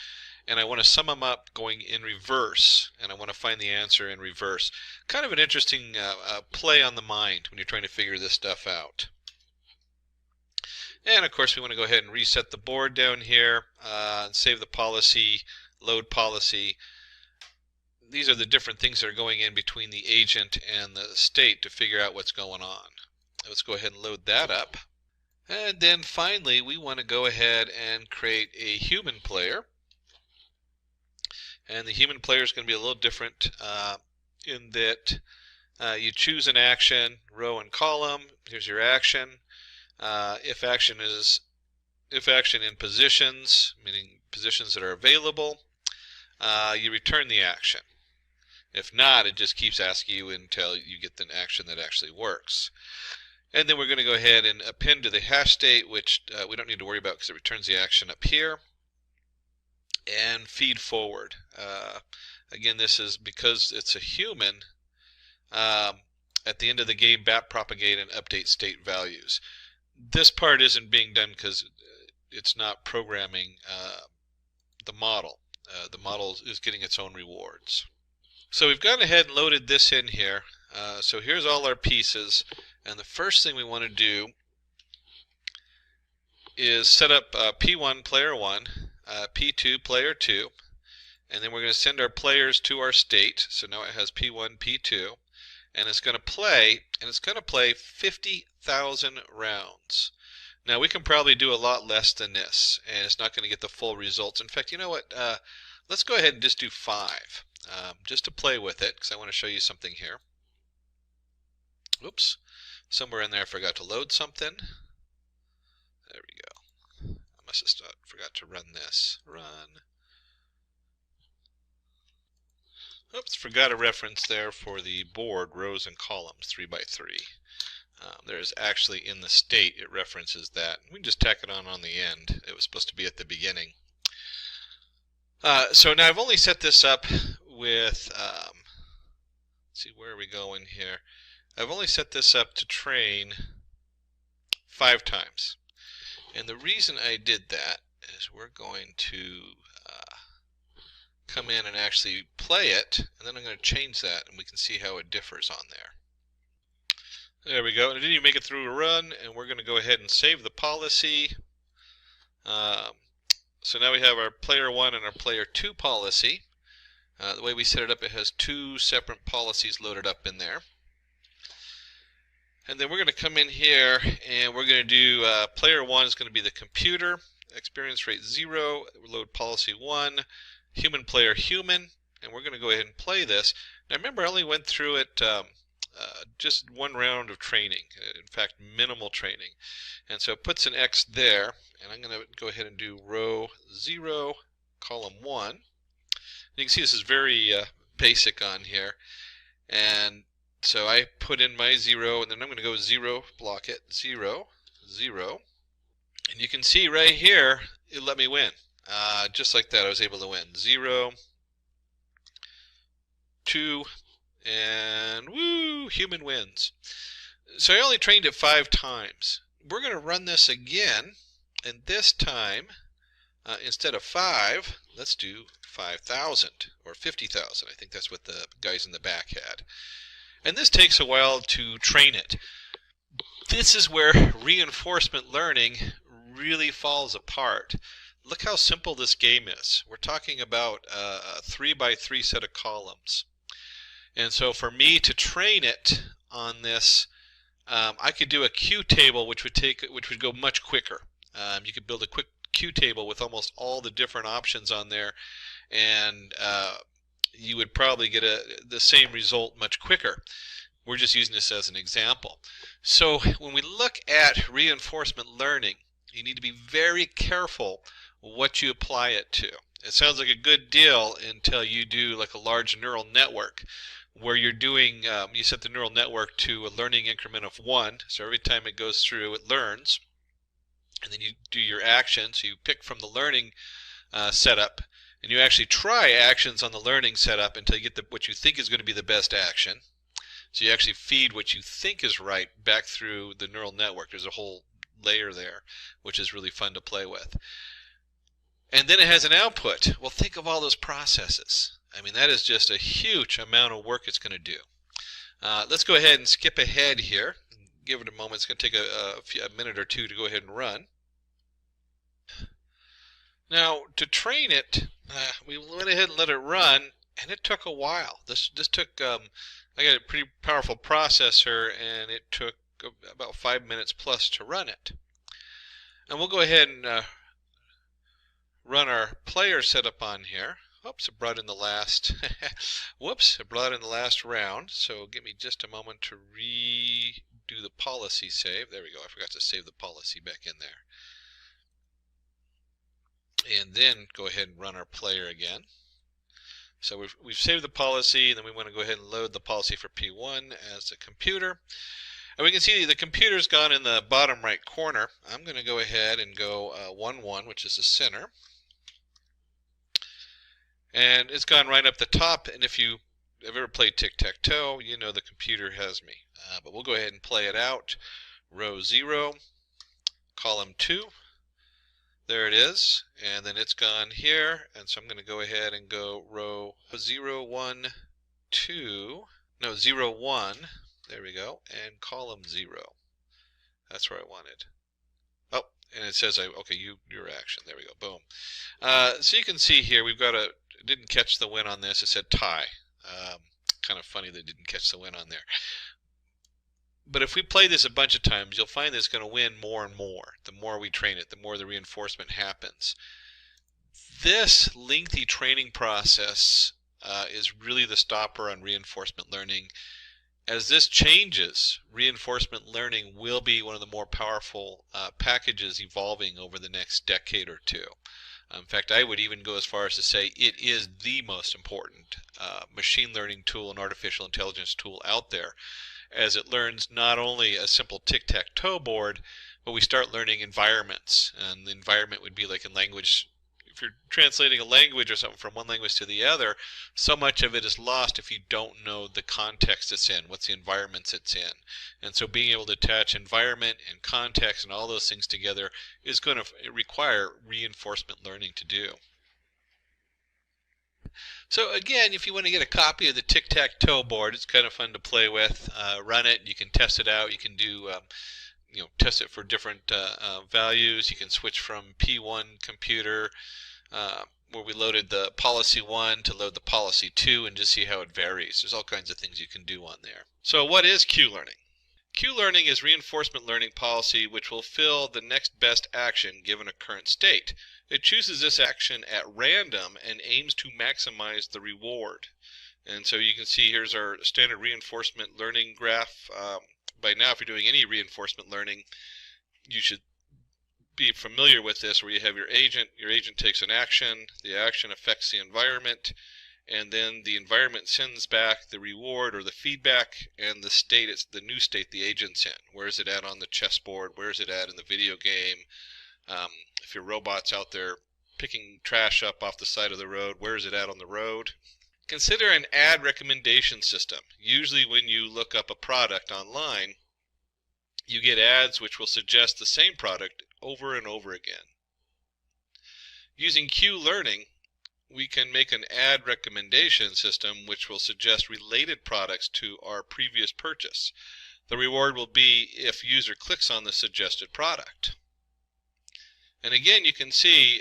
and I want to sum them up going in reverse, and I want to find the answer in reverse. Kind of an interesting play on the mind when you're trying to figure this stuff out. And of course we want to go ahead and reset the board down here, and save the policy, load policy. These are the different things that are going in between the agent and the state to figure out what's going on. Let's go ahead and load that up. And then finally we want to go ahead and create a human player. And the human player is going to be a little different in that you choose an action, row and column. Here's your action. If action in positions, meaning positions that are available, you return the action. If not, it just keeps asking you until you get an action that actually works. And then we're going to go ahead and append to the hash state, which we don't need to worry about because it returns the action up here. And feed forward. Again, this is because it's a human. At the end of the game, backpropagate and update state values. This part isn't being done because it's not programming the model. The model is getting its own rewards. So we've gone ahead and loaded this in here. So here's all our pieces, and the first thing we want to do is set up P1 player 1, P2 player 2, and then we're going to send our players to our state. So now it has P1, P2, and it's going to play, 50,000 rounds. Now we can probably do a lot less than this, and it's not going to get the full results. In fact, you know what? Let's go ahead and just do 5, just to play with it, because I want to show you something here. Oops, somewhere in there I forgot to load something. There we go. I must have forgot to run this. Run. Oops, forgot a reference there for the board, rows and columns, 3 by 3. There's actually in the state, it references that. We can just tack it on the end. It was supposed to be at the beginning. So now I've only set this up with, let's see, where are we going here? I've only set this up to train 5 times. And the reason I did that is we're going to come in and actually play it, and then I'm going to change that, and we can see how it differs on there. There we go, and it didn't even make it through a run, and we're going to go ahead and save the policy. So now we have our player 1 and our player 2 policy. The way we set it up, it has 2 separate policies loaded up in there. And then we're going to come in here and we're going to do player 1 is going to be the computer, experience rate 0, load policy 1, human player human, and we're going to go ahead and play this. Now remember, I only went through it just 1 round of training, in fact minimal training, and so it puts an X there, and I'm going to go ahead and do row 0, column 1. And you can see this is very basic on here, and so I put in my 0, and then I'm going to go 0, block it, 0, 0, and you can see right here it let me win. Just like that, I was able to win. 0, 2, and woo, human wins. So I only trained it 5 times. We're going to run this again, and this time, instead of 5, let's do 5,000 or 50,000. I think that's what the guys in the back had. And this takes a while to train it. This is where reinforcement learning really falls apart. Look how simple this game is. We're talking about a 3 by 3 set of columns. And so for me to train it on this, I could do a Q table which would go much quicker. You could build a quick Q table with almost all the different options on there, and you would probably get the same result much quicker. We're just using this as an example. So when we look at reinforcement learning, you need to be very careful what you apply it to. It sounds like a good deal until you do like a large neural network where you're doing, you set the neural network to a learning increment of 1. So every time it goes through, it learns. And then you do your actions. So you pick from the learning setup, and you actually try actions on the learning setup until you get what you think is going to be the best action. So you actually feed what you think is right back through the neural network. There's a whole layer there, which is really fun to play with. And then it has an output. Well, think of all those processes. I mean, that is just a huge amount of work it's going to do. Let's go ahead and skip ahead here. Give it a moment. It's going to take a minute or two to go ahead and run. Now, to train it, we went ahead and let it run, and it took a while. This took, I got a pretty powerful processor, and it took about 5 minutes plus to run it. And we'll go ahead and run our player setup on here. Oops, it brought in the last, whoops, it brought in the last round. So give me just a moment to redo the policy save. There we go. I forgot to save the policy back in there. And then go ahead and run our player again. So we've saved the policy, and then we want to go ahead and load the policy for P1 as a computer. And we can see the computer's gone in the bottom right corner. I'm going to go ahead and go 1, 1, which is the center. And it's gone right up the top, and if you have ever played tic-tac-toe, you know the computer has me. But we'll go ahead and play it out. Row 0, column 2. There it is, and then it's gone here, and so I'm going to go ahead and go row 0, 1, 2, no, 0, 1, there we go, and column 0. That's where I wanted. Oh, and it says, okay, your action, there we go, boom. So you can see here, we've got it didn't catch the win on this, it said tie. Kind of funny that it didn't catch the win on there. But if we play this a bunch of times, you'll find that it's going to win more and more. The more we train it, the more the reinforcement happens. This lengthy training process is really the stopper on reinforcement learning. As this changes, reinforcement learning will be one of the more powerful packages evolving over the next decade or two. In fact, I would even go as far as to say it is the most important machine learning tool and artificial intelligence tool out there, as it learns not only a simple tic-tac-toe board, but we start learning environments. And the environment would be like in language. If you're translating a language or something from one language to the other, so much of it is lost if you don't know the context it's in, what's the environments it's in. And so being able to attach environment and context and all those things together is going to require reinforcement learning to do. So again, if you want to get a copy of the tic-tac-toe board, it's kind of fun to play with. Run it, you can test it out, you can do test it for different values. You can switch from P1 computer where we loaded the policy 1 to load the policy 2 and just see how it varies. There's all kinds of things you can do on there. So what is Q-learning? Q-learning is reinforcement learning policy which will fill the next best action given a current state. It chooses this action at random and aims to maximize the reward. And so you can see here's our standard reinforcement learning graph. By now, if you're doing any reinforcement learning, you should be familiar with this, where you have your agent takes an action, the action affects the environment, and then the environment sends back the reward or the feedback, and the state, it's the new state the agent's in. Where is it at on the chessboard? Where is it at in the video game? If your robot's out there picking trash up off the side of the road, where is it at on the road? Consider an ad recommendation system. Usually when you look up a product online, you get ads which will suggest the same product over and over again. Using Q-learning, we can make an ad recommendation system which will suggest related products to our previous purchase. The reward will be if user clicks on the suggested product. And again, you can see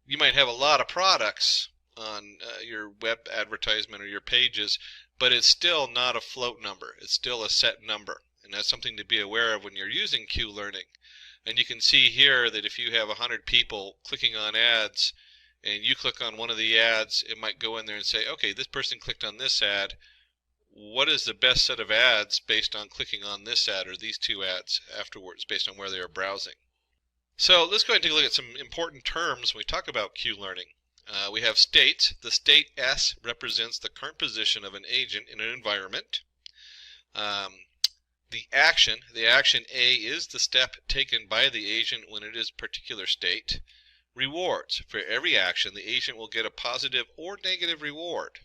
you might have a lot of products on your web advertisement or your pages, but it's still not a float number. It's still a set number, and that's something to be aware of when you're using Q-learning. And you can see here that if you have 100 people clicking on ads and you click on one of the ads, it might go in there and say, okay, this person clicked on this ad. what is the best set of ads based on clicking on this ad or these two ads afterwards based on where they are browsing. So let's go ahead and take a look at some important terms when we talk about Q-learning. We have state. The state S represents the current position of an agent in an environment. The action A is the step taken by the agent when it is particular state. Rewards. For every action, the agent will get a positive or negative reward.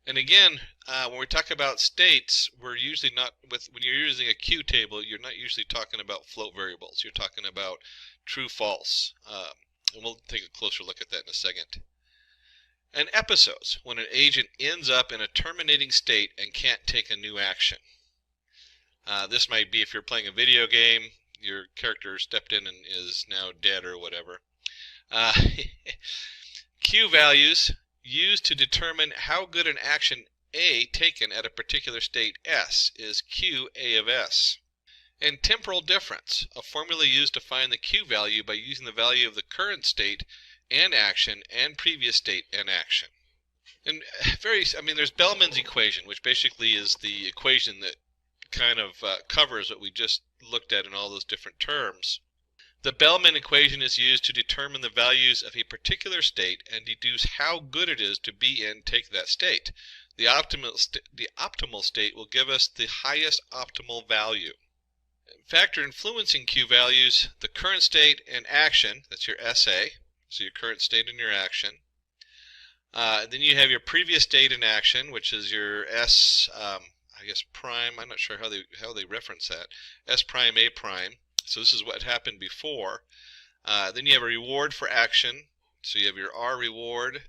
And again, when we talk about states, we're usually not, when you're using a Q table, you're not usually talking about float variables. You're talking about true, false. And we'll take a closer look at that in a second. And episodes, when an agent ends up in a terminating state and can't take a new action. This might be if you're playing a video game, your character stepped in and is now dead or whatever. Q values used to determine how good an action A taken at a particular state S is Q A of S. And temporal difference, a formula used to find the Q value by using the value of the current state and action and previous state and action. And there's Bellman's equation, which basically is the equation that kind of covers what we just looked at in all those different terms. The Bellman equation is used to determine the values of a particular state and deduce how good it is to be in take that state. The optimal state will give us the highest optimal value. Factor influencing Q values, the current state and action, that's your SA, so your current state and your action. Then you have your previous state and action, which is your S, I guess prime, I'm not sure how they reference that, S prime, A prime. So this is what happened before. Then you have a reward for action, so you have your R reward,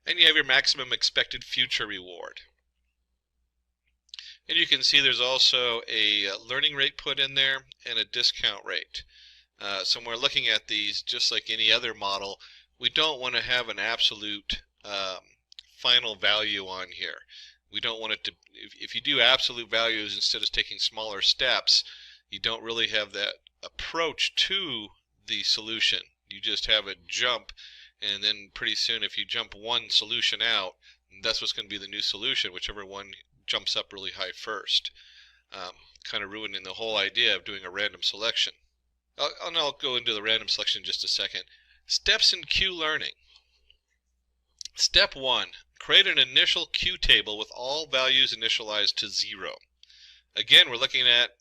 and you have your maximum expected future reward. And you can see there's also a learning rate put in there and a discount rate. So when we're looking at these, just like any other model, we don't want to have an absolute final value on here. We don't want it to, if you do absolute values instead of taking smaller steps, you don't really have that approach to the solution. You just have a jump, and then pretty soon if you jump one solution out, that's what's going to be the new solution, whichever one jumps up really high first. Kind of ruining the whole idea of doing a random selection. I'll go into the random selection in just a second. Steps in Q learning. Step 1. Create an initial Q table with all values initialized to 0. Again, we're looking at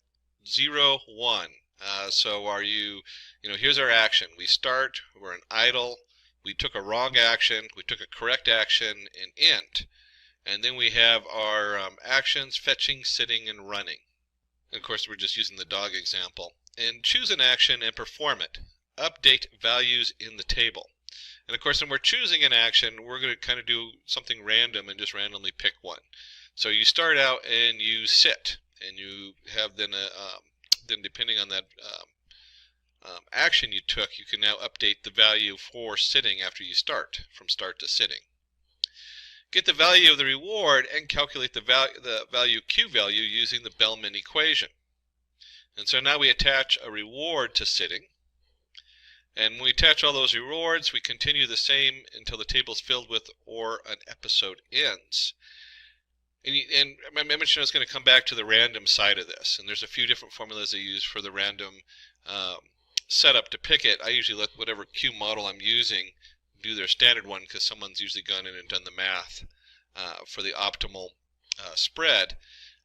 0, 1. So are here's our action. We start, we're in idle, we took a wrong action, we took a correct action in int, and then we have our actions, fetching, sitting, and running. And of course, we're just using the dog example. And choose an action and perform it. Update values in the table. And of course, when we're choosing an action, we're going to kind of do something random and just randomly pick one. So you start out and you sit, and you have then depending on that action you took, you can now update the value for sitting after you start, from start to sitting. Get the value of the reward and calculate the value Q value using the Bellman equation. And so now we attach a reward to sitting. And when we attach all those rewards, we continue the same until the table is filled with or an episode ends. And I mentioned I was going to come back to the random side of this. And there's a few different formulas I use for the random setup to pick it. I usually let whatever Q model I'm using do their standard one, because someone's usually gone in and done the math for the optimal spread.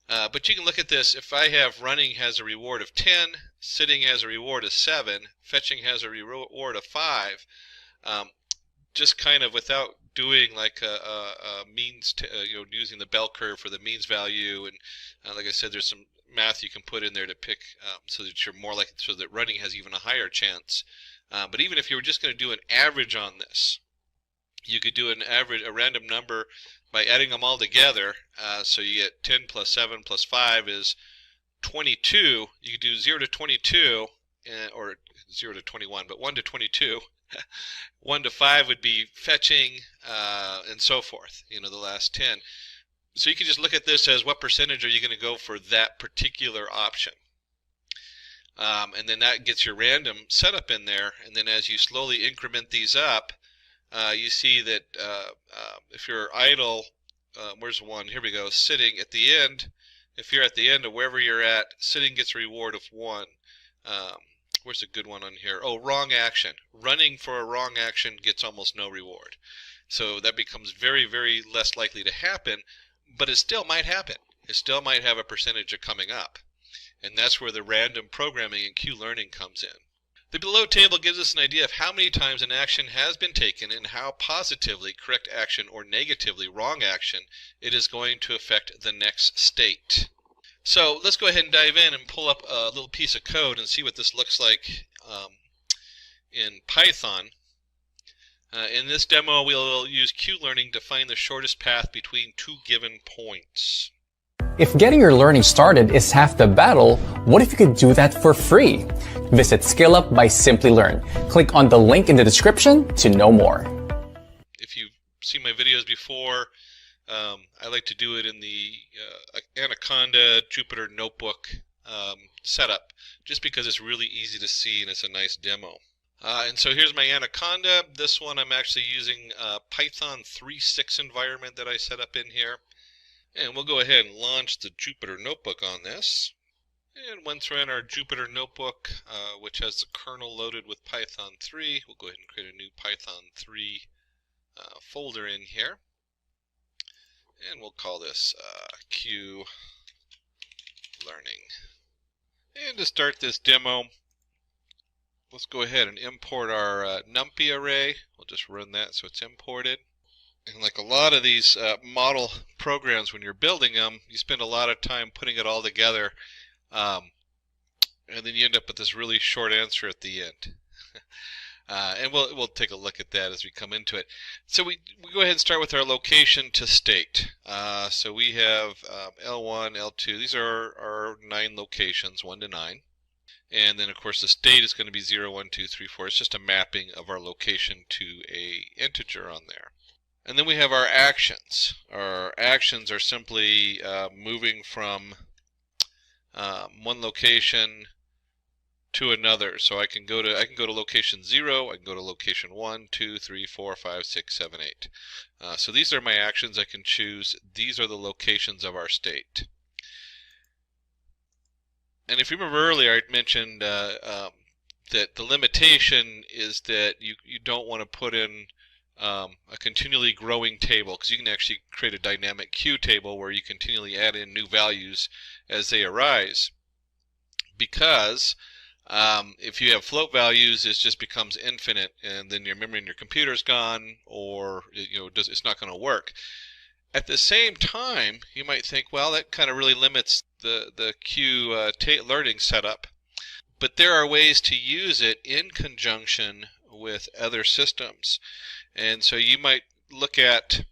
But you can look at this. If I have running has a reward of 10, sitting has a reward of 7, fetching has a reward of 5, just kind of without doing like a means, using the bell curve for the means value, and like I said, there's some math you can put in there to pick so that you're more like, so that running has even a higher chance. But even if you were just going to do an average on this, you could do an average, a random number by adding them all together. So you get 10 plus 7 plus 5 is 22. You could do 0 to 22, or 0 to 21, but 1 to 22. 1 to 5 would be fetching, and so forth, the last 10. So you can just look at this as what percentage are you going to go for that particular option. And then that gets your random setup in there, and then as you slowly increment these up, you see that if you're idle where's one? Here we go. Sitting at the end. If you're at the end of wherever you're at, sitting gets a reward of 1. Where's a good one on here? Oh, wrong action. Running for a wrong action gets almost no reward. So that becomes very, very less likely to happen, but it still might happen. It still might have a percentage of coming up. And that's where the random programming and Q-learning comes in. The below table gives us an idea of how many times an action has been taken and how positively correct action or negatively wrong action it is going to affect the next state. So let's go ahead and dive in and pull up a little piece of code and see what this looks like in Python. In this demo, we'll use Q-learning to find the shortest path between 2 given points. If getting your learning started is half the battle, what if you could do that for free? Visit SkillUp by Simplilearn. Click on the link in the description to know more. If you've seen my videos before, I like to do it in the Anaconda Jupyter Notebook setup, just because it's really easy to see and it's a nice demo. And so here's my Anaconda. This one I'm actually using a Python 3.6 environment that I set up in here. And we'll go ahead and launch the Jupyter Notebook on this. And once we're in our Jupyter Notebook, which has the kernel loaded with Python 3, we'll go ahead and create a new Python 3 folder in here. And we'll call this Q Learning. And to start this demo, let's go ahead and import our NumPy array. We'll just run that so it's imported. And like a lot of these model programs, when you're building them, you spend a lot of time putting it all together, and then you end up with this really short answer at the end. And we'll take a look at that as we come into it. So we go ahead and start with our location to state. So we have L1, L2. These are our 9 locations, 1 to 9. And then, of course, the state is going to be 0, 1, 2, 3, 4. It's just a mapping of our location to a integer on there. And then we have our actions. Our actions are simply moving from one location to another. So I can go to location 0, I can go to location 1, 2, 3, 4, 5, 6, 7, 8. So these are my actions I can choose. These are the locations of our state. And if you remember earlier, I mentioned that the limitation is that you don't want to put in a continually growing table, because you can actually create a dynamic queue table where you continually add in new values as they arise. Because if you have float values, it just becomes infinite, and then your memory in your computer is gone, or it's not going to work. At the same time, you might think, well, that kind of really limits the queue learning setup. But there are ways to use it in conjunction with other systems. And so you might look at,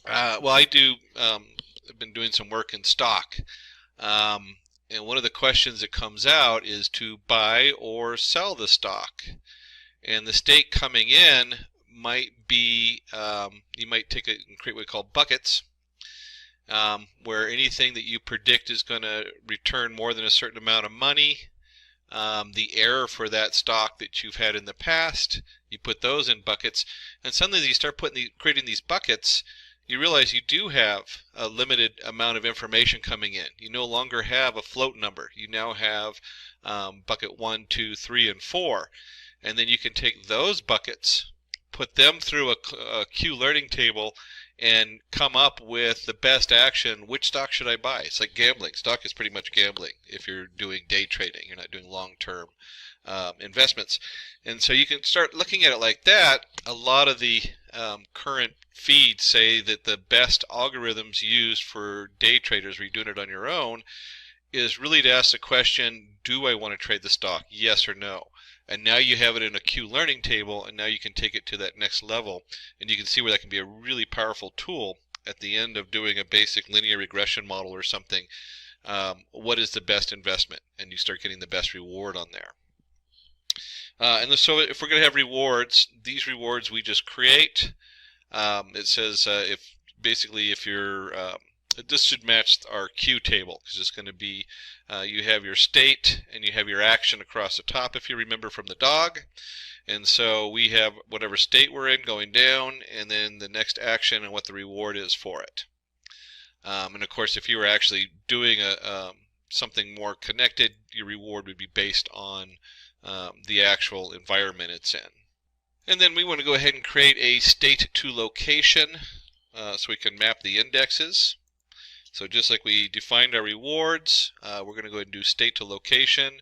well, I've been doing some work in stock. And one of the questions that comes out is to buy or sell the stock. And the state coming in might be, you might take and create what we call buckets, where anything that you predict is going to return more than a certain amount of money. The error for that stock that you've had in the past, you put those in buckets, and suddenly as you start creating these buckets, you realize you do have a limited amount of information coming in. You no longer have a float number. You now have bucket 1, 2, 3, and 4, and then you can take those buckets, put them through a queue learning table, and come up with the best action. Which stock should I buy? It's like gambling. Stock is pretty much gambling if you're doing day trading. You're not doing long-term investments. And so you can start looking at it like that. A lot of the current feeds say that the best algorithms used for day traders, where you're doing it on your own, is really to ask the question, do I want to trade the stock? Yes or no? And now you have it in a queue learning table, and now you can take it to that next level, and you can see where that can be a really powerful tool at the end of doing a basic linear regression model or something. What is the best investment? And you start getting the best reward on there. And so if we're going to have rewards, these rewards we just create. It says if you're this should match our queue table, because it's going to be, you have your state and you have your action across the top, if you remember from the dog. And so we have whatever state we're in going down, and then the next action and what the reward is for it. And of course, if you were actually doing something more connected, your reward would be based on the actual environment it's in. And then we want to go ahead and create a state to location so we can map the indexes. So just like we defined our rewards, we're going to go ahead and do state to location.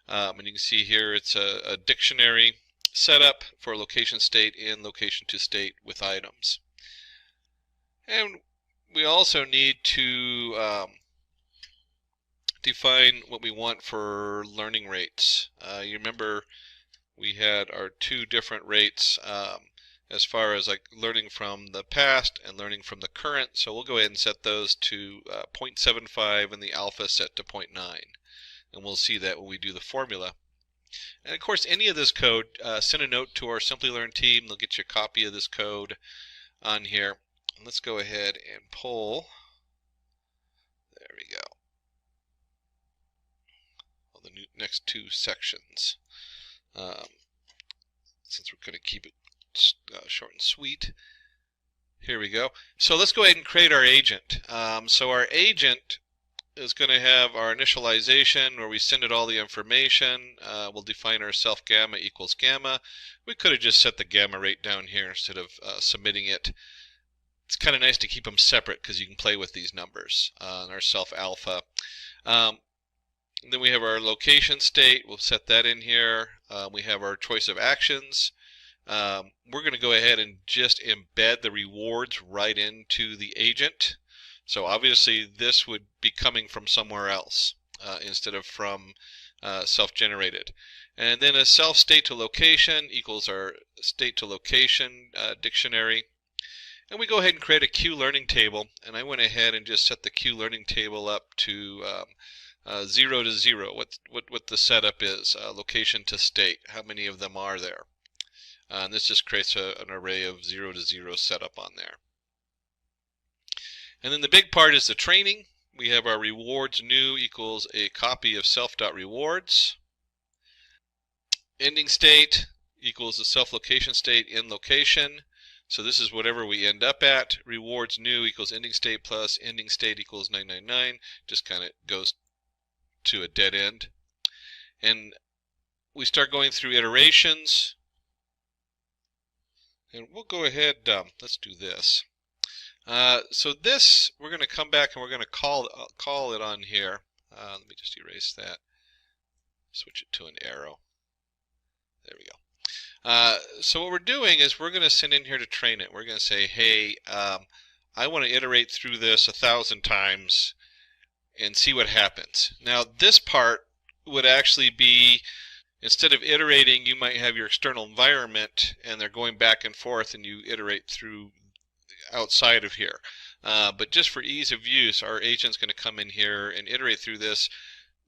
And you can see here it's a dictionary setup for location state and location to state with items. And we also need to define what we want for learning rates. You remember we had our two different rates as far as like learning from the past and learning from the current. So we'll go ahead and set those to 0.75 and the alpha set to 0.9. And we'll see that when we do the formula. And of course, any of this code, send a note to our Simplilearn team. They'll get you a copy of this code on here. And let's go ahead and pull. There we go. Well, the next two sections. Since we're going to keep it short and sweet. Here we go. So let's go ahead and create our agent. So our agent is going to have our initialization where we send it all the information. We'll define our self gamma equals gamma. We could have just set the gamma rate down here instead of submitting it. It's kind of nice to keep them separate because you can play with these numbers and our self alpha. Then we have our location state. We'll set that in here. We have our choice of actions. We're going to go ahead and just embed the rewards right into the agent. So obviously this would be coming from somewhere else instead of from self-generated. And then a self state to location equals our state to location dictionary. And we go ahead and create a Q learning table. And I went ahead and just set the Q learning table up to 0 to 0, what the setup is, location to state, how many of them are there. And this just creates an array of 0 to 0 setup on there. And then the big part is the training. We have our rewards new equals a copy of self.rewards. Ending state equals the self location state in location. So this is whatever we end up at. Rewards new equals ending state plus ending state equals 999. Just kind of goes to a dead end. And we start going through iterations. And we'll go ahead, let's do this. So this, we're going to come back and we're going to call it on here. Let me just erase that. Switch it to an arrow. There we go. So what we're doing is we're going to send in here to train it. We're going to say, hey, I want to iterate through this 1,000 times and see what happens. Now this part would actually be, instead of iterating, you might have your external environment and they're going back and forth and you iterate through outside of here. But just for ease of use, our agent's going to come in here and iterate through this.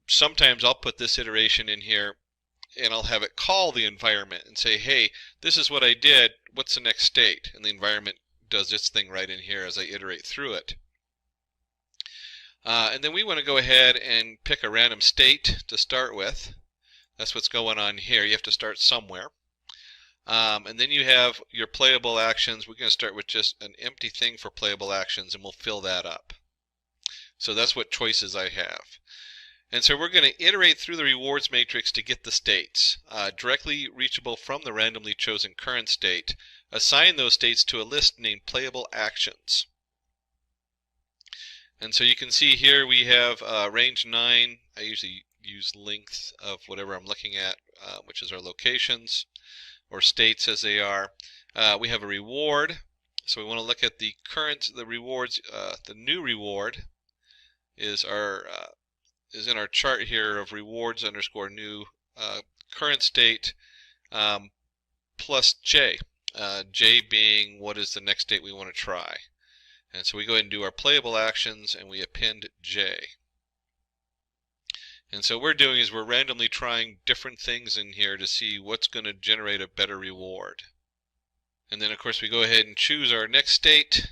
Sometimes I'll put this iteration in here and I'll have it call the environment and say, hey, this is what I did, what's the next state? And the environment does its thing right in here as I iterate through it. And then we want to go ahead and pick a random state to start with. That's what's going on here. You have to start somewhere. And then you have your playable actions. We're going to start with just an empty thing for playable actions, and we'll fill that up. So that's what choices I have. And so we're going to iterate through the rewards matrix to get the states. Directly reachable from the randomly chosen current state. Assign those states to a list named playable actions. And so you can see here we have range 9. I usually use length of whatever I'm looking at, which is our locations or states as they are. We have a reward, so we want to look at the rewards. The new reward is in our chart here of rewards underscore new current state plus J. J being what is the next state we want to try. And so we go ahead and do our playable actions and we append J. And so what we're doing is we're randomly trying different things in here to see what's going to generate a better reward. And then of course we go ahead and choose our next state.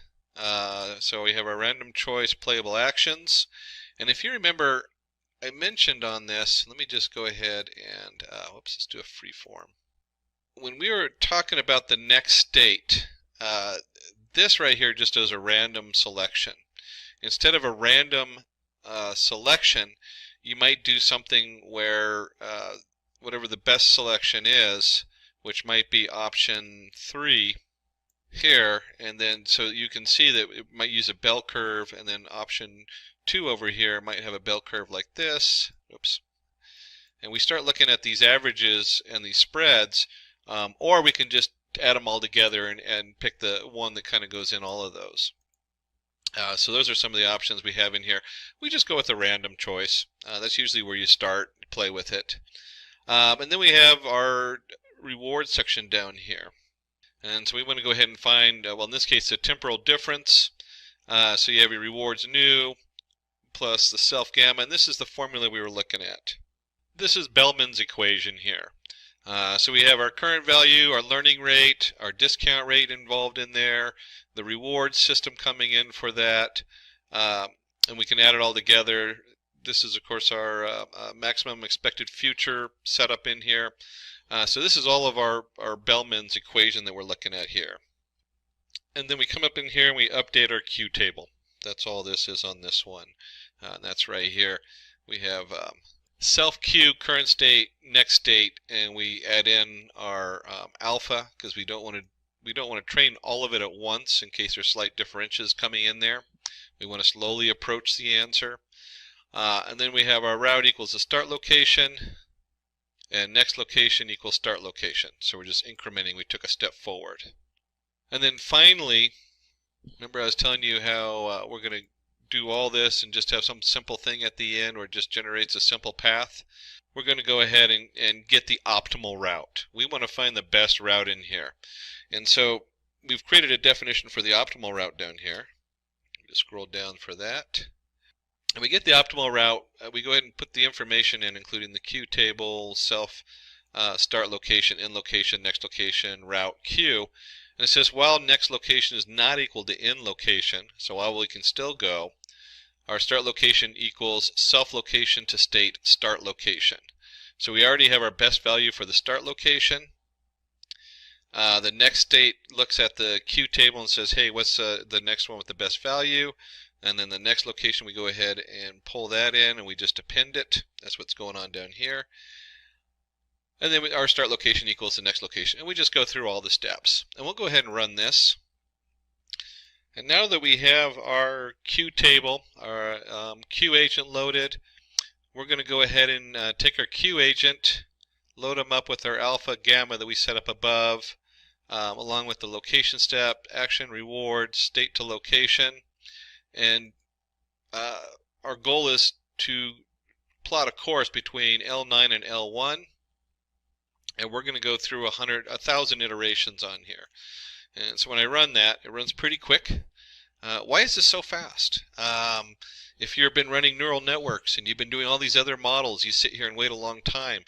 So we have our random choice playable actions. And if you remember, I mentioned on this, let me just go ahead and, let's do a free form. When we were talking about the next state, this right here just does a random selection. Instead of a random selection, you might do something where whatever the best selection is, which might be option 3 here, and then so you can see that it might use a bell curve, and then option 2 over here might have a bell curve like this. Oops. And we start looking at these averages and these spreads, or we can just add them all together and pick the one that kind of goes in all of those. So those are some of the options we have in here. We just go with a random choice. That's usually where you start, play with it. And then we have our reward section down here. And so we want to go ahead and find, well, in this case, the temporal difference. So you have your rewards new plus the self gamma, and this is the formula we were looking at. This is Bellman's equation here. So we have our current value, our learning rate, our discount rate involved in there, the reward system coming in for that, and we can add it all together. This is, of course, our maximum expected future setup in here. So this is all of our Bellman's equation that we're looking at here. And then we come up in here and we update our Q table. That's all this is on this one. And that's right here. We have self Q, current state, next state, and we add in our alpha because we don't want to train all of it at once in case there's slight differences coming in there. We want to slowly approach the answer. And then we have our route equals the start location, and next location equals start location. So we're just incrementing. We took a step forward. And then finally, remember I was telling you how we're going to do all this and just have some simple thing at the end where it just generates a simple path. We're going to go ahead and get the optimal route. We want to find the best route in here. And so we've created a definition for the optimal route down here. Just scroll down for that. And we get the optimal route. We go ahead and put the information in, including the Q table, self, start location, end location, next location, route, Q. And it says while next location is not equal to end location, so while we can still go, our start location equals self location to state start location. So we already have our best value for the start location. The next state looks at the Q table and says, hey, what's the next one with the best value? And then the next location, we go ahead and pull that in and we just append it. That's what's going on down here. And then our start location equals the next location. And we just go through all the steps. And we'll go ahead and run this. And now that we have our Q table, our Q agent loaded, we're going to go ahead and take our Q agent, load them up with our alpha, gamma that we set up above, along with the location step, action, reward, state to location. And our goal is to plot a course between L9 and L1. And we're going to go through 1,000 iterations on here. And so when I run that, it runs pretty quick. Why is this so fast? If you've been running neural networks and you've been doing all these other models, you sit here and wait a long time.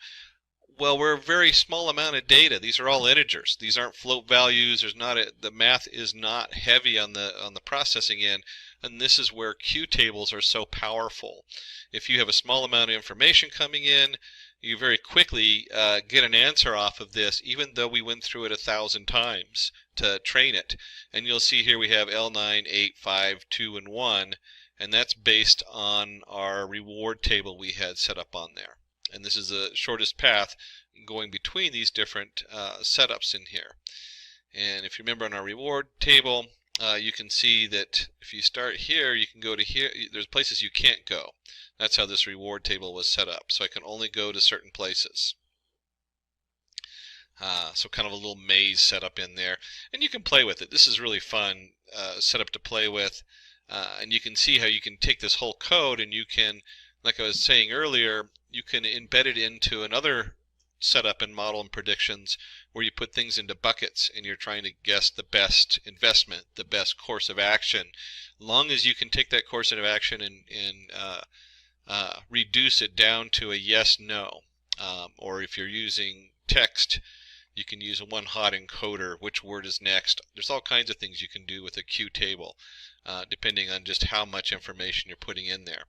Well, we're a very small amount of data. These are all integers. These aren't float values. The math is not heavy on the processing end, and this is where Q tables are so powerful. If you have a small amount of information coming in, you very quickly get an answer off of this, even though we went through it 1,000 times to train it. And you'll see here we have L9, 8, 5, 2, and 1, and that's based on our reward table we had set up on there. And this is the shortest path going between these different setups in here. And if you remember on our reward table, you can see that if you start here, you can go to here. There's places you can't go. That's how this reward table was set up. So I can only go to certain places. So kind of a little maze set up in there. And you can play with it. This is really fun setup to play with. And you can see how you can take this whole code and you can, like I was saying earlier, you can embed it into another setup and model and predictions where you put things into buckets and you're trying to guess the best investment, the best course of action. Long as you can take that course of action and reduce it down to a yes, no. Or if you're using text, You can use a one-hot encoder, which word is next. There's all kinds of things you can do with a Q table, depending on just how much information you're putting in there.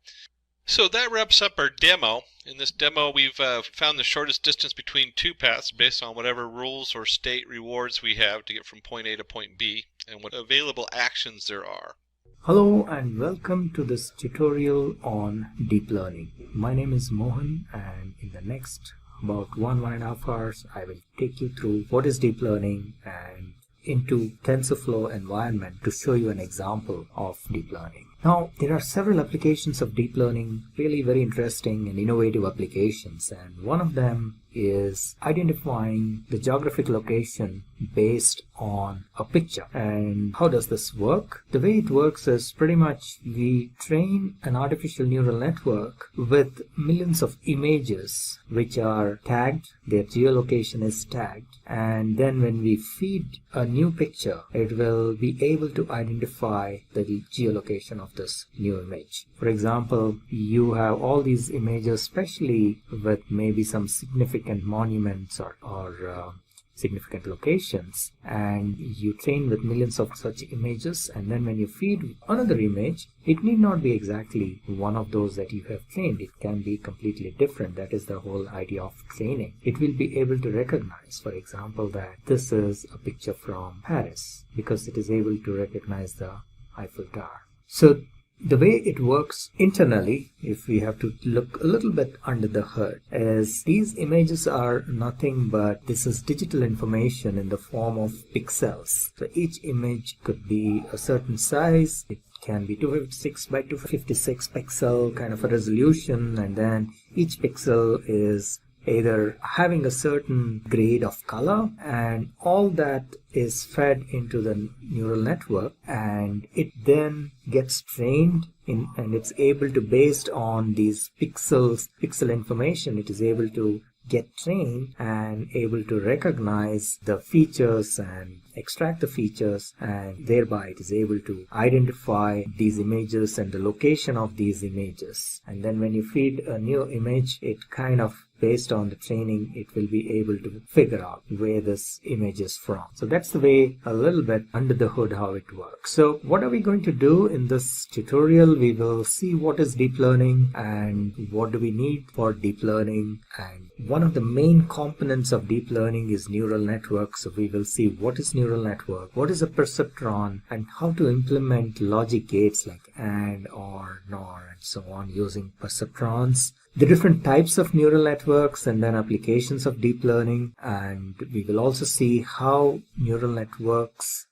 So that wraps up our demo. In this demo, we've found the shortest distance between two paths based on whatever rules or state rewards we have to get from point A to point B and what available actions there are. Hello and welcome to this tutorial on deep learning. My name is Mohan, and in the next about 1.5 hours I will take you through what is deep learning and into TensorFlow environment to show you an example of deep learning. Now, there are several applications of deep learning, really very interesting and innovative applications, and one of them is identifying the geographic location based on a picture. And how does this work? The way it works is pretty much we train an artificial neural network with millions of images which are tagged, their geolocation is tagged, and then when we feed a new picture, it will be able to identify the geolocation of this new image. For example, you have all these images, especially with maybe some significant monuments or significant locations, and you train with millions of such images, and then when you feed another image, it need not be exactly one of those that you have trained. It can be completely different. That is the whole idea of training. It will be able to recognize, for example, that this is a picture from Paris because it is able to recognize the Eiffel Tower. So the way it works internally, if we have to look a little bit under the hood, is these images are nothing but this is digital information in the form of pixels. So each image could be a certain size. It can be 256 by 256 pixel kind of a resolution, and then each pixel is either having a certain grade of color, and all that is fed into the neural network, and it then gets trained in, and it's able to, based on these pixel information, it is able to get trained and able to recognize the features and extract the features, and thereby it is able to identify these images and the location of these images. And then when you feed a new image, it kind of, based on the training, it will be able to figure out where this image is from. So that's the way, a little bit under the hood, how it works. So what are we going to do in this tutorial? We will see what is deep learning and what do we need for deep learning. And one of the main components of deep learning is neural networks. So we will see what is neural network, what is a perceptron, and how to implement logic gates like AND, OR, NOR, and so on using perceptrons. The different types of neural networks, and then applications of deep learning, and we will also see how neural networks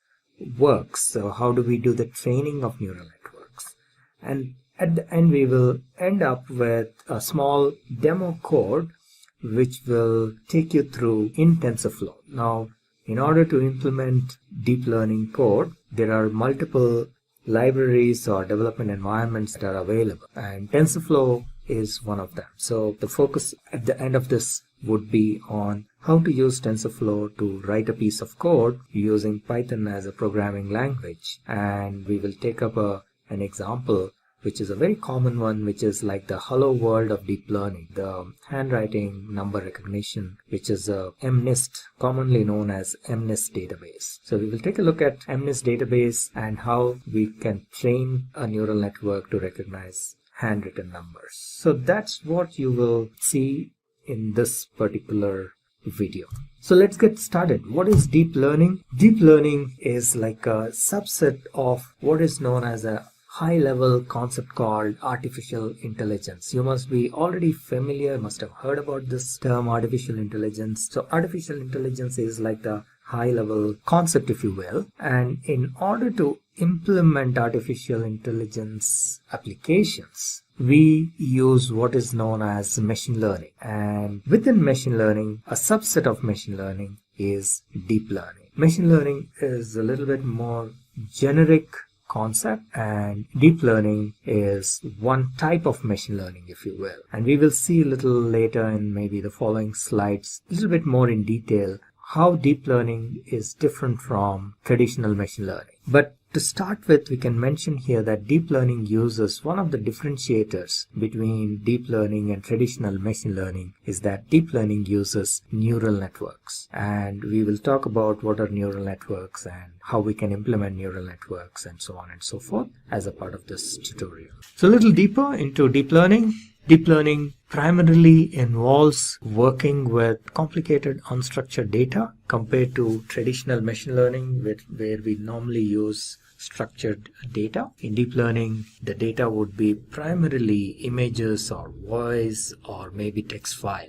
works. So how do we do the training of neural networks? And at the end we will end up with a small demo code which will take you through in TensorFlow. Now, in order to implement deep learning code, there are multiple libraries or development environments that are available, and TensorFlow is one of them. So the focus at the end of this would be on how to use TensorFlow to write a piece of code using Python as a programming language. And we will take up an example which is a very common one, which is like the hello world of deep learning, the handwriting number recognition, which is a MNIST, commonly known as MNIST database. So we will take a look at MNIST database and how we can train a neural network to recognize handwritten numbers. So that's what you will see in this particular video. So let's get started. What is deep learning? Deep learning is like a subset of what is known as a high-level concept called artificial intelligence. You must be already familiar, must have heard about this term, artificial intelligence. So artificial intelligence is like the high-level concept, if you will. And in order to implement artificial intelligence applications, we use what is known as machine learning. And within machine learning, a subset of machine learning is deep learning. Machine learning is a little bit more generic concept, and deep learning is one type of machine learning, if you will. And we will see a little later in maybe the following slides a little bit more in detail how deep learning is different from traditional machine learning. But To start with, we can mention here that deep learning uses one of the differentiators between deep learning and traditional machine learning is that deep learning uses neural networks. And we will talk about what are neural networks and how we can implement neural networks and so on and so forth as a part of this tutorial. So a little deeper into deep learning. Deep learning primarily involves working with complicated unstructured data compared to traditional machine learning where we normally use structured data. In deep learning, the data would be primarily images or voice or maybe text file.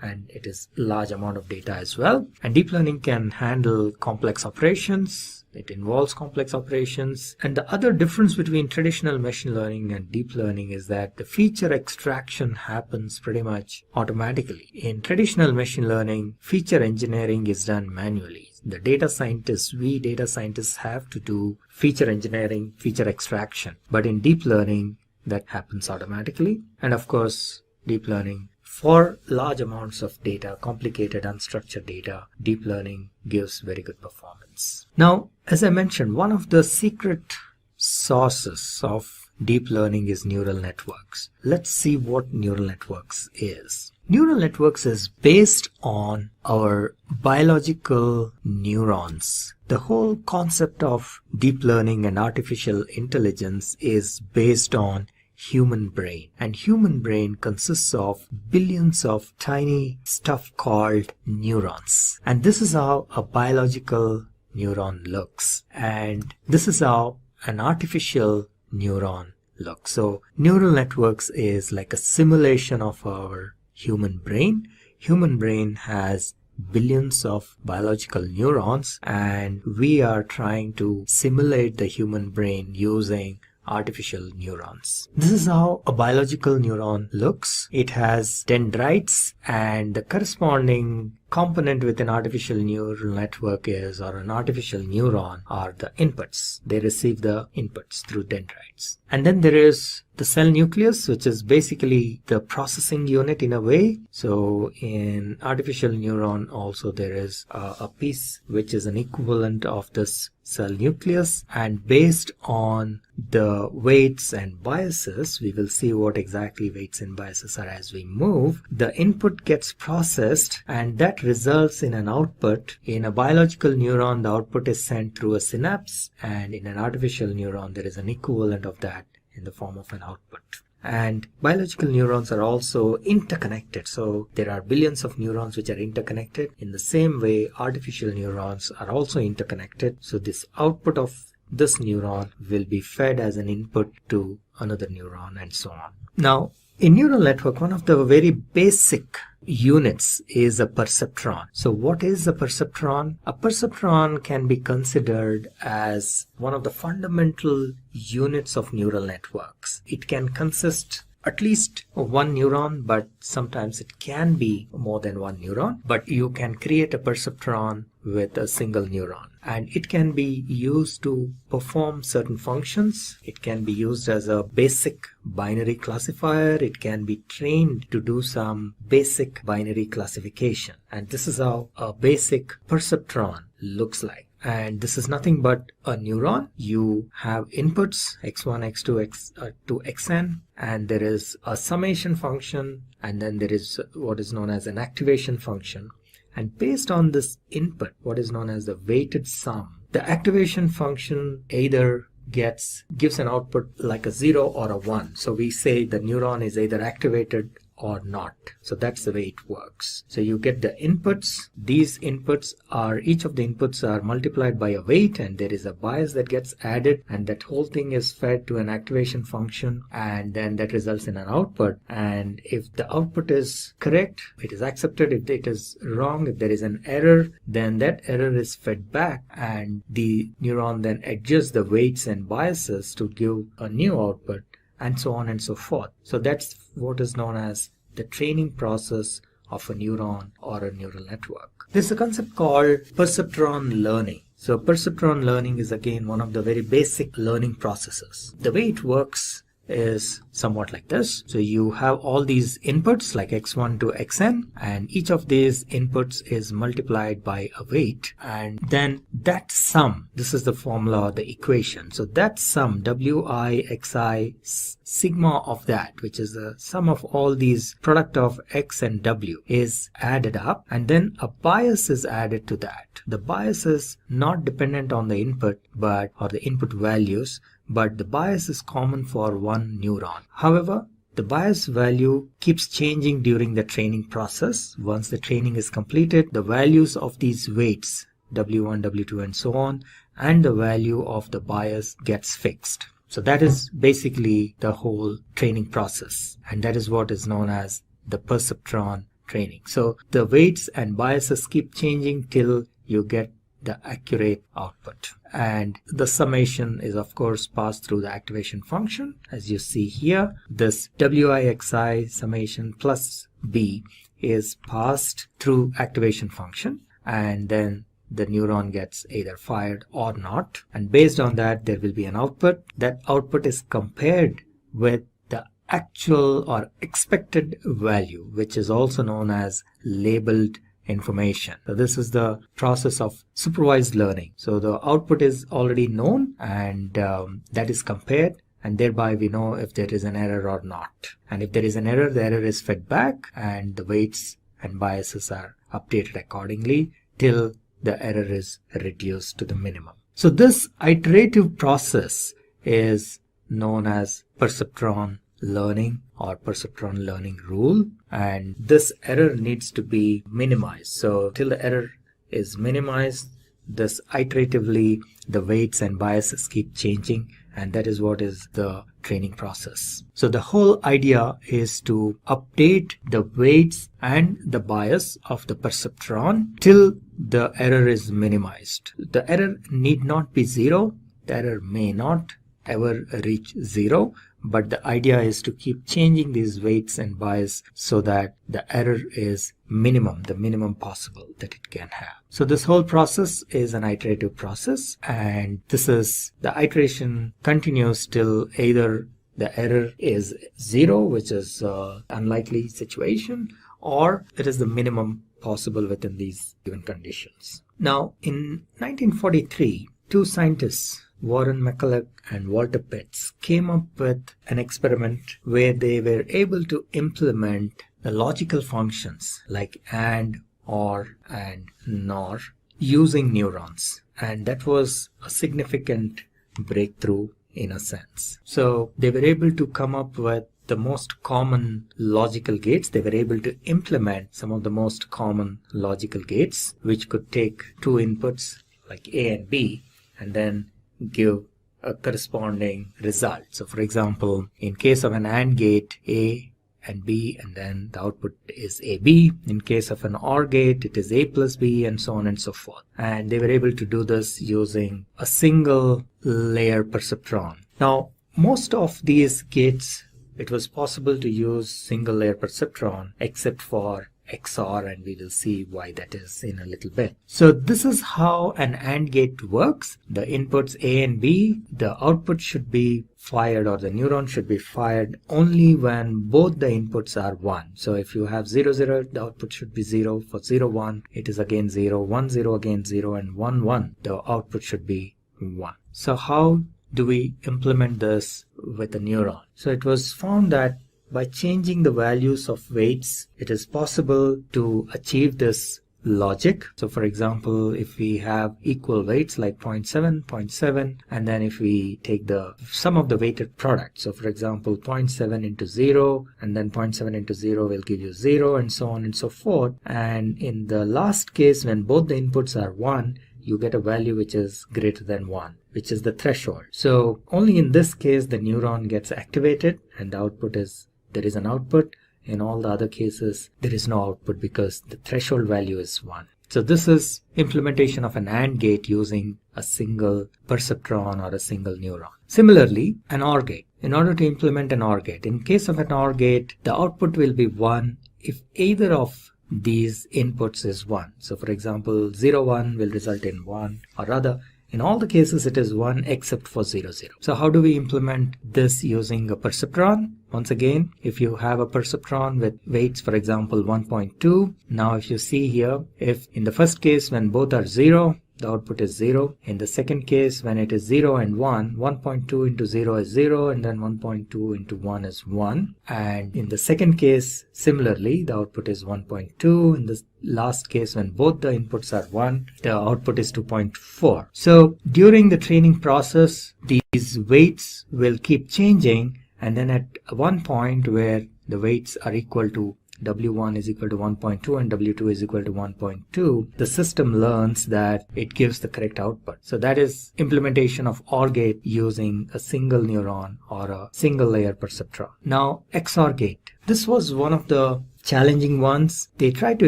And it is large amount of data as well. And deep learning can handle complex operations. It involves complex operations. And the other difference between traditional machine learning and deep learning is that the feature extraction happens pretty much automatically. In traditional machine learning, feature engineering is done manually. The data scientists have to do feature engineering, feature extraction. But in deep learning, that happens automatically. And of course, deep learning, for large amounts of data, complicated unstructured data, deep learning gives very good performance. Now, as I mentioned, one of the secret sources of deep learning is neural networks. Let's see what neural networks is. Neural networks is based on our biological neurons. The whole concept of deep learning and artificial intelligence is based on human brain, and human brain consists of billions of tiny stuff called neurons, and this is how a biological neuron looks, and this is how an artificial neuron looks. So neural networks is like a simulation of our human brain. Human brain has billions of biological neurons, and we are trying to simulate the human brain using artificial neurons. This is how a biological neuron looks. It has dendrites, and the corresponding component with an artificial neural network is, or an artificial neuron, are the inputs. They receive the inputs through dendrites. And then there is the cell nucleus, which is basically the processing unit in a way. So in artificial neuron also there is a piece which is an equivalent of this cell nucleus, and based on the weights and biases, we will see what exactly weights and biases are as we move. The input gets processed, and that results in an output. In a biological neuron, the output is sent through a synapse, and in an artificial neuron there is an equivalent of that in the form of an output. And biological neurons are also interconnected. So there are billions of neurons which are interconnected. In the same way, artificial neurons are also interconnected. So this output of this neuron will be fed as an input to another neuron and so on. Now, in neural network, one of the very basic units is a perceptron. So what is a perceptron? A perceptron can be considered as one of the fundamental units of neural networks. It can consist at least of one neuron, but sometimes it can be more than one neuron. But you can create a perceptron with a single neuron, and it can be used to perform certain functions. It can be used as a basic binary classifier. It can be trained to do some basic binary classification, and this is how a basic perceptron looks like. And this is nothing but a neuron. You have inputs x1, x2, to xn, and there is a summation function, and then there is what is known as an activation function. And based on this input, what is known as the weighted sum, the activation function either gives an output like a 0 or a 1. So we say the neuron is either activated or not. So that's the way it works. So you get the inputs. These inputs are, each of the inputs are multiplied by a weight, and there is a bias that gets added, and that whole thing is fed to an activation function, and then that results in an output. And if the output is correct, it is accepted. If it is wrong, if there is an error, then that error is fed back, and the neuron then adjusts the weights and biases to give a new output, and so on and so forth. So that's what is known as the training process of a neuron or a neural network. There's a concept called perceptron learning. So perceptron learning is again one of the very basic learning processes. The way it works is somewhat like this. So you have all these inputs like x1 to xn, and each of these inputs is multiplied by a weight, and then that sum, this is the formula, the equation. So that sum, wi xi sigma of that, which is the sum of all these product of x and w, is added up, and then a bias is added to that. The bias is not dependent on the input or the input values, but the bias is common for one neuron. However, the bias value keeps changing during the training process. Once the training is completed, the values of these weights, W1, W2, and so on, and the value of the bias gets fixed. So that is basically the whole training process, and that is what is known as the perceptron training. So the weights and biases keep changing till you get the accurate output, and the summation is of course passed through the activation function. As you see here, this wixi summation plus b is passed through activation function, and then the neuron gets either fired or not, and based on that there will be an output. That output is compared with the actual or expected value, which is also known as labeled information. So this is the process of supervised learning. So the output is already known, and that is compared, and thereby we know if there is an error or not. And if there is an error, the error is fed back, and the weights and biases are updated accordingly till the error is reduced to the minimum. So this iterative process is known as perceptron learning or perceptron learning rule, and this error needs to be minimized. So till the error is minimized, this iteratively the weights and biases keep changing, and that is what is the training process. So the whole idea is to update the weights and the bias of the perceptron till the error is minimized. The error need not be zero. The error may not ever reach zero, but the idea is to keep changing these weights and bias so that the error is minimum, the minimum possible that it can have. So this whole process is an iterative process, and this is the iteration continues till either the error is zero, which is unlikely situation, or it is the minimum possible within these given conditions. Now, in 1943, two scientists, Warren McCulloch and Walter Pitts, came up with an experiment where they were able to implement the logical functions like AND, OR, and NOR using neurons. And that was a significant breakthrough in a sense. So they were able to come up with the most common logical gates. They were able to implement some of the most common logical gates, which could take two inputs like A and B and then give a corresponding result. So for example, in case of an AND gate, A and B, and then the output is AB. In case of an OR gate, it is A plus B, and so on and so forth. And they were able to do this using a single layer perceptron. Now, most of these gates, it was possible to use single layer perceptron except for XOR, and we will see why that is in a little bit. So this is how an AND gate works. The inputs A and B, the output should be fired, or the neuron should be fired only when both the inputs are 1. So if you have 0, 0, the output should be 0. For 0, 1, it is again 0, 1, 0, again 0, and 1, 1, the output should be 1. So how do we implement this with a neuron? So it was found that by changing the values of weights, it is possible to achieve this logic. So for example, if we have equal weights like 0.7, 0.7, and then if we take the sum of the weighted product, so for example 0.7 into 0, and then 0.7 into 0 will give you 0, and so on and so forth. And in the last case, when both the inputs are 1, you get a value which is greater than 1, which is the threshold. So only in this case the neuron gets activated and the output is, there is an output. In all the other cases, there is no output because the threshold value is 1. So this is implementation of an AND gate using a single perceptron or a single neuron. Similarly, an OR gate. In order to implement an OR gate, in case of an OR gate, the output will be 1 if either of these inputs is 1. So for example, 0, 1 will result in 1, or rather, In all the cases, it is 1 except for 0, 0. So how do we implement this using a perceptron? Once again, if you have a perceptron with weights, for example, 1.2, now if you see here, if in the first case when both are 0, the output is 0. In the second case, when it is 0 and 1, 1.2 into 0 is 0, and then 1.2 into 1 is 1. And in the second case, similarly, the output is 1.2. In the last case, when both the inputs are 1, the output is 2.4. So during the training process, these weights will keep changing, and then at one point where the weights are equal to W1 is equal to 1.2 and W2 is equal to 1.2, the system learns that it gives the correct output. So that is implementation of OR gate using a single neuron or a single layer perceptron. Now, XOR gate. This was one of the challenging ones. They tried to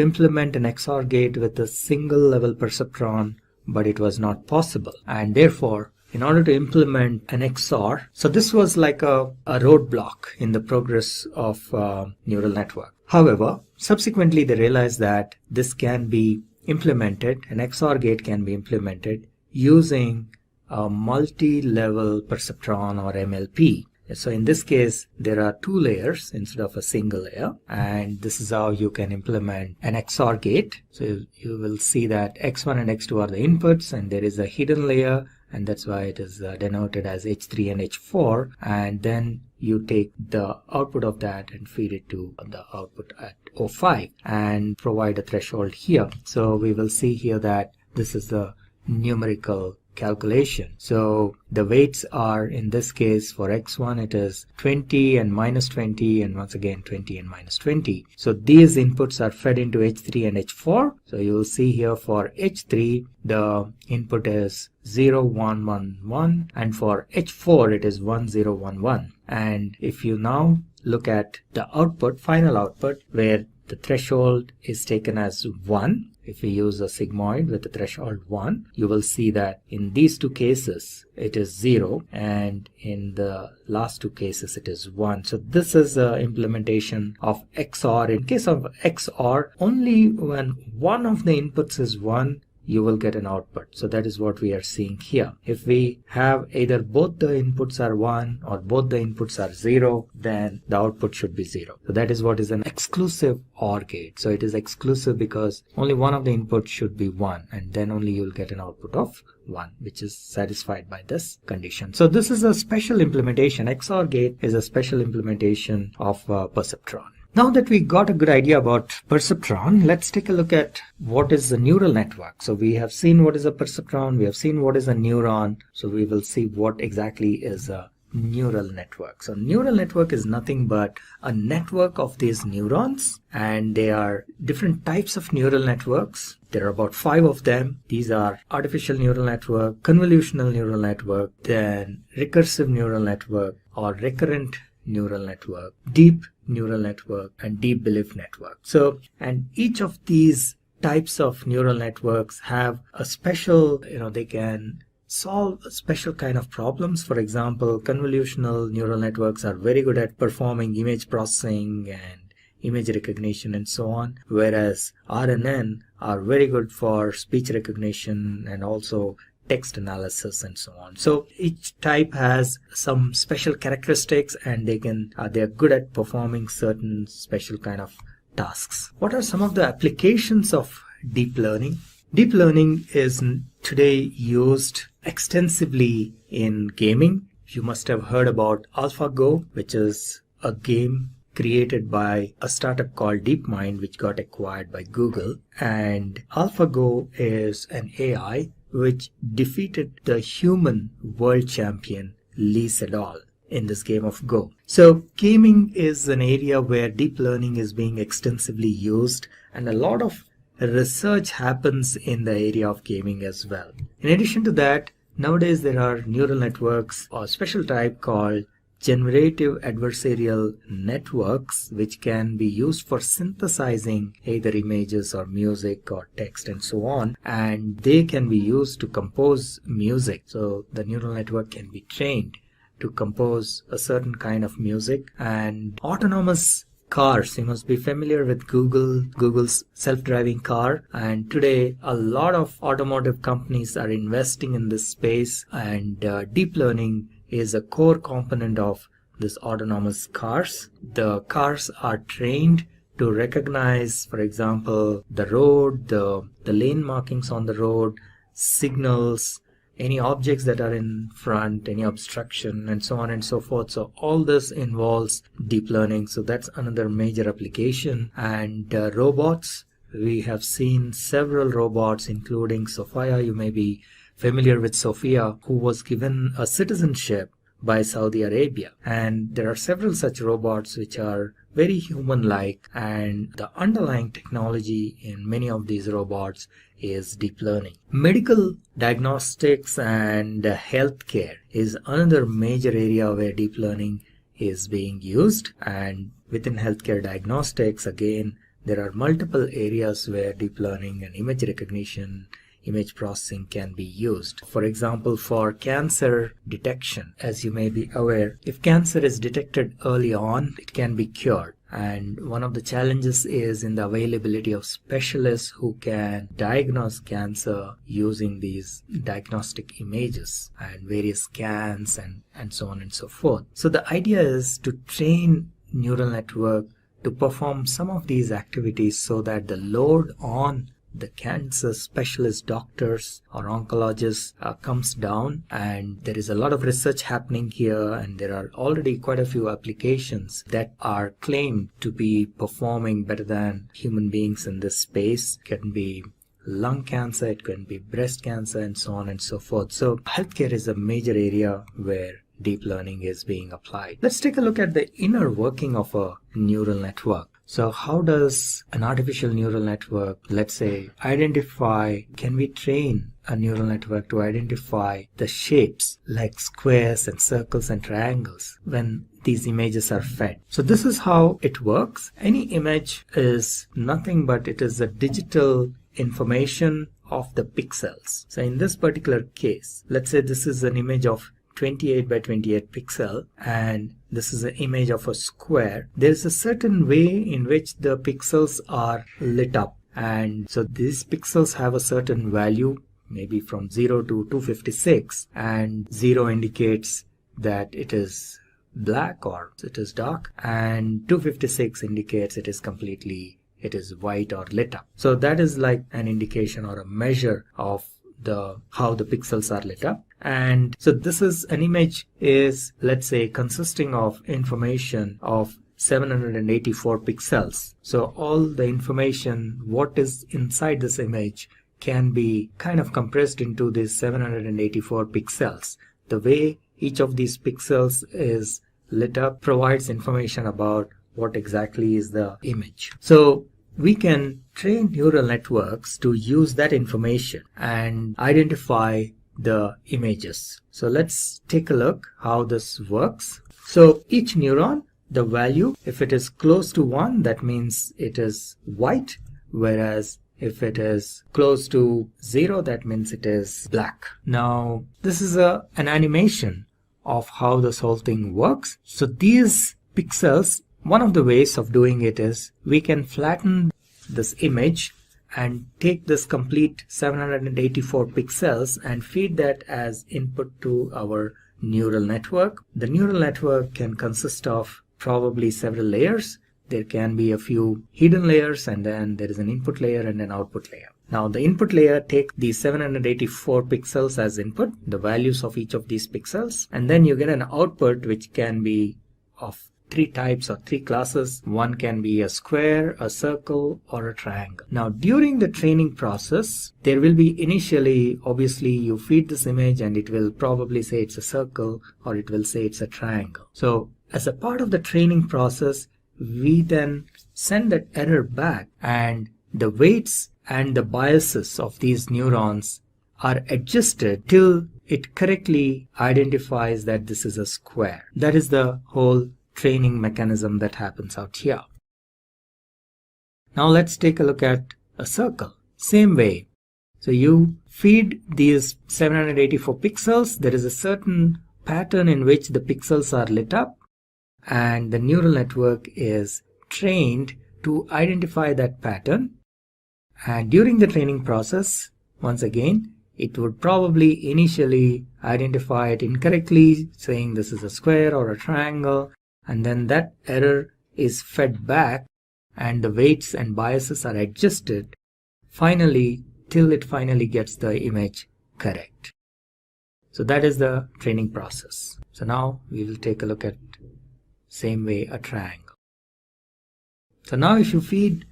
implement an XOR gate with a single level perceptron, but it was not possible. And therefore, in order to implement an XOR, so this was like a roadblock in the progress of neural network. However, subsequently they realized that this can be implemented, an XOR gate can be implemented using a multi-level perceptron or MLP. So in this case, there are 2 layers instead of a single layer, and this is how you can implement an XOR gate. So you will see that X1 and X2 are the inputs, and there is a hidden layer, and that's why it is denoted as H3 and H4, and then you take the output of that and feed it to the output at O5 and provide a threshold here. So we will see here that this is the numerical calculation. So the weights are, in this case for X1 it is 20 and minus 20, and once again 20 and minus 20. So these inputs are fed into H3 and H4. So you will see here for H3 the input is 0, 1, 1, 1, and for H4 it is 1, 0, 1, 1. And if you now look at the output, final output, where the threshold is taken as 1, if we use a sigmoid with the threshold 1, you will see that in these 2 cases it is 0, and in the last 2 cases it is 1. So this is the implementation of XOR. In case of XOR, only when one of the inputs is 1, you will get an output. So that is what we are seeing here. If we have either both the inputs are 1 or both the inputs are 0, then the output should be 0. So that is what is an exclusive OR gate. So it is exclusive because only one of the inputs should be 1, and then only you will get an output of 1, which is satisfied by this condition. So this is a special implementation. XOR gate is a special implementation of perceptron. Now that we got a good idea about perceptron, let's take a look at what is a neural network. So we have seen what is a perceptron, we have seen what is a neuron, so we will see what exactly is a neural network. So neural network is nothing but a network of these neurons, and they are different types of neural networks. There are about 5 of them. These are artificial neural network, convolutional neural network, then recursive neural network or recurrent neural network, deep neural network, and deep belief network. So, and each of these types of neural networks have a special, they can solve a special kind of problems. For example, convolutional neural networks are very good at performing image processing and image recognition and so on, whereas RNN are very good for speech recognition and also text analysis and so on. So each type has some special characteristics, and they are good at performing certain special kind of tasks. What are some of the applications of deep learning? Deep learning is today used extensively in gaming. You must have heard about AlphaGo, which is a game created by a startup called DeepMind, which got acquired by Google. And AlphaGo is an AI which defeated the human world champion Lee Sedol in this game of Go. So gaming is an area where deep learning is being extensively used, and a lot of research happens in the area of gaming as well. In addition to that, nowadays there are neural networks or special type called generative adversarial networks, which can be used for synthesizing either images or music or text and so on, and they can be used to compose music. So the neural network can be trained to compose a certain kind of music, and autonomous cars. You must be familiar with Google's self-driving car, and today a lot of automotive companies are investing in this space, and deep learning is a core component of this autonomous cars. The cars are trained to recognize, for example, the road, the lane markings on the road, signals, any objects that are in front, any obstruction, and so on and so forth. So all this involves deep learning. So that's another major application. And robots, we have seen several robots, including Sophia. You may be familiar with Sophia, who was given a citizenship by Saudi Arabia. And there are several such robots which are very human-like, and the underlying technology in many of these robots is deep learning. Medical diagnostics and healthcare is another major area where deep learning is being used. And within healthcare diagnostics, again, there are multiple areas where deep learning and image recognition, image processing can be used. For example, for cancer detection, as you may be aware, if cancer is detected early on, it can be cured. And one of the challenges is in the availability of specialists who can diagnose cancer using these diagnostic images and various scans and so on and so forth. So the idea is to train neural network to perform some of these activities so that the load on the cancer specialist doctors or oncologists comes down. And there is a lot of research happening here, and there are already quite a few applications that are claimed to be performing better than human beings in this space. It can be lung cancer, it can be breast cancer, and so on and so forth. So healthcare is a major area where deep learning is being applied. Let's take a look at the inner working of a neural network. So how does an artificial neural network, let's say, can we train a neural network to identify the shapes like squares and circles and triangles when these images are fed? So this is how it works. Any image is nothing but it is a digital information of the pixels. So in this particular case, let's say this is an image of 28 by 28 pixel, and this is an image of a square. There's a certain way in which the pixels are lit up, and so these pixels have a certain value, maybe from 0 to 256, and 0 indicates that it is black or it is dark, and 256 indicates it is white or lit up. So that is like an indication or a measure of how the pixels are lit up. And so this is an image is, let's say, consisting of information of 784 pixels. So all the information, what is inside this image, can be kind of compressed into these 784 pixels. The way each of these pixels is lit up provides information about what exactly is the image. So we can train neural networks to use that information and identify the images. So let's take a look how this works. So each neuron, the value, if it is close to 1, that means it is white, whereas if it is close to 0, that means it is black. Now this is an animation of how this whole thing works. So these pixels, one of the ways of doing it is we can flatten this image and take this complete 784 pixels and feed that as input to our neural network. The neural network can consist of probably several layers. There can be a few hidden layers, and then there is an input layer and an output layer. Now the input layer takes these 784 pixels as input, the values of each of these pixels, and then you get an output which can be of 3 types or 3 classes. One can be a square, a circle, or a triangle. Now during the training process, there will be initially, obviously you feed this image and it will probably say it's a circle or it will say it's a triangle. So as a part of the training process, we then send that error back, and the weights and the biases of these neurons are adjusted till it correctly identifies that this is a square. That is the whole training mechanism that happens out here. Now let's take a look at a circle. Same way. So you feed these 784 pixels. There is a certain pattern in which the pixels are lit up, and the neural network is trained to identify that pattern, and during the training process, once again, it would probably initially identify it incorrectly, saying this is a square or a triangle, and then that error is fed back and the weights and biases are adjusted finally till it finally gets the image correct. So that is the training process. So now we will take a look at same way a triangle. So now if you feed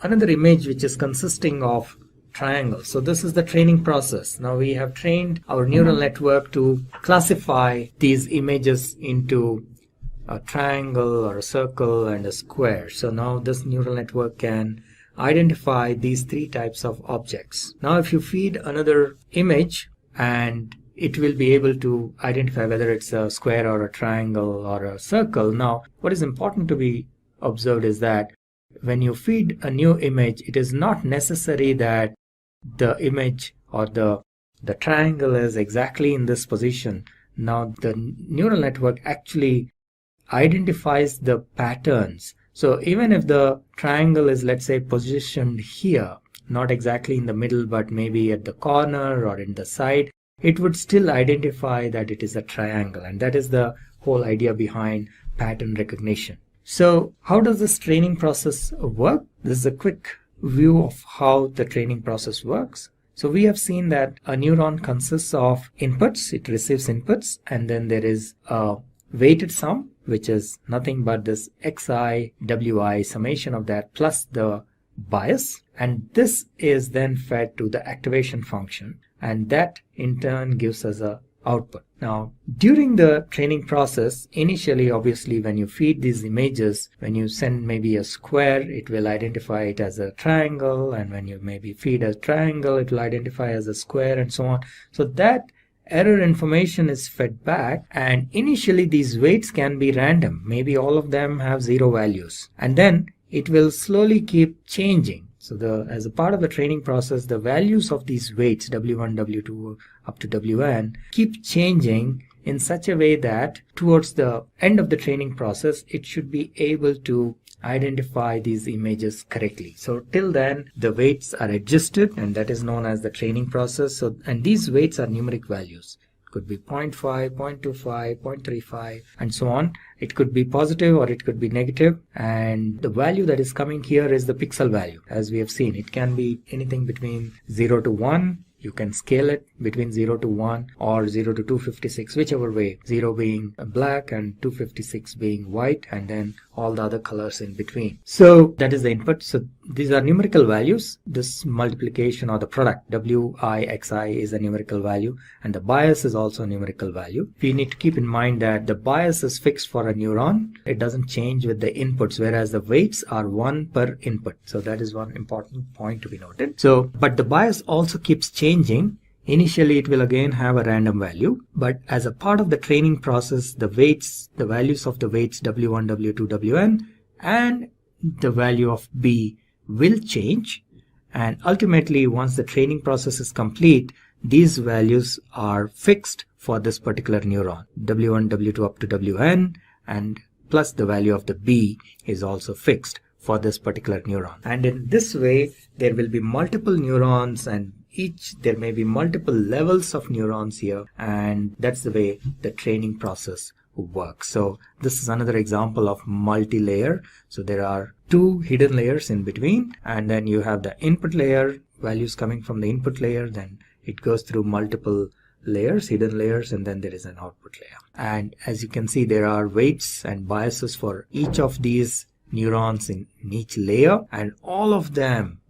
another image which is consisting of triangles. So this is the training process. Now we have trained our neural network to classify these images into a triangle or a circle and a square. So now this neural network can identify these three types of objects. Now if you feed another image, and it will be able to identify whether it's a square or a triangle or a circle. Now what is important to be observed is that when you feed a new image, it is not necessary that the image or the triangle is exactly in this position. Now the neural network actually identifies the patterns. So even if the triangle is, let's say, positioned here, not exactly in the middle but maybe at the corner or in the side, it would still identify that it is a triangle, and that is the whole idea behind pattern recognition. So how does this training process work? This is a quick view of how the training process works. So we have seen that a neuron consists of inputs, it receives inputs, and then there is a weighted sum, which is nothing but this xi, wi, summation of that plus the bias, and this is then fed to the activation function, and that in turn gives us a output. Now during the training process, initially obviously when you feed these images, when you send maybe a square, it will identify it as a triangle, and when you maybe feed a triangle, it will identify as a square, and so on. So that error information is fed back, and initially these weights can be random. Maybe all of them have 0 values, and then it will slowly keep changing. So as a part of the training process, the values of these weights, W1, W2 up to Wn, keep changing in such a way that towards the end of the training process, it should be able to identify these images correctly. So till then, the weights are adjusted, and that is known as the training process. So, and these weights are numeric values. It could be 0.5, 0.25, 0.35, and so on. It could be positive or it could be negative, and the value that is coming here is the pixel value. As we have seen, it can be anything between 0 to 1. You can scale it between 0 to 1 or 0 to 256, whichever way, 0 being black and 256 being white, and then all the other colors in between. So that is the input. So these are numerical values. This multiplication or the product WIXI is a numerical value, and the bias is also a numerical value. We need to keep in mind that the bias is fixed for a neuron. It doesn't change with the inputs, whereas the weights are 1 per input. So that is one important point to be noted. So, but the bias also keeps changing. Initially, it will again have a random value, but as a part of the training process, the weights, the values of the weights W1, W2, Wn, and the value of B will change. And ultimately, once the training process is complete, these values are fixed for this particular neuron. W1, W2 up to Wn, and plus the value of the B is also fixed for this particular neuron. And in this way, there will be multiple neurons, and there may be multiple levels of neurons here, and that's the way the training process works. So this is another example of multi-layer. So there are 2 hidden layers in between, and then you have the input layer, values coming from the input layer, then it goes through multiple layers, hidden layers, and then there is an output layer. And as you can see, there are weights and biases for each of these neurons in each layer, and all of them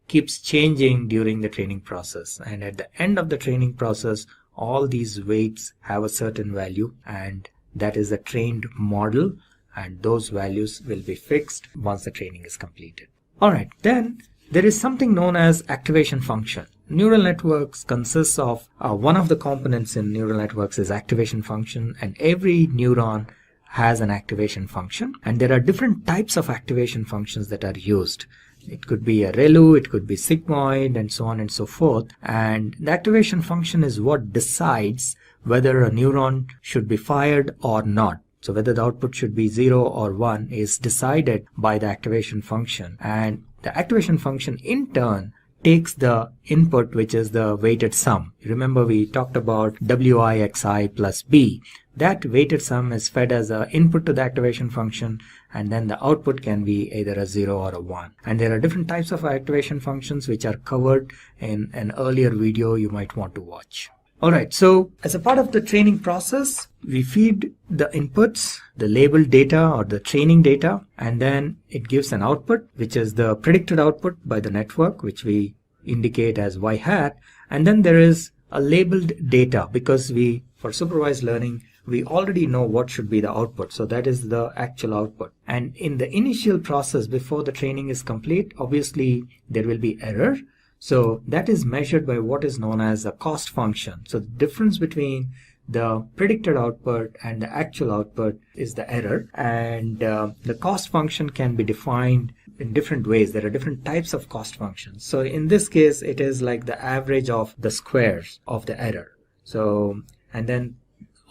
keeps changing during the training process. And at the end of the training process, all these weights have a certain value, and that is a trained model, and those values will be fixed once the training is completed. Alright, then there is something known as activation function. Neural networks consists of one of the components in neural networks is activation function, and every neuron has an activation function, and there are different types of activation functions that are used. It could be a ReLU, it could be sigmoid, and so on and so forth. And the activation function is what decides whether a neuron should be fired or not. So whether the output should be 0 or 1 is decided by the activation function, and the activation function in turn takes the input, which is the weighted sum. Remember, we talked about WIXI plus B. That weighted sum is fed as an input to the activation function, and then the output can be either a 0 or a 1. And there are different types of activation functions which are covered in an earlier video you might want to watch. Alright, so as a part of the training process, we feed the inputs, the labeled data or the training data, and then it gives an output, which is the predicted output by the network, which we indicate as y hat. And then there is a labeled data, because for supervised learning, we already know what should be the output. So that is the actual output. And in the initial process, before the training is complete, obviously there will be error. So that is measured by what is known as a cost function. So the difference between the predicted output and the actual output is the error. And the cost function can be defined in different ways. There are different types of cost functions. So in this case, it is like the average of the squares of the error. So, and then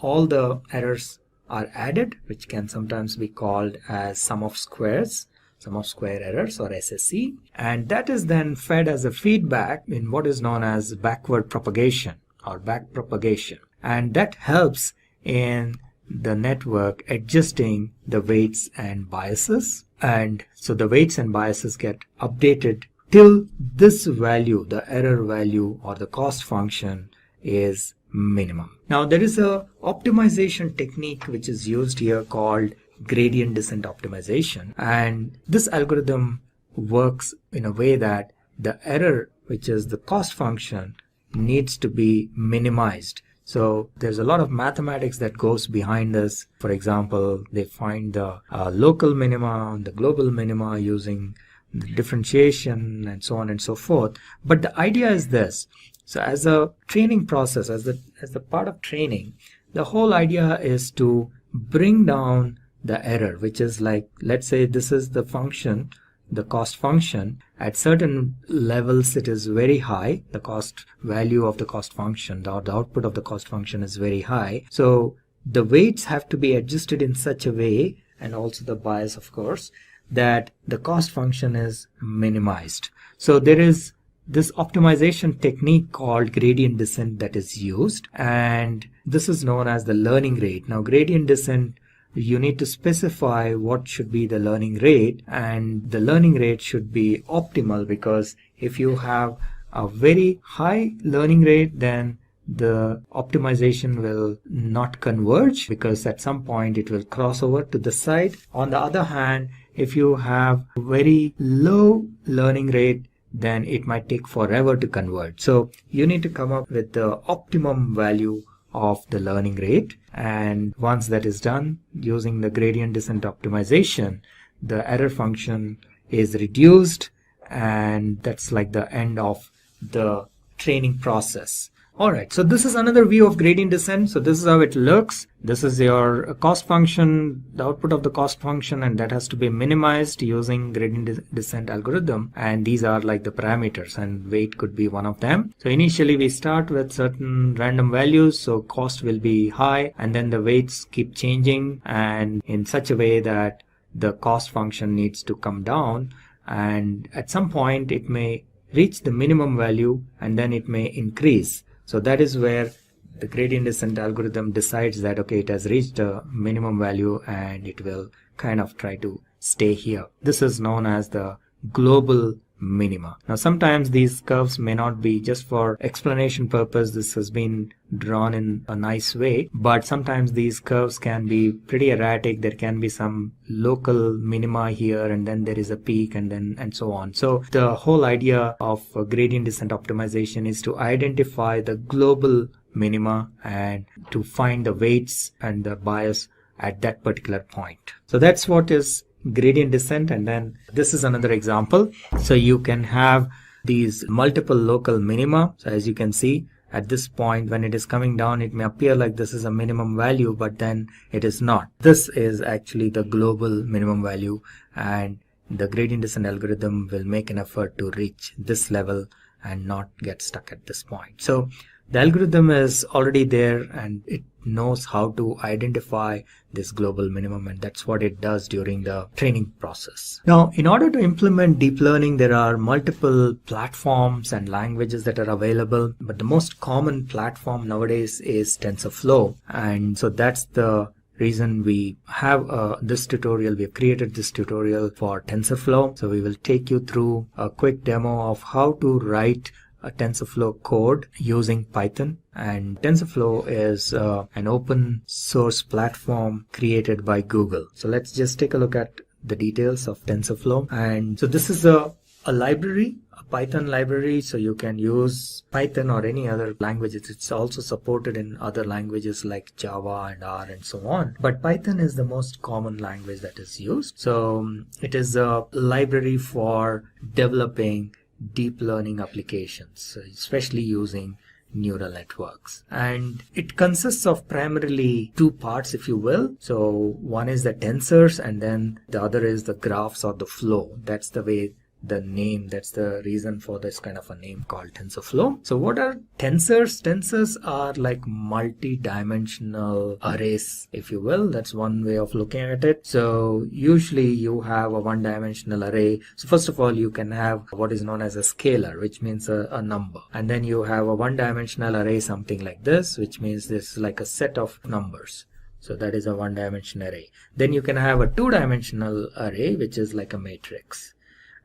all the errors are added, which can sometimes be called as sum of squares. Sum of square errors, or SSE, and that is then fed as a feedback in what is known as backward propagation or back propagation, and that helps in the network adjusting the weights and biases. And so the weights and biases get updated till this value, the error value or the cost function, is minimum. Now there is a optimization technique which is used here called gradient descent optimization, and this algorithm works in a way that the error, which is the cost function, needs to be minimized. So there's a lot of mathematics that goes behind this. For example, they find the local minima and the global minima using the differentiation and so on and so forth. But the idea is this: so as a training process, as the part of training, the whole idea is to bring down the error, which is like, let's say this is the function, the cost function. At certain levels it is very high, the cost value of the cost function, the output of the cost function is very high. So the weights have to be adjusted in such a way, and also the bias of course, that the cost function is minimized. So there is this optimization technique called gradient descent that is used, and this is known as the learning rate. Now gradient descent, you need to specify what should be the learning rate, and the learning rate should be optimal, because if you have a very high learning rate, then the optimization will not converge, because at some point it will cross over to the side. On the other hand, if you have very low learning rate, then it might take forever to converge. So you need to come up with the optimum value of the learning rate, and once that is done, using the gradient descent optimization, the error function is reduced, and that's like the end of the training process. Alright, so this is another view of gradient descent. So this is how it looks. This is your cost function, the output of the cost function, and that has to be minimized using gradient descent algorithm. And these are like the parameters, and weight could be one of them. So initially we start with certain random values, so cost will be high, and then the weights keep changing, and in such a way that the cost function needs to come down, and at some point it may reach the minimum value, and then it may increase. So that is where the gradient descent algorithm decides that, okay, it has reached a minimum value and it will kind of try to stay here. This is known as the global minima. Now sometimes these curves may not be, just for explanation purpose, this has been drawn in a nice way, but sometimes these curves can be pretty erratic. There can be some local minima here, and then there is a peak, and so on. So the whole idea of gradient descent optimization is to identify the global minima and to find the weights and the bias at that particular point. So that's what is gradient descent. And then this is another example. So you can have these multiple local minima. So as you can see, at this point when it is coming down, it may appear like this is a minimum value, but then it is not. This is actually the global minimum value, and the gradient descent algorithm will make an effort to reach this level and not get stuck at this point. So the algorithm is already there, and it knows how to identify this global minimum, and that's what it does during the training process. Now, in order to implement deep learning, there are multiple platforms and languages that are available, but the most common platform nowadays is TensorFlow, and so that's the reason we have this tutorial. We have created this tutorial for TensorFlow. So we will take you through a quick demo of how to write a TensorFlow code using Python. And TensorFlow is an open source platform created by Google. So let's just take a look at the details of TensorFlow. And so this is a library, a Python library, so you can use Python or any other languages. It's also supported in other languages like Java and R and so on. But Python is the most common language that is used. So it is a library for developing deep learning applications, especially using neural networks. And it consists of primarily two parts, if you will. So one is the tensors, and then the other is the graphs or the flow. That's the way the name, that's the reason for this kind of a name called TensorFlow. So what are tensors? Tensors are like multi-dimensional arrays, if you will. That's one way of looking at it. So usually you have a one-dimensional array. So first of all, you can have what is known as a scalar, which means a number. And then you have a one-dimensional array, something like this, which means this is like a set of numbers. So that is a one-dimensional array. Then you can have a two-dimensional array, which is like a matrix.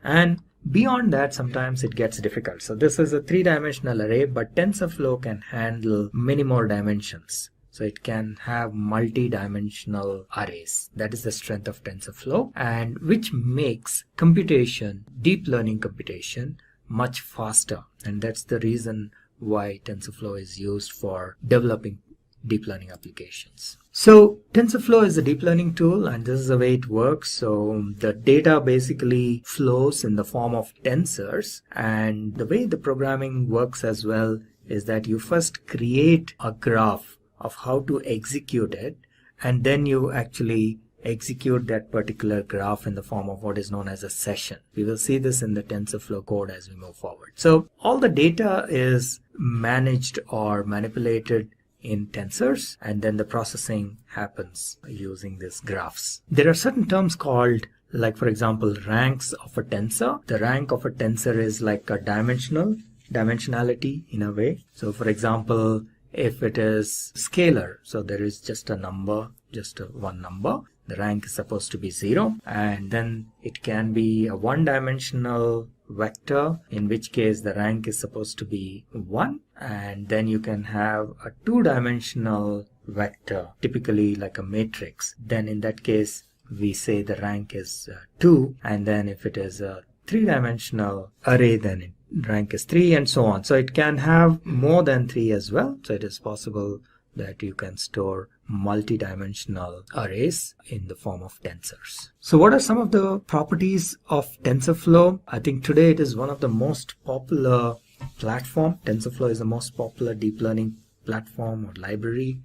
And beyond that, sometimes it gets difficult. So this is a three-dimensional array, but TensorFlow can handle many more dimensions. So it can have multi-dimensional arrays. That is the strength of TensorFlow, and which makes computation, deep learning computation, much faster. And that's the reason why TensorFlow is used for developing deep learning applications. So TensorFlow is a deep learning tool, and this is the way it works. So the data basically flows in the form of tensors, and the way the programming works as well is that you first create a graph of how to execute it, and then you actually execute that particular graph in the form of what is known as a session. We will see this in the TensorFlow code as we move forward. So all the data is managed or manipulated in tensors, and then the processing happens using these graphs. There are certain terms called, like for example, ranks of a tensor. The rank of a tensor is like a dimensionality in a way. So for example, if it is scalar, so there is just a number, just one number, the rank is supposed to be 0. And then it can be a one-dimensional vector, in which case the rank is supposed to be 1. And then you can have a two-dimensional vector, typically like a matrix. Then in that case, we say the rank is 2. And then if it is a three-dimensional array, then rank is 3, and so on. So it can have more than 3 as well. So it is possible that you can store multi-dimensional arrays in the form of tensors. So what are some of the properties of TensorFlow? I think today it is one of the most popular platform. TensorFlow is the most popular deep learning platform or library.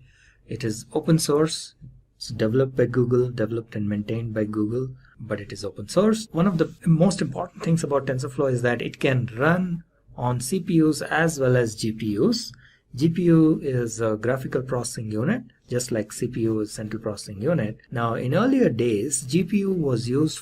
It is open source. It's developed by Google, developed and maintained by Google, but it is open source. One of the most important things about TensorFlow is that it can run on CPUs as well as GPUs. GPU is a graphical processing unit, just like CPU is central processing unit. Now, in earlier days, GPU was used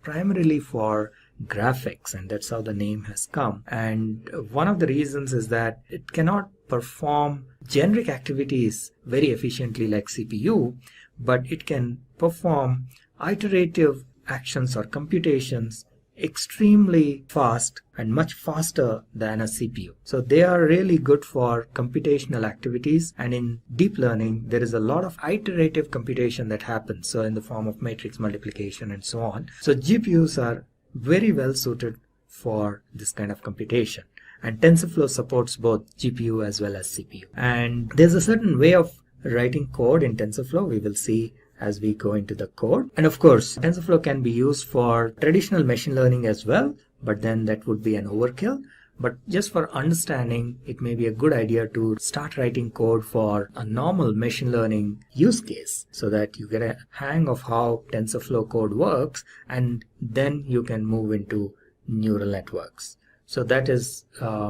primarily for graphics, and that's how the name has come. And one of the reasons is that it cannot perform generic activities very efficiently like CPU, but it can perform iterative actions or computations extremely fast and much faster than a CPU. So they are really good for computational activities, and in deep learning there is a lot of iterative computation that happens, so in the form of matrix multiplication and so on. So GPUs are very well suited for this kind of computation, and TensorFlow supports both GPU as well as CPU. And there's a certain way of writing code in TensorFlow. We will see as we go into the code. And of course, TensorFlow can be used for traditional machine learning as well, but then that would be an overkill. But just for understanding, it may be a good idea to start writing code for a normal machine learning use case so that you get a hang of how TensorFlow code works, and then you can move into neural networks. So that is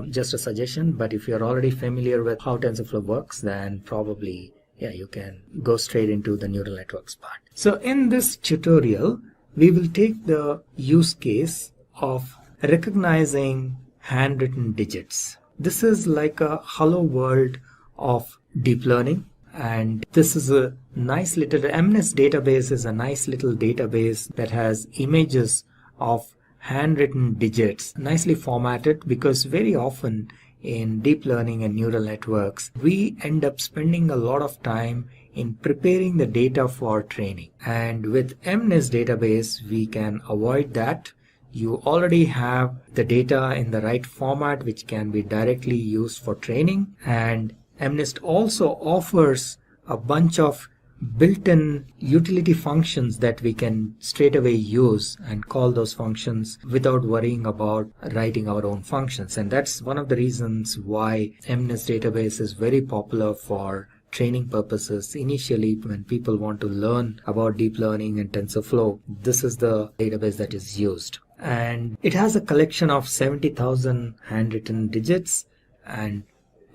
just a suggestion, but if you're already familiar with how TensorFlow works, then probably you can go straight into the neural networks part. So in this tutorial, we will take the use case of recognizing handwritten digits. This is like a hello world of deep learning, and this is a nice little MNIST database is a nice little database that has images of handwritten digits nicely formatted, because very often in deep learning and neural networks we end up spending a lot of time in preparing the data for training, and with MNIST database we can avoid that. You already have the data in the right format which can be directly used for training, and MNIST also offers a bunch of built-in utility functions that we can straight away use and call those functions without worrying about writing our own functions. And that's one of the reasons why MNIST database is very popular for training purposes. Initially, when people want to learn about deep learning and TensorFlow, this is the database that is used. And it has a collection of 70,000 handwritten digits, and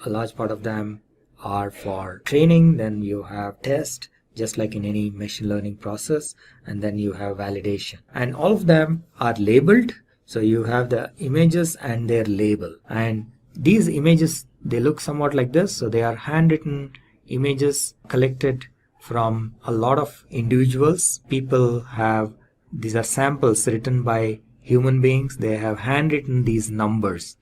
a large part of them are for training. Then you have test, just like in any machine learning process, and then you have validation. And all of them are labeled. So you have the images and their label. And these images, they look somewhat like this. So they are handwritten images collected from a lot of individuals. People have, these are samples written by human beings. They have handwritten these numbers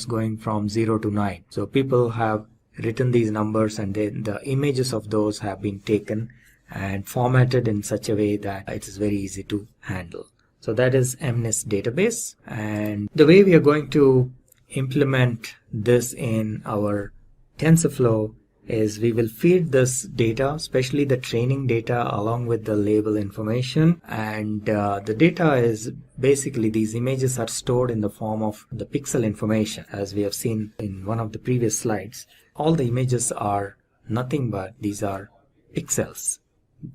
going from 0 to 9. So people have written these numbers, and then the images of those have been taken and formatted in such a way that it is very easy to handle. So that is MNIST database. And the way we are going to implement this in our TensorFlow is we will feed this data, especially the training data, along with the label information. And the data is basically, these images are stored in the form of the pixel information, as we have seen in one of the previous slides. All the images are nothing but, these are pixels.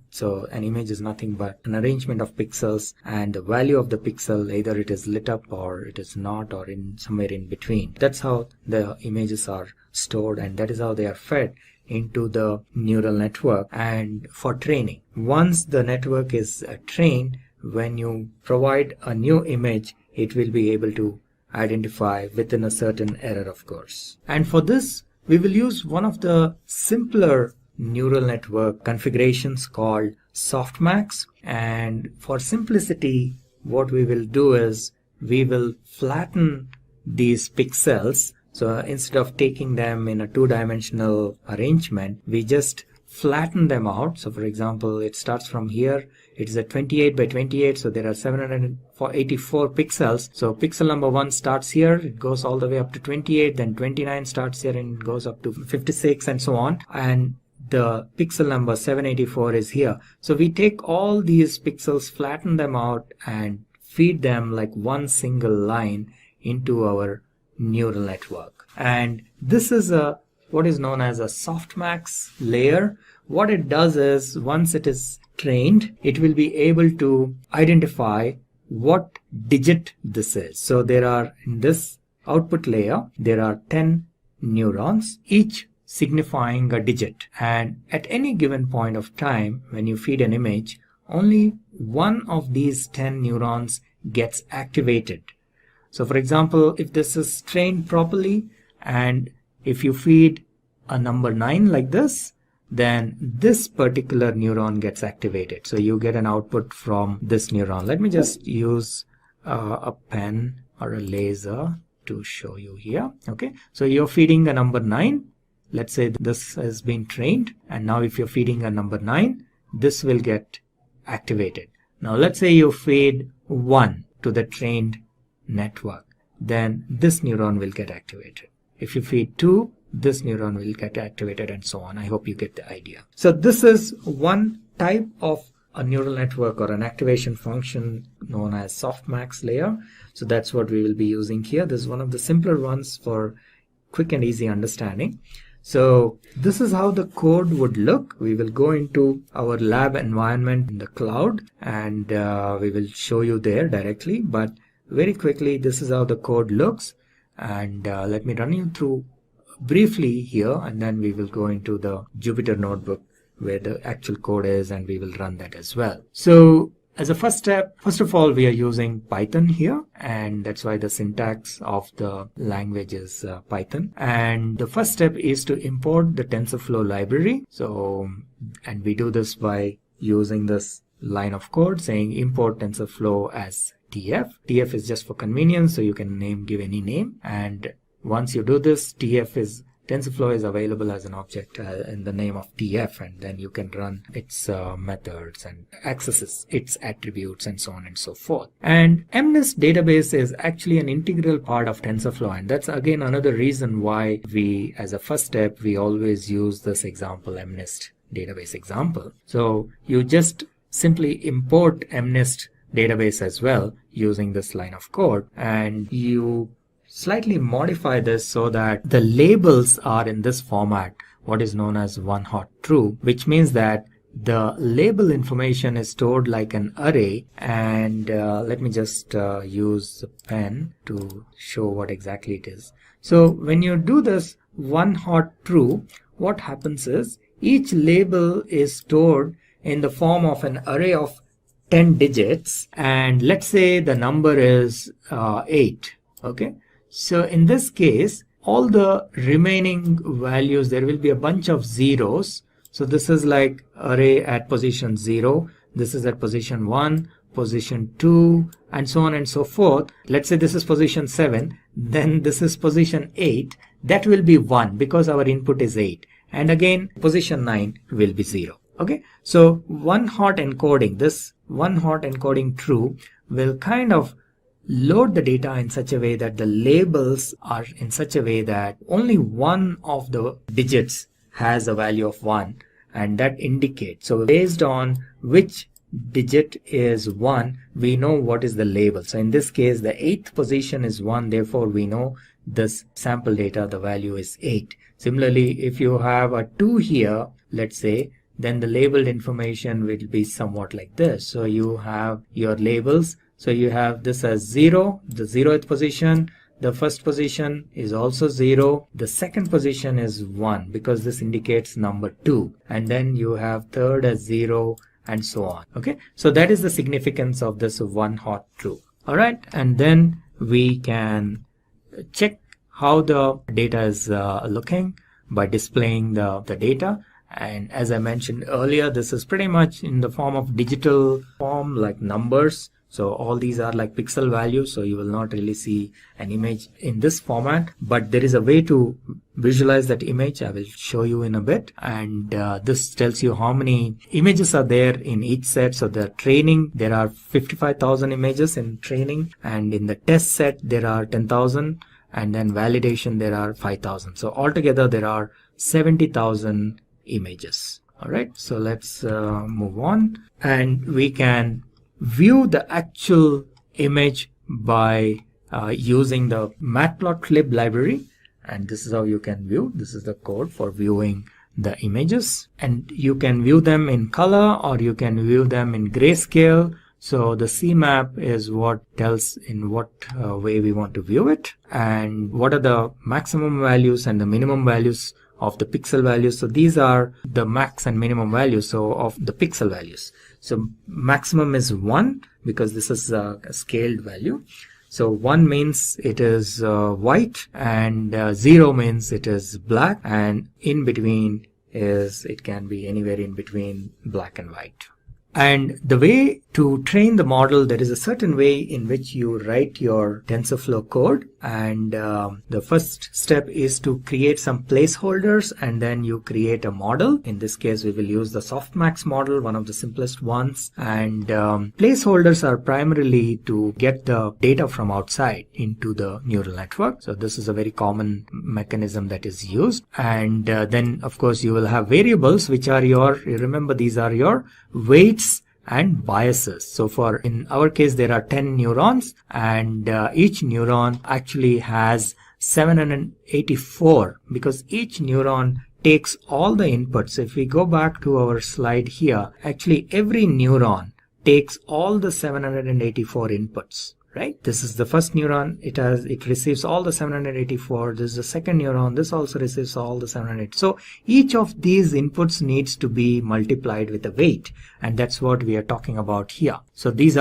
So an image is nothing but an arrangement of pixels, and the value of the pixel, either it is lit up or it is not, or in somewhere in between. That's how the images are stored, and that is how they are fed into the neural network and for training. Once the network is trained, when you provide a new image, it will be able to identify within a certain error, of course. And for this, we will use one of the simpler neural network configurations called Softmax. And for simplicity, what we will do is we will flatten these pixels. So instead of taking them in a two-dimensional arrangement, we just flatten them out. So for example, it starts from here. It is a 28 by 28, so there are 784 pixels. So pixel number 1 starts here, it goes all the way up to 28, then 29 starts here and goes up to 56 and so on. And the pixel number 784 is here. So we take all these pixels, flatten them out, and feed them like one single line into our neural network. And this is what is known as a softmax layer. What it does is, once it is trained, it will be able to identify what digit this is. So there are, in this output layer, there are 10 neurons, each signifying a digit. And at any given point of time, when you feed an image, only one of these 10 neurons gets activated. So for example, if this is trained properly, and if you feed a number 9 like this, then this particular neuron gets activated. So you get an output from this neuron. Let me just use a pen or a laser to show you here. Okay, so you're feeding a number 9. Let's say this has been trained, and now if you're feeding a number 9, this will get activated. Now let's say you feed 1 to the trained network, then this neuron will get activated. If you feed 2, this neuron will get activated, and so on. I hope you get the idea. So this is one type of a neural network or an activation function known as softmax layer. So that's what we will be using here. This is one of the simpler ones for quick and easy understanding. So this is how the code would look. We will go into our lab environment in the cloud, and we will show you there directly. But very quickly, this is how the code looks. And let me run you through briefly here, and then we will go into the Jupyter notebook where the actual code is, and we will run that as well. So as a first step, first of all, we are using Python here, and that's why the syntax of the language is Python. And the first step is to import the TensorFlow library. So, and we do this by using this line of code saying import TensorFlow as TF. TF is just for convenience, so you can give any name. And once you do this, TensorFlow is available as an object in the name of TF, and then you can run its methods and accesses its attributes and so on and so forth. And MNIST database is actually an integral part of TensorFlow, and that's again another reason why we, as a first step, we always use this example, MNIST database example. So you just simply import MNIST database as well using this line of code, and you slightly modify this so that the labels are in this format, what is known as one hot true, which means that the label information is stored like an array. And let me just use a pen to show what exactly it is. So when you do this one hot true, what happens is each label is stored in the form of an array of 10 digits, and let's say the number is 8. Okay. So in this case, all the remaining values, there will be a bunch of zeros. So this is like array at position 0. This is at position 1, position 2, and so on and so forth. Let's say this is position 7. Then this is position 8. That will be 1 because our input is 8. And again, position 9 will be 0. Okay. So one hot encoding, this one hot encoding true will kind of load the data in such a way that the labels are in such a way that only one of the digits has a value of 1, and that indicates. So based on which digit is 1, we know what is the label. So in this case, the 8th position is 1, therefore we know this sample data, the value is 8. Similarly, if you have a 2 here, let's say, then the labeled information will be somewhat like this. So you have your labels. So you have this as 0, the 0th position. The first position is also 0. The second position is 1 because this indicates number 2. And then you have third as 0 and so on. Okay. So that is the significance of this one hot true. All right. And then we can check how the data is looking by displaying the data. And as I mentioned earlier, this is pretty much in the form of digital form, like numbers. So all these are like pixel values, so you will not really see an image in this format, but there is a way to visualize that image. I will show you in a bit. And this tells you how many images are there in each set. So the training, there are 55,000 images in training, and in the test set there are 10,000, and then validation there are 5,000. So altogether there are 70,000 images. All right, so let's move on, and we can view the actual image by using the matplotlib library, and this is how you can view. This is the code for viewing the images, and you can view them in color or you can view them in grayscale. So the CMap is what tells in what way we want to view it, and what are the maximum values and the minimum values of the pixel values. So these are the max and minimum values of the pixel values. So maximum is 1 because this is a scaled value. So 1 means it is white, and 0 means it is black, and in between is, it can be anywhere in between black and white. And the way to train the model, there is a certain way in which you write your TensorFlow code, and the first step is to create some placeholders, and then you create a model. In this case, we will use the Softmax model, one of the simplest ones. And placeholders are primarily to get the data from outside into the neural network. So this is a very common mechanism that is used. And then of course you will have variables, which are remember, these are your weights and biases. So in our case, there are 10 neurons, and each neuron actually has 784 because each neuron takes all the inputs. If we go back to our slide here, actually every neuron takes all the 784 inputs. right? This is the first neuron. It receives all the 784. This is the second neuron. This also receives all the 780. So each of these inputs needs to be multiplied with a weight, and that's what we are talking about here. So this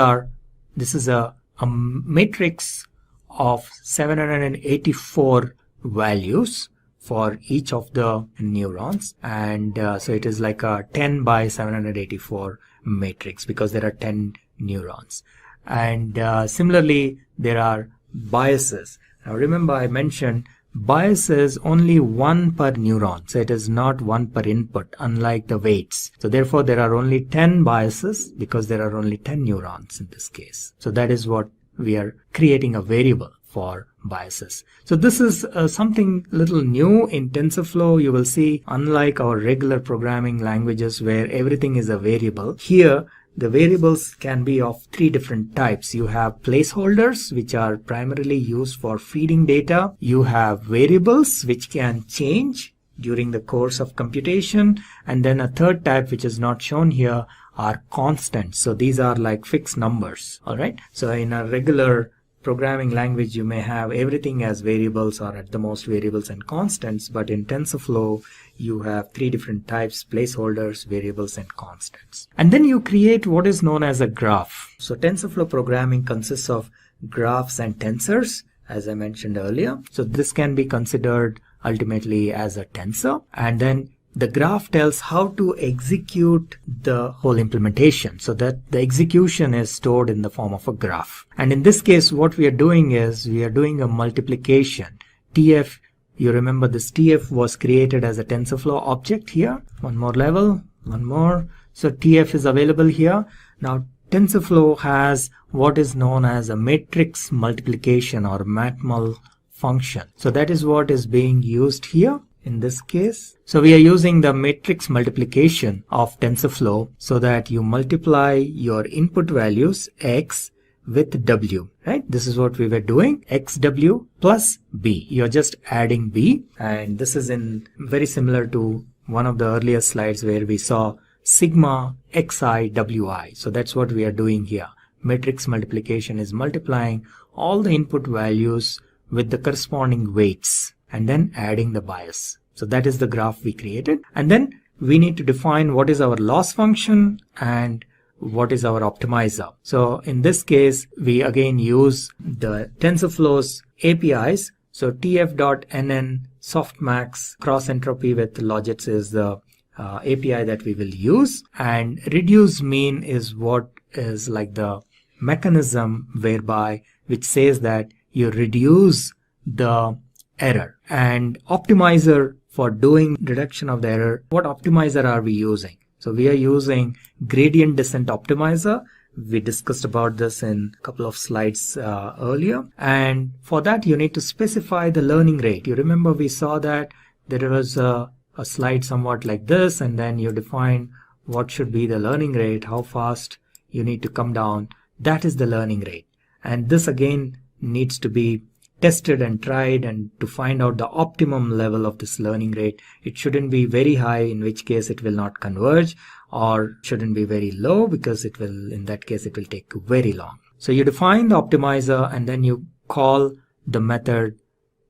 is a matrix of 784 values for each of the neurons, and so it is like a 10 by 784 matrix because there are 10 neurons. And similarly, there are biases. Now remember, I mentioned bias is only one per neuron, so it is not one per input, unlike the weights. So therefore there are only 10 biases because there are only 10 neurons in this case. So that is what we are creating a variable for biases. So this is something little new in TensorFlow. You will see, unlike our regular programming languages where everything is a variable, here the variables can be of three different types. You have placeholders, which are primarily used for feeding data. You have variables, which can change during the course of computation. And then a third type, which is not shown here, are constants. So these are like fixed numbers. All right. So in a regular programming language, you may have everything as variables or at the most variables and constants. But in TensorFlow, you have three different types: placeholders, variables, and constants. And then you create what is known as a graph. So TensorFlow programming consists of graphs and tensors, as I mentioned earlier. So this can be considered ultimately as a tensor. And then the graph tells how to execute the whole implementation, so that the execution is stored in the form of a graph. And in this case, what we are doing is we are doing a multiplication. TF, you remember this TF was created as a TensorFlow object here. One more level, one more. So TF is available here. Now TensorFlow has what is known as a matrix multiplication or MatMul function. So that is what is being used here in this case. So we are using the matrix multiplication of TensorFlow so that you multiply your input values x with w, right? This is what we were doing, xw plus b. You're just adding b, and this is very similar to one of the earlier slides where we saw sigma xi wi. So that's what we are doing here. Matrix multiplication is multiplying all the input values with the corresponding weights and then adding the bias. So that is the graph we created. And then we need to define what is our loss function and what is our optimizer. So in this case, we again use the TensorFlow's APIs. So tf.nn softmax cross entropy with logits is the API that we will use. And reduce mean is what is like the mechanism whereby which says that you reduce the error. And optimizer for doing reduction of the error, what optimizer are we using? So we are using gradient descent optimizer. We discussed about this in a couple of slides earlier. And for that, you need to specify the learning rate. You remember we saw that there was a slide somewhat like this, and then you define what should be the learning rate, how fast you need to come down. That is the learning rate. And this again needs to be tested and tried, and to find out the optimum level of this learning rate. It shouldn't be very high, in which case it will not converge, or shouldn't be very low, because it will, in that case, it will take very long. So you define the optimizer and then you call the method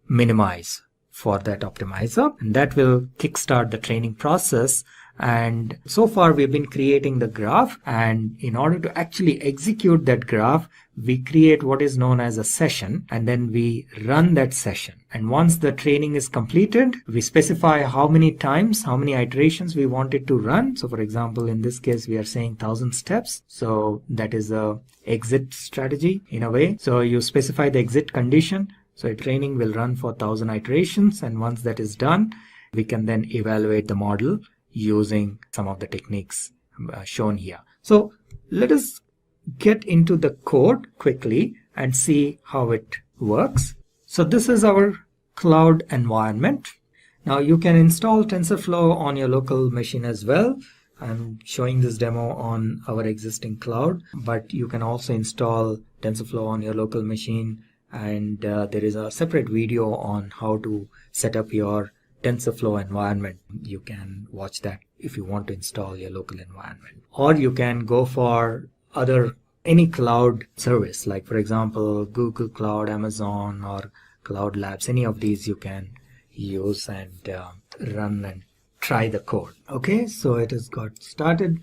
minimize for that optimizer, and that will kickstart the training process. And so far we've been creating the graph, and in order to actually execute that graph, we create what is known as a session, and then we run that session. And once the training is completed, we specify how many times, how many iterations we want it to run. So for example, in this case, we are saying 1000 steps. So that is a exit strategy in a way. So you specify the exit condition. So a training will run for 1000 iterations. And once that is done, we can then evaluate the model using some of the techniques shown here. So let us get into the code quickly and see how it works. So this is our cloud environment. Now you can install TensorFlow on your local machine as well. I'm showing this demo on our existing cloud, but you can also install TensorFlow on your local machine, and there is a separate video on how to set up your TensorFlow environment. You can watch that if you want to install your local environment. Or you can go for other any cloud service, like for example Google Cloud, Amazon, or Cloud Labs. Any of these you can use and run and try the code. Okay, so it has got started.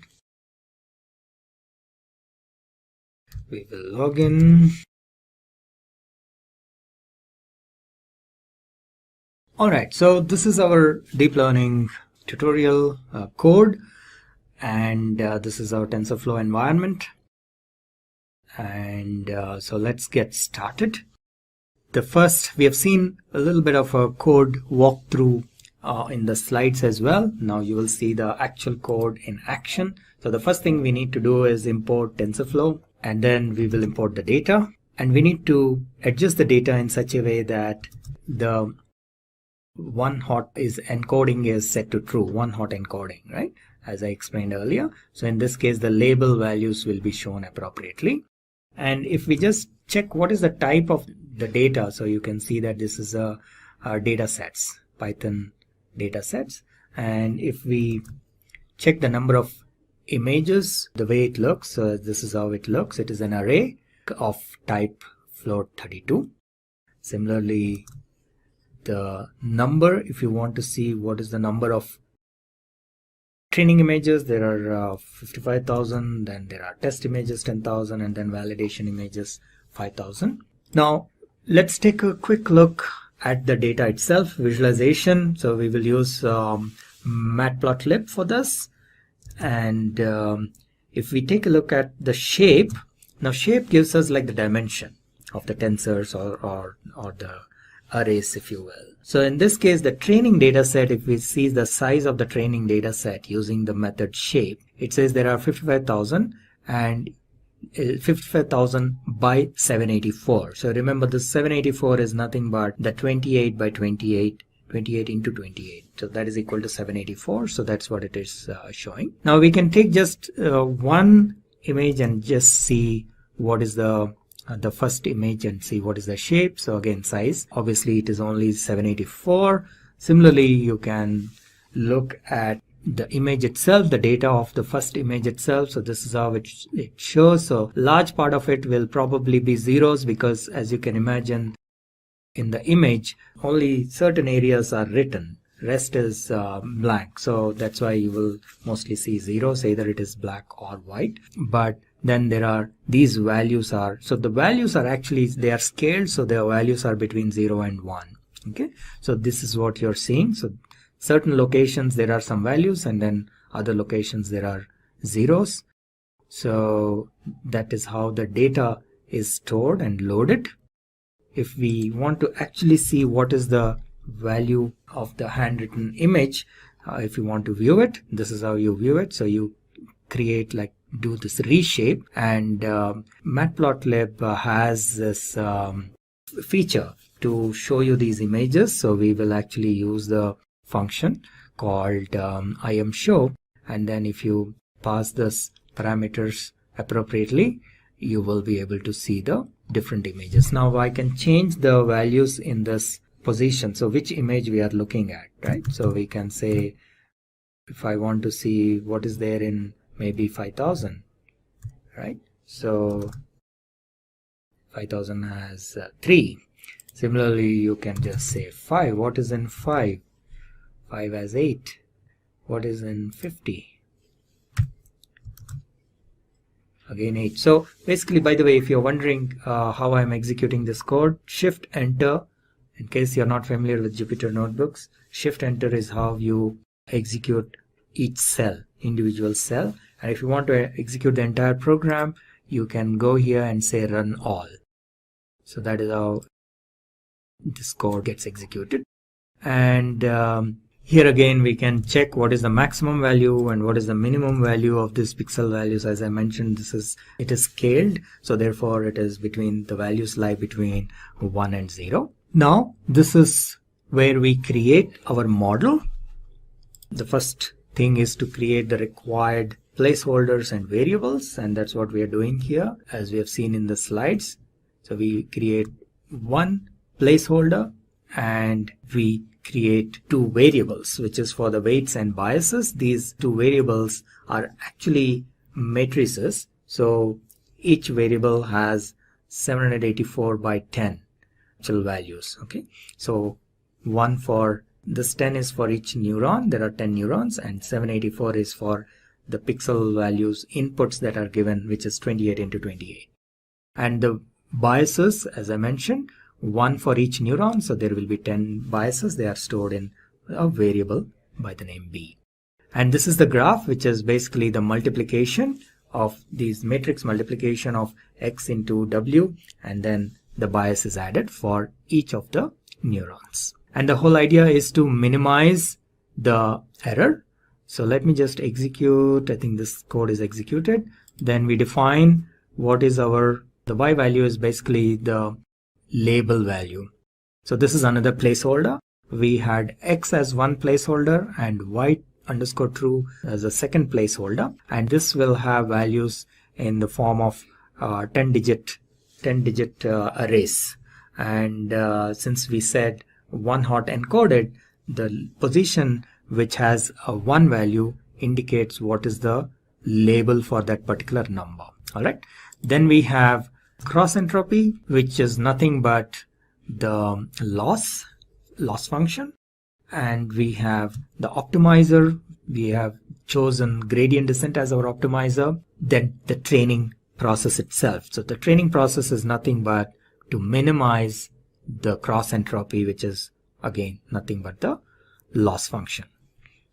We will log in. Alright, so this is our deep learning tutorial code, and this is our TensorFlow environment. And so let's get started. The first, we have seen a little bit of a code walkthrough in the slides as well. Now you will see the actual code in action. So the first thing we need to do is import TensorFlow, and then we will import the data, and we need to adjust the data in such a way that the one hot is encoding is set to true, one hot encoding, right? As I explained earlier. So in this case, the label values will be shown appropriately. And if we just check what is the type of the data, so you can see that this is a data sets, Python data sets. And if we check the number of images, the way it looks, so this is how it looks. It is an array of type float 32. Similarly, the number, if you want to see what is the number of training images, there are 55,000, then there are test images 10,000, and then validation images 5,000. Now let's take a quick look at the data itself, visualization. So we will use matplotlib for this. And if we take a look at the shape, now shape gives us like the dimension of the tensors or the arrays, if you will. So in this case, the training data set, if we see the size of the training data set using the method shape, it says there are 55,000 and 55,000 by 784. So remember, the 784 is nothing but the 28 by 28, 28 into 28. So that is equal to 784. So that's what it is showing. Now we can take just one image and just see what is the first image and see what is the shape. So again, size, obviously it is only 784. Similarly, you can look at the image itself, the data of the first image itself. So this is how it shows. So large part of it will probably be zeros, because as you can imagine, in the image only certain areas are written, rest is blank. So that's why you will mostly see zeros, either it is black or white. But then there are these values are, so the values are actually, they are scaled, so their values are between 0 and 1. Okay, so this is what you're seeing. So certain locations there are some values, and then other locations there are zeros. So that is how the data is stored and loaded. If we want to actually see what is the value of the handwritten image, if you want to view it, this is how you view it. So you create, like, do this reshape, and matplotlib has this feature to show you these images. So we will actually use the function called imshow, and then if you pass this parameters appropriately, you will be able to see the different images. Now I can change the values in this position, so which image we are looking at, right? So we can say, if I want to see what is there in maybe 5,000, right? So 5,000 has 3. Similarly, you can just say 5. What is in 5? 5 has 8. What is in 50? Again 8. So basically, by the way, if you're wondering how I'm executing this code, Shift Enter, in case you're not familiar with Jupyter Notebooks, Shift Enter is how you execute each cell, individual cell. And if you want to execute the entire program, you can go here and say run all. So that is how this code gets executed. And here again, we can check what is the maximum value and what is the minimum value of these pixel values. As I mentioned, it is scaled, so therefore it is between, the values lie between 1 and 0. Now this is where we create our model. The first thing is to create the required placeholders and variables, and that's what we are doing here, as we have seen in the slides. So we create one placeholder and we create 2 variables, which is for the weights and biases. These 2 variables are actually matrices. So each variable has 784 by 10 actual values. Okay, so one for this 10 is for each neuron. There are 10 neurons, and 784 is for the pixel values inputs that are given, which is 28 into 28. And the biases, as I mentioned, one for each neuron, so there will be 10 biases. They are stored in a variable by the name B. And this is the graph, which is basically the multiplication of these matrix multiplication of X into W, and then the bias is added for each of the neurons. And the whole idea is to minimize the error. So let me just execute. I think this code is executed. Then we define what is the Y value is basically the label value. So this is another placeholder. We had X as one placeholder and Y underscore true as a second placeholder, and this will have values in the form of 10 digit arrays. And since we said one hot encoded, the position which has a 1 value indicates what is the label for that particular number. All right, then we have cross entropy, which is nothing but the loss function. And we have the optimizer. We have chosen gradient descent as our optimizer. Then the training process itself. So the training process is nothing but to minimize the cross entropy, which is again nothing but the loss function.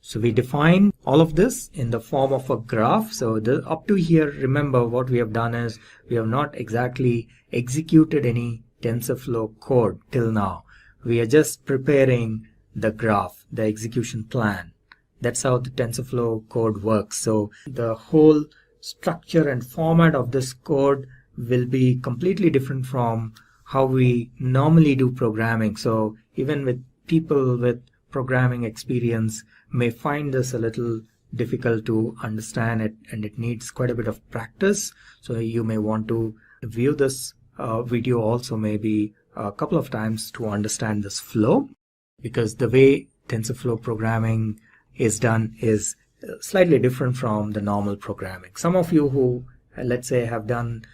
So we define all of this in the form of a graph. So up to here, remember what we have done is we have not exactly executed any TensorFlow code till now. We are just preparing the graph, the execution plan. That's how the TensorFlow code works. So the whole structure and format of this code will be completely different from how we normally do programming. So even with people with programming experience may find this a little difficult to understand it, and it needs quite a bit of practice. So you may want to view this video also maybe a couple of times to understand this flow, because the way TensorFlow programming is done is slightly different from the normal programming. Some of you who, let's say, have done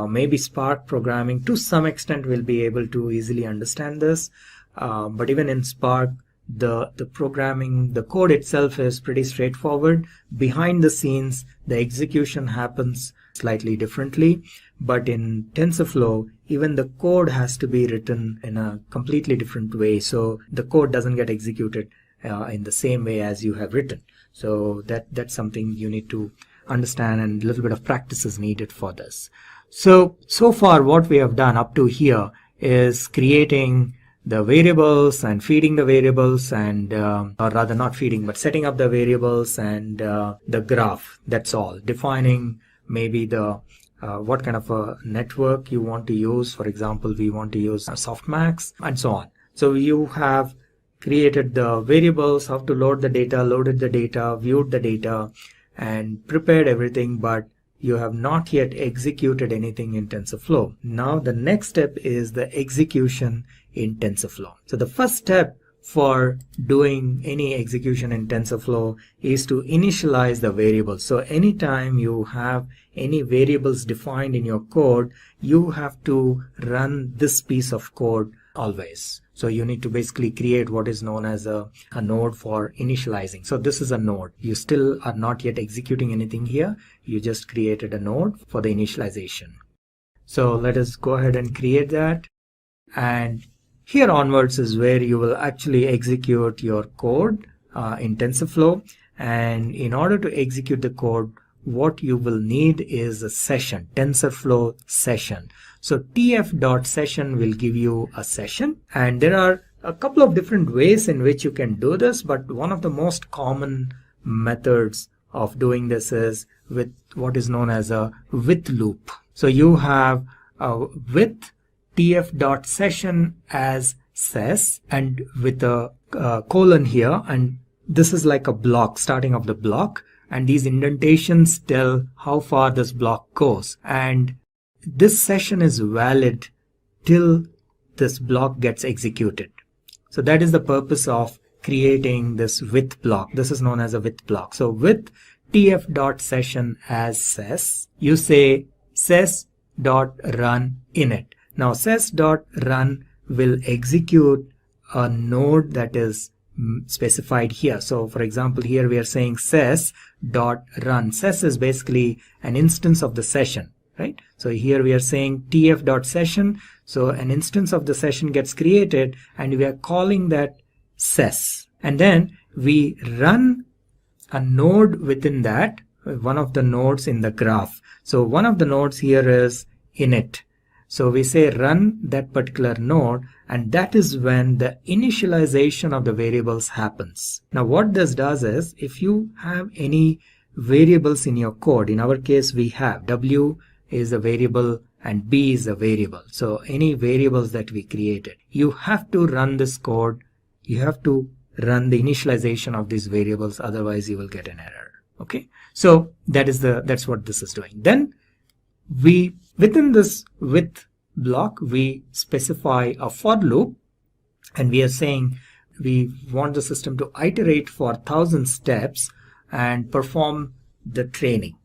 maybe Spark programming to some extent will be able to easily understand this. But even in Spark, the programming, the code itself is pretty straightforward. Behind the scenes, the execution happens slightly differently. But in TensorFlow, even the code has to be written in a completely different way. So the code doesn't get executed in the same way as you have written. So that's something you need to understand, and a little bit of practice is needed for this. So far what we have done up to here is creating the variables and feeding the variables, and or rather not feeding but setting up the variables and the graph. That's all. Defining maybe the what kind of a network you want to use. For example, we want to use Softmax and so on. So you have created the variables, how to load the data, loaded the data, viewed the data, and prepared everything, but you have not yet executed anything in TensorFlow. Now the next step is the execution in TensorFlow. So the first step for doing any execution in TensorFlow is to initialize the variables. So anytime you have any variables defined in your code, you have to run this piece of code always. So you need to basically create what is known as a node for initializing. So this is a node. You still are not yet executing anything here. You just created a node for the initialization. So let us go ahead and create that. And here onwards is where you will actually execute your code in TensorFlow. And in order to execute the code, what you will need is a session, TensorFlow session. So tf.session will give you a session, and there are a couple of different ways in which you can do this, but one of the most common methods of doing this is with what is known as a with loop. So you have a with tf.session as ses and with a colon here, and this is like a block, starting of the block, and these indentations tell how far this block goes, and this session is valid till this block gets executed. So that is the purpose of creating this with block. This is known as a with block. So with tf.session as ses, you say ses.run init. Now ses.run will execute a node that is specified here. So for example, here we are saying ses.run. Ses is basically an instance of the session, right? So here we are saying tf.session. So an instance of the session gets created and we are calling that ses. And then we run a node within that, one of the nodes in the graph. So one of the nodes here is init. So we say run that particular node, and that is when the initialization of the variables happens. Now what this does is, if you have any variables in your code, in our case we have w is a variable and b is a variable. So any variables that we created, you have to run this code, you have to run the initialization of these variables, otherwise you will get an error. Okay, so that's what this is doing. Then we, within this with block, we specify a for loop, and we are saying we want the system to iterate for 1000 steps and perform the training.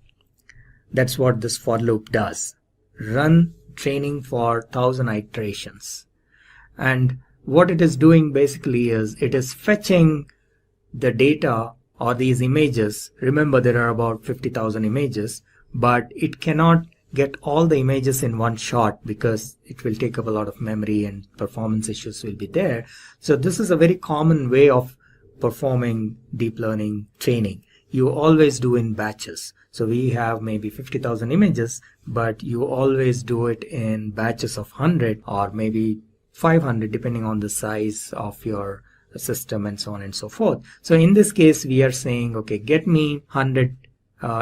That's what this for loop does. Run training for 1000 iterations. And what it is doing basically is it is fetching the data or these images. Remember, there are about 50,000 images, but it cannot get all the images in one shot because it will take up a lot of memory and performance issues will be there. So this is a very common way of performing deep learning training. You always do in batches. So we have maybe 50,000 images, but you always do it in batches of 100 or maybe 500 depending on the size of your system and so on and so forth. So in this case we are saying, okay, get me 100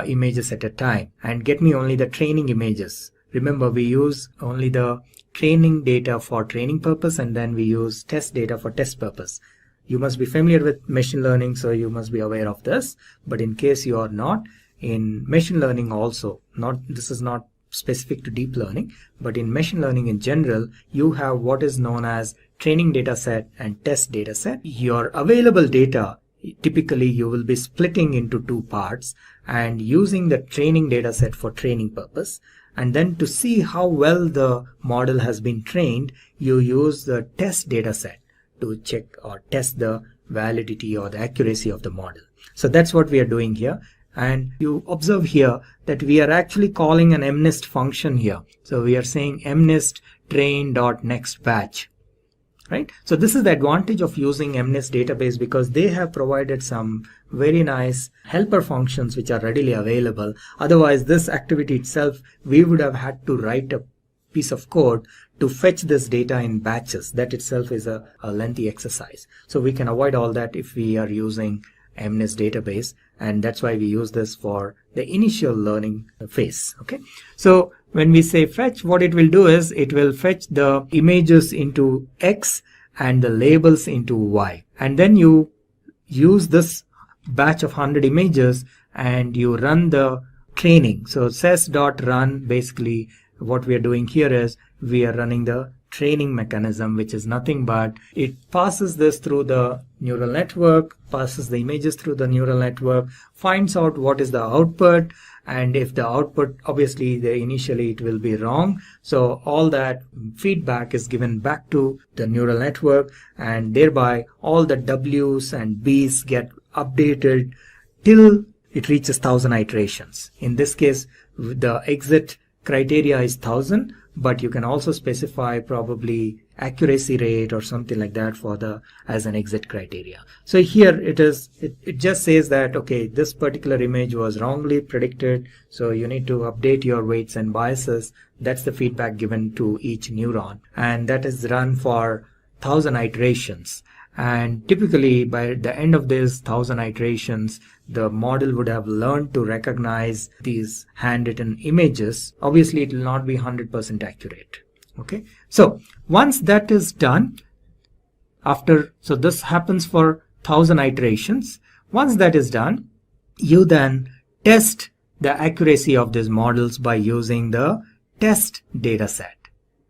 images at a time and get me only the training images. Remember, we use only the training data for training purpose, and then we use test data for test purpose. You must be familiar with machine learning, so you must be aware of this. But in case you are not, in machine learning also, this is not specific to deep learning, but in machine learning in general, you have what is known as training data set and test data set. Your available data, typically you will be splitting into two parts and using the training data set for training purpose. And then to see how well the model has been trained, you use the test data set to check or test the validity or the accuracy of the model. So that's what we are doing here. And you observe here that we are actually calling an MNIST function here. So we are saying MNIST train.next batch. Right? So this is the advantage of using MNIST database, because they have provided some very nice helper functions which are readily available. Otherwise, this activity itself, we would have had to write a piece of code to fetch this data in batches. That itself is a lengthy exercise. So we can avoid all that if we are using MNIST database, and that's why we use this for the initial learning phase. Okay, so when we say fetch, what it will do is it will fetch the images into X and the labels into Y, and then you use this batch of 100 images and you run the training. So ses.run, basically what we are doing here is we are running the training mechanism, which is nothing but it passes this through the neural network, passes the images through the neural network, finds out what is the output, and if the output, obviously initially it will be wrong, so all that feedback is given back to the neural network, and thereby all the W's and B's get updated till it reaches 1000 iterations. In this case, the exit criteria is 1000, but you can also specify probably accuracy rate or something like that for the as an exit criteria. So here it just says that, okay, this particular image was wrongly predicted, so you need to update your weights and biases. That's the feedback given to each neuron, and that is run for 1000 iterations. And typically by the end of this 1000 iterations, the model would have learned to recognize these handwritten images. Obviously it will not be 100% accurate. Okay, so once that is done, so this happens for 1000 iterations. Once that is done, you then test the accuracy of these models by using the test data set.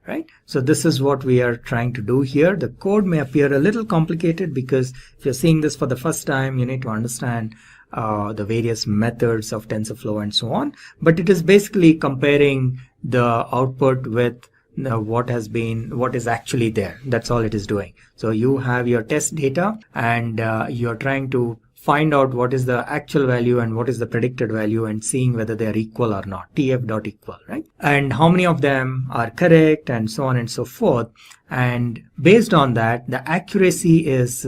Right? So this is what we are trying to do here. The code may appear a little complicated because if you're seeing this for the first time, you need to understand the various methods of TensorFlow and so on. But it is basically comparing the output with what is actually there. That's all it is doing. So you have your test data, and you're trying to find out what is the actual value and what is the predicted value, and seeing whether they are equal or not, tf.equal, right? And how many of them are correct, and so on and so forth. And based on that, the accuracy is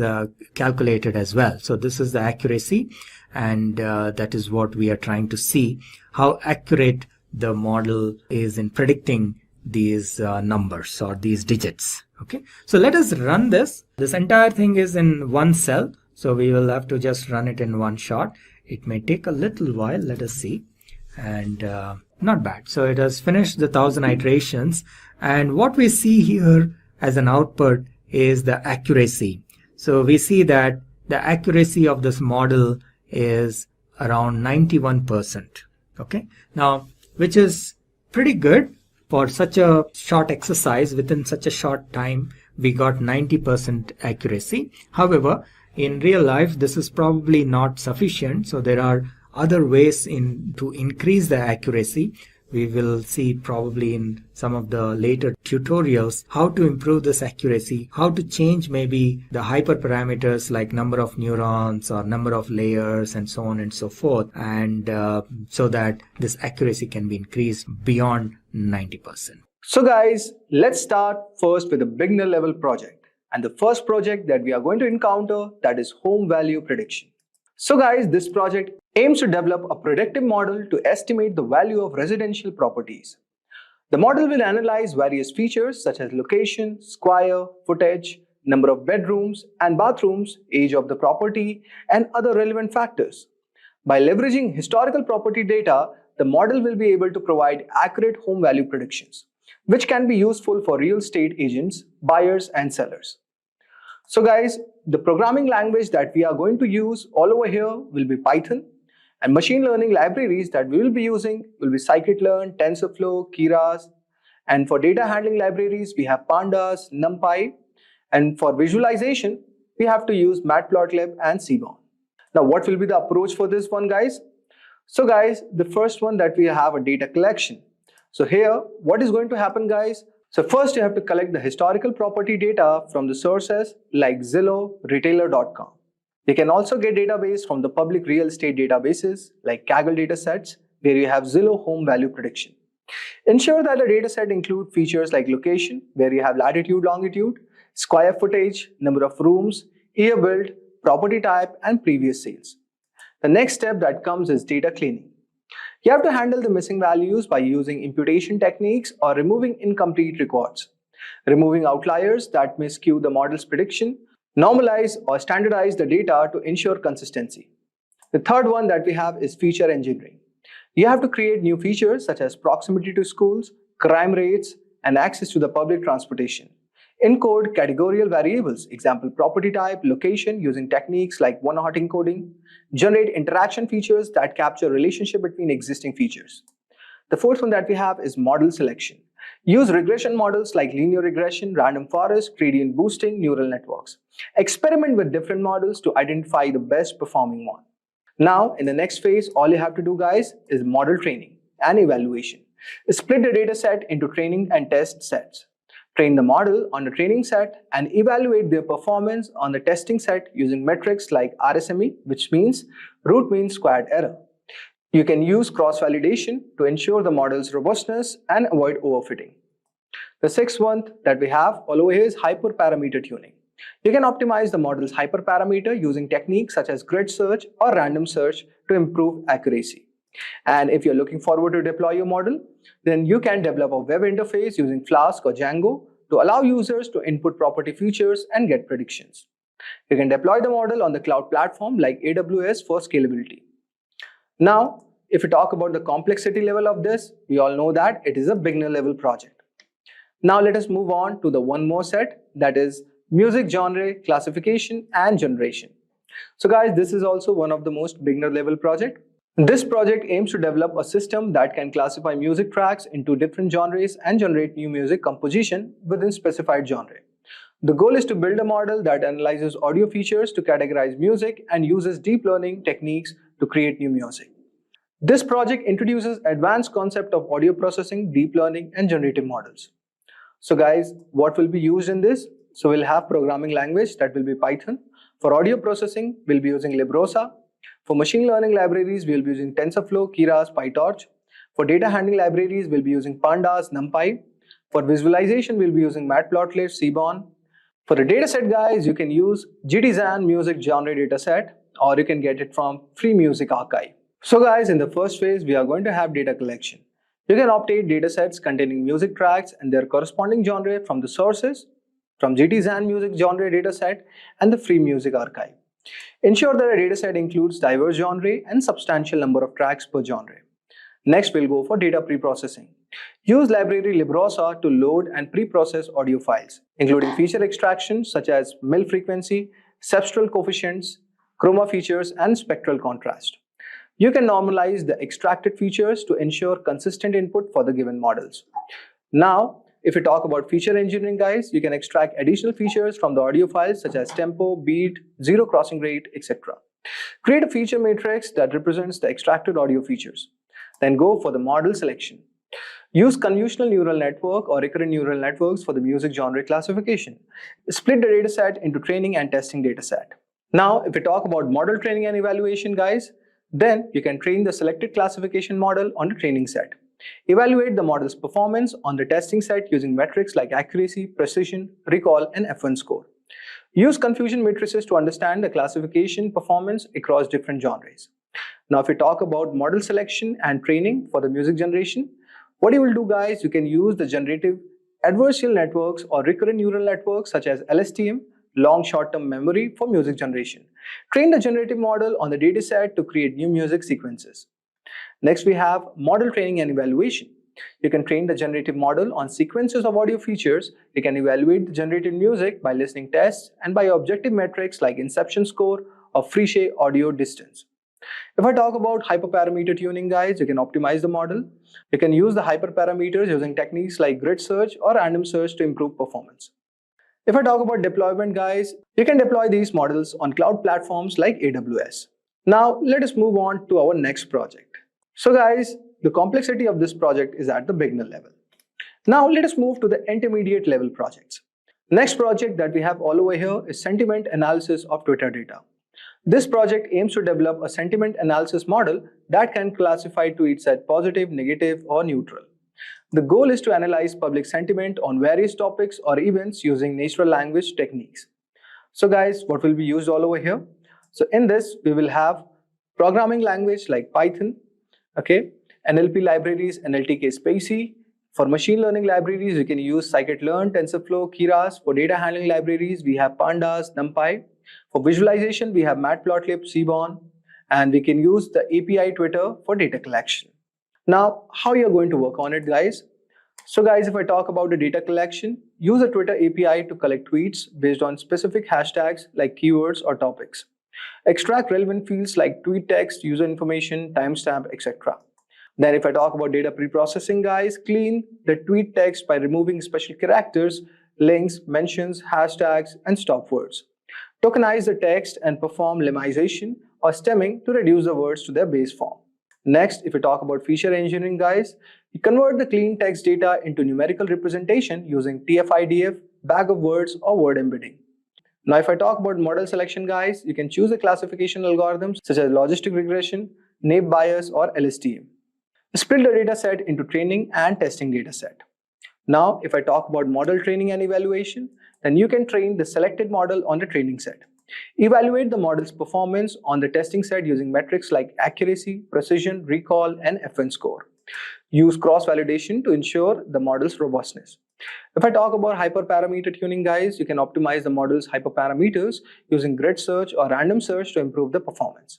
calculated as well. So this is the accuracy, and that is what we are trying to see, how accurate the model is in predicting these numbers or these digits. Okay, so let us run this. This entire thing is in one cell, so we will have to just run it in one shot. It may take a little while. Let us see. And not bad. So it has finished the 1000 iterations, and what we see here as an output is the accuracy. So we see that the accuracy of this model is around 91%. Okay, now, which is pretty good for such a short exercise. Within such a short time, we got 90% accuracy. However, in real life, this is probably not sufficient. So there are other ways to increase the accuracy. We will see probably in some of the later tutorials how to improve this accuracy, how to change maybe the hyperparameters like number of neurons or number of layers and so on and so forth, and so that this accuracy can be increased beyond 90%. So guys, let's start first with a beginner level project. And the first project that we are going to encounter, that is home value prediction. So guys, this project aims to develop a predictive model to estimate the value of residential properties. The model will analyze various features such as location, square, footage, number of bedrooms and bathrooms, age of the property, and other relevant factors. By leveraging historical property data, the model will be able to provide accurate home value predictions, which can be useful for real estate agents, buyers, and sellers. So guys, the programming language that we are going to use all over here will be Python, and machine learning libraries that we will be using will be Scikit-learn, TensorFlow, Keras, and for data handling libraries we have Pandas, NumPy, and for visualization we have to use Matplotlib and Seaborn. Now what will be the approach for this one, guys? So guys, the first one that we have a data collection. So here what is going to happen, guys? So first you have to collect the historical property data from the sources like Zillow, retailer.com. You can also get database from the public real estate databases like Kaggle datasets, where you have Zillow home value prediction. Ensure that the dataset include features like location, where you have latitude, longitude, square footage, number of rooms, year built, property type, and previous sales. The next step that comes is data cleaning. You have to handle the missing values by using imputation techniques or removing incomplete records, removing outliers that may skew the model's prediction, normalize or standardize the data to ensure consistency. The third one that we have is feature engineering. You have to create new features such as proximity to schools, crime rates, and access to the public transportation. Encode categorical variables, example property type, location, using techniques like one-hot encoding. Generate interaction features that capture relationship between existing features. The fourth one that we have is model selection. Use regression models like linear regression, random forest, gradient boosting, neural networks. Experiment with different models to identify the best performing one. Now, in the next phase, all you have to do, guys, is model training and evaluation. Split the data set into training and test sets. Train the model on the training set and evaluate their performance on the testing set using metrics like RSME, which means root mean squared error. You can use cross-validation to ensure the model's robustness and avoid overfitting. The sixth one that we have all over here is hyperparameter tuning. You can optimize the model's hyperparameter using techniques such as grid search or random search to improve accuracy. And if you're looking forward to deploy your model, then you can develop a web interface using Flask or Django to allow users to input property features and get predictions. You can deploy the model on the cloud platform like AWS for scalability. Now, if we talk about the complexity level of this, we all know that it is a beginner level project. Now let us move on to the one more set, that is music genre classification and generation. So guys, this is also one of the most beginner level project. This project aims to develop a system that can classify music tracks into different genres and generate new music composition within specified genre. The goal is to build a model that analyzes audio features to categorize music and uses deep learning techniques to create new music. This project introduces advanced concept of audio processing, deep learning, and generative models. So guys, what will be used in this? So we'll have programming language that will be Python. For audio processing, we'll be using Librosa. For machine learning libraries, we'll be using TensorFlow, Keras, PyTorch. For data handling libraries, we'll be using Pandas, NumPy. For visualization, we'll be using Matplotlib, Seaborn. For the dataset, guys, you can use GTZan Music Genre Dataset, or you can get it from Free Music Archive. So guys, in the first phase, we are going to have data collection. You can obtain datasets containing music tracks and their corresponding genre from the sources, from GTZan Music Genre Dataset and the Free Music Archive. Ensure that a dataset includes diverse genre and substantial number of tracks per genre. Next, we'll go for data preprocessing. Use library Librosa to load and preprocess audio files, including feature extractions such as mil frequency, cepstral coefficients, chroma features, and spectral contrast. You can normalize the extracted features to ensure consistent input for the given models. Now, if we talk about feature engineering, guys, you can extract additional features from the audio files such as tempo, beat, zero crossing rate, etc. Create a feature matrix that represents the extracted audio features. Then go for the model selection. Use convolutional neural network or recurrent neural networks for the music genre classification. Split the dataset into training and testing dataset. Now, if we talk about model training and evaluation, guys, then you can train the selected classification model on the training set. Evaluate the model's performance on the testing set using metrics like accuracy, precision, recall, and F1 score. Use confusion matrices to understand the classification performance across different genres. Now, if we talk about model selection and training for the music generation, what you will do, guys, you can use the generative adversarial networks or recurrent neural networks such as LSTM, long short-term memory for music generation. Train the generative model on the dataset to create new music sequences. Next, we have model training and evaluation. You can train the generative model on sequences of audio features. You can evaluate the generated music by listening tests and by objective metrics like inception score or Friese audio distance. If I talk about hyperparameter tuning, guys, you can optimize the model. You can use the hyperparameters using techniques like grid search or random search to improve performance. If I talk about deployment, guys, you can deploy these models on cloud platforms like AWS. Now, let us move on to our next project. So guys, the complexity of this project is at the beginner level. Now, let us move to the intermediate level projects. Next project that we have all over here is sentiment analysis of Twitter data. This project aims to develop a sentiment analysis model that can classify tweets as positive, negative, or neutral. The goal is to analyze public sentiment on various topics or events using natural language techniques. So guys, what will be used all over here? So in this, we will have programming language like Python, okay, NLP libraries, NLTK Spacey. For machine learning libraries, you can use scikit-learn, TensorFlow, Keras. For data handling libraries, we have Pandas, NumPy. For visualization, we have Matplotlib, Seaborn, and we can use the API Twitter for data collection. Now, how you're going to work on it, guys? So guys, if I talk about the data collection, use a Twitter API to collect tweets based on specific hashtags like keywords or topics. Extract relevant fields like tweet text, user information, timestamp, etc. Then if I talk about data preprocessing, guys, clean the tweet text by removing special characters, links, mentions, hashtags, and stop words. Tokenize the text and perform lemization or stemming to reduce the words to their base form. Next, if we talk about feature engineering, guys, you convert the clean text data into numerical representation using TF-IDF, bag of words, or word embedding. Now, if I talk about model selection, guys, you can choose the classification algorithms such as logistic regression, naive Bayes, or LSTM. Split the data set into training and testing data set. Now, if I talk about model training and evaluation, then you can train the selected model on the training set. Evaluate the model's performance on the testing set using metrics like accuracy, precision, recall, and F1 score. Use cross-validation to ensure the model's robustness. If I talk about hyperparameter tuning, guys, you can optimize the model's hyperparameters using grid search or random search to improve the performance.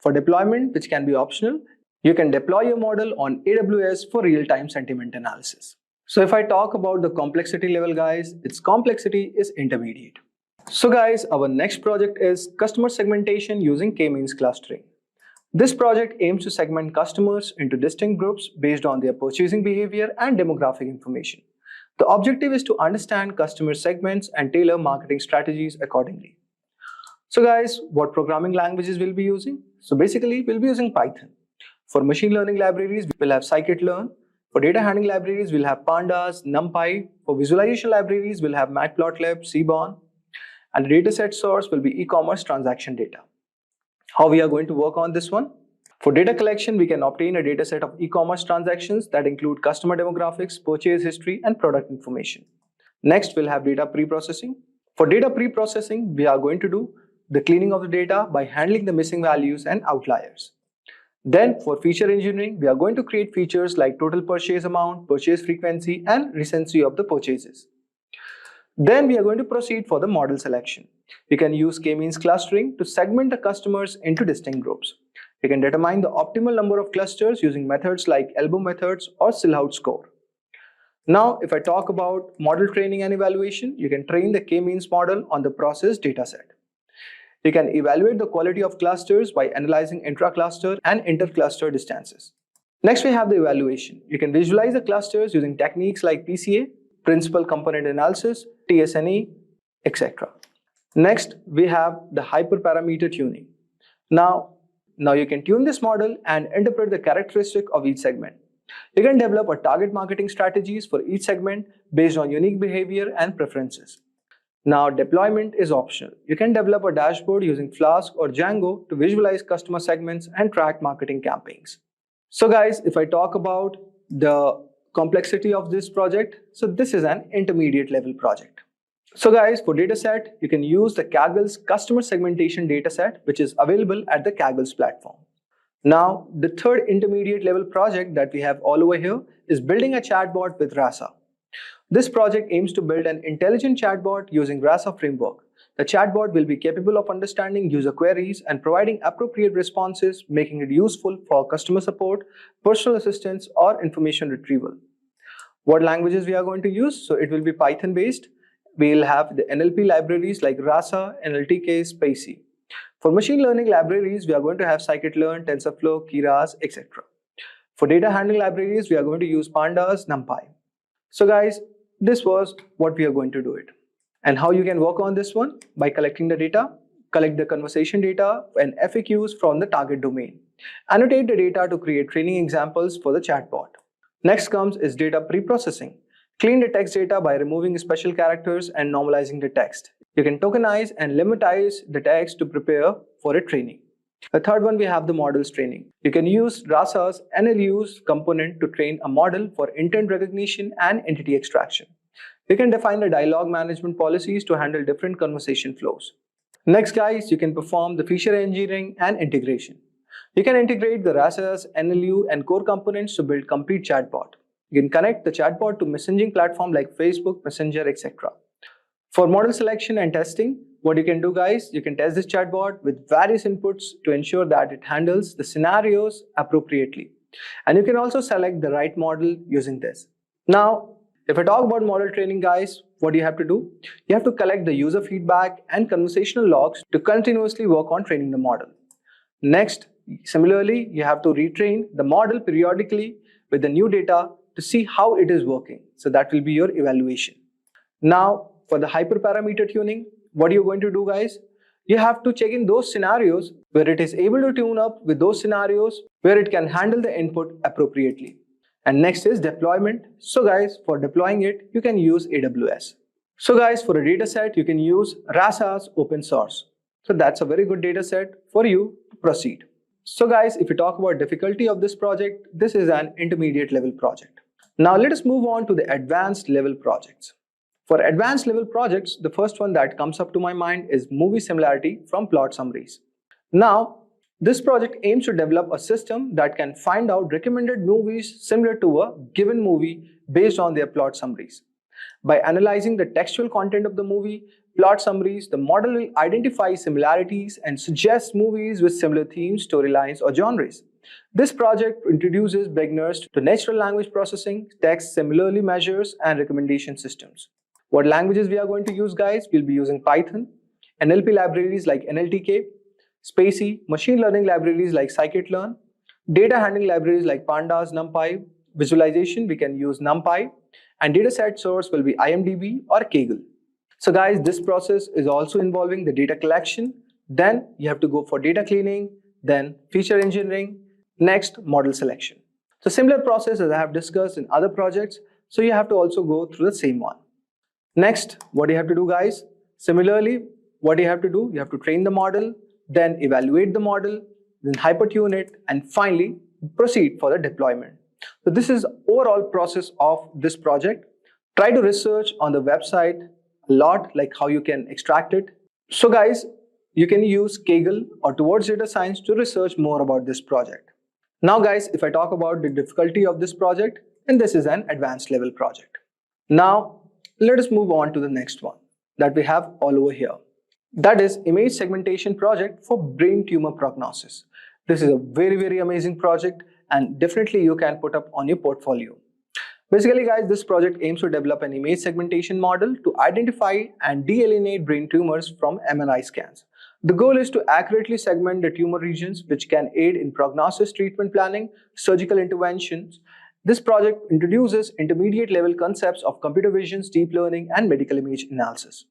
For deployment, which can be optional, you can deploy your model on AWS for real-time sentiment analysis. So if I talk about the complexity level, guys, its complexity is intermediate. So guys, our next project is customer segmentation using K-means clustering. This project aims to segment customers into distinct groups based on their purchasing behavior and demographic information. The objective is to understand customer segments and tailor marketing strategies accordingly. So guys, what programming languages we'll be using? So basically, we'll be using Python. For machine learning libraries, we'll have scikit-learn. For data handling libraries, we'll have pandas, numpy. For visualization libraries, we'll have matplotlib, seaborn. And the dataset source will be e-commerce transaction data. How we are going to work on this one? For data collection, we can obtain a dataset of e-commerce transactions that include customer demographics, purchase history, and product information. Next, we'll have data pre-processing. For data pre-processing, we are going to do the cleaning of the data by handling the missing values and outliers. Then, for feature engineering, we are going to create features like total purchase amount, purchase frequency, and recency of the purchases. Then we are going to proceed for the model selection. We can use k-means clustering to segment the customers into distinct groups. We can determine the optimal number of clusters using methods like elbow methods or Silhouette score. Now, if I talk about model training and evaluation, you can train the k-means model on the processed dataset. You can evaluate the quality of clusters by analyzing intra-cluster and inter-cluster distances. Next, we have the evaluation. You can visualize the clusters using techniques like PCA, Principal Component Analysis, TSNE, etc. Next, we have the hyperparameter tuning. Now you can tune this model and interpret the characteristic of each segment. You can develop a target marketing strategies for each segment based on unique behavior and preferences. Now, deployment is optional. You can develop a dashboard using Flask or Django to visualize customer segments and track marketing campaigns. So guys, if I talk about the complexity of this project, so this is an intermediate level project. So guys, for dataset, you can use the Kaggle's customer segmentation dataset, which is available at the Kaggle's platform. Now, the third intermediate level project that we have all over here is building a chatbot with RASA. This project aims to build an intelligent chatbot using RASA framework. The chatbot will be capable of understanding user queries and providing appropriate responses, making it useful for customer support, personal assistance, or information retrieval. What languages we are going to use? So it will be Python based. We'll have the NLP libraries like RASA, NLTK, Spacy. For machine learning libraries, we are going to have scikit-learn, TensorFlow, Keras, etc. For data handling libraries, we are going to use pandas, numpy. So guys, this was what we are going to do it. And how you can work on this one? By collecting the data, collect the conversation data and FAQs from the target domain. Annotate the data to create training examples for the chatbot. Next comes is data pre-processing. Clean the text data by removing special characters and normalizing the text. You can tokenize and limitize the text to prepare for a training. The third one, we have the models training. You can use RASA's NLU's component to train a model for intent recognition and entity extraction. You can define the dialogue management policies to handle different conversation flows. Next guys, you can perform the feature engineering and integration. You can integrate the RASA's NLU and core components to build complete chatbot. You can connect the chatbot to messaging platform like Facebook, Messenger, etc. For model selection and testing, what you can do guys, you can test this chatbot with various inputs to ensure that it handles the scenarios appropriately. And you can also select the right model using this. Now, if I talk about model training guys, what do you have to do? You have to collect the user feedback and conversational logs to continuously work on training the model. Next, similarly, you have to retrain the model periodically with the new data to see how it is working. So that will be your evaluation. Now, for the hyperparameter tuning, what are you going to do guys? You have to check in those scenarios where it is able to tune up with those scenarios where it can handle the input appropriately. And next is deployment. So guys, for deploying it, you can use AWS. So guys, for a dataset, you can use RASA's open source. So that's a very good dataset for you to proceed. So guys, if you talk about difficulty of this project, this is an intermediate level project. Now let us move on to the advanced level projects. For advanced level projects, the first one that comes up to my mind is movie similarity from plot summaries. Now, this project aims to develop a system that can find out recommended movies similar to a given movie based on their plot summaries. By analyzing the textual content of the movie, plot summaries, the model will identify similarities and suggest movies with similar themes, storylines, or genres. This project introduces beginners to natural language processing, text similarly measures, and recommendation systems. What languages we are going to use guys? We'll be using Python, NLP libraries like NLTK, Spacy, machine learning libraries like scikit-learn, data handling libraries like pandas, numpy, visualization we can use numpy, and dataset source will be IMDb or Kaggle. So guys, this process is also involving the data collection, then you have to go for data cleaning, then feature engineering, Next, model selection. So similar process as I have discussed in other projects, so you have to also go through the same one. Next, what you have to do, guys? Similarly, what you have to do, you have to train the model, then evaluate the model, then hypertune it, and finally proceed for the deployment. So this is overall process of this project. Try to research on the website a lot, like how you can extract it. So guys, you can use Kaggle or Towards Data Science to research more about this project. Now guys, if I talk about the difficulty of this project, and this is an advanced level project. Now, let us move on to the next one that we have all over here. That is image segmentation project for brain tumor prognosis. This is a very amazing project and definitely you can put up on your portfolio. Basically guys, this project aims to develop an image segmentation model to identify and delineate brain tumors from MRI scans. The goal is to accurately segment the tumor regions which can aid in prognosis, treatment planning, surgical interventions. This project introduces intermediate level concepts of computer vision, deep learning and medical image analysis.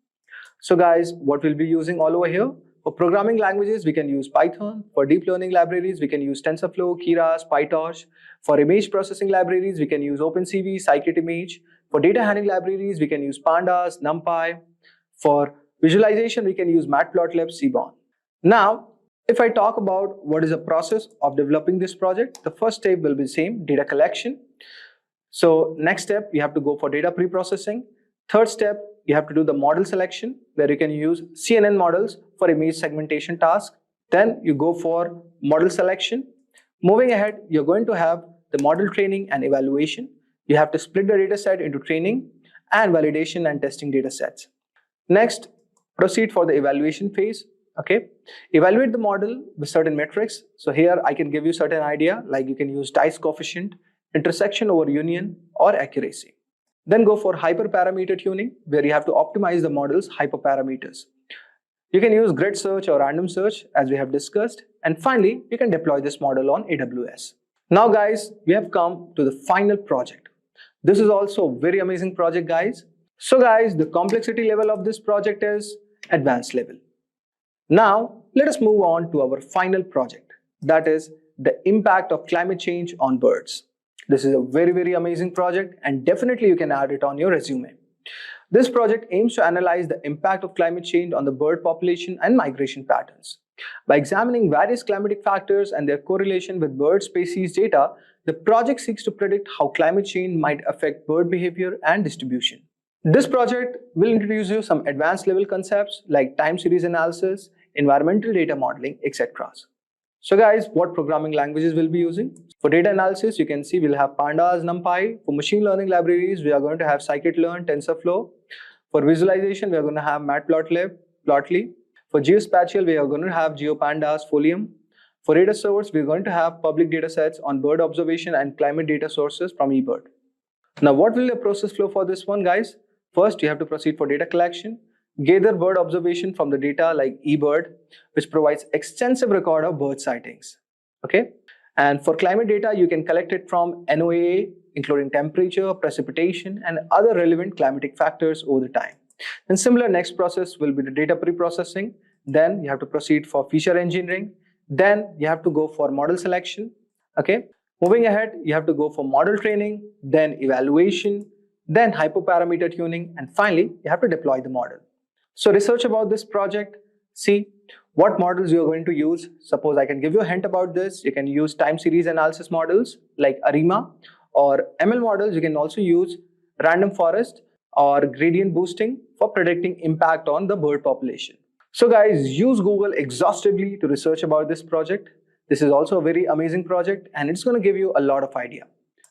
So guys, what we'll be using all over here? For programming languages, we can use Python. For deep learning libraries, we can use TensorFlow, Keras, PyTorch. For image processing libraries, we can use OpenCV, Scikit-Image. For data handling libraries, we can use Pandas, NumPy. For visualization, we can use Matplotlib, Seaborn. Now, if I talk about what is the process of developing this project, the first step will be the same, data collection. So next step, you have to go for data preprocessing. Third step, you have to do the model selection where you can use CNN models for image segmentation task. Then you go for model selection. Moving ahead, you're going to have the model training and evaluation. You have to split the data set into training and validation and testing data sets. Next, proceed for the evaluation phase. Okay, evaluate the model with certain metrics. So here I can give you certain idea, like you can use dice coefficient, intersection over union, or accuracy. Then go for hyperparameter tuning, where you have to optimize the model's hyperparameters. You can use grid search or random search as we have discussed. And finally, you can deploy this model on AWS. Now guys, we have come to the final project. This is also a very amazing project guys. So guys, the complexity level of this project is advanced level. Now, let us move on to our final project. That is the impact of climate change on birds. This is a very amazing project and definitely you can add it on your resume. This project aims to analyze the impact of climate change on the bird population and migration patterns. By examining various climatic factors and their correlation with bird species data, the project seeks to predict how climate change might affect bird behavior and distribution. This project will introduce you some advanced level concepts like time series analysis, environmental data modeling, etc. So guys, what programming languages we'll be using? For data analysis, you can see we'll have Pandas, NumPy. For machine learning libraries, we are going to have Scikit-learn, TensorFlow. For visualization, we are going to have Matplotlib, Plotly. For geospatial, we are going to have GeoPandas, Folium. For data source, we're going to have public data sets on bird observation and climate data sources from eBird. Now, what will the process flow for this one, guys? First, you have to proceed for data collection. Gather bird observation from the data like eBird, which provides extensive record of bird sightings. Okay, and for climate data, you can collect it from NOAA, including temperature, precipitation, and other relevant climatic factors over the time. And similar next process will be the data preprocessing. Then you have to proceed for feature engineering. Then you have to go for model selection. Okay, moving ahead, you have to go for model training, then evaluation, then hyperparameter tuning, and finally, you have to deploy the model. So research about this project, see what models you are going to use. Suppose I can give you a hint about this. You can use time series analysis models like ARIMA, or ML models. You can also use random forest or gradient boosting for predicting impact on the bird population. So guys, use Google exhaustively to research about this project. This is also a very amazing project and it's going to give you a lot of idea.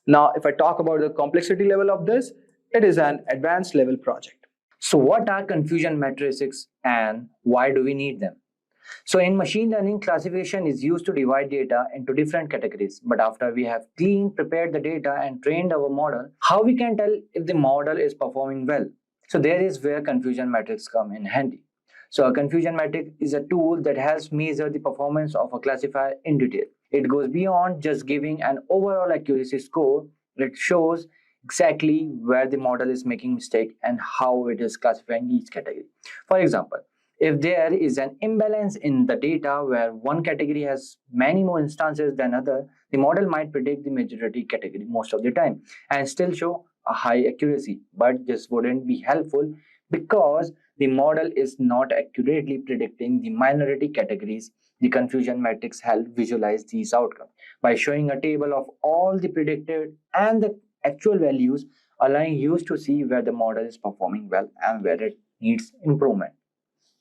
Now, if I talk about the complexity level of this, it is an advanced level project. So what are confusion matrices and why do we need them? So in machine learning, classification is used to divide data into different categories. But after we have cleaned, prepared the data and trained our model, how we can tell if the model is performing well? So there is where confusion matrix come in handy. So a confusion matrix is a tool that helps measure the performance of a classifier in detail. It goes beyond just giving an overall accuracy score. It shows exactly where the model is making mistake and how it is classifying each category. For example, If there is an imbalance in the data where one category has many more instances than other, the model might predict the majority category most of the time and still show a high accuracy. But this wouldn't be helpful because the model is not accurately predicting the minority categories. The confusion matrix helps visualize these outcomes by showing a table of all the predicted and the actual values, allowing users to see where the model is performing well and where it needs improvement.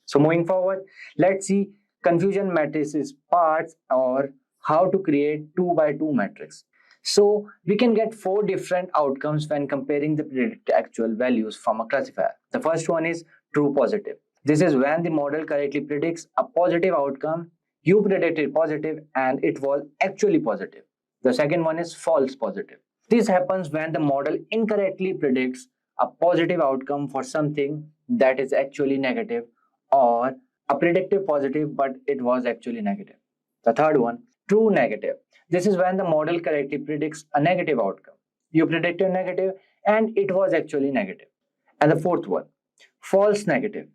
So moving forward, let's see confusion matrices parts or how to create 2 by 2 matrix. So we can get 4 different outcomes when comparing the predicted actual values from a classifier. The first one is true positive. This is when the model correctly predicts a positive outcome. You predicted positive and it was actually positive. The second one is false positive. This happens when the model incorrectly predicts a positive outcome for something that is actually negative, or a predictive positive but it was actually negative. The third one, true negative. This is when the model correctly predicts a negative outcome. You predicted negative and it was actually negative. And the fourth one, false negative.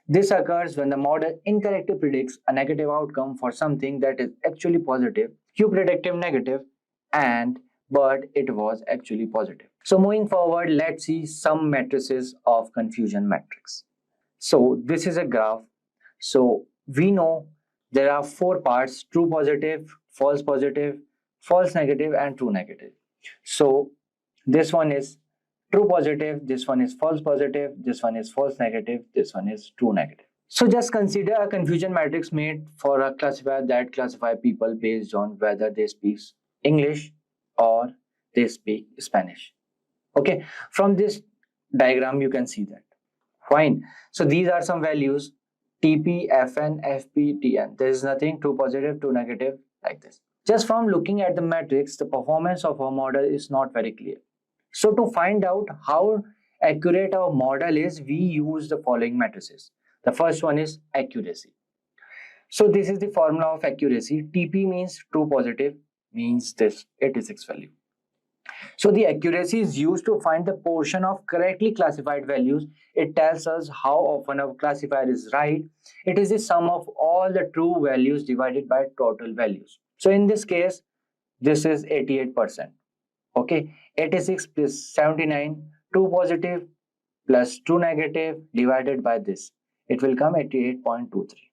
This occurs when the model incorrectly predicts a negative outcome for something that is actually positive. You predicted negative but it was actually positive. So moving forward, let's see some matrices of confusion matrix. So this is a graph. So we know there are 4 parts: true positive, false negative, and true negative. So this one is true positive, this one is false positive, this one is false negative, this one is true negative. So just consider a confusion matrix made for a classifier that classify people based on whether they speak English or they speak Spanish. Okay, from this diagram you can see that. Fine. So these are some values: TP, FN, FP, TN. There is nothing true positive, true negative like this. Just from looking at the matrix, the performance of our model is not very clear. So to find out how accurate our model is, we use the following matrices. The first one is accuracy. So this is the formula of accuracy. TP means true positive, means this 86 value. So the accuracy is used to find the portion of correctly classified values. It tells us how often a classifier is right. It is the sum of all the true values divided by total values. So in this case, this is 88%. Okay, 86 plus 79, true positive plus true negative divided by this. It will come 88.23.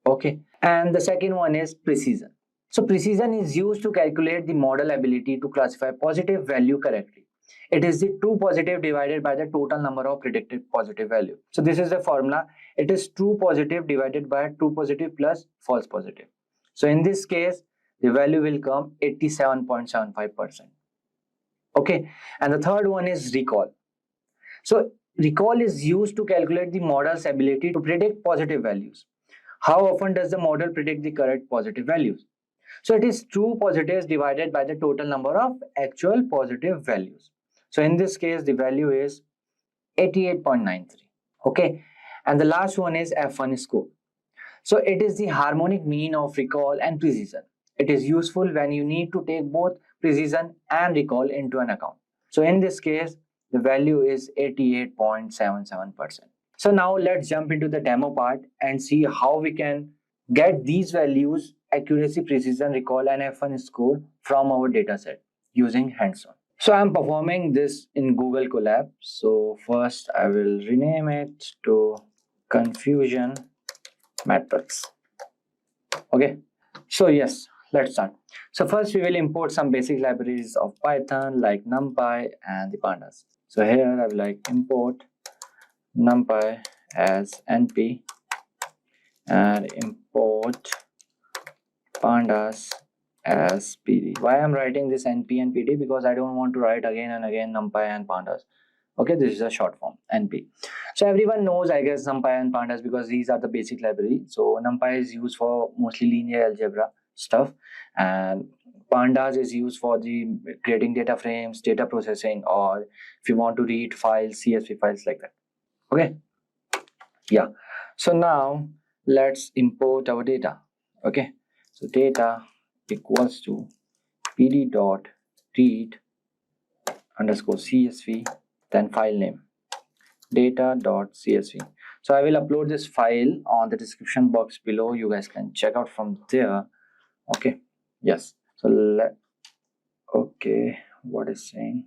Okay, and the second one is precision. So precision is used to calculate the model ability to classify positive value correctly. It is the true positive divided by the total number of predicted positive value. So this is the formula. It is true positive divided by true positive plus false positive. So in this case, the value will come 87.75%. Okay, and the third one is recall. So recall is used to calculate the model's ability to predict positive values. How often does the model predict the correct positive values? So it is true positives divided by the total number of actual positive values. So in this case, the value is 88.93. Okay, and the last one is F1 score. So it is the harmonic mean of recall and precision. It is useful when you need to take both precision and recall into an account. So in this case, the value is 88.77%. So now let's jump into the demo part and see how we can get these values: accuracy, precision, recall, and F1 score from our dataset using hands-on. So I'm performing this in Google Colab. So first I will rename it to confusion matrix. Okay, so yes, let's start. So first we will import some basic libraries of Python like NumPy and the pandas. So here I will like import NumPy as NP and import pandas as PD. Why I'm writing this NP and PD? Because I don't want to write again and again NumPy and pandas. Okay, this is a short form, NP. So everyone knows, I guess, NumPy and pandas because these are the basic library. So NumPy is used for mostly linear algebra stuff, and pandas is used for the creating data frames, data processing, or if you want to read files, CSV files like that. Okay, yeah. So now let's import our data. Okay, so data equals to pd dot read underscore CSV, then file name data.csv. So I will upload this file on the description box below. You guys can check out from there. Okay, yes. So okay, what is saying?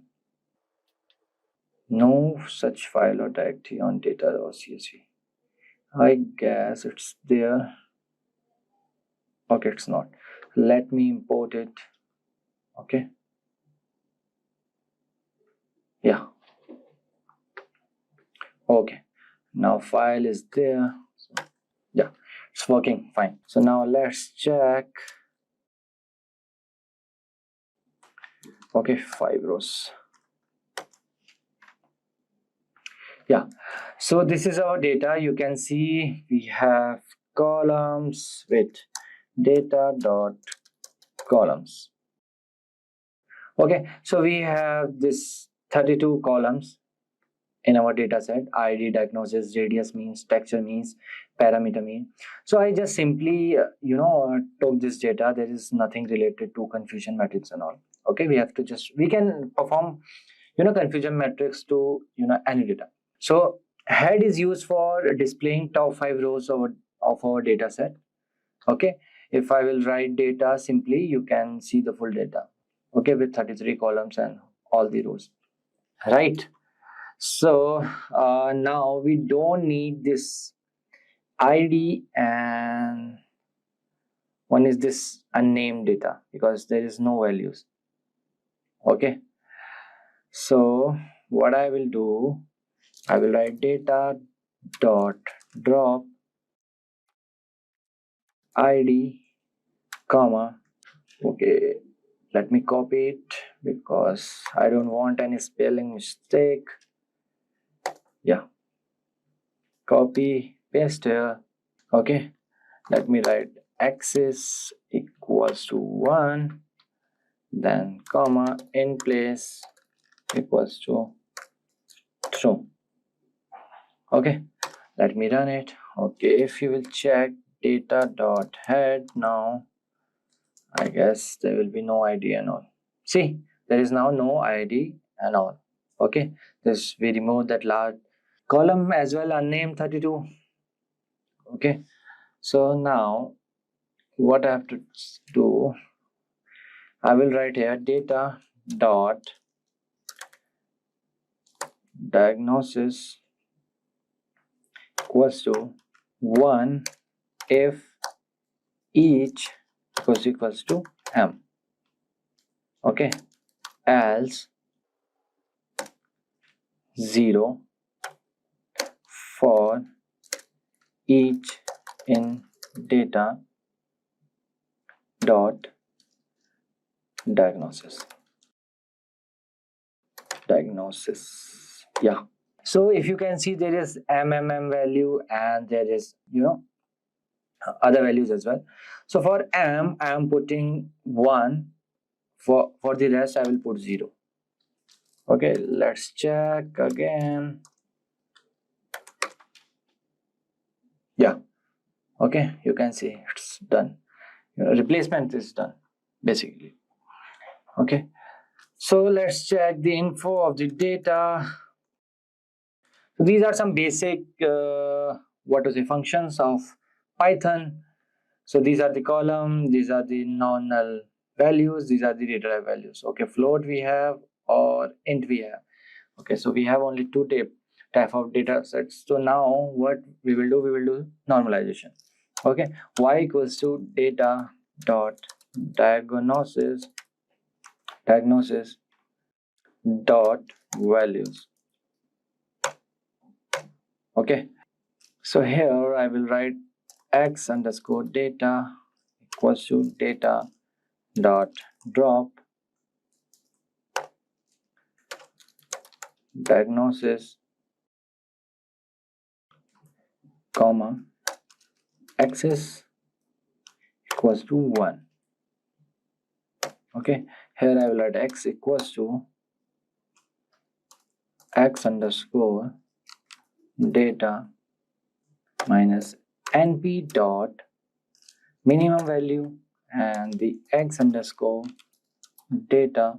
No such file or directory on data.csv. I guess it's there. Okay, it's not. Let me import it. Okay. Yeah. Okay. Now file is there. So, yeah, it's working fine. So now let's check. Okay, 5 rows. Yeah, so this is our data. You can see we have columns with data dot columns. Okay, so we have this 32 columns in our data set: ID, diagnosis, radius means, texture means, parameter mean. So I just simply took this data. There is nothing related to confusion matrix and all. Okay, we can perform confusion matrix to any data. So head is used for displaying top 5 rows of our data set. Okay, if I will write data simply, you can see the full data. Okay, with 33 columns and all the rows, right? So now we don't need this ID, and one is this unnamed data because there is no values. Okay, so what I will do, I will write data dot drop ID comma. Okay, let me copy it because I don't want any spelling mistake. Yeah, copy, paste here. Okay, let me write axis equals to 1, then comma, in place equals to true. Okay, let me run it. Okay, if you will check data dot head, now I guess there will be no ID and all. See, there is now no ID and all. Okay, this we remove that large column as well, unnamed 32. Okay, so now what I have to do, I will write here data dot diagnosis equals to 1 if each equals to m. Okay, else 0 for each in data dot diagnosis. Yeah, so if you can see, there is mmm value and there is other values as well. So for m I am putting 1, for the rest I will put 0. Okay, let's check again. Yeah, okay, you can see it's done. Replacement is done basically. Okay, so let's check the info of the data. So these are some basic functions of Python. So these are the column, these are the non-null values, these are the data type values. Okay, float we have or int we have. Okay, so we have only two type of data sets. So now what we will do normalization. Okay, y equals to data dot diagnosis dot values. Okay, so here I will write x underscore data equals to data dot drop diagnosis comma axis equals to 1. Okay, here I will write x equals to x underscore data minus np dot minimum value and the x underscore data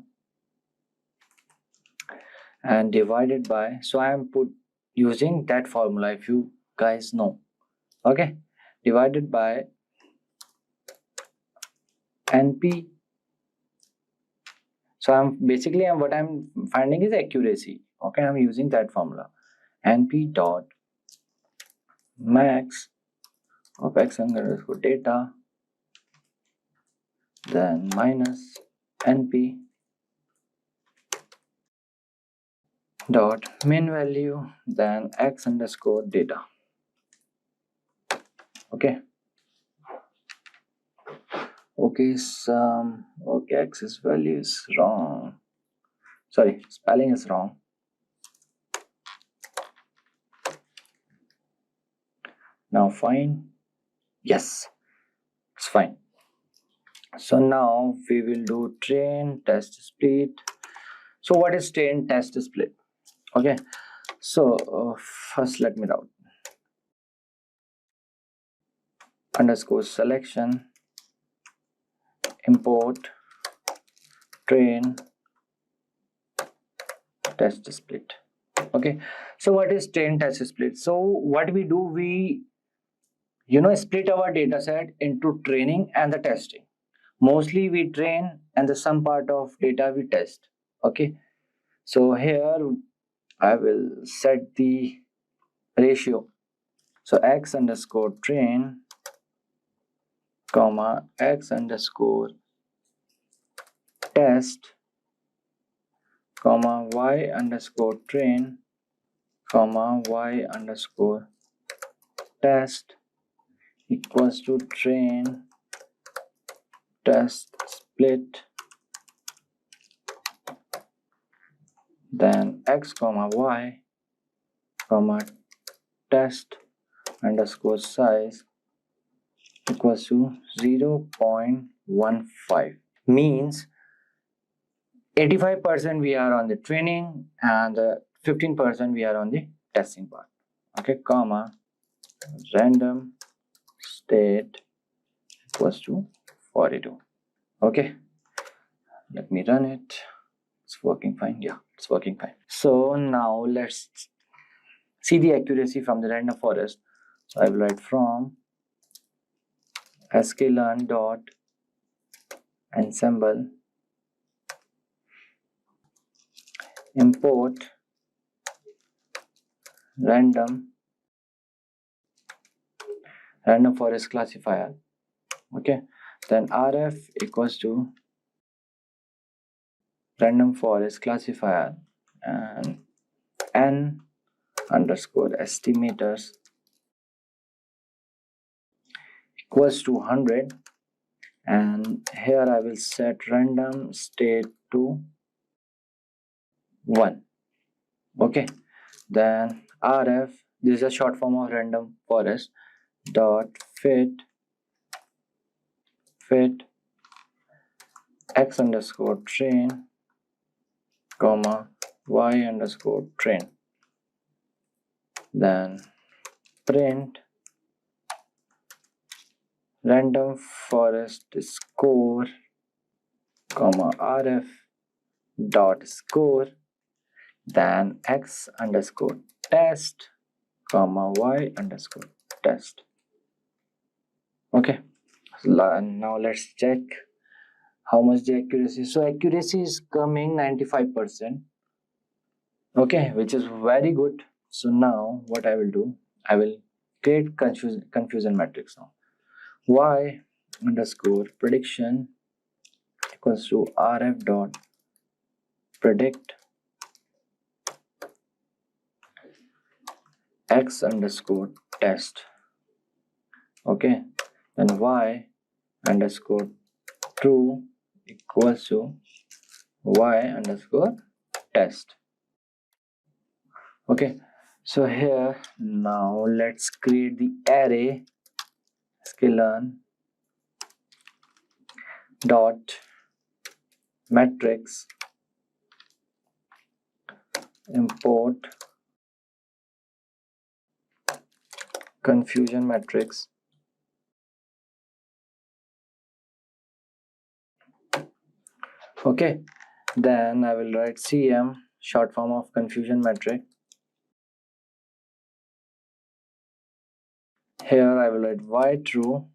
and divided by, so I am using that formula, if you guys know. Okay, divided by NP. So what I'm finding is accuracy. Okay, I'm using that formula. NP dot max of x underscore data, then minus NP dot min value, then x underscore data. Okay, okay, x's value is wrong. Sorry, spelling is wrong. Now fine. Yes, it's fine. So now we will do train test split. So what is train test split? Okay, so first let me route underscore selection import train test split. Okay, so what is train test split? So what we do, we split our data set into training and the testing. Mostly we train and the some part of data we test. Okay, so here I will set the ratio. So x underscore train comma x underscore test comma y underscore train comma y underscore test equals to train test split, then x comma y comma test underscore size equals to 0.15. Means 85% we are on the training and 15% we are on the testing part. Okay, comma random state equals to 42. Okay, let me run it. It's working fine. Yeah, it's working fine. So now let's see the accuracy from the random forest. So I will write from sklearn dot ensemble import random forest classifier. Okay, then rf equals to random forest classifier and n underscore estimators equals to 100, and here I will set random state to 1. Okay, then rf, this is a short form of random forest, dot fit x underscore train comma y underscore train, then print random forest score comma rf dot score, then x underscore test comma y underscore test. Okay, now let's check how much the accuracy. So accuracy is coming 95%. Okay, which is very good. So now what I will do, I will create confusion matrix now. Y underscore prediction equals to rf dot predict x underscore test. Okay, then y underscore true equals to y underscore test. Okay, so here now let's create the array sklearn dot matrix import confusion matrix. Okay, then I will write cm short form of confusion matrix Here I will write y true,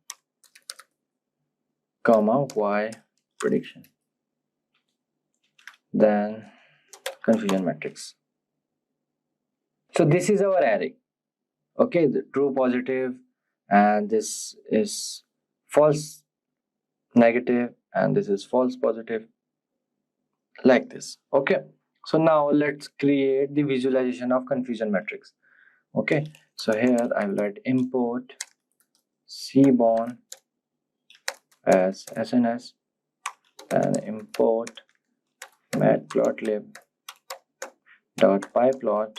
comma, y prediction. Then confusion matrix. So this is our array. Okay, the true positive, and this is false negative, and this is false positive, like this. Okay, so now let's create the visualization of confusion matrix. Okay, so here I will write import cborn as SNS, and import matplotlib dot pyplot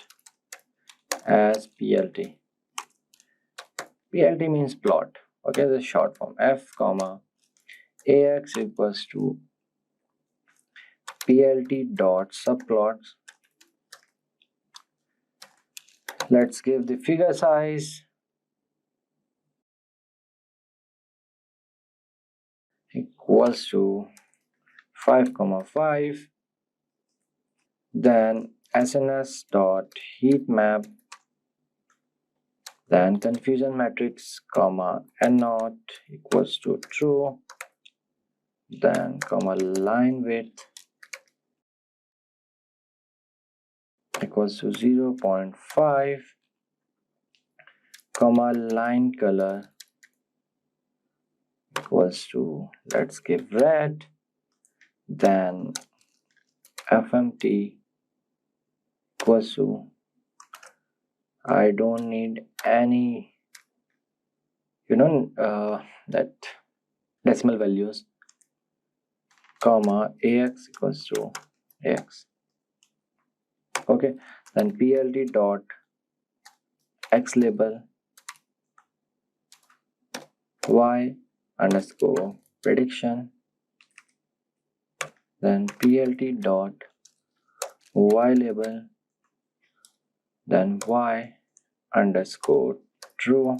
as plt. plt means plot. Okay, the short form. F comma ax equals to plt dot subplots. Let's give the figure size equals to 5,5. Then SNS dot heat map, then confusion matrix comma n naught equals to true, then comma line width equals to 0.5, comma line color equals to, let's give red, then fmt equals to, I don't need any that decimal values, comma ax equals to ax. Okay, then plt dot x label y underscore prediction, then plt dot y label, then y underscore true.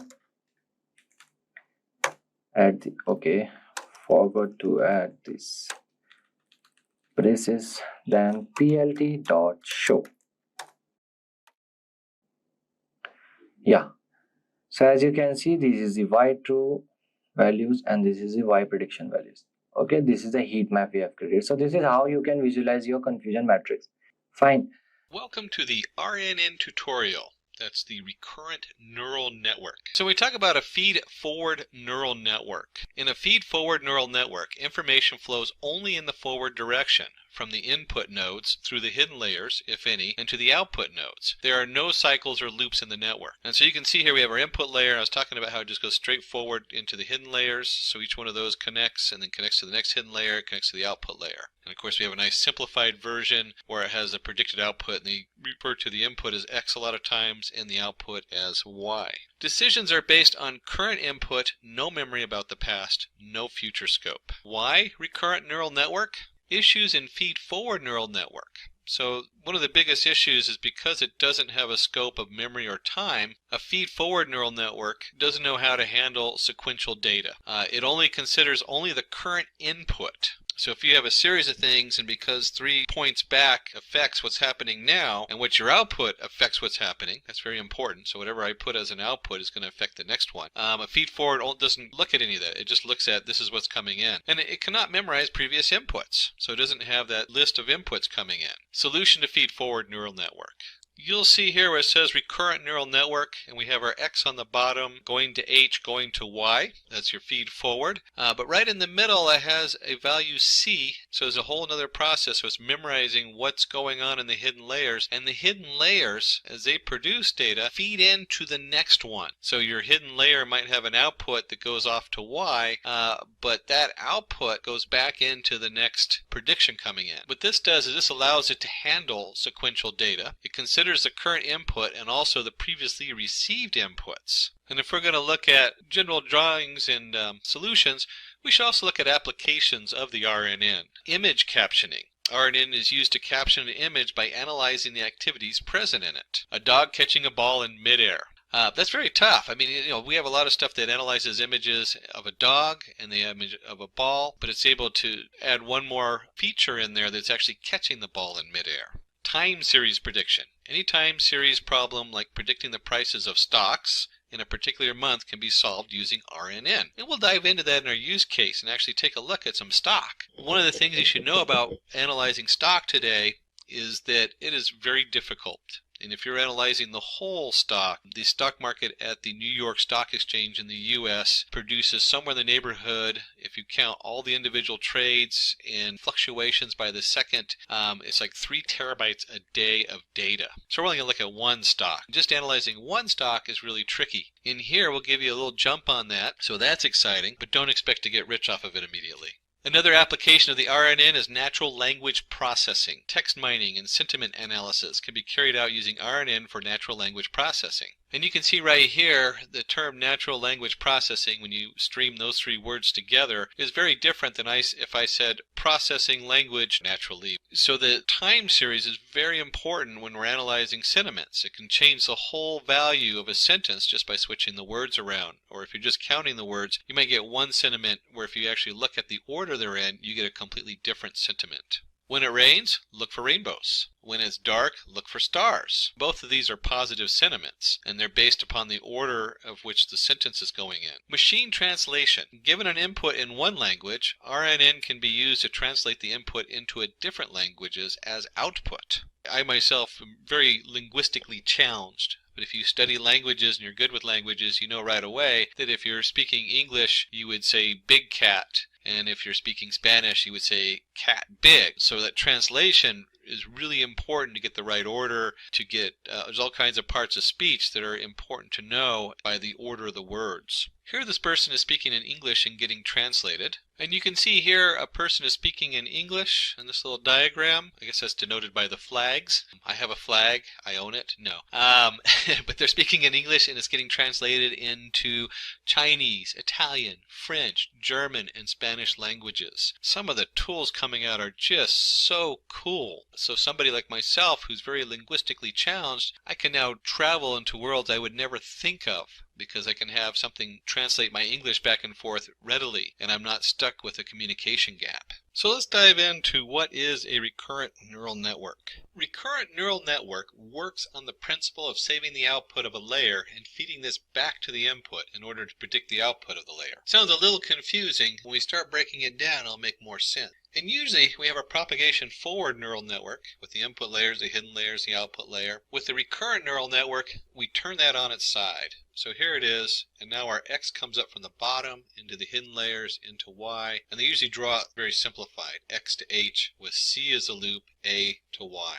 Add the, okay, forgot to add this braces, then plt dot show. Yeah, so as you can see, this is the y true values and this is the y prediction values. Okay, this is the heat map we have created. So this is how you can visualize your confusion matrix. Fine. Welcome to the RNN tutorial. That's the recurrent neural network. So we talk about a feed-forward neural network. In a feed-forward neural network, information flows only in the forward direction, from the input nodes through the hidden layers, if any, and to the output nodes. There are no cycles or loops in the network. And so you can see here we have our input layer. I was talking about how it just goes straight forward into the hidden layers. So each one of those connects and then connects to the next hidden layer, connects to the output layer. And of course we have a nice simplified version where it has a predicted output, and they refer to the input as X a lot of times and the output as Y. Decisions are based on current input, no memory about the past, no future scope. Why recurrent neural network? Issues in feed-forward neural network. So one of the biggest issues is because it doesn't have a scope of memory or time, a feed-forward neural network doesn't know how to handle sequential data. It only considers only the current input. So if you have a series of things, and because 3 points back affects what's happening now, and what your output affects what's happening, that's very important. So whatever I put as an output is going to affect the next one. A feed-forward doesn't look at any of that. It just looks at this is what's coming in. And it cannot memorize previous inputs. So it doesn't have that list of inputs coming in. Solution to feed-forward neural network. You'll see here where it says recurrent neural network, and we have our X on the bottom going to H, going to Y. That's your feed forward. But right in the middle it has a value C, so there's a whole other process. So it's memorizing what's going on in the hidden layers, and the hidden layers, as they produce data, feed into the next one. So your hidden layer might have an output that goes off to Y, but that output goes back into the next prediction coming in. What this does is this allows it to handle sequential data. It considers the current input and also the previously received inputs. And if we're going to look at general drawings and solutions, we should also look at applications of the RNN. Image captioning. RNN is used to caption an image by analyzing the activities present in it. A dog catching a ball in midair. That's very tough. I mean, we have a lot of stuff that analyzes images of a dog and the image of a ball, but it's able to add one more feature in there that's actually catching the ball in midair. Time series prediction. Any time series problem like predicting the prices of stocks in a particular month can be solved using RNN. And we'll dive into that in our use case and actually take a look at some stock. One of the things you should know about analyzing stock today is that it is very difficult. And if you're analyzing the whole stock, the stock market at the New York Stock Exchange in the US produces somewhere in the neighborhood, if you count all the individual trades and fluctuations by the second, it's like 3 terabytes a day of data. So we're only going to look at one stock. Just analyzing one stock is really tricky. In here, we'll give you a little jump on that, so that's exciting, but don't expect to get rich off of it immediately. Another application of the RNN is natural language processing. Text mining and sentiment analysis can be carried out using RNN for natural language processing. And you can see right here the term natural language processing, when you stream those 3 words together, is very different than if I said processing language naturally. So the time series is very important when we're analyzing sentiments. It can change the whole value of a sentence just by switching the words around. Or if you're just counting the words, you might get one sentiment where if you actually look at the order they're in, you get a completely different sentiment. When it rains, look for rainbows. When it's dark, look for stars. Both of these are positive sentiments, and they're based upon the order of which the sentence is going in. Machine translation. Given an input in one language, RNN can be used to translate the input into a different languages as output. I myself am very linguistically challenged. But if you study languages and you're good with languages, you know right away that if you're speaking English, you would say big cat. And if you're speaking Spanish, you would say cat big. So that translation is really important to get the right order, to get, there's all kinds of parts of speech that are important to know by the order of the words. Here this person is speaking in English and getting translated. And you can see here a person is speaking in English in this little diagram. I guess that's denoted by the flags. I have a flag. I own it. No. But they're speaking in English and it's getting translated into Chinese, Italian, French, German, and Spanish languages. Some of the tools coming out are just so cool. So somebody like myself who's very linguistically challenged, I can now travel into worlds I would never think of, because I can have something translate my English back and forth readily, and I'm not stuck with a communication gap. So let's dive into what is a recurrent neural network. Recurrent neural network works on the principle of saving the output of a layer and feeding this back to the input in order to predict the output of the layer. Sounds a little confusing. When we start breaking it down, it'll make more sense. And usually we have a propagation forward neural network with the input layers, the hidden layers, the output layer. With the recurrent neural network, we turn that on its side. So here it is, and now our X comes up from the bottom into the hidden layers into Y, and they usually draw it very simplified, X to H, with C as a loop, A to Y,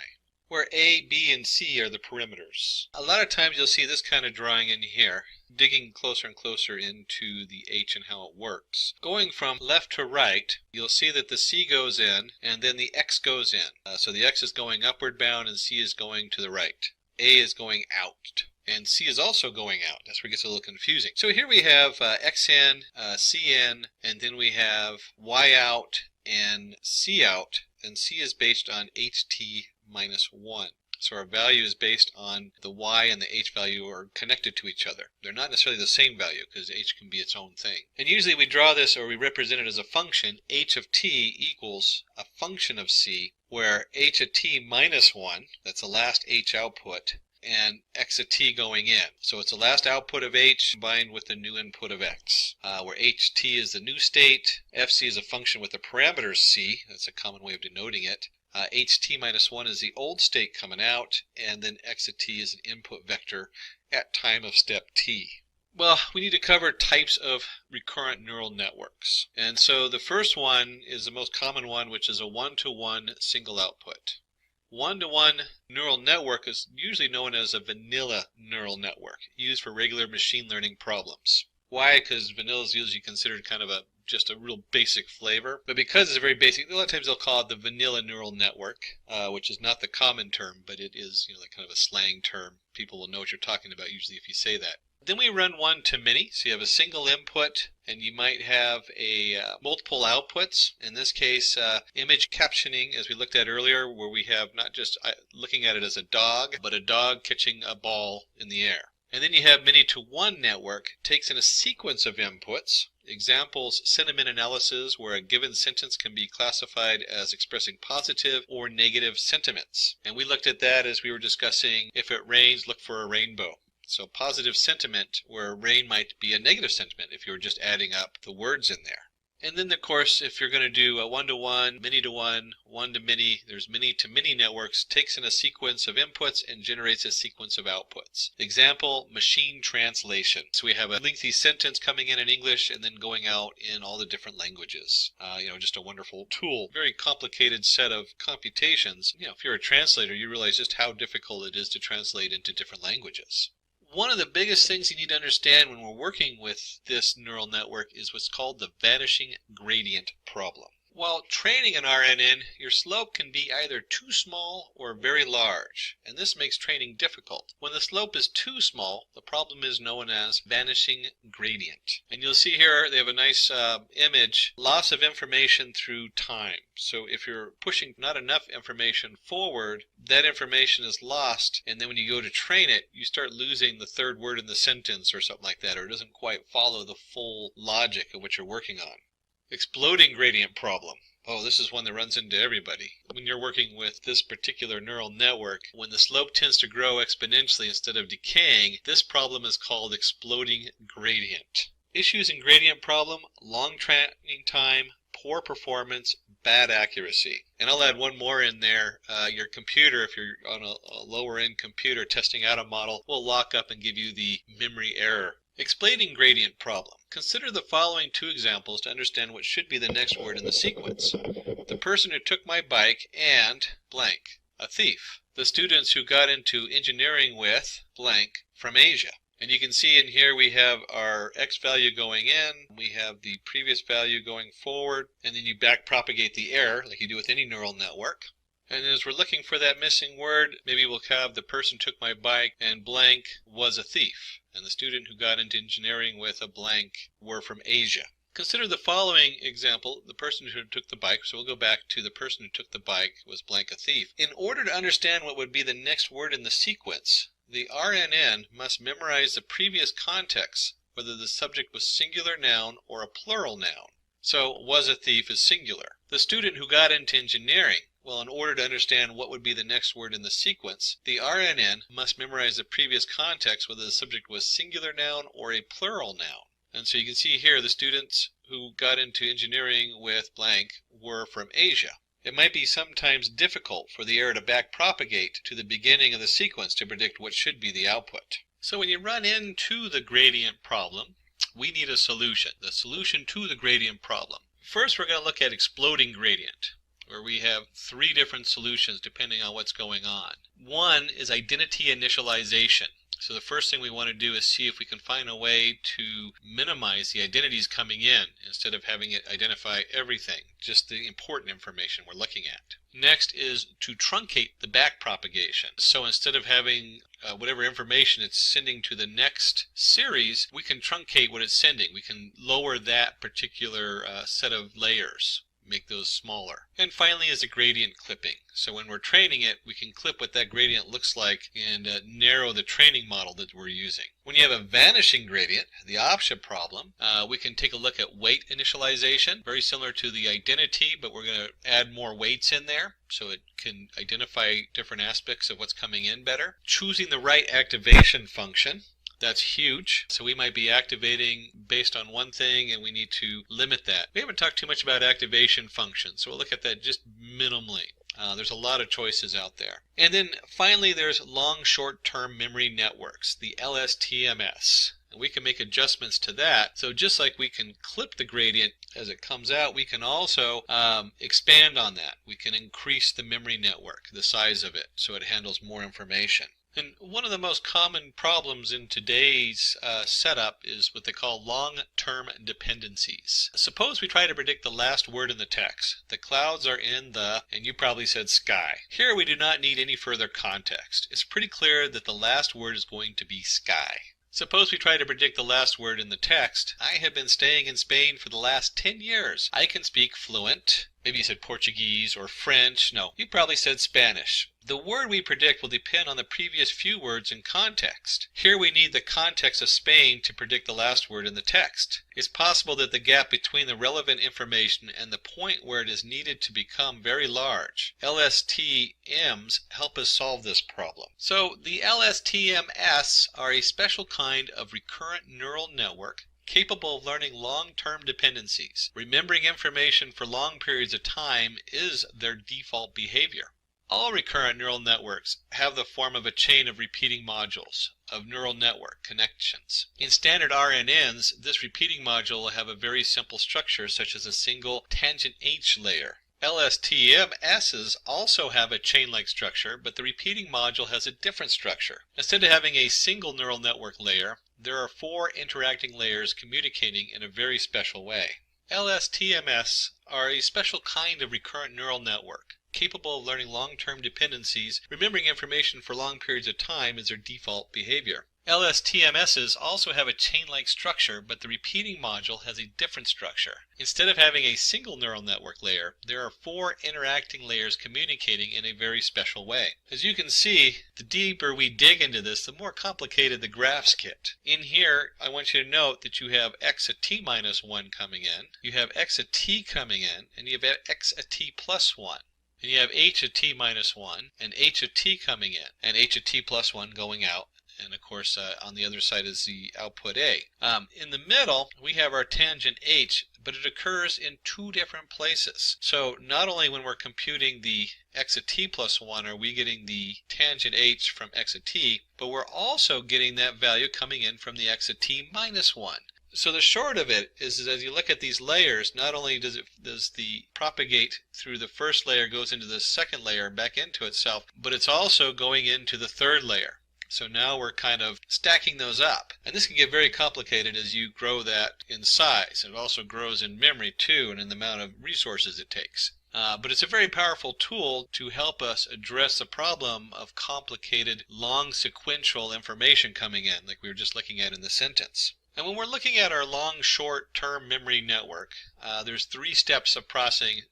where A, B, and C are the perimeters. A lot of times you'll see this kind of drawing in here, digging closer and closer into the H and how it works. Going from left to right, you'll see that the C goes in, and then the X goes in. So the X is going upward bound, and C is going to the right. A is going out. And C is also going out. That's where it gets a little confusing. So here we have X in, C in, and then we have Y out and C out. And C is based on HT minus 1. So our value is based on the Y and the H value are connected to each other. They're not necessarily the same value because H can be its own thing. And usually we draw this, or we represent it as a function. H of T equals a function of C, where H of T minus 1, that's the last H output, and X of T going in. So it's the last output of H combined with the new input of X, where HT is the new state, FC is a function with the parameters C, that's a common way of denoting it, HT minus 1 is the old state coming out, and then X of T is an input vector at time of step T. Well, we need to cover types of recurrent neural networks. And so the first one is the most common one, which is a one-to-one single output. One-to-one neural network is usually known as a vanilla neural network, used for regular machine learning problems. Why? Because vanilla is usually considered kind of just a real basic flavor. But because it's very basic, a lot of times they'll call it the vanilla neural network, which is not the common term, but it is, like kind of a slang term. People will know what you're talking about usually if you say that. Then we run one to many, so you have a single input, and you might have multiple outputs. In this case, image captioning, as we looked at earlier, where we have not just looking at it as a dog, but a dog catching a ball in the air. And then you have many-to-one network, takes in a sequence of inputs. Examples, sentiment analysis, where a given sentence can be classified as expressing positive or negative sentiments. And we looked at that as we were discussing, if it rains, look for a rainbow. So positive sentiment where rain might be a negative sentiment if you were just adding up the words in there. And then, of course, if you're going to do a one-to-one, many-to-one, one-to-many, there's many-to-many networks, takes in a sequence of inputs and generates a sequence of outputs. Example, machine translation. So we have a lengthy sentence coming in English and then going out in all the different languages. Just a wonderful tool. Very complicated set of computations. If you're a translator, you realize just how difficult it is to translate into different languages. One of the biggest things you need to understand when we're working with this neural network is what's called the vanishing gradient problem. While training an RNN, your slope can be either too small or very large, and this makes training difficult. When the slope is too small, the problem is known as vanishing gradient. And you'll see here they have a nice image, loss of information through time. So if you're pushing not enough information forward, that information is lost, and then when you go to train it, you start losing the third word in the sentence or something like that, or it doesn't quite follow the full logic of what you're working on. Exploding gradient problem. Oh, this is one that runs into everybody. When you're working with this particular neural network, when the slope tends to grow exponentially instead of decaying, this problem is called exploding gradient. Issues in gradient problem: long training time, poor performance, bad accuracy. And I'll add one more in there. Your computer, if you're on a lower end computer testing out a model, will lock up and give you the memory error. Explaining gradient problem. Consider the following two examples to understand what should be the next word in the sequence. The person who took my bike and blank, a thief. The students who got into engineering with blank from Asia. And you can see in here we have our x value going in, we have the previous value going forward, and then you back propagate the error like you do with any neural network. And as we're looking for that missing word, maybe we'll have the person took my bike and blank was a thief. And the student who got into engineering with a blank were from Asia. Consider the following example, the person who took the bike. So we'll go back to the person who took the bike was blank a thief. In order to understand what would be the next word in the sequence, the RNN must memorize the previous context, whether the subject was singular noun or a plural noun. So was a thief is singular. The student who got into engineering, well, in order to understand what would be the next word in the sequence, the RNN must memorize the previous context, whether the subject was singular noun or a plural noun. And so you can see here the students who got into engineering with blank were from Asia. It might be sometimes difficult for the error to back propagate to the beginning of the sequence to predict what should be the output. So when you run into the gradient problem, we need a solution, the solution to the gradient problem. First, we're going to look at exploding gradient, where we have three different solutions depending on what's going on. One is identity initialization. So the first thing we want to do is see if we can find a way to minimize the identities coming in instead of having it identify everything, just the important information we're looking at. Next is to truncate the back propagation. So instead of having whatever information it's sending to the next series, we can truncate what it's sending. We can lower that particular set of layers, make those smaller. And finally is the gradient clipping. So when we're training it, we can clip what that gradient looks like and narrow the training model that we're using. When you have a vanishing gradient, the option problem, we can take a look at weight initialization, very similar to the identity, but we're going to add more weights in there so it can identify different aspects of what's coming in better. Choosing the right activation function. That's huge. So we might be activating based on one thing and we need to limit that. We haven't talked too much about activation functions, so we'll look at that just minimally. There's a lot of choices out there. And then finally there's long short-term memory networks, the LSTMs. And we can make adjustments to that. So just like we can clip the gradient as it comes out, we can also expand on that. We can increase the memory network, the size of it, so it handles more information. And one of the most common problems in today's setup is what they call long-term dependencies. Suppose we try to predict the last word in the text. The clouds are in the, and you probably said sky. Here we do not need any further context. It's pretty clear that the last word is going to be sky. Suppose we try to predict the last word in the text. I have been staying in Spain for the last 10 years. I can speak fluent Maybe you said Portuguese or French. No, you probably said Spanish. The word we predict will depend on the previous few words in context. Here we need the context of Spain to predict the last word in the text. It's possible that the gap between the relevant information and the point where it is needed to become very large. LSTMs help us solve this problem. So the LSTMs are a special kind of recurrent neural network capable of learning long-term dependencies. Remembering information for long periods of time is their default behavior. All recurrent neural networks have the form of a chain of repeating modules of neural network connections. In standard RNNs, this repeating module will have a very simple structure such as a single tangent H layer. LSTMs also have a chain-like structure, but the repeating module has a different structure. Instead of having a single neural network layer, there are 4 interacting layers communicating in a very special way. LSTMs are a special kind of recurrent neural network, capable of learning long-term dependencies. Remembering information for long periods of time is their default behavior. LSTMs also have a chain-like structure, but the repeating module has a different structure. Instead of having a single neural network layer, there are 4 interacting layers communicating in a very special way. As you can see, the deeper we dig into this, the more complicated the graphs get. In here, I want you to note that you have x at t minus 1 coming in, you have x at t coming in, and you have x at t plus 1. And you have h at t minus 1, and h at t coming in, and h at t plus 1 going out. And of course, on the other side is the output A. In the middle, we have our tangent H, but it occurs in 2 different places. So not only when we're computing the x at t plus 1 are we getting the tangent H from x at t, but we're also getting that value coming in from the x at t minus 1. So the short of it is as you look at these layers, not only does the propagate through the first layer, goes into the second layer and back into itself, but it's also going into the third layer. So now we're kind of stacking those up. And this can get very complicated as you grow that in size. It also grows in memory too, and in the amount of resources it takes. But it's a very powerful tool to help us address the problem of complicated, long sequential information coming in, like we were just looking at in the sentence. And when we're looking at our long short-term memory network, there's 3 steps of processing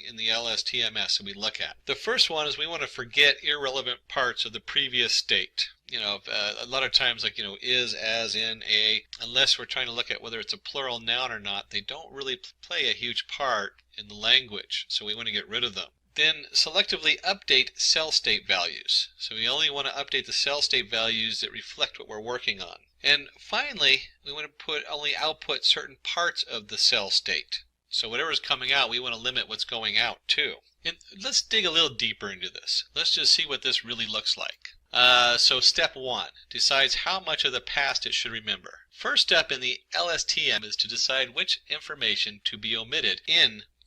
in the LSTMs that we look at. The first one is we want to forget irrelevant parts of the previous state. A lot of times, like, is, as, in, a, unless we're trying to look at whether it's a plural noun or not, they don't really play a huge part in the language, so we want to get rid of them. Then selectively update cell state values. So we only want to update the cell state values that reflect what we're working on. And finally, we want to only output certain parts of the cell state. So whatever's coming out, we want to limit what's going out too. And let's dig a little deeper into this. Let's just see what this really looks like. So step 1 decides how much of the past it should remember. First step in the LSTM is to decide which information to be omitted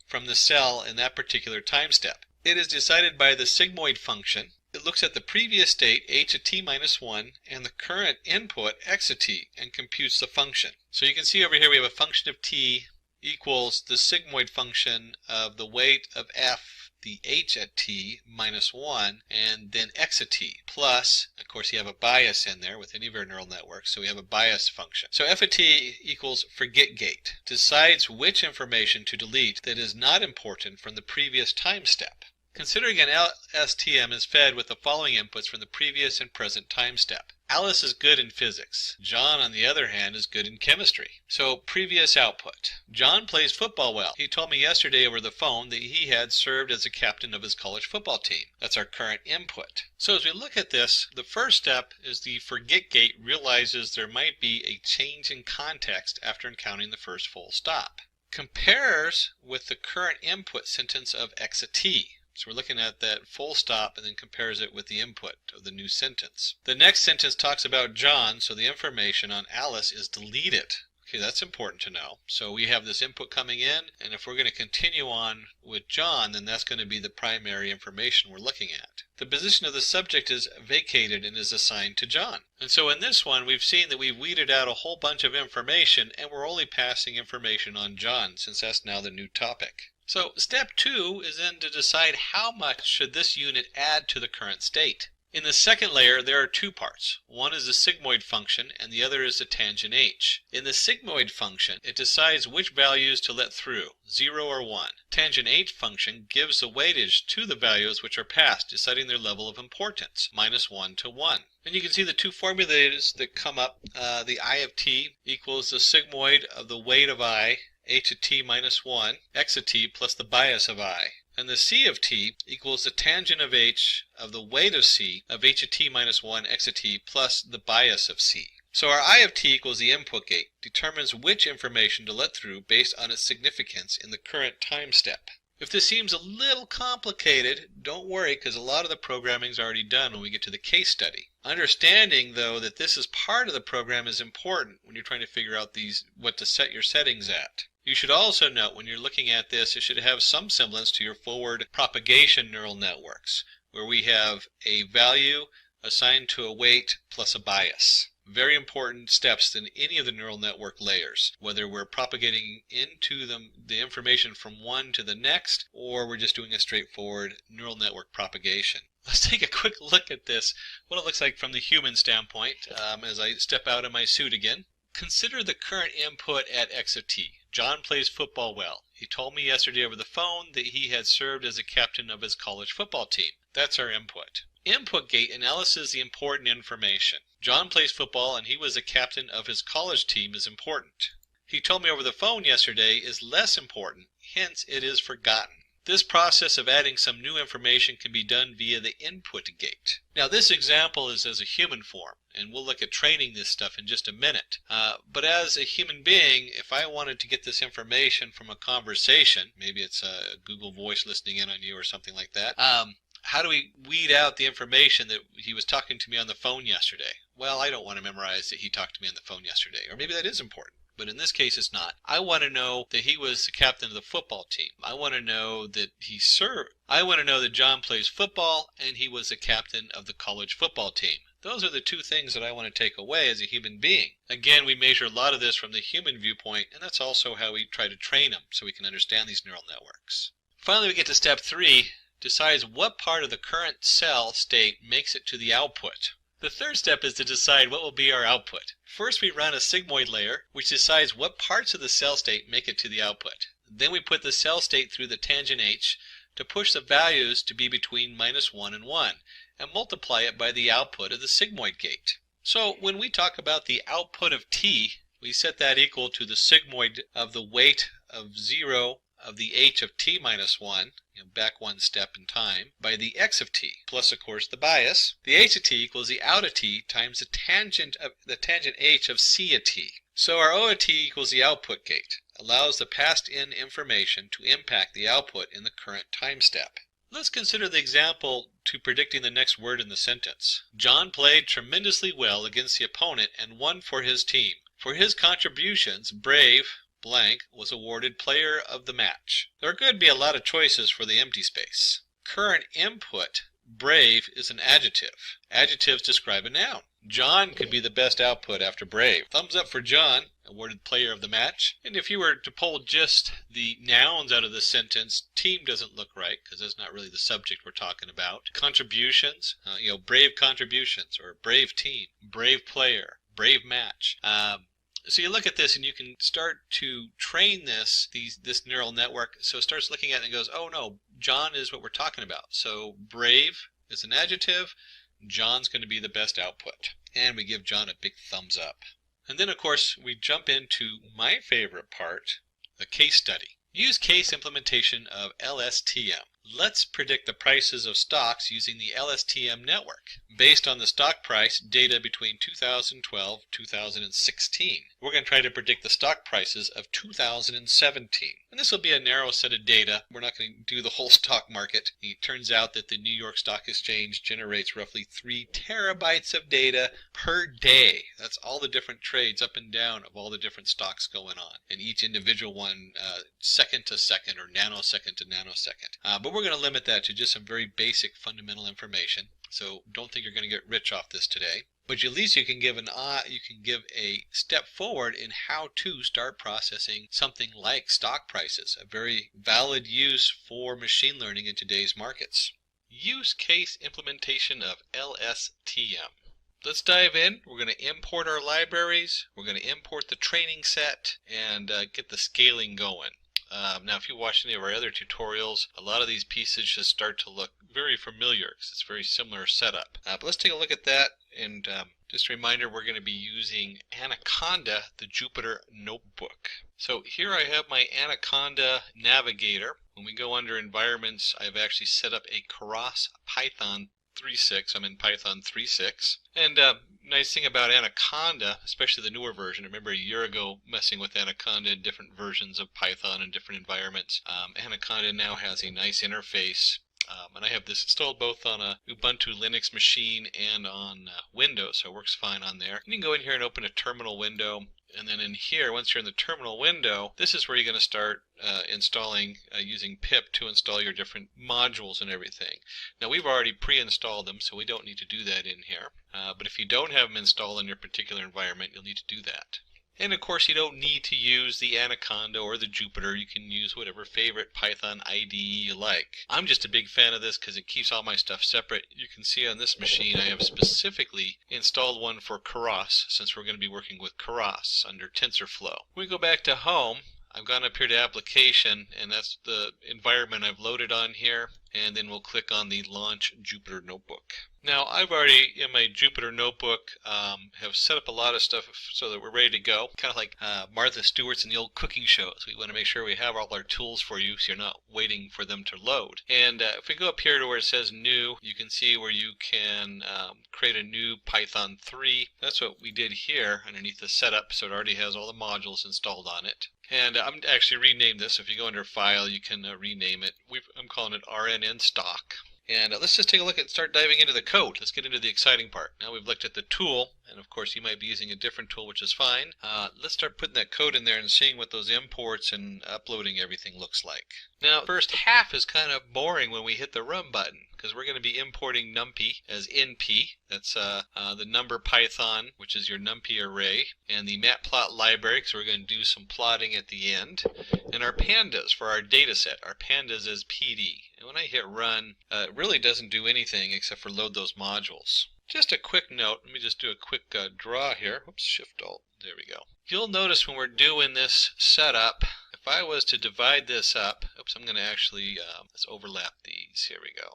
from the cell in that particular time step. It is decided by the sigmoid function. It looks at the previous state, h at t minus 1, and the current input, x at t, and computes the function. So you can see over here we have a function of t equals the sigmoid function of the weight of f, the h at t minus 1, and then x at t, plus, of course, you have a bias in there with any of our neural networks, so we have a bias function. So f at t equals forget gate, decides which information to delete that is not important from the previous time step. Considering an LSTM is fed with the following inputs from the previous and present time step. Alice is good in physics. John, on the other hand, is good in chemistry. So, previous output. John plays football well. He told me yesterday over the phone that he had served as a captain of his college football team. That's our current input. So as we look at this, the first step is the forget gate realizes there might be a change in context after encountering the first full stop. Compares with the current input sentence of x at t. So we're looking at that full stop and then compares it with the input of the new sentence. The next sentence talks about John, so the information on Alice is deleted. Okay, that's important to know. So we have this input coming in, and if we're going to continue on with John, then that's going to be the primary information we're looking at. The position of the subject is vacated and is assigned to John. And so in this one, we've seen that we've weeded out a whole bunch of information, and we're only passing information on John, since that's now the new topic. So step 2 is then to decide how much should this unit add to the current state. In the second layer, there are two parts. One is the sigmoid function, and the other is the tangent h. In the sigmoid function, it decides which values to let through, 0 or 1. Tangent h function gives the weightage to the values which are passed, deciding their level of importance, -1 to 1. And you can see the two formulas that come up. The I of t equals the sigmoid of the weight of I, h of t minus 1, x of t plus the bias of I. And the c of t equals the tangent of h of the weight of c of h of t minus 1 x of t plus the bias of c. So our I of t equals the input gate, determines which information to let through based on its significance in the current time step. If this seems a little complicated, don't worry, because a lot of the programming is already done when we get to the case study. Understanding, though, that this is part of the program is important when you're trying to figure out what to set your settings at. You should also note when you're looking at this, it should have some semblance to your forward propagation neural networks, where we have a value assigned to a weight plus a bias. Very important steps in any of the neural network layers, whether we're propagating into the information from one to the next, or we're just doing a straightforward neural network propagation. Let's take a quick look at this, what it looks like from the human standpoint, as I step out of my suit again. Consider the current input at x of t. John plays football well. He told me yesterday over the phone that he had served as a captain of his college football team. That's our input. Input gate analyzes the important information. John plays football and he was a captain of his college team is important. He told me over the phone yesterday is less important, hence it is forgotten. This process of adding some new information can be done via the input gate. Now this example is as a human form, and we'll look at training this stuff in just a minute. But as a human being, if I wanted to get this information from a conversation, maybe it's a Google Voice listening in on you or something like that, how do we weed out the information that he was talking to me on the phone yesterday? Well, I don't want to memorize that he talked to me on the phone yesterday, or maybe that is important. But in this case, it's not. I want to know that he was the captain of the football team. I want to know that he served. I want to know that John plays football and he was the captain of the college football team. Those are the two things that I want to take away as a human being. Again, we measure a lot of this from the human viewpoint, and that's also how we try to train them so we can understand these neural networks. Finally, we get to step 3, decides what part of the current cell state makes it to the output. The third step is to decide what will be our output. First, we run a sigmoid layer, which decides what parts of the cell state make it to the output. Then we put the cell state through the tangent h to push the values to be between -1 and 1, and multiply it by the output of the sigmoid gate. So when we talk about the output of t, we set that equal to the sigmoid of the weight of 0 of the h of t minus 1, back one step in time, by the x of t, plus of course the bias. The h of t equals the out of t times the tangent h of c of t. So our O of t equals the output gate, allows the passed in information to impact the output in the current time step. Let's consider the example to predicting the next word in the sentence. John played tremendously well against the opponent and won for his team. For his contributions, Brave blank was awarded player of the match. There are going to be a lot of choices for the empty space. Current input, Brave, is an adjective. Adjectives describe a noun. John could be the best output after Brave. Thumbs up for John, awarded player of the match. And if you were to pull just the nouns out of the sentence, team doesn't look right because that's not really the subject we're talking about. Contributions, brave contributions, or brave team, brave player, brave match. So you look at this and you can start to train this neural network. So it starts looking at it and goes, oh no, John is what we're talking about. So brave is an adjective. John's going to be the best output. And we give John a big thumbs up. And then of course we jump into my favorite part, the case study. Use case implementation of LSTM. Let's predict the prices of stocks using the LSTM network. Based on the stock price data between 2012 and 2016. We're going to try to predict the stock prices of 2017. And this will be a narrow set of data. We're not going to do the whole stock market. It turns out that the New York Stock Exchange generates roughly 3 terabytes of data per day. That's all the different trades up and down of all the different stocks going on. And each individual one second to second or nanosecond to nanosecond. But we're going to limit that to just some very basic fundamental information. So don't think you're going to get rich off this today. But at least you can give a step forward in how to start processing something like stock prices, a very valid use for machine learning in today's markets. use case implementation of LSTM. Let's dive in. We're going to import our libraries, we're going to import the training set, and get the scaling going. Now, if you watch any of our other tutorials, a lot of these pieces just start to look very familiar because it's a very similar setup. But let's take a look at that, and just a reminder, we're going to be using Anaconda, the Jupyter Notebook. So here I have my Anaconda navigator. When we go under environments, I've actually set up a Keras Python 3.6. I'm in Python 3.6. And nice thing about Anaconda, especially the newer version, I remember a year ago messing with Anaconda in different versions of Python in different environments. Anaconda now has a nice interface. And I have this installed both on a Ubuntu Linux machine and on Windows, so it works fine on there. You can go in here and open a terminal window, and then in here, once you're in the terminal window, this is where you're going to start installing using pip to install your different modules and everything. Now, we've already pre-installed them, so we don't need to do that in here. But if you don't have them installed in your particular environment, you'll need to do that. And of course, you don't need to use the Anaconda or the Jupyter. You can use whatever favorite Python IDE you like. I'm just a big fan of this because it keeps all my stuff separate. You can see on this machine I have specifically installed one for Keras, since we're going to be working with Keras under TensorFlow. When we go back to home, I've gone up here to application, and that's the environment I've loaded on here, and then we'll click on the Launch Jupyter Notebook. Now, I've already, in my Jupyter Notebook, have set up a lot of stuff so that we're ready to go. Kind of like Martha Stewart's in the old cooking shows. We want to make sure we have all our tools for you so you're not waiting for them to load. And if we go up here to where it says New, you can see where you can create a new Python 3. That's what we did here underneath the setup, so it already has all the modules installed on it. And I'm actually renamed this. If you go under File, you can rename it. I'm calling it RNN Stock. And let's just take a look at start diving into the code. Let's get into the exciting part. Now we've looked at the tool, and of course you might be using a different tool, which is fine. Let's start putting that code in there and seeing what those imports and uploading everything looks like. Now, the first half is kind of boring when we hit the run button, because we're going to be importing NumPy as NP. That's the number Python, which is your NumPy array, and the matplot library, because we're going to do some plotting at the end, and our pandas for our data set. Our pandas as PD. And when I hit run, it really doesn't do anything except for load those modules. Just a quick note, let me just do a quick draw here. Oops, Shift-Alt, there we go. You'll notice when we're doing this setup, if I was to divide this up, oops, I'm going to actually, let's overlap these, here we go.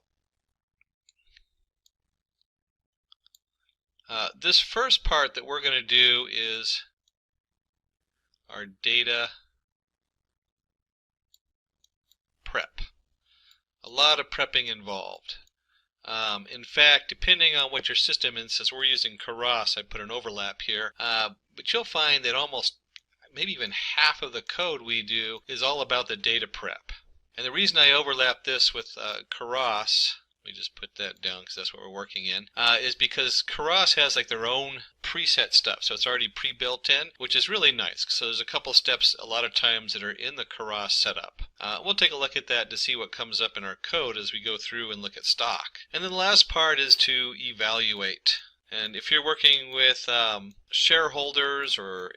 This first part that we're going to do is our data prep. A lot of prepping involved. In fact, depending on what your system is, since we're using Keras, I put an overlap here, but you'll find that almost maybe even half of the code we do is all about the data prep. And the reason I overlap this with Keras, let me just put that down because that's what we're working in, is because Keras has like their own preset stuff, so it's already pre-built in, which is really nice. So there's a couple steps a lot of times that are in the Keras setup. We'll take a look at that to see what comes up in our code as we go through and look at stock. And then the last part is to evaluate. And if you're working with shareholders or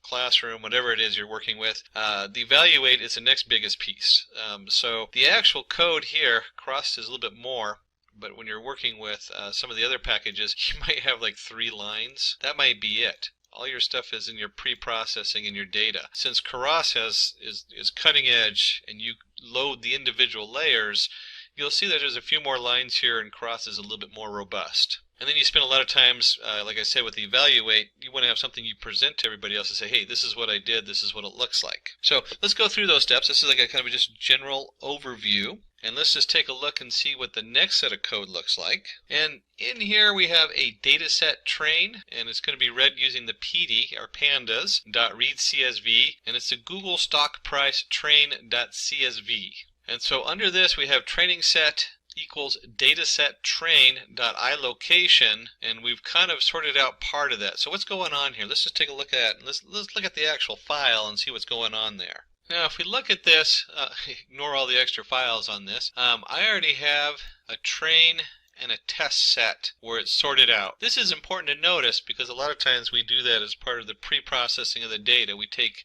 classroom, whatever it is you're working with, the evaluate is the next biggest piece. So the actual code here, Keras is a little bit more, but when you're working with some of the other packages, you might have like 3 lines. That might be it. All your stuff is in your pre-processing and your data. Since Keras is cutting edge and you load the individual layers, you'll see that there's a few more lines here and Keras is a little bit more robust. And then you spend a lot of times, like I said, with the evaluate, you want to have something you present to everybody else and say, hey, this is what I did, this is what it looks like. So let's go through those steps. This is like a kind of just general overview. And let's just take a look and see what the next set of code looks like. And in here we have a dataset train, and it's going to be read using the PD, or pandas.readCSV, and it's a Google stock price train.csv. And so under this we have training set equals dataset train.iLocation, and we've kind of sorted out part of that. So what's going on here? Let's just take a look at it. Let's look at the actual file and see what's going on there. Now if we look at this, ignore all the extra files on this, I already have a train and a test set where it's sorted out. This is important to notice because a lot of times we do that as part of the pre-processing of the data. We take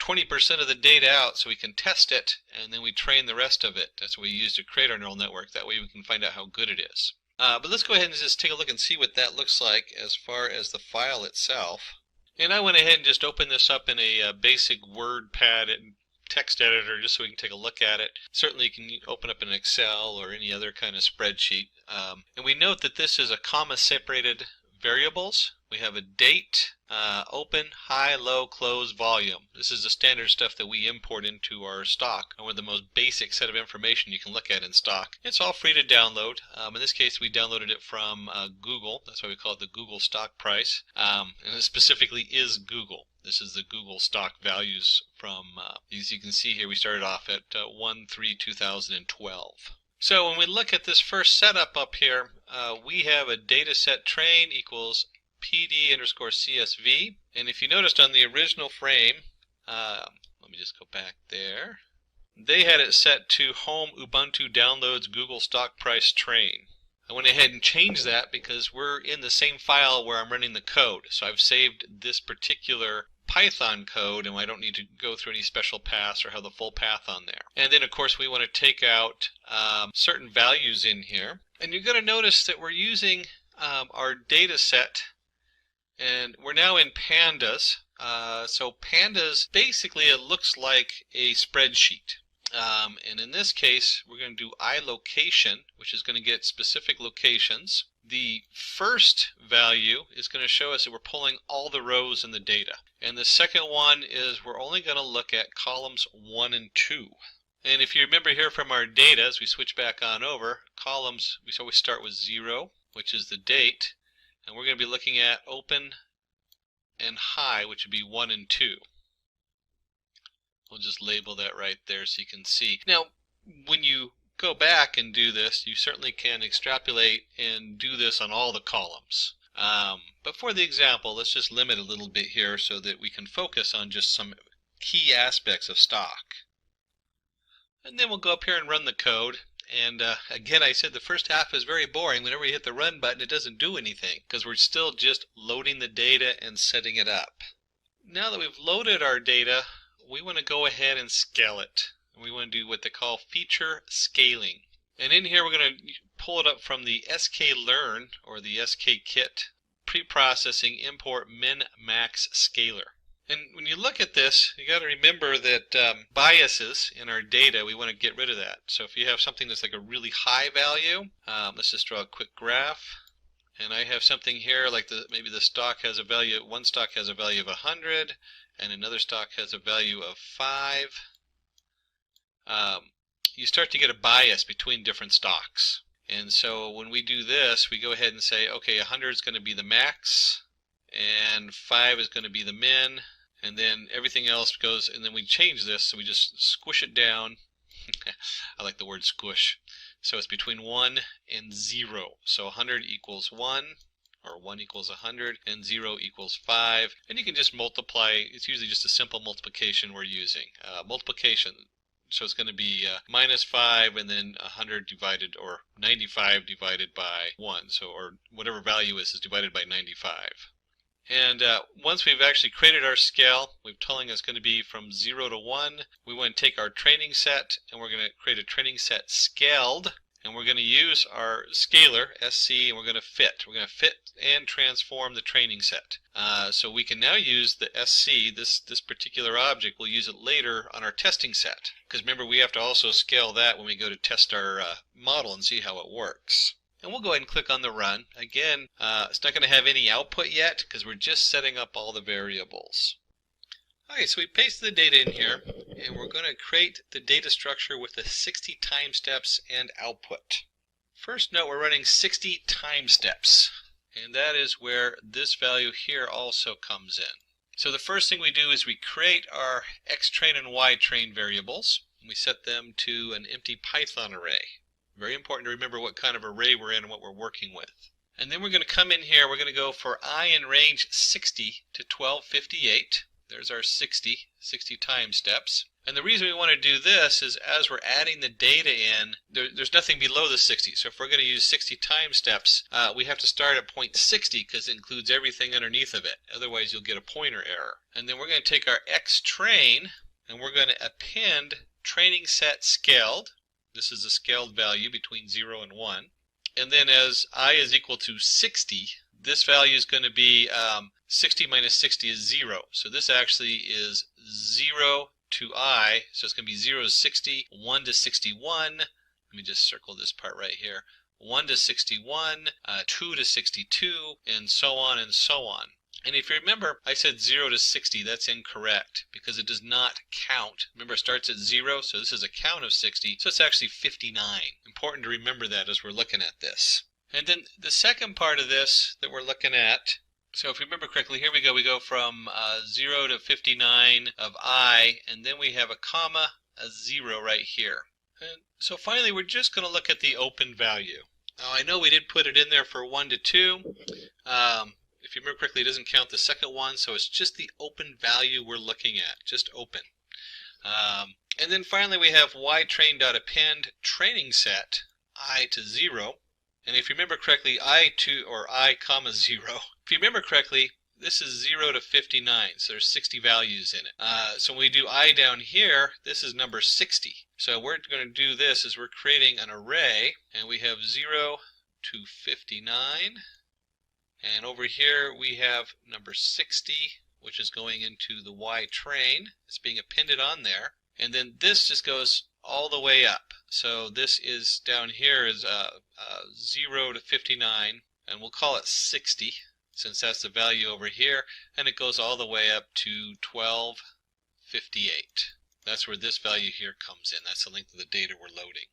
20% of the data out so we can test it, and then we train the rest of it. That's what we use to create our neural network. That way we can find out how good it is. But let's go ahead and just take a look and see what that looks like as far as the file itself. And I went ahead and just opened this up in a basic WordPad and text editor just so we can take a look at it. Certainly you can open up an Excel or any other kind of spreadsheet. And we note that this is a comma-separated variables. We have a date, open, high, low, close, volume. This is the standard stuff that we import into our stock, or the most basic set of information you can look at in stock. It's all free to download. In this case, we downloaded it from Google. That's why we call it the Google stock price. And it specifically is Google. This is the Google stock values from, as you can see here, we started off at 1/3/2012. So when we look at this first setup up here, we have a dataset train equals PD_CSV. And if you noticed on the original frame, let me just go back there, they had it set to home Ubuntu downloads Google stock price train. I went ahead and changed that because we're in the same file where I'm running the code. So I've saved this particular Python code, and I don't need to go through any special paths or have the full path on there. And then of course we want to take out certain values in here. And you're going to notice that we're using our data set, and we're now in pandas. So pandas, basically it looks like a spreadsheet. And in this case, we're going to do iLocation, which is going to get specific locations. The first value is going to show us that we're pulling all the rows in the data. And the second one is we're only going to look at columns 1 and 2. And if you remember here from our data, as we switch back on over, columns, we always start with 0, which is the date. And we're going to be looking at open and high, which would be 1 and 2. We'll just label that right there so you can see. Now, when you go back and do this, you certainly can extrapolate and do this on all the columns. But for the example, let's just limit a little bit here so that we can focus on just some key aspects of stock. And then we'll go up here and run the code. And again, I said the first half is very boring. Whenever you hit the run button, it doesn't do anything because we're still just loading the data and setting it up. Now that we've loaded our data, we want to go ahead and scale it. We want to do what they call feature scaling. And in here we're going to pull it up from the sklearn or the skKit preprocessing import min-max scaler. And when you look at this, you got to remember that biases in our data, we want to get rid of that. So if you have something that's like a really high value, let's just draw a quick graph. And I have something here like maybe the stock has a value, one stock has a value of 100 and another stock has a value of 5. You start to get a bias between different stocks. And so when we do this, we go ahead and say, okay, 100 is going to be the max, and 5 is going to be the min, and then everything else goes, and then we change this, so we just squish it down. I like the word squish. So it's between 1 and 0. So 100 equals 1, or 1 equals 100, and 0 equals 5. And you can just multiply. It's usually just a simple multiplication we're using. Multiplication. So it's going to be minus 5 and then 100 divided, or 95 divided by 1. So, or whatever value is divided by 95. And once we've actually created our scale, we're telling it's going to be from 0 to 1. We want to take our training set and we're going to create a training set scaled. And we're going to use our scaler, SC, and we're going to fit. We're going to fit and transform the training set. So we can now use the SC, this particular object, we'll use it later on our testing set. Because remember, we have to also scale that when we go to test our model and see how it works. And we'll go ahead and click on the run. Again, it's not going to have any output yet because we're just setting up all the variables. Okay, so we paste the data in here, and we're going to create the data structure with the 60 time steps and output. First note, we're running 60 time steps, and that is where this value here also comes in. So the first thing we do is we create our xtrain and ytrain variables, and we set them to an empty Python array. Very important to remember what kind of array we're in and what we're working with. And then we're going to come in here, we're going to go for I in range 60 to 1258. There's our 60 time steps. And the reason we want to do this is as we're adding the data in, there's nothing below the 60. So if we're going to use 60 time steps, we have to start at point 60 because it includes everything underneath of it. Otherwise, you'll get a pointer error. And then we're going to take our xtrain and we're going to append training set scaled. This is the scaled value between 0 and 1. And then as I is equal to 60, this value is going to be 60 minus 60 is 0. So this actually is 0 to I, so it's going to be 0 to 60, 1 to 61, let me just circle this part right here, 1 to 61, 2 to 62, and so on and so on. And if you remember, I said 0 to 60, that's incorrect, because it does not count. Remember, it starts at 0, so this is a count of 60, so it's actually 59. Important to remember that as we're looking at this. And then the second part of this that we're looking at, so if you remember correctly, here we go from 0 to 59 of I, and then we have a comma, a 0 right here. And so finally, we're just going to look at the open value. Now, I know we did put it in there for 1 to 2. If you remember correctly, it doesn't count the second one, so it's just the open value we're looking at, just open. And then finally, we have ytrain.append training set I to 0. And if you remember correctly, I comma 0. If you remember correctly, this is 0 to 59, so there's 60 values in it. So when we do I down here, this is number 60. So we're going to do this is we're creating an array, and we have 0 to 59. And over here we have number 60, which is going into the Y train. It's being appended on there. And then this just goes all the way up. So this is down here is 0 to 59, and we'll call it 60, since that's the value over here, and it goes all the way up to 1258. That's where this value here comes in. That's the length of the data we're loading.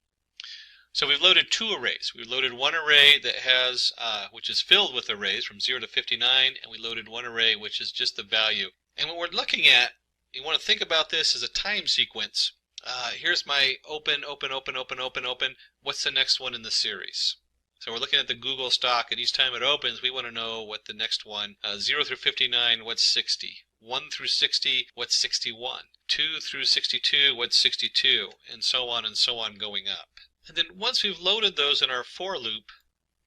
So we've loaded 2 arrays. We've loaded one array that has, which is filled with arrays from 0 to 59, and we loaded one array which is just the value. And what we're looking at, you want to think about this as a time sequence. Here's my open. What's the next one in the series? So we're looking at the Google stock, and each time it opens, we want to know what the next one, 0 through 59, what's 60? 1 through 60, what's 61? 2 through 62, what's 62? And so on going up. And then once we've loaded those in our for loop,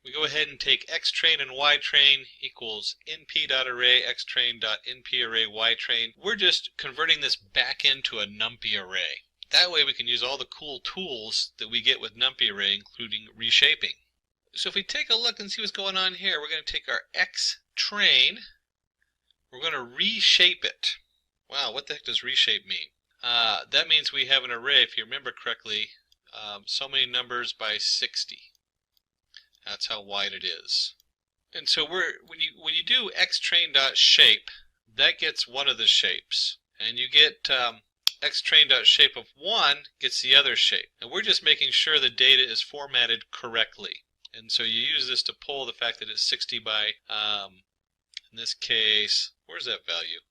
we go ahead and take xtrain and ytrain equals np.array xtrain.nparray ytrain. We're just converting this back into a numpy array. That way we can use all the cool tools that we get with numpy array, including reshaping. So if we take a look and see what's going on here, we're going to take our xtrain, we're going to reshape it. Wow, what the heck does reshape mean? That means we have an array, if you remember correctly, so many numbers by 60. That's how wide it is. And so when you do xtrain.shape, that gets one of the shapes. And you get xtrain.shape of 1 gets the other shape. And we're just making sure the data is formatted correctly. And so you use this to pull the fact that it's 60 by, in this case, where's that value?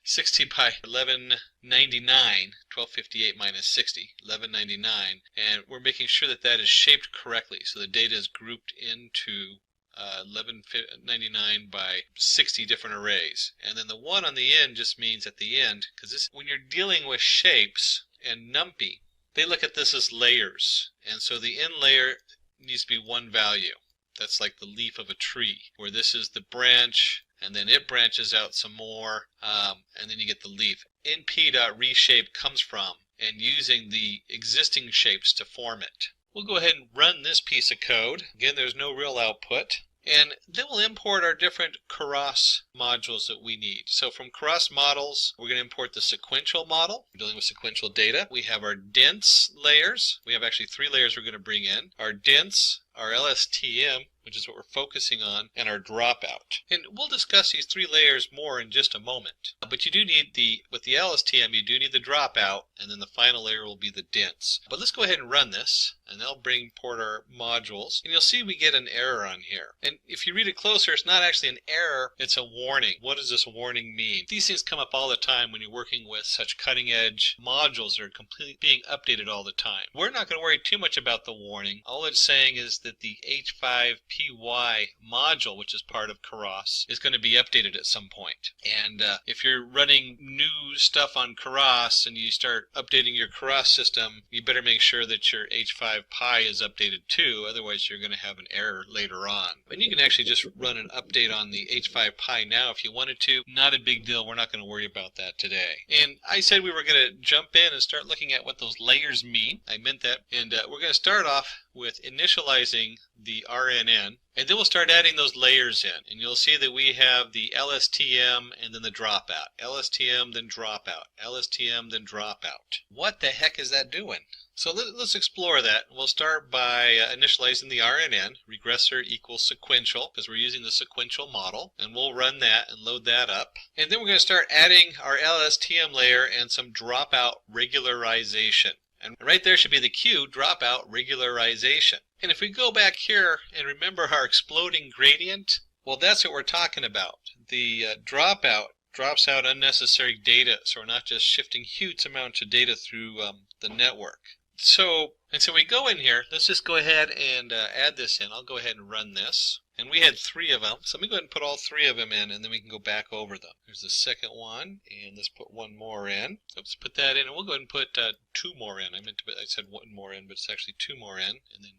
60 by 1199, 1258 minus 60, 1199, and we're making sure that that is shaped correctly. So the data is grouped into 1199 by 60 different arrays. And then the 1 on the end just means at the end, because when you're dealing with shapes and NumPy, they look at this as layers. And so the end layer needs to be 1 value. That's like the leaf of a tree, where this is the branch, and then it branches out some more, and then you get the leaf. np.reshape comes from and using the existing shapes to form it. We'll go ahead and run this piece of code. Again, there's no real output. And then we'll import our different Keras modules that we need. So from Keras Models, we're going to import the sequential model. We're dealing with sequential data. We have our dense layers. We have actually 3 layers we're going to bring in. Our dense, our LSTM, which is what we're focusing on, and our dropout. And we'll discuss these 3 layers more in just a moment. But you do need with the LSTM, you do need the dropout, and then the final layer will be the dense. But let's go ahead and run this, and that'll import our modules. And you'll see we get an error on here. And if you read it closer, it's not actually an error, it's a warning. What does this warning mean? These things come up all the time when you're working with such cutting-edge modules that are completely being updated all the time. We're not going to worry too much about the warning. All it's saying is that the H5 PY module, which is part of Keras, is going to be updated at some point. And if you're running new stuff on Keras and you start updating your Keras system, you better make sure that your H5Py is updated too, otherwise you're going to have an error later on. And you can actually just run an update on the H5Py now if you wanted to. Not a big deal, we're not going to worry about that today. And I said we were going to jump in and start looking at what those layers mean. I meant that. And we're going to start off with initializing the RNN, and then we'll start adding those layers in. And you'll see that we have the LSTM and then the dropout. LSTM, then dropout. LSTM, then dropout. What the heck is that doing? So let's explore that. We'll start by initializing the RNN, regressor equals sequential, because we're using the sequential model, and we'll run that and load that up. And then we're going to start adding our LSTM layer and some dropout regularization. And right there should be the cue, dropout regularization. And if we go back here and remember our exploding gradient, well, that's what we're talking about. The dropout drops out unnecessary data, so we're not just shifting huge amounts of data through the network. So we go in here, let's just go ahead and add this in. I'll go ahead and run this. And we had 3 of them, so let me go ahead and put all 3 of them in, and then we can go back over them. Here's the second one, and let's put 1 more in. Oops, put that in, and we'll go ahead and put 2 more in. I said 1 more in, but it's actually 2 more in, and then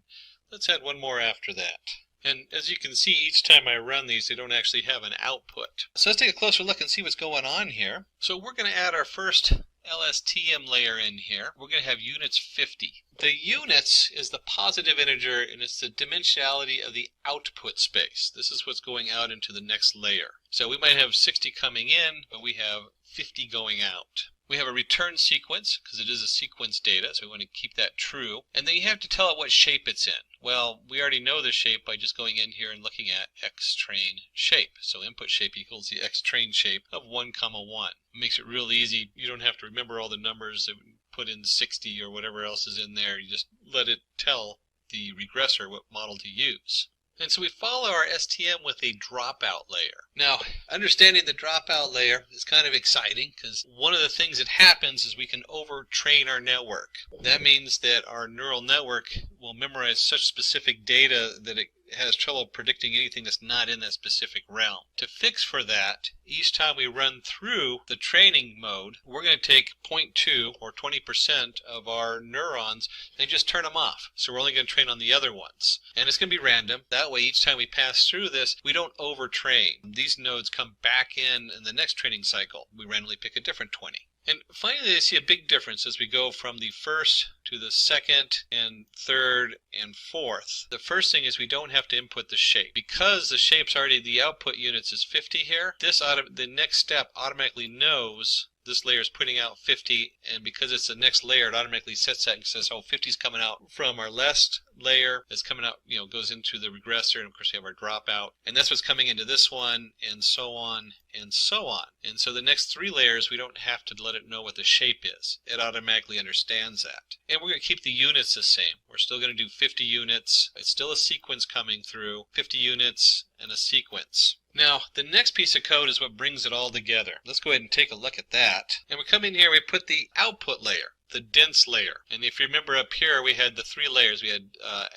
let's add 1 more after that. And as you can see, each time I run these, they don't actually have an output. So let's take a closer look and see what's going on here. So we're going to add our first LSTM layer in here. We're going to have units 50. The units is the positive integer, and it's the dimensionality of the output space. This is what's going out into the next layer. So we might have 60 coming in, but we have 50 going out. We have a return sequence, because it is a sequence data, so we want to keep that true. And then you have to tell it what shape it's in. Well, we already know the shape by just going in here and looking at xtrain shape. So input shape equals the xtrain shape of 1, 1. It makes it real easy. You don't have to remember all the numbers that put in 60 or whatever else is in there. You just let it tell the regressor what model to use. And so we follow our STM with a dropout layer. Now, understanding the dropout layer is kind of exciting because one of the things that happens is we can overtrain our network. That means that our neural network will memorize such specific data that it has trouble predicting anything that's not in that specific realm. To fix for that, each time we run through the training mode, we're going to take 0.2 or 20% of our neurons and just turn them off. So we're only going to train on the other ones. And it's going to be random. That way, each time we pass through this, we don't overtrain. These nodes come back in the next training cycle. We randomly pick a different 20. And finally, I see a big difference as we go from the first to the second and third and fourth. The first thing is we don't have to input the shape. Because the shape's already, the output units is 50 here, the next step automatically knows this layer is putting out 50, and because it's the next layer, it automatically sets that and says, oh, 50 is coming out from our last layer. It's coming out, goes into the regressor, and of course we have our dropout. And that's what's coming into this one, and so on, and so on. And so the next 3 layers, we don't have to let it know what the shape is. It automatically understands that. And we're going to keep the units the same. We're still going to do 50 units. It's still a sequence coming through, 50 units and a sequence. Now, the next piece of code is what brings it all together. Let's go ahead and take a look at that. And we come in here, we put the output layer, the dense layer. And if you remember up here, we had the 3 layers. We had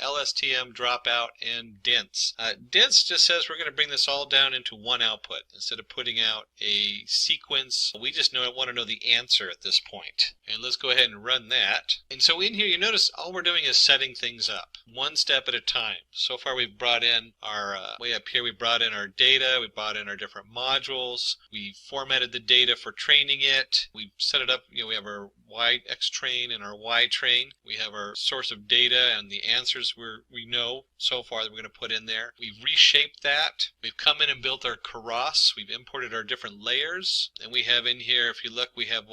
LSTM, dropout, and dense. Dense just says we're going to bring this all down into one output. Instead of putting out a sequence, we just want to know the answer at this point. And let's go ahead and run that. And so in here, you notice all we're doing is setting things up, one step at a time. So far, we've brought in our, way up here, we brought in our data, we brought in our different modules, we formatted the data for training it, we set it up, we have our X train and our Y train. We have our source of data and the answers we know so far that we're going to put in there. We've reshaped that. We've come in and built our Keras. We've imported our different layers. And we have in here, if you look, we have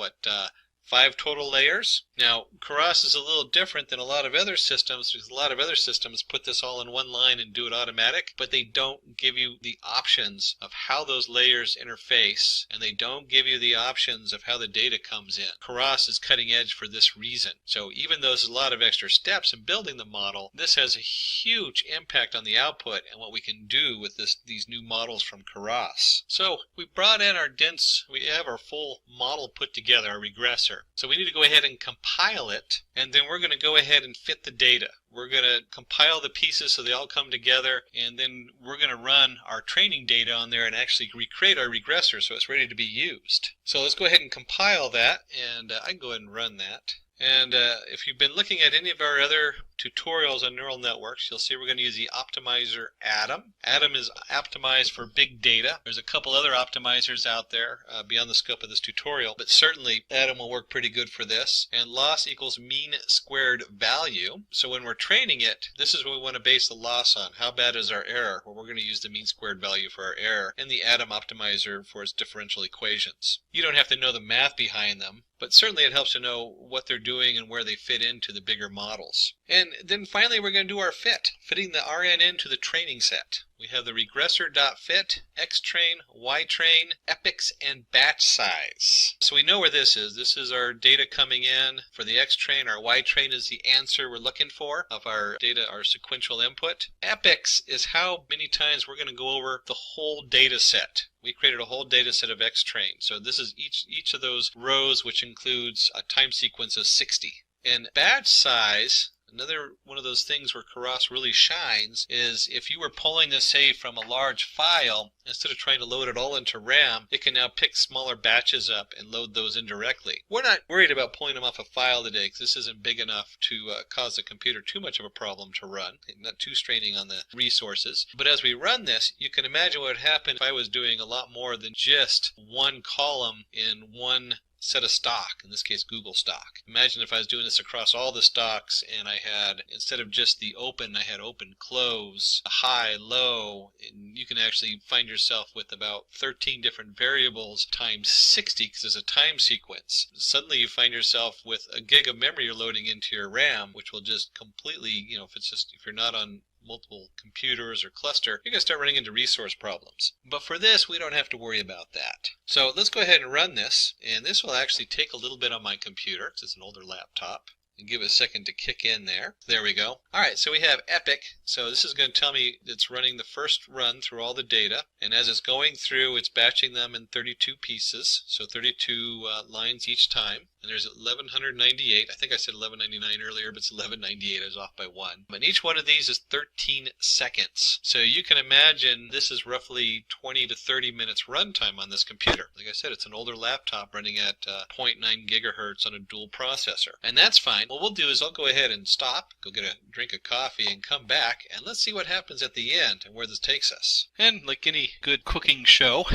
5 total layers. Now, Keras is a little different than a lot of other systems because a lot of other systems put this all in one line and do it automatic, but they don't give you the options of how those layers interface, and they don't give you the options of how the data comes in. Keras is cutting edge for this reason. So even though there's a lot of extra steps in building the model, this has a huge impact on the output and what we can do with these new models from Keras. So we brought in our dense, we have our full model put together, our regressor. filter. So we need to go ahead and compile it, and then we're going to go ahead and fit the data. We're going to compile the pieces so they all come together, and then we're going to run our training data on there and actually recreate our regressor so it's ready to be used. So let's go ahead and compile that, and I can go ahead and run that. And if you've been looking at any of our other tutorials on neural networks, you'll see we're going to use the optimizer Atom. Atom is optimized for big data. There's a couple other optimizers out there beyond the scope of this tutorial, but certainly Atom will work pretty good for this. And loss equals mean squared value. So when we're training it, this is what we want to base the loss on. How bad is our error? Well, we're going to use the mean squared value for our error and the Atom optimizer for its differential equations. You don't have to know the math behind them, but certainly it helps to know what they're doing and where they fit into the bigger models. And then finally we're going to do our fit, fitting the RNN to the training set. We have the regressor.fit, xtrain, ytrain, epochs, and batch size. So we know where this is. This is our data coming in. For the xtrain, our ytrain is the answer we're looking for of our data, our sequential input. Epochs is how many times we're going to go over the whole data set. We created a whole data set of xtrain. So this is each of those rows, which includes a time sequence of 60. And batch size, another one of those things where Keras really shines, is if you were pulling this, say, from a large file, instead of trying to load it all into RAM, it can now pick smaller batches up and load those indirectly. We're not worried about pulling them off a file today because this isn't big enough to cause the computer too much of a problem to run, not too straining on the resources. But as we run this, you can imagine what would happen if I was doing a lot more than just one column in one set of stock, in this case Google stock. Imagine if I was doing this across all the stocks and I had, instead of just the open, I had open, close, high, low, and you can actually find yourself with about 13 different variables times 60 because it's a time sequence. Suddenly you find yourself with a gig of memory you're loading into your RAM, which will just completely, if you're not on multiple computers or cluster, you're going to start running into resource problems. But for this, we don't have to worry about that. So let's go ahead and run this, and this will actually take a little bit on my computer because it's an older laptop. And give it a second to kick in there. There we go. Alright, so we have epoch. So this is going to tell me it's running the first run through all the data. And as it's going through, it's batching them in 32 pieces. So 32 lines each time. And there's 1198. I think I said 1199 earlier, but it's 1198. I was off by 1. And each one of these is 13 seconds. So you can imagine this is roughly 20 to 30 minutes runtime on this computer. Like I said, it's an older laptop running at 0.9 gigahertz on a dual processor. And that's fine. What we'll do is I'll go ahead and stop, go get a drink of coffee, and come back, and let's see what happens at the end and where this takes us. And like any good cooking show,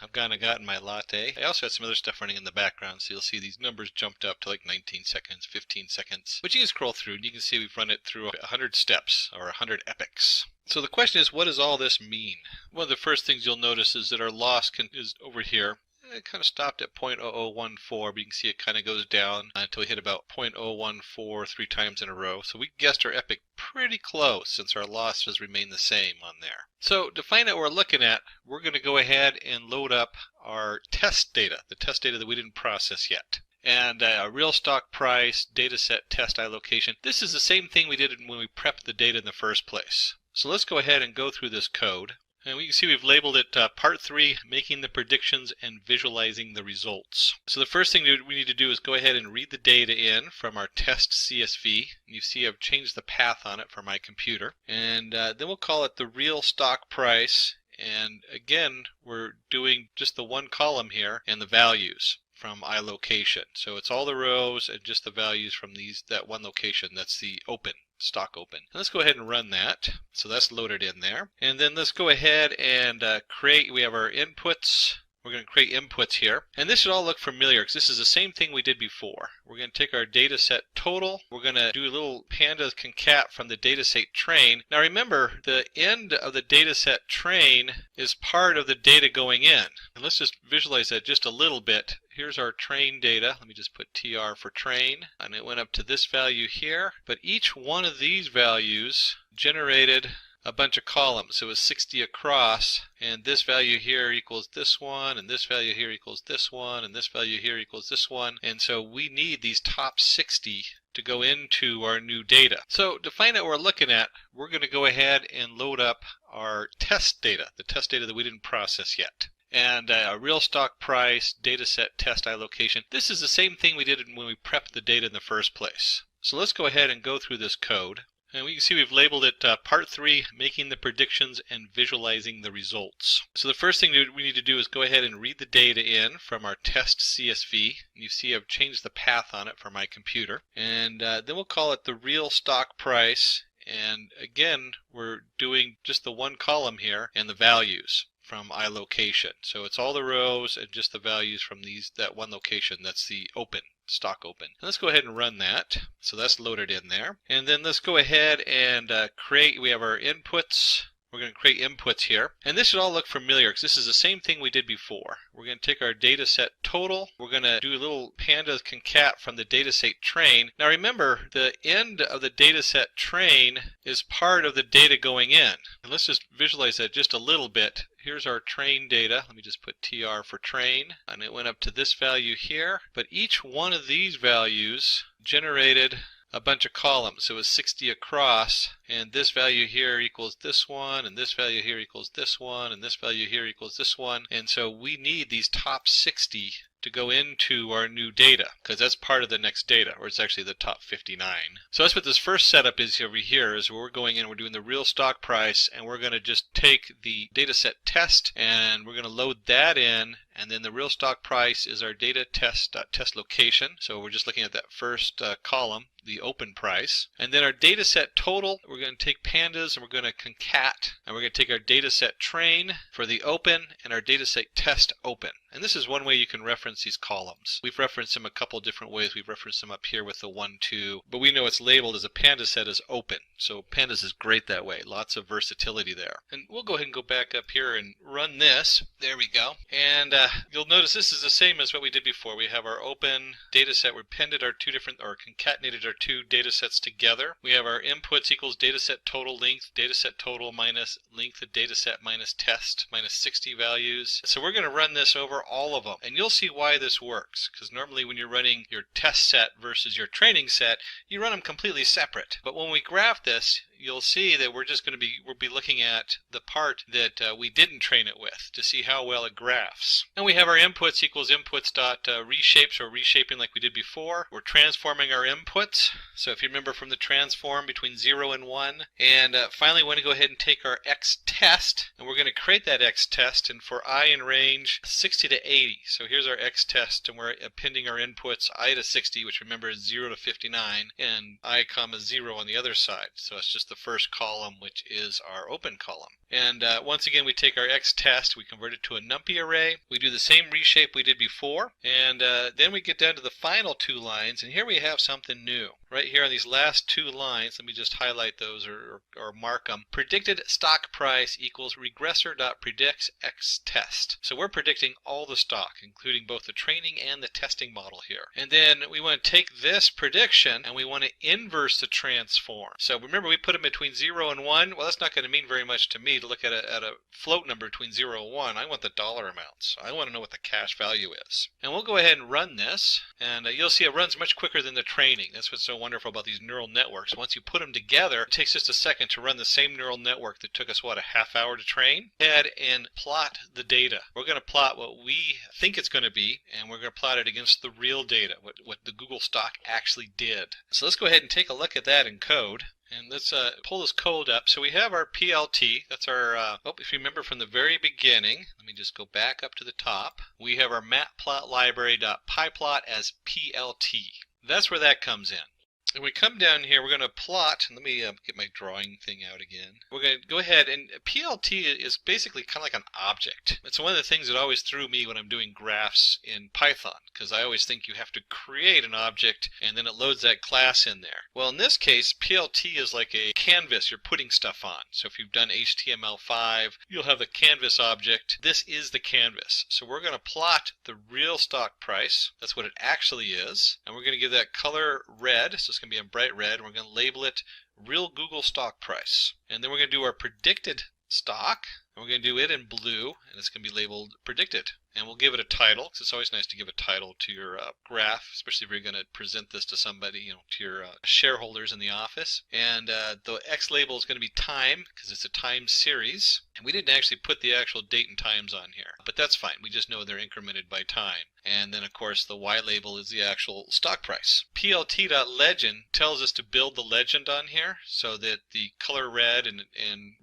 I've gone and gotten my latte. I also had some other stuff running in the background, so you'll see these numbers jumped up to like 19 seconds, 15 seconds. But you can scroll through, and you can see we've run it through 100 steps, or 100 epochs. So the question is, what does all this mean? One of the first things you'll notice is that our loss is over here. It kind of stopped at 0.0014, but you can see it kind of goes down until we hit about 0.014 3 times in a row. So we guessed our epoch pretty close since our loss has remained the same on there. So to find out what we're looking at, we're going to go ahead and load up our test data, the test data that we didn't process yet. And a real stock price, dataset, test allocation. This is the same thing we did when we prepped the data in the first place. So let's go ahead and go through this code. And we can see we've labeled it Part 3, Making the Predictions and Visualizing the Results. So the first thing we need to do is go ahead and read the data in from our test CSV. And you see I've changed the path on it for my computer. And then we'll call it the real stock price. And again, we're doing just the one column here and the values from iLocation. So it's all the rows and just the values from that one location. That's the open. Stock open. And let's go ahead and run that. So that's loaded in there. And then let's go ahead and we have our inputs. We're going to create inputs here. And this should all look familiar because this is the same thing we did before. We're going to take our data set total. We're going to do a little pandas concat from the data set train. Now remember, the end of the data set train is part of the data going in. And let's just visualize that just a little bit. Here's our train data. Let me just put TR for train. And it went up to this value here. But each one of these values generated a bunch of columns. So it was 60 across, and this value here equals this one, and this value here equals this one, and this value here equals this one. And so we need these top 60 to go into our new data. So to find out what we're looking at, we're going to go ahead and load up our test data, the test data that we didn't process yet. and real stock price, data set, test allocation. This is the same thing we did when we prepped the data in the first place. So let's go ahead and go through this code. And we can see we've labeled it Part 3, Making the Predictions and Visualizing the Results. So the first thing we need to do is go ahead and read the data in from our test CSV. And you see I've changed the path on it for my computer. And then we'll call it the real stock price. And again, we're doing just the one column here and the values from iLocation. So it's all the rows and just the values from that one location. That's the open, stock open. And let's go ahead and run that. So that's loaded in there. And then let's go ahead and we have our inputs. We're going to create inputs here. And this should all look familiar because this is the same thing we did before. We're going to take our data set total. We're going to do a little pandas concat from the data set train. Now remember, the end of the data set train is part of the data going in. And let's just visualize that just a little bit. Here's our train data. Let me just put TR for train. And it went up to this value here. But each one of these values generated a bunch of columns. So it was 60 across, and this value here equals this one, and this value here equals this one, and this value here equals this one. And so we need these top 60 to go into our new data, because that's part of the next data, or it's actually the top 59. So that's what this first setup is over here, is where we're going in, we're doing the real stock price, and we're going to just take the data set test, and we're going to load that in, and then the real stock price is our data test location. So we're just looking at that first column, the open price. And then our data set total, we're going to take pandas and we're going to concat, and we're going to take our data set train for the open and our data set test open. And this is one way you can reference these columns. We've referenced them a couple different ways. We've referenced them up here with the 1, 2, but we know it's labeled as a panda set as open. So pandas is great that way. Lots of versatility there. And we'll go ahead and go back up here and run this. There we go. And you'll notice this is the same as what we did before. We have our open data set. We appended our concatenated our two data sets together. We have our inputs equals data set total length, data set total minus length of data set minus test minus 60 values. So we're going to run this over all of them. And you'll see why this works. Because normally when you're running your test set versus your training set, you run them completely separate. But when we graph this, you'll see that we'll be looking at the part that we didn't train it with to see how well it graphs. And we have our inputs equals inputs dot reshapes, or reshaping like we did before. We're transforming our inputs. So if you remember from the transform between 0 and 1. And finally we want to go ahead and take our X test, and we're going to create that X test, and for I in range 60 to 80. So here's our X test, and we're appending our inputs I to 60, which remember is 0 to 59, and I comma 0 on the other side. So it's just the first column, which is our open column. And once again, we take our X test, we convert it to a NumPy array. We do the same reshape we did before, and then we get down to the final two lines, and here we have something new. Right here on these last two lines, let me just highlight those or mark them. Predicted stock price equals regressor.predicts X test. So we're predicting all the stock, including both the training and the testing model here. And then we want to take this prediction and we want to inverse the transform. So remember, we put them between 0 and 1. Well, that's not going to mean very much to me to look at a float number between 0 and 1. I want the dollar amounts. I want to know what the cash value is. And we'll go ahead and run this, and you'll see it runs much quicker than the training. That's what's so wonderful about these neural networks. Once you put them together, it takes just a second to run the same neural network that took us, what, a half hour to train? Head and plot the data. We're going to plot what we think it's going to be, and we're going to plot it against the real data, what the Google stock actually did. So let's go ahead and take a look at that in code. And let's pull this code up. So we have our PLT. That's our, if you remember from the very beginning, let me just go back up to the top. We have our matplotlibary.pyplot as PLT. That's where that comes in. And we come down here, we're going to plot, and let me get my drawing thing out again. We're going to go ahead, and PLT is basically kind of like an object. It's one of the things that always threw me when I'm doing graphs in Python, because I always think you have to create an object, and then it loads that class in there. Well, in this case, PLT is like a canvas you're putting stuff on. So if you've done HTML5, you'll have the canvas object. This is the canvas. So we're going to plot the real stock price. That's what it actually is. And we're going to give that color red. So it's going to be in bright red. We're going to label it real Google stock price. And then we're going to do our predicted stock. And we're going to do it in blue, and it's going to be labeled predicted. And we'll give it a title, because it's always nice to give a title to your graph, especially if you're going to present this to somebody, to your shareholders in the office. And the X label is going to be time, because it's a time series. And we didn't actually put the actual date and times on here, but that's fine. We just know they're incremented by time. And then, of course, the Y label is the actual stock price. plt.legend tells us to build the legend on here so that the color red and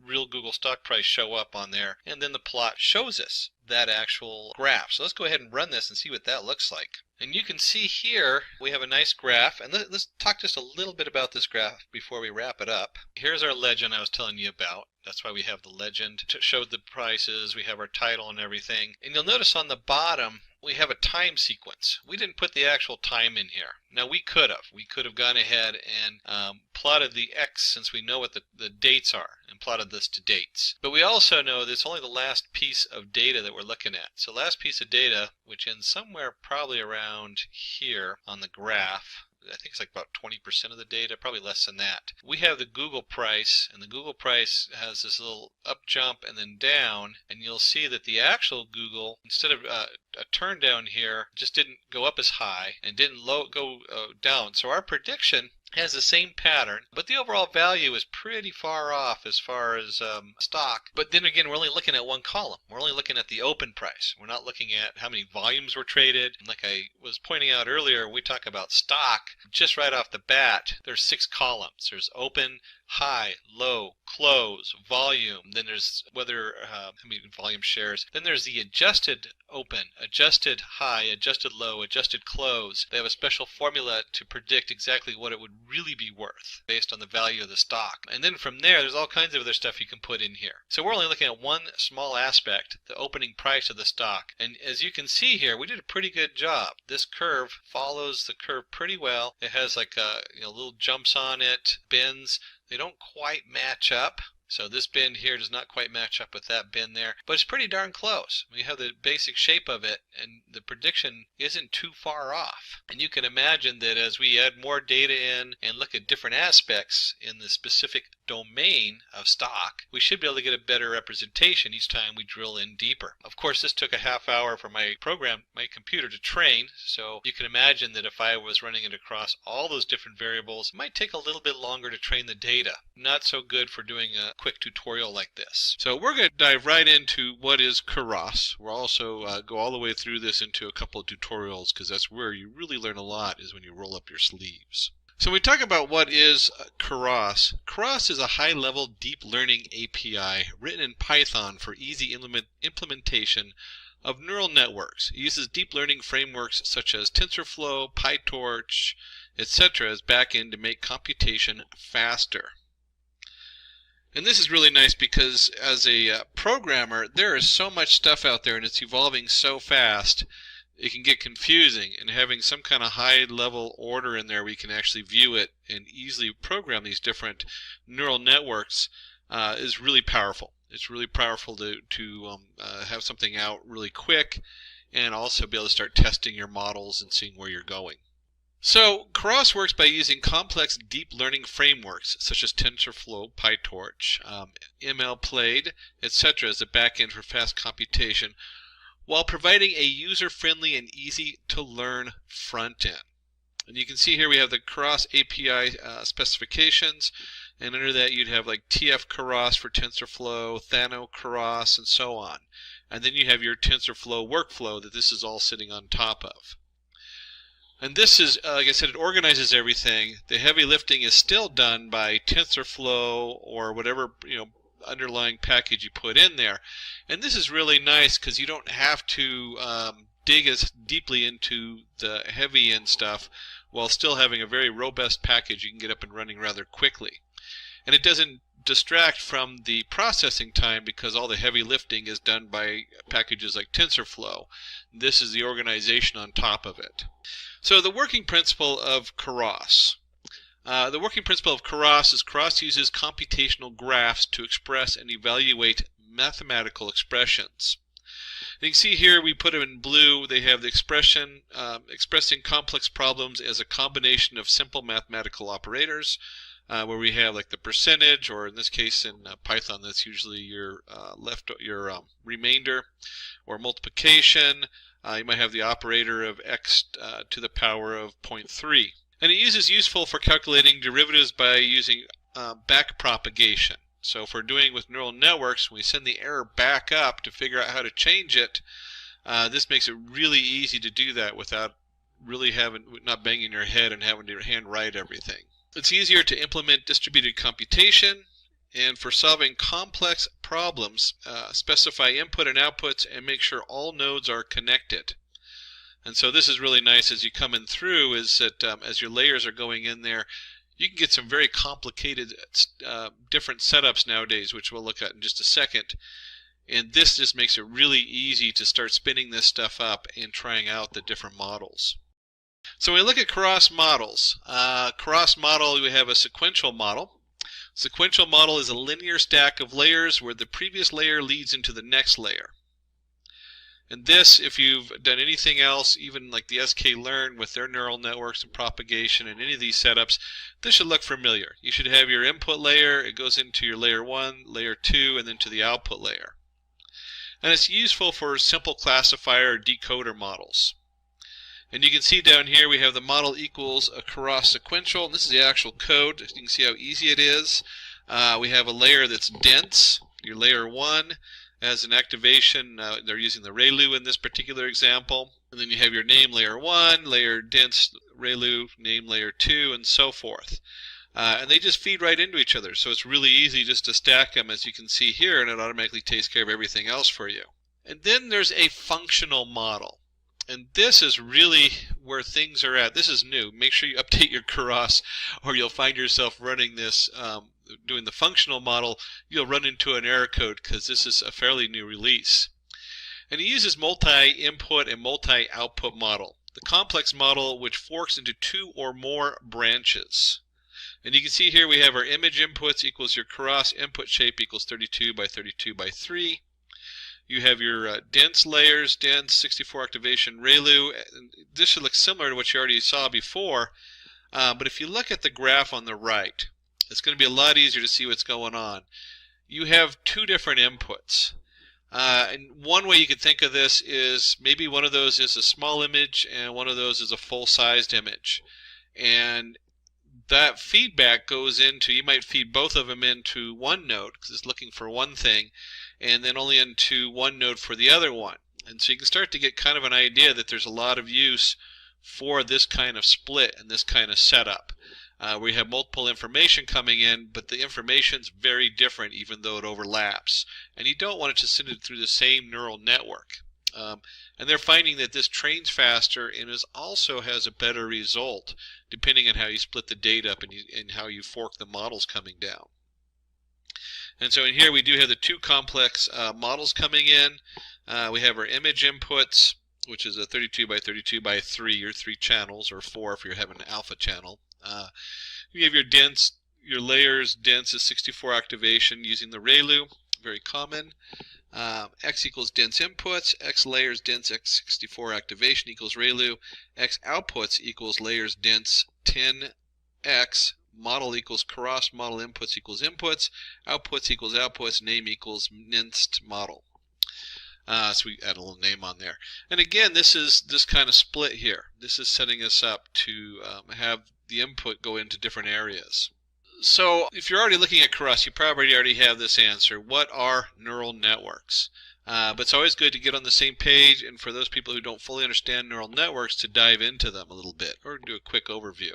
real Google stock price show up on there. And then the plot shows us that actual graph. So let's go ahead and run this and see what that looks like. And you can see here we have a nice graph, and let's talk just a little bit about this graph before we wrap it up. Here's our legend I was telling you about. That's why we have the legend to show the prices. We have our title and everything. And you'll notice on the bottom we have a time sequence. We didn't put the actual time in here. Now we could have. We could have gone ahead and plotted the X, since we know what the dates are, and plotted this to dates. But we also know this is only the last piece of data that we're looking at. So last piece of data, which ends somewhere probably around here on the graph, I think it's like about 20% of the data, probably less than that. We have the Google price, and the Google price has this little up jump and then down, and you'll see that the actual Google, instead of a turn down here, just didn't go up as high and didn't go down. So our prediction has the same pattern, but the overall value is pretty far off as far as stock. But then again, we're only looking at one column. We're only looking at the open price. We're not looking at how many volumes were traded. And like I was pointing out earlier, when we talk about stock, just right off the bat, there's 6 columns. There's open, high, low, close, volume. Then there's volume shares. Then there's the adjusted open, adjusted high, adjusted low, adjusted close. They have a special formula to predict exactly what it would really be worth based on the value of the stock. And then from there, there's all kinds of other stuff you can put in here. So we're only looking at one small aspect, the opening price of the stock. And as you can see here, we did a pretty good job. This curve follows the curve pretty well. It has like little jumps on it, bends. They don't quite match up. So this bend here does not quite match up with that bend there, but it's pretty darn close. We have the basic shape of it, and the prediction isn't too far off. And you can imagine that as we add more data in and look at different aspects in the specific domain of stock, we should be able to get a better representation each time we drill in deeper. Of course, this took a half hour for my computer to train, so you can imagine that if I was running it across all those different variables, it might take a little bit longer to train the data. Not so good for doing a quick tutorial like this. So we're going to dive right into what is Keras. We'll also go all the way through this into a couple of tutorials, because that's where you really learn a lot, is when you roll up your sleeves. So when we talk about what is Keras, Keras is a high-level deep learning API written in Python for easy implementation of neural networks. It uses deep learning frameworks such as TensorFlow, PyTorch, etc. as backend to make computation faster. And this is really nice because as a programmer, there is so much stuff out there and it's evolving so fast, it can get confusing. And having some kind of high-level order in there where you can actually view it and easily program these different neural networks is really powerful. It's really powerful to have something out really quick and also be able to start testing your models and seeing where you're going. So Keras works by using complex deep learning frameworks such as TensorFlow, PyTorch, MLFull, etc. as a backend for fast computation, while providing a user-friendly and easy-to-learn front-end. And you can see here we have the Keras API specifications, and under that you'd have like TF Keras for TensorFlow, Thano Keras, and so on. And then you have your TensorFlow workflow that this is all sitting on top of. And this is, like I said, it organizes everything. The heavy lifting is still done by TensorFlow or whatever underlying package you put in there. And this is really nice because you don't have to dig as deeply into the heavy end stuff while still having a very robust package you can get up and running rather quickly. And it doesn't distract from the processing time because all the heavy lifting is done by packages like TensorFlow. This is the organization on top of it. So the working principle of Keras. The working principle of Keras is Keras uses computational graphs to express and evaluate mathematical expressions. And you can see here we put them in blue. They have the expression expressing complex problems as a combination of simple mathematical operators. where we have like the percentage, or in this case in Python, that's usually your remainder, or multiplication. You might have the operator of x to the power of 0.3. And it is useful for calculating derivatives by using back propagation. So if we're doing with neural networks, when we send the error back up to figure out how to change it, this makes it really easy to do that without really not banging your head and having to hand write everything. It's easier to implement distributed computation, and for solving complex problems, specify input and outputs and make sure all nodes are connected. And so this is really nice as you come in through, is that as your layers are going in there, you can get some very complicated different setups nowadays, which we'll look at in just a second. And this just makes it really easy to start spinning this stuff up and trying out the different models. So when we look at Keras Models, Keras Model, we have a sequential model. Sequential model is a linear stack of layers where the previous layer leads into the next layer. And this, if you've done anything else, even like the sklearn with their neural networks and propagation and any of these setups, this should look familiar. You should have your input layer, it goes into your layer 1, layer 2, and then to the output layer. And it's useful for simple classifier or decoder models. And you can see down here we have the model equals a Keras sequential, and this is the actual code. You can see how easy it is. We have a layer that's dense, your layer 1. As an activation, they're using the ReLU in this particular example. And then you have your name layer 1, layer dense ReLU, name layer 2, and so forth. And they just feed right into each other, so it's really easy just to stack them, as you can see here, and it automatically takes care of everything else for you. And then there's a functional model. And this is really where things are at. This is new. Make sure you update your Keras, or you'll find yourself running this, doing the functional model. You'll run into an error code because this is a fairly new release. And it uses multi-input and multi-output model. The complex model which forks into 2 or more branches. And you can see here we have our image inputs equals your Keras input shape equals 32 by 32 by 3. You have your dense layers, dense 64 activation ReLU. This should look similar to what you already saw before, but if you look at the graph on the right, it's going to be a lot easier to see what's going on. You have 2 different inputs. And one way you could think of this is maybe one of those is a small image and one of those is a full-sized image. And that feedback goes into, you might feed both of them into one node because it's looking for one thing, and then only into one node for the other one. And so you can start to get kind of an idea that there's a lot of use for this kind of split and this kind of setup. Where you have multiple information coming in, but the information's very different even though it overlaps. And you don't want it to send it through the same neural network. And they're finding that this trains faster and also has a better result depending on how you split the data up and how you fork the models coming down. And so in here we do have the 2 complex models coming in. We have our image inputs, which is a 32 by 32 by 3, or 3 channels, or 4 if you're having an alpha channel. You have your dense, your layers, dense is 64 activation using the ReLU, very common. X equals dense inputs, X layers dense X64 activation equals ReLU, X outputs equals layers dense 10X, model equals Keras model inputs equals inputs, outputs equals outputs, name equals MNIST model. So we add a little name on there. And again, this is this kind of split here. This is setting us up to have the input go into different areas. So if you're already looking at Keras, you probably already have this answer. What are neural networks? But it's always good to get on the same page, and for those people who don't fully understand neural networks, to dive into them a little bit or do a quick overview.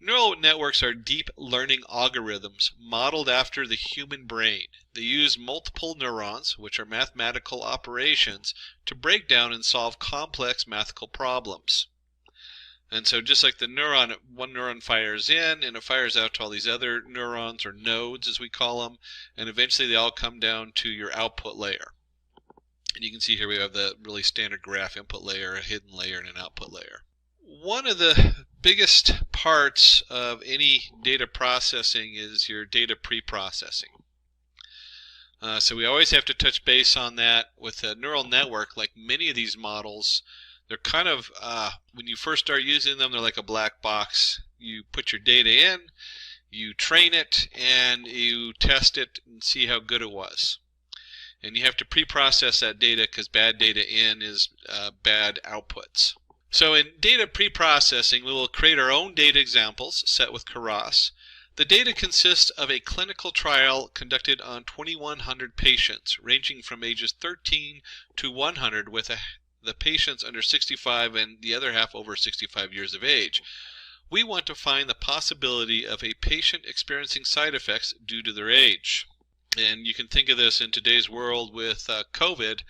Neural networks are deep learning algorithms modeled after the human brain. They use multiple neurons, which are mathematical operations, to break down and solve complex mathematical problems. And so just like the neuron, one neuron fires in and it fires out to all these other neurons, or nodes as we call them, and eventually they all come down to your output layer. And you can see here we have the really standard graph: input layer, a hidden layer, and an output layer. One of the biggest parts of any data processing is your data pre-processing. So we always have to touch base on that. With a neural network, like many of these models, they're kind of, when you first start using them, they're like a black box. You put your data in, You train it and you test it and see how good it was. And you have to pre-process that data because bad data in is bad outputs. So in data pre-processing, we will create our own data examples set with Keras. The data consists of a clinical trial conducted on 2,100 patients, ranging from ages 13 to 100, with the patients under 65 and the other half over 65 years of age. We want to find the possibility of a patient experiencing side effects due to their age. And you can think of this in today's world with COVID,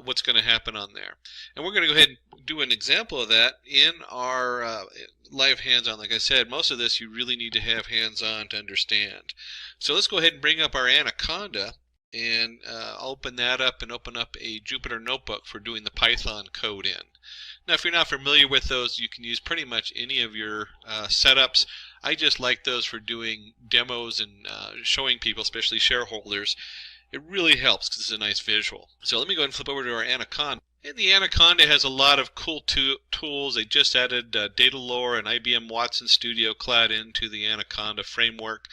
what's going to happen on there. And we're going to go ahead and do an example of that in our live hands-on. Like I said, most of this you really need to have hands-on to understand. So let's go ahead and bring up our Anaconda, and I'll open that up and open up a Jupyter Notebook for doing the Python code in. Now, if you're not familiar with those, you can use pretty much any of your setups. I just like those for doing demos and showing people, especially shareholders. It really helps because it's a nice visual. So let me go ahead and flip over to our Anaconda. And the Anaconda has a lot of cool tools. They just added Datalore and IBM Watson Studio Cloud into the Anaconda framework.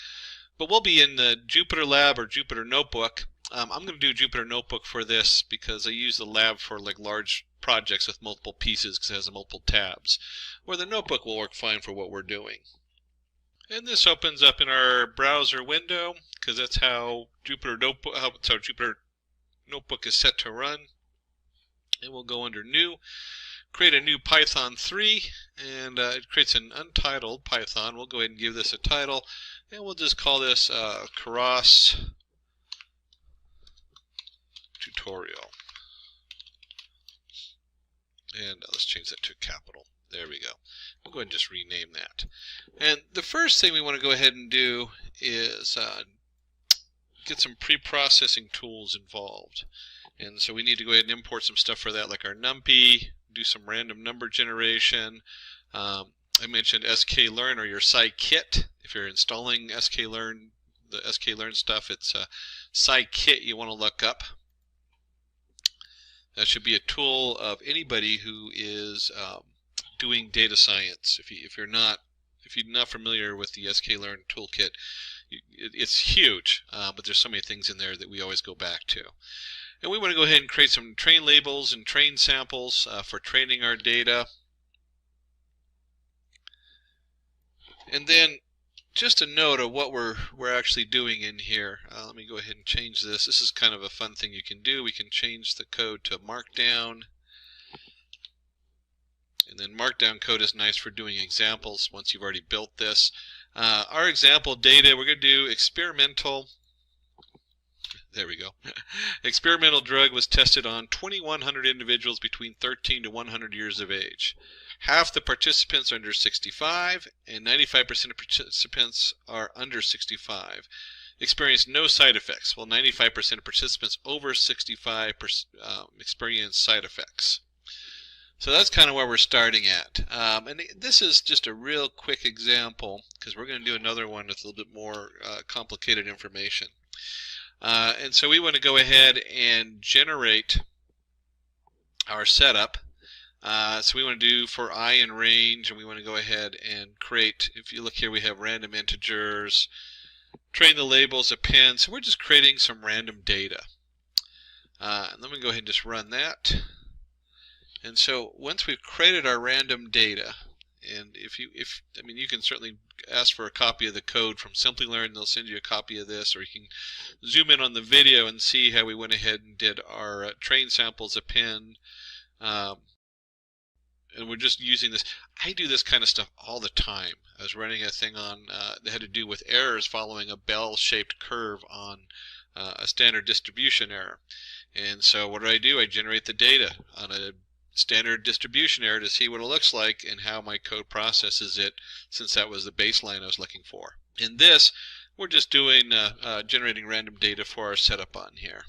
But we'll be in the Jupyter Lab or Jupyter Notebook. I'm going to do Jupyter Notebook for this because I use the lab for like large projects with multiple pieces because it has multiple tabs. Where the Notebook will work fine for what we're doing. And this opens up in our browser window because that's how Jupyter Notebook is set to run. And we'll go under New, create a new Python 3, and it creates an untitled Python. We'll go ahead and give this a title, and we'll just call this Keras Tutorial. And let's change that to capital. There we go. We'll go ahead and just rename that. And the first thing we want to go ahead and do is get some pre-processing tools involved. And so we need to go ahead and import some stuff for that, like our NumPy, do some random number generation. I mentioned sklearn or your scikit. If you're installing sklearn, the sklearn stuff, it's scikit you want to look up. That should be a tool of anybody who is doing data science. If you're not familiar with the sklearn toolkit, it's huge, but there's so many things in there that we always go back to. And we want to go ahead and create some train labels and train samples for training our data. And then just a note of what we're actually doing in here. Let me go ahead and change this. This is kind of a fun thing you can do. We can change the code to Markdown. And then Markdown code is nice for doing examples once you've already built this. Our example data, we're going to do experimental. There we go. Experimental drug was tested on 2,100 individuals between 13 to 100 years of age. Half the participants are under 65, and 95% of participants are under 65. Experienced no side effects, while 95% of participants over 65 experienced side effects. So that's kind of where we're starting at. And this is just a real quick example, because we're going to do another one with a little bit more complicated information. And so we want to go ahead and generate our setup. So we want to do for I and range, and we want to go ahead and create, if you look here, we have random integers, train the labels, append. So we're just creating some random data. And let me go ahead and just run that. And so once we've created our random data, and you can certainly ask for a copy of the code from Simplilearn. They'll send you a copy of this, or you can zoom in on the video and see how we went ahead and did our train samples, append, and we're just using this. I do this kind of stuff all the time. I was running a thing on that had to do with errors following a bell-shaped curve on a standard distribution error. And so what do? I generate the data on a standard distribution error to see what it looks like and how my code processes it, since that was the baseline I was looking for. In this, we're just doing generating random data for our setup on here.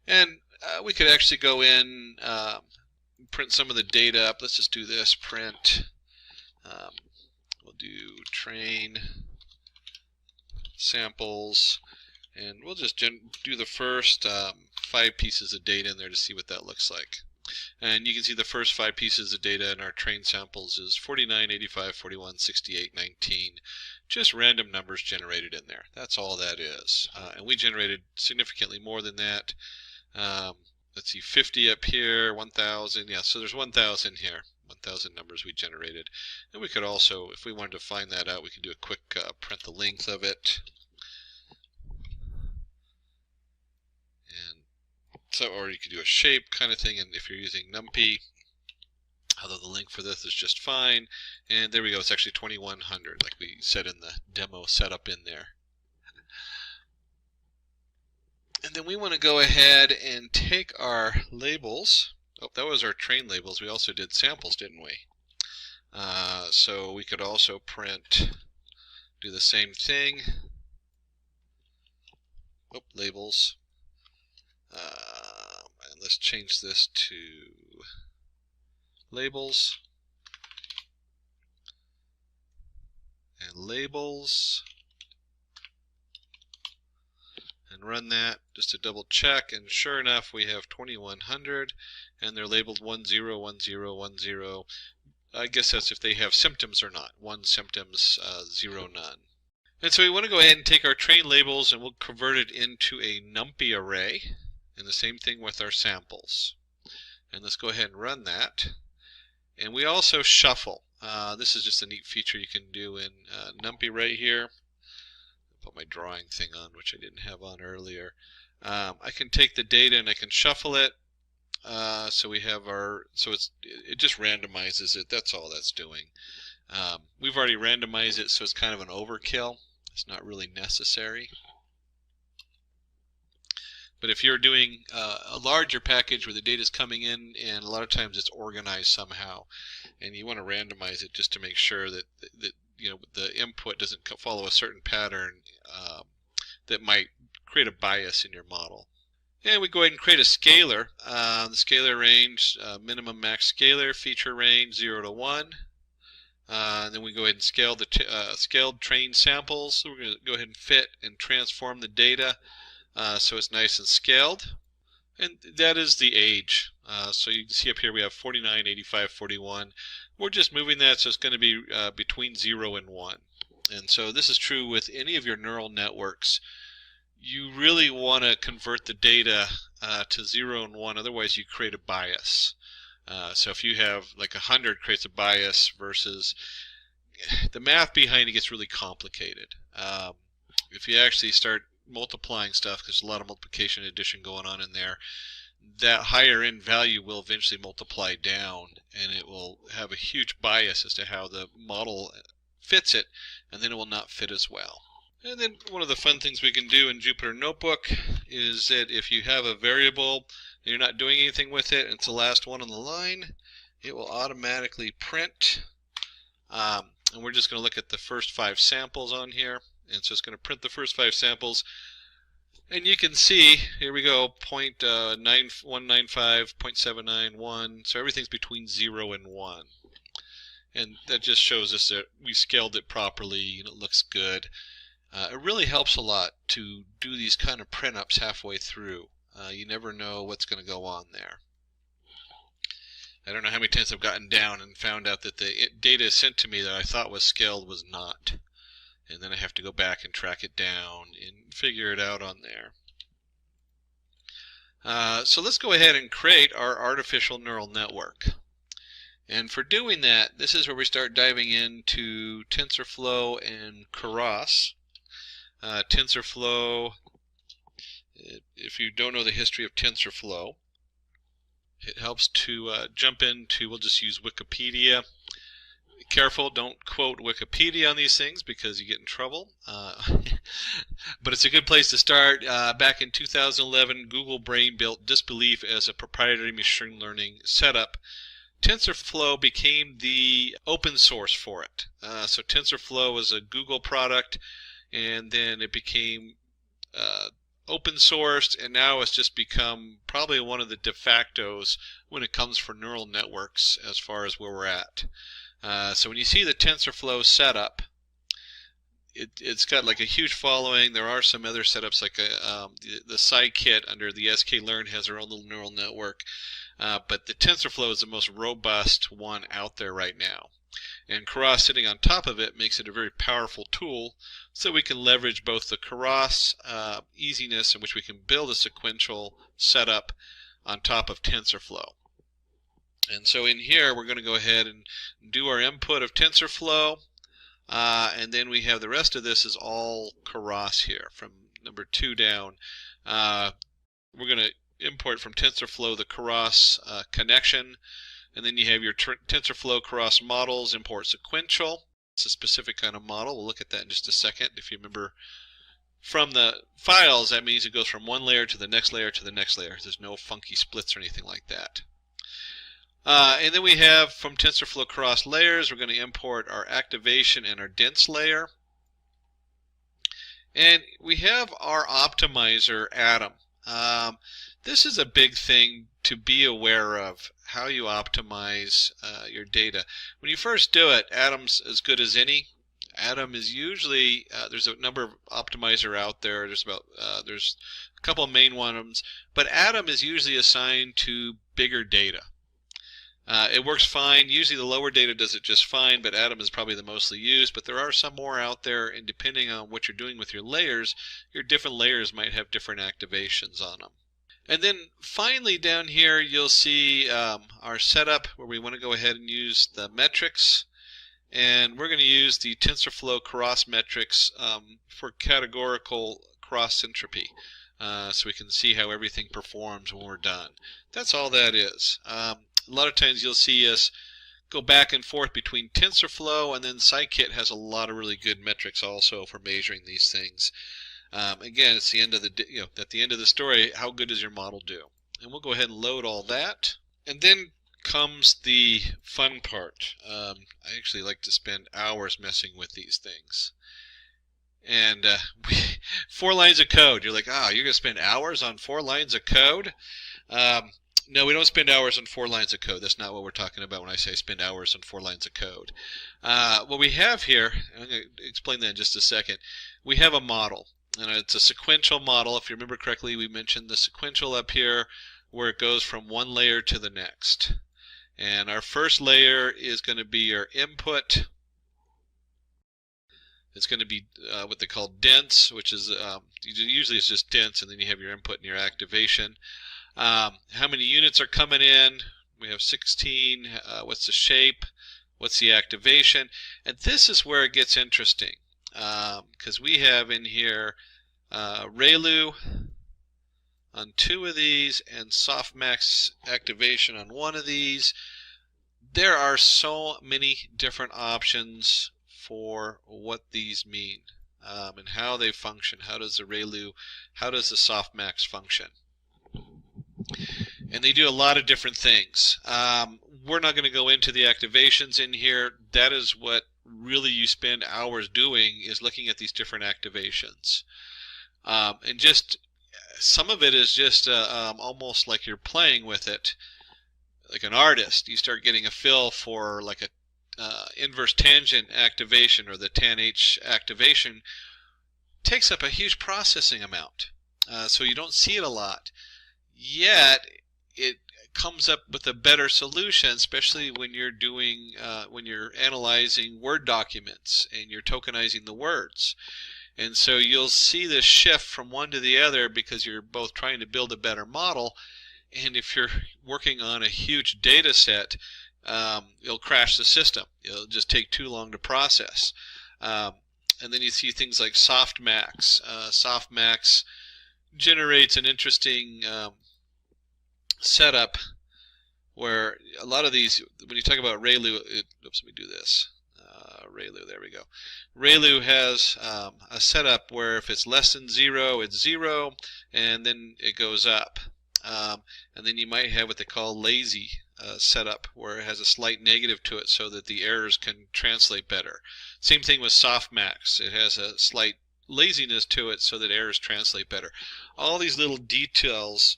And we could actually go in, print some of the data up. Let's just do this, print. We'll do train samples, and we'll just do the first 5 pieces of data in there to see what that looks like. And you can see the first 5 pieces of data in our trained samples is 49, 85, 41, 68, 19. Just random numbers generated in there. That's all that is. And we generated significantly more than that. Let's see, 50 up here, 1,000. Yeah, so there's 1,000 here. 1,000 numbers we generated. And we could also, if we wanted to find that out, we could do a quick print the length of it. And so, or you could do a shape kind of thing, and if you're using NumPy, although the length for this is just fine. And there we go, it's actually 2100, like we said in the demo setup in there. And then we want to go ahead and take our labels. Oh, that was our train labels. We also did samples, didn't we? So we could also print, do the same thing. Oh, labels. And let's change this to labels. And labels. And run that just to double check, and sure enough we have 2100 and they're labeled 10, 10, 10. I guess that's if they have symptoms or not. 1 symptoms, 0 none. And so we want to go ahead and take our train labels and we'll convert it into a NumPy array, and the same thing with our samples. And let's go ahead and run that. And we also shuffle. This is just a neat feature you can do in NumPy right here. Put my drawing thing on, which I didn't have on earlier. I can take the data and I can shuffle it. So we have our, so it just randomizes it. That's all that's doing. We've already randomized it, so it's kind of an overkill. It's not really necessary. But if you're doing a larger package where the data is coming in, and a lot of times it's organized somehow, and you want to randomize it just to make sure that you know, the input doesn't follow a certain pattern that might create a bias in your model. And we go ahead and create a scalar. The scalar range, minimum max scalar, feature range 0 to 1. And then we go ahead and scale the scaled trained samples. So we're going to go ahead and fit and transform the data so it's nice and scaled. And that is the age. So you can see up here we have 49, 85, 41. We're just moving that so it's going to be between 0 and 1. And so this is true with any of your neural networks. You really want to convert the data to 0 and 1, otherwise you create a bias. So if you have like 100 creates a bias versus the math behind it gets really complicated. If you actually start multiplying stuff, because there's a lot of multiplication and addition going on in there, that higher end value will eventually multiply down, and it will have a huge bias as to how the model fits it, and then it will not fit as well. And then one of the fun things we can do in Jupyter Notebook is that if you have a variable and you're not doing anything with it, and it's the last one on the line, it will automatically print. And we're just going to look at the first 5 samples on here. And so it's going to print the first 5 samples. And you can see, here we go, 0.9195, 0.791. So everything's between 0 and 1. And that just shows us that we scaled it properly and it looks good. It really helps a lot to do these kind of print-ups halfway through. You never know what's going to go on there. I don't know how many times I've gotten down and found out that the data sent to me that I thought was scaled was not. And then I have to go back and track it down and figure it out on there. So let's go ahead and create our artificial neural network. And for doing that, this is where we start diving into TensorFlow and Keras. TensorFlow, if you don't know the history of TensorFlow, it helps to jump into, we'll just use Wikipedia. Be careful, don't quote Wikipedia on these things because you get in trouble. But it's a good place to start. Back in 2011, Google Brain built Disbelief as a proprietary machine learning setup. TensorFlow became the open source for it. So TensorFlow was a Google product, and then it became open sourced, and now it's just become probably one of the de factos when it comes for neural networks as far as where we're at. So when you see the TensorFlow setup, it's got like a huge following. There are some other setups like the Scikit under the sklearn has their own little neural network. but the TensorFlow is the most robust one out there right now. And Keras sitting on top of it makes it a very powerful tool, so we can leverage both the Keras easiness in which we can build a sequential setup on top of TensorFlow. And so in here we're going to go ahead and do our input of TensorFlow, and then we have the rest of this is all Keras here from number 2 down. We're going to import from TensorFlow the Keras connection, and then you have your TensorFlow Keras Models, import sequential. It's a specific kind of model. We'll look at that in just a second. If you remember from the files, that means it goes from one layer to the next layer to the next layer. There's no funky splits or anything like that. And then we have from TensorFlow Keras layers, we're going to import our activation and our dense layer. And we have our optimizer Atom. This is a big thing to be aware of, how you optimize your data. When you first do it, Atom's as good as any. Atom is usually, there's a number of optimizer out there. There's a couple of main ones, but Atom is usually assigned to bigger data. It works fine. Usually the lower data does it just fine, but Atom is probably the mostly used. But there are some more out there, and depending on what you're doing with your layers, your different layers might have different activations on them. And then finally down here you'll see our setup where we want to go ahead and use the metrics. And we're going to use the TensorFlow Keras metrics for categorical cross entropy. So we can see how everything performs when we're done. That's all that is. A lot of times you'll see us go back and forth between TensorFlow, and then Scikit has a lot of really good metrics also for measuring these things. Again, it's the end of the at the end of the story, how good does your model do? And we'll go ahead and load all that. And then comes the fun part. I actually like to spend hours messing with these things. And 4 lines of code. You're like, you're going to spend hours on 4 lines of code? No, we don't spend hours on 4 lines of code. That's not what we're talking about when I say spend hours on 4 lines of code. What we have here, I'm going to explain that in just a second. We have a model, and it's a sequential model. If you remember correctly, we mentioned the sequential up here where it goes from one layer to the next. And our first layer is going to be our input. It's going to be what they call dense, which is usually it's just dense, and then you have your input and your activation. How many units are coming in? We have 16. What's the shape? What's the activation? And this is where it gets interesting, because we have in here ReLU on 2 of these and Softmax activation on 1 of these. There are so many different options for what these mean and how they function. How does the ReLU, how does the Softmax function? And they do a lot of different things. We're not going to go into the activations in here. That is what really you spend hours doing, is looking at these different activations. And just some of it is just almost like you're playing with it. Like an artist, you start getting a feel for like a inverse tangent activation, or the tanh activation. Takes up a huge processing amount. So you don't see it a lot. Yet it comes up with a better solution, especially when you're doing when you're analyzing Word documents and you're tokenizing the words. And so you'll see this shift from one to the other because you're both trying to build a better model. And if you're working on a huge data set, it'll crash the system. It'll just take too long to process. And then you see things like Softmax. Softmax generates an interesting setup where a lot of these, when you talk about ReLU, oops, let me do this. ReLU, there we go. ReLU has a setup where if it's less than 0, it's 0, and then it goes up. And then you might have what they call lazy setup, where it has a slight negative to it so that the errors can translate better. Same thing with Softmax. It has a slight laziness to it so that errors translate better. All these little details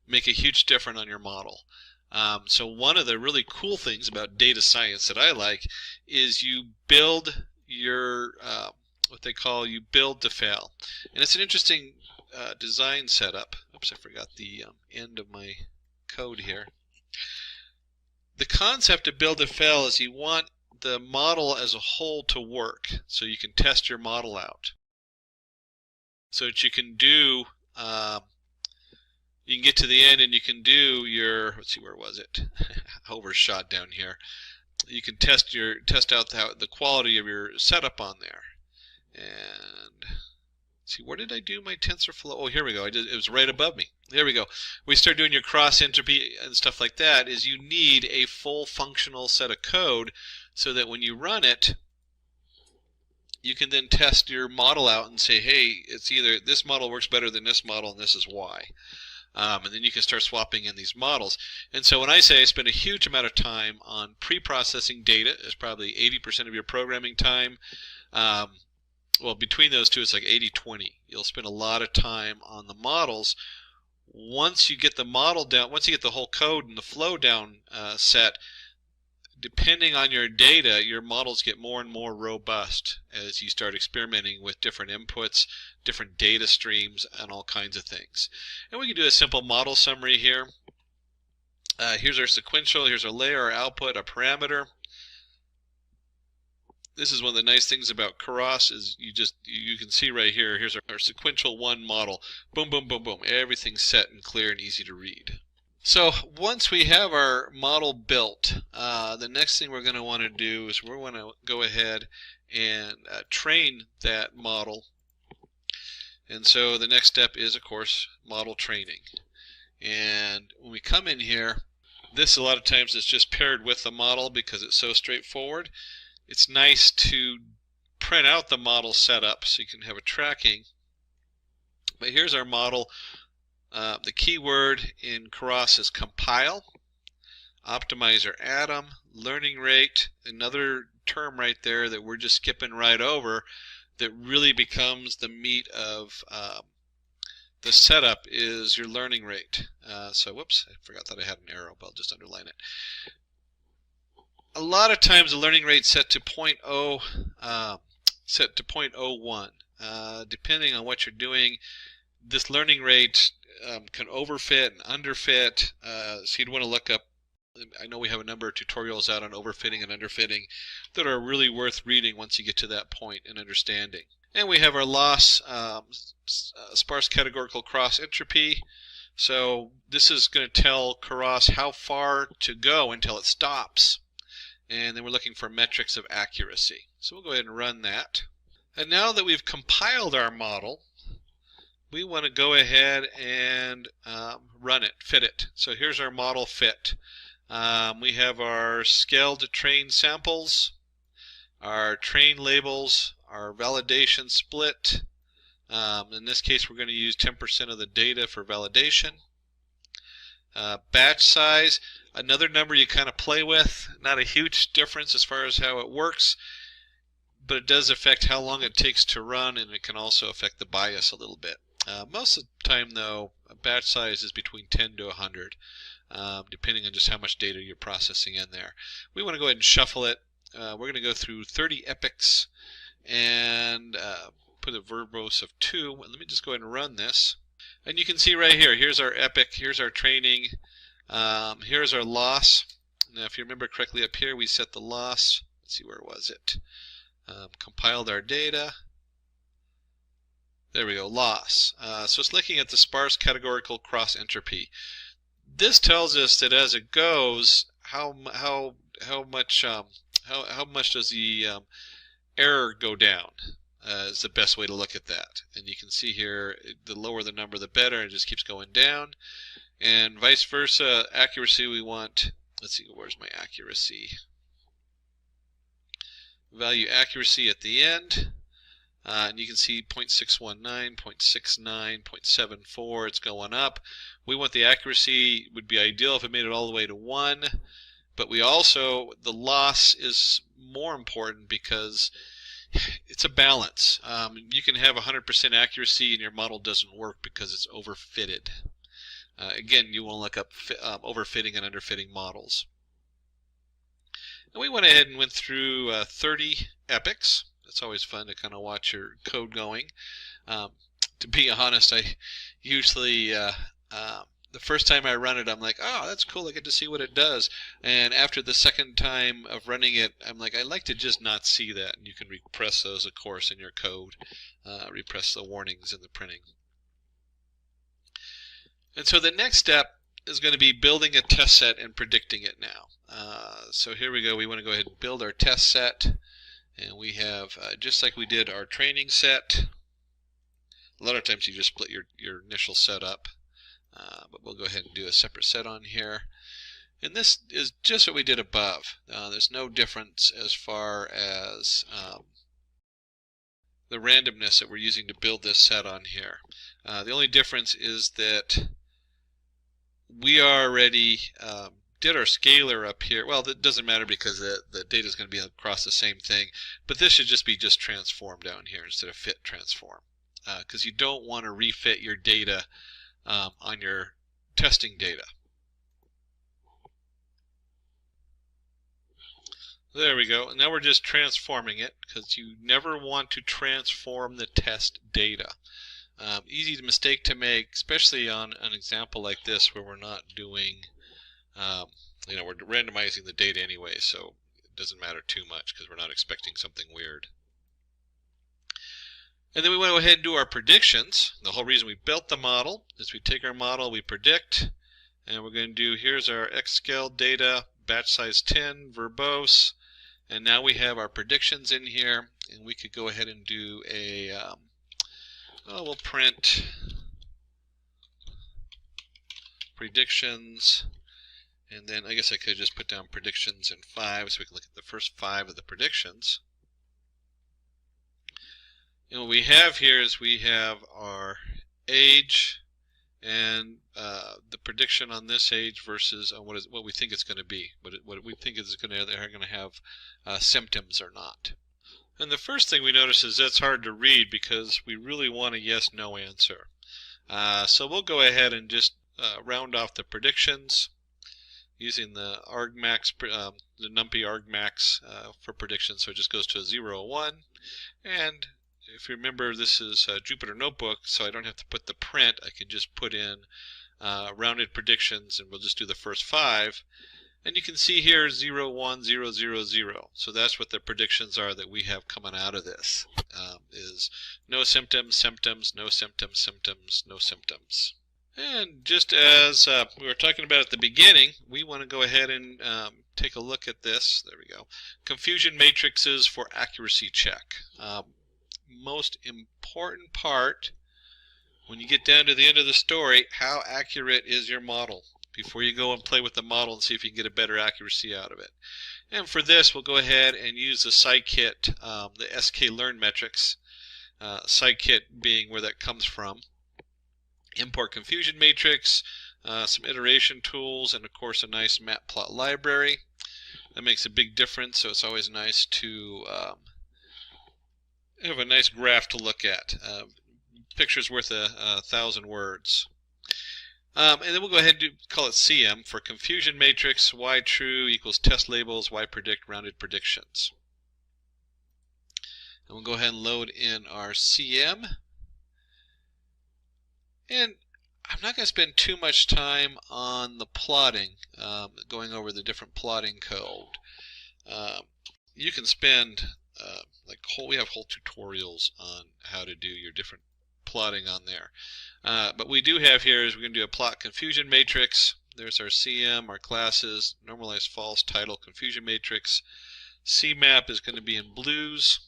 make a huge difference on your model. So one of the really cool things about data science that I like is you build your what they call you build to fail. And it's an interesting design setup. Oops, I forgot the end of my code here. The concept of build to fail is you want the model as a whole to work, so you can test your model out. So that you can do, you can get to the end and you can do your, let's see, where was it? Overshot down here. You can test out the quality of your setup on there. And see, where did I do my TensorFlow? Oh, here we go. It was right above me. There we go. We start doing your cross entropy and stuff like that. Is you need a full functional set of code so that when you run it, you can then test your model out and say, hey, it's either this model works better than this model, and this is why. And then you can start swapping in these models. And so when I say I spend a huge amount of time on pre-processing data, it's probably 80% of your programming time. Well, between those two, it's like 80-20. You'll spend a lot of time on the models. Once you get the model down, once you get the whole code and the flow down set, depending on your data, your models get more and more robust as you start experimenting with different inputs, different data streams, and all kinds of things. And we can do a simple model summary here. Here's our sequential, here's our layer, our output, our parameter. This is one of the nice things about Keras is you can see right here, here's our sequential one model. Boom, boom, boom, boom. Everything's set and clear and easy to read. So once we have our model built, the next thing we're going to want to do is we're going to go ahead and train that model. And so the next step is, of course, model training. And when we come in here, this a lot of times is just paired with the model because it's so straightforward. It's nice to print out the model setup so you can have a tracking. But here's our model. The keyword in Keras is compile, optimizer atom, learning rate, another term right there that we're just skipping right over that really becomes the meat of the setup is your learning rate. So whoops, I forgot that I had an arrow, but I'll just underline it. A lot of times the learning rate set to 0.01. Depending on what you're doing, this learning rate can overfit and underfit. So you'd want to look up, I know we have a number of tutorials out on overfitting and underfitting that are really worth reading once you get to that point and understanding. And we have our loss, sparse categorical cross entropy. So this is going to tell Keras how far to go until it stops. And then we're looking for metrics of accuracy. So we'll go ahead and run that. And now that we've compiled our model, we want to go ahead and run it, fit it. So here's our model fit. We have our scale to train samples, our train labels, our validation split. In this case, we're going to use 10% of the data for validation. Batch size, another number you kind of play with. Not a huge difference as far as how it works, but it does affect how long it takes to run, and it can also affect the bias a little bit. Most of the time, though, a batch size is between 10 to 100, depending on just how much data you're processing in there. We want to go ahead and shuffle it. We're going to go through 30 epochs and put a verbose of 2. Let me just go ahead and run this. And you can see right here, here's our epoch, here's our training, here's our loss. Now, if you remember correctly up here, we set the loss. Let's see, where was it? Compiled our data. There we go, loss. So it's looking at the sparse categorical cross entropy. This tells us that as it goes, how much does the error go down? Is the best way to look at that. And you can see here, the lower the number, the better. It just keeps going down. And vice versa, accuracy we want, let's see, where's my accuracy? Value accuracy at the end. And you can see 0.619, 0.69, 0.74, it's going up. We want the accuracy, would be ideal if it made it all the way to 1. But we also, the loss is more important because it's a balance. You can have 100% accuracy and your model doesn't work because it's overfitted. Again, you want to look up overfitting and underfitting models. And we went ahead and went through 30 epochs. It's always fun to kind of watch your code going. To be honest, I usually the first time I run it, I'm like, oh, that's cool, I get to see what it does. And after the second time of running it, I'm like, I'd like to just not see that. And you can repress those, of course, in your code, repress the warnings in the printing. And so the next step is going to be building a test set and predicting it now. So here we go. We want to go ahead and build our test set. And we have, just like we did our training set, a lot of times you just split your initial set up. But we'll go ahead and do a separate set on here. And this is just what we did above. There's no difference as far as the randomness that we're using to build this set on here. The only difference is that we already did our scalar up here. Well, that doesn't matter because the data is going to be across the same thing. But this should just be transform down here instead of fit transform. Because you don't want to refit your data on your testing data. There we go. And now we're just transforming it because you never want to transform the test data. Easy mistake to make, especially on an example like this where we're not doing, we're randomizing the data anyway, so it doesn't matter too much because we're not expecting something weird. And then we want to go ahead and do our predictions. The whole reason we built the model is we take our model, we predict, and we're going to do, here's our X-scale data, batch size 10, verbose, and now we have our predictions in here, and we could go ahead and do a, we'll print predictions, and then I guess I could just put down predictions in 5 so we can look at the first 5 of the predictions. And what we have here is we have our age and the prediction on this age versus what we think it's going to be, what we think is they're going to have symptoms or not. And the first thing we notice is that's hard to read because we really want a yes/no answer. So we'll go ahead and just round off the predictions using the argmax, the NumPy argmax for predictions. So it just goes to a 0 or 1, and if you remember, this is a Jupyter Notebook, so I don't have to put the print. I can just put in rounded predictions, and we'll just do the first 5. And you can see here 0, 1, 0, 0, 0. So that's what the predictions are that we have coming out of this. Is no symptoms, symptoms, no symptoms, symptoms, no symptoms. And just as we were talking about at the beginning, we want to go ahead and take a look at this. There we go. Confusion matrices for accuracy check. Most important part when you get down to the end of the story, how accurate is your model before you go and play with the model and see if you can get a better accuracy out of it. And for this, we'll go ahead and use the scikit, the sklearn metrics, scikit being where that comes from. Import confusion matrix, some iteration tools, and of course a nice matplot library. That makes a big difference, so it's always nice to have a nice graph to look at. Picture's worth 1,000 words. And then we'll go ahead and call it CM for confusion matrix, y true equals test labels, y predict rounded predictions. And we'll go ahead and load in our CM. And I'm not going to spend too much time on the plotting, going over the different plotting code. You can spend we have whole tutorials on how to do your different plotting on there. But we do have here is we're going to do a plot confusion matrix. There's our CM, our classes, normalized false, title, confusion matrix. CMAP is going to be in blues.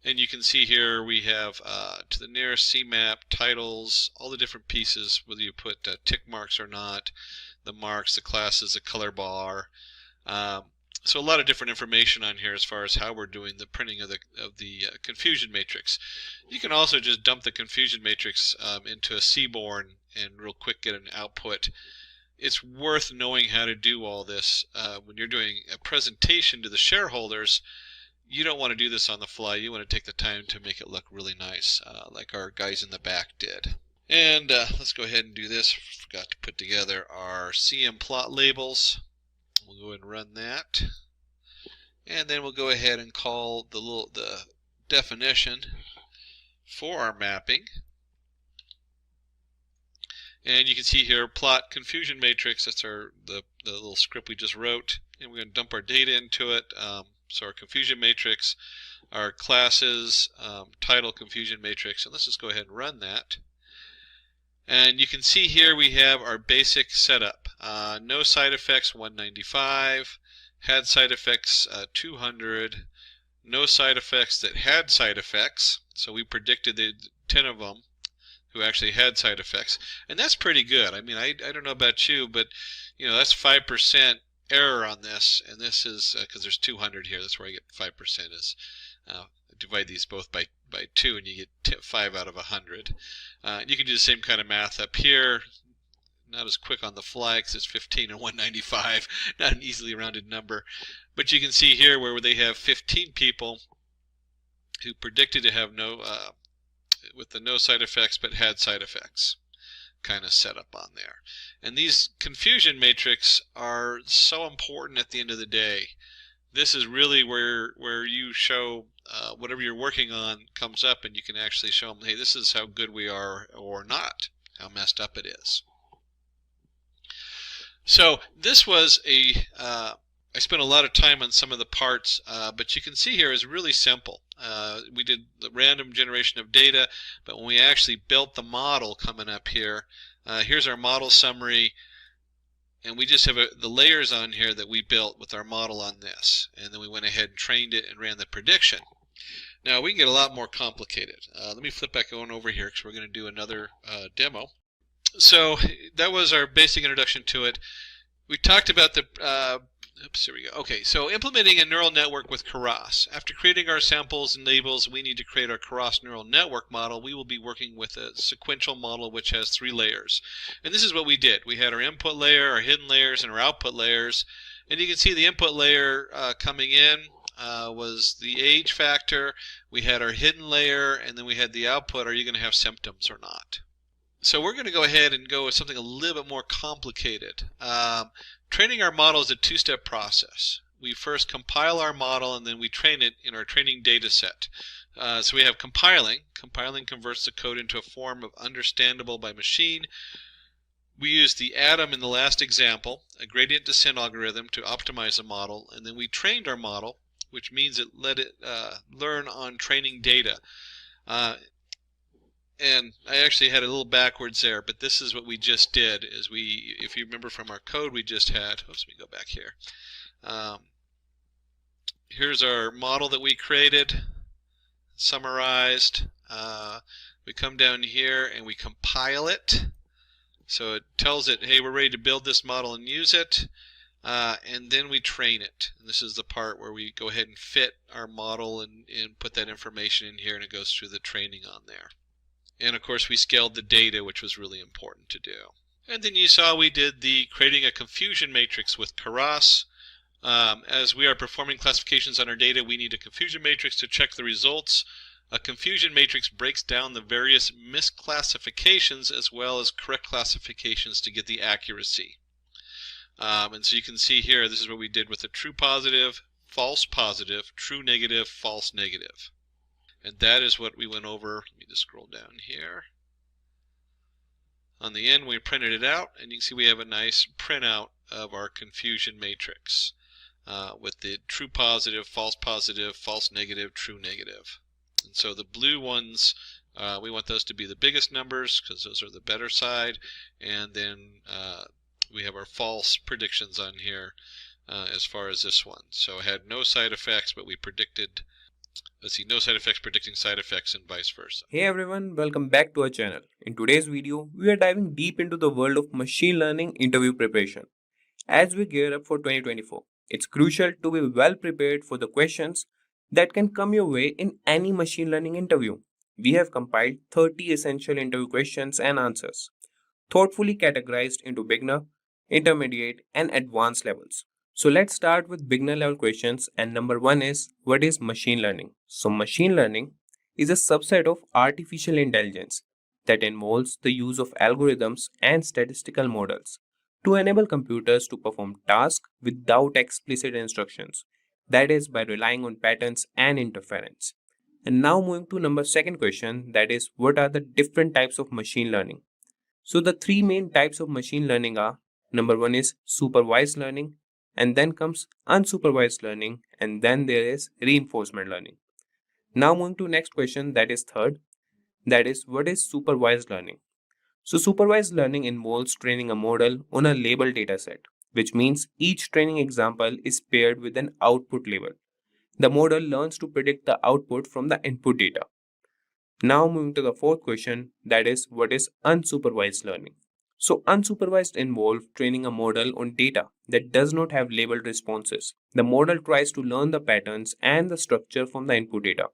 And you can see here we have to the nearest CMAP, titles, all the different pieces, whether you put tick marks or not, the marks, the classes, the color bar. So a lot of different information on here as far as how we're doing the printing of the confusion matrix. You can also just dump the confusion matrix into a Seaborn and real quick get an output. It's worth knowing how to do all this when you're doing a presentation to the shareholders. You don't want to do this on the fly. You want to take the time to make it look really nice, like our guys in the back did. And let's go ahead and do this. Forgot to put together our CM plot labels. We'll go ahead and run that. And then we'll go ahead and call the definition for our mapping. And you can see here, plot confusion matrix. That's the little script we just wrote. And we're going to dump our data into it. So our confusion matrix, our classes, title confusion matrix. And let's just go ahead and run that. And you can see here we have our basic setup. No side effects, 195. Had side effects, 200. No side effects that had side effects. So we predicted the 10 of them who actually had side effects, and that's pretty good. I mean, I don't know about you, but you know, that's 5% error on this, and this is because there's 200 here. That's where I get 5% is divide these both by 2, and you get 5 out of 100. You can do the same kind of math up here. Not as quick on the fly because it's 15 and 195, not an easily rounded number. But you can see here where they have 15 people who predicted to have no with the no side effects but had side effects kind of setup on there. And these confusion matrix are so important at the end of the day. This is really where you show whatever you're working on comes up, and you can actually show them, hey, this is how good we are or not, how messed up it is. So this was I spent a lot of time on some of the parts, but you can see here is really simple. We did the random generation of data, but when we actually built the model coming up here, here's our model summary, and we just have the layers on here that we built with our model on this, and then we went ahead and trained it and ran the prediction. Now we can get a lot more complicated. Let me flip back on over here because we're going to do another demo. So that was our basic introduction to it. We talked about the oops, here we go. Okay, so implementing a neural network with Keras. After creating our samples and labels, we need to create our Keras neural network model. We will be working with a sequential model which has 3 layers. And this is what we did. We had our input layer, our hidden layers, and our output layers. And you can see the input layer coming in was the age factor. We had our hidden layer, and then we had the output. Are you going to have symptoms or not? So we're going to go ahead and go with something a little bit more complicated. Training our model is a 2-step process. We first compile our model, and then we train it in our training data set. So we have compiling. Compiling converts the code into a form of understandable by machine. We use the atom in the last example, a gradient descent algorithm, to optimize the model, and then we trained our model, which means it let it learn on training data. And I actually had a little backwards there, but this is what we just did. Is if you remember from our code we just had, oops, let me go back here. Here's our model that we created, summarized. We come down here and we compile it. So it tells it, hey, we're ready to build this model and use it. And then we train it. And this is the part where we go ahead and fit our model and put that information in here, and it goes through the training on there. And of course we scaled the data, which was really important to do. And then you saw we did the creating a confusion matrix with Keras. As we are performing classifications on our data, we need a confusion matrix to check the results. A confusion matrix breaks down the various misclassifications as well as correct classifications to get the accuracy. And so you can see here, this is what we did with the true positive, false positive, true negative, false negative. And that is what we went over. Let me just scroll down here. On the end, we printed it out, and you can see we have a nice printout of our confusion matrix with the true positive, false negative, true negative. And so the blue ones, we want those to be the biggest numbers because those are the better side. And then we have our false predictions on here as far as this one. So it had no side effects, but we predicted, let's see, no side effects predicting side effects and vice versa. Hey everyone, welcome back to our channel. In today's video, we are diving deep into the world of machine learning interview preparation. As we gear up for 2024, it's crucial to be well prepared for the questions that can come your way in any machine learning interview. We have compiled 30 essential interview questions and answers, thoughtfully categorized into beginner, intermediate, and advanced levels. So let's start with beginner level questions, and number 1 is, what is machine learning? So machine learning is a subset of artificial intelligence that involves the use of algorithms and statistical models to enable computers to perform tasks without explicit instructions, that is by relying on patterns and interference. And now moving to number 2nd question, that is, what are the different types of machine learning? So the three main types of machine learning are, number one is supervised learning, and then comes unsupervised learning, and then there is reinforcement learning. Now moving to next question, that is third, that is what is supervised learning? So supervised learning involves training a model on a labeled dataset, which means each training example is paired with an output label. The model learns to predict the output from the input data. Now moving to the fourth question, that is what is unsupervised learning? So unsupervised involves training a model on data that does not have labeled responses. The model tries to learn the patterns and the structure from the input data.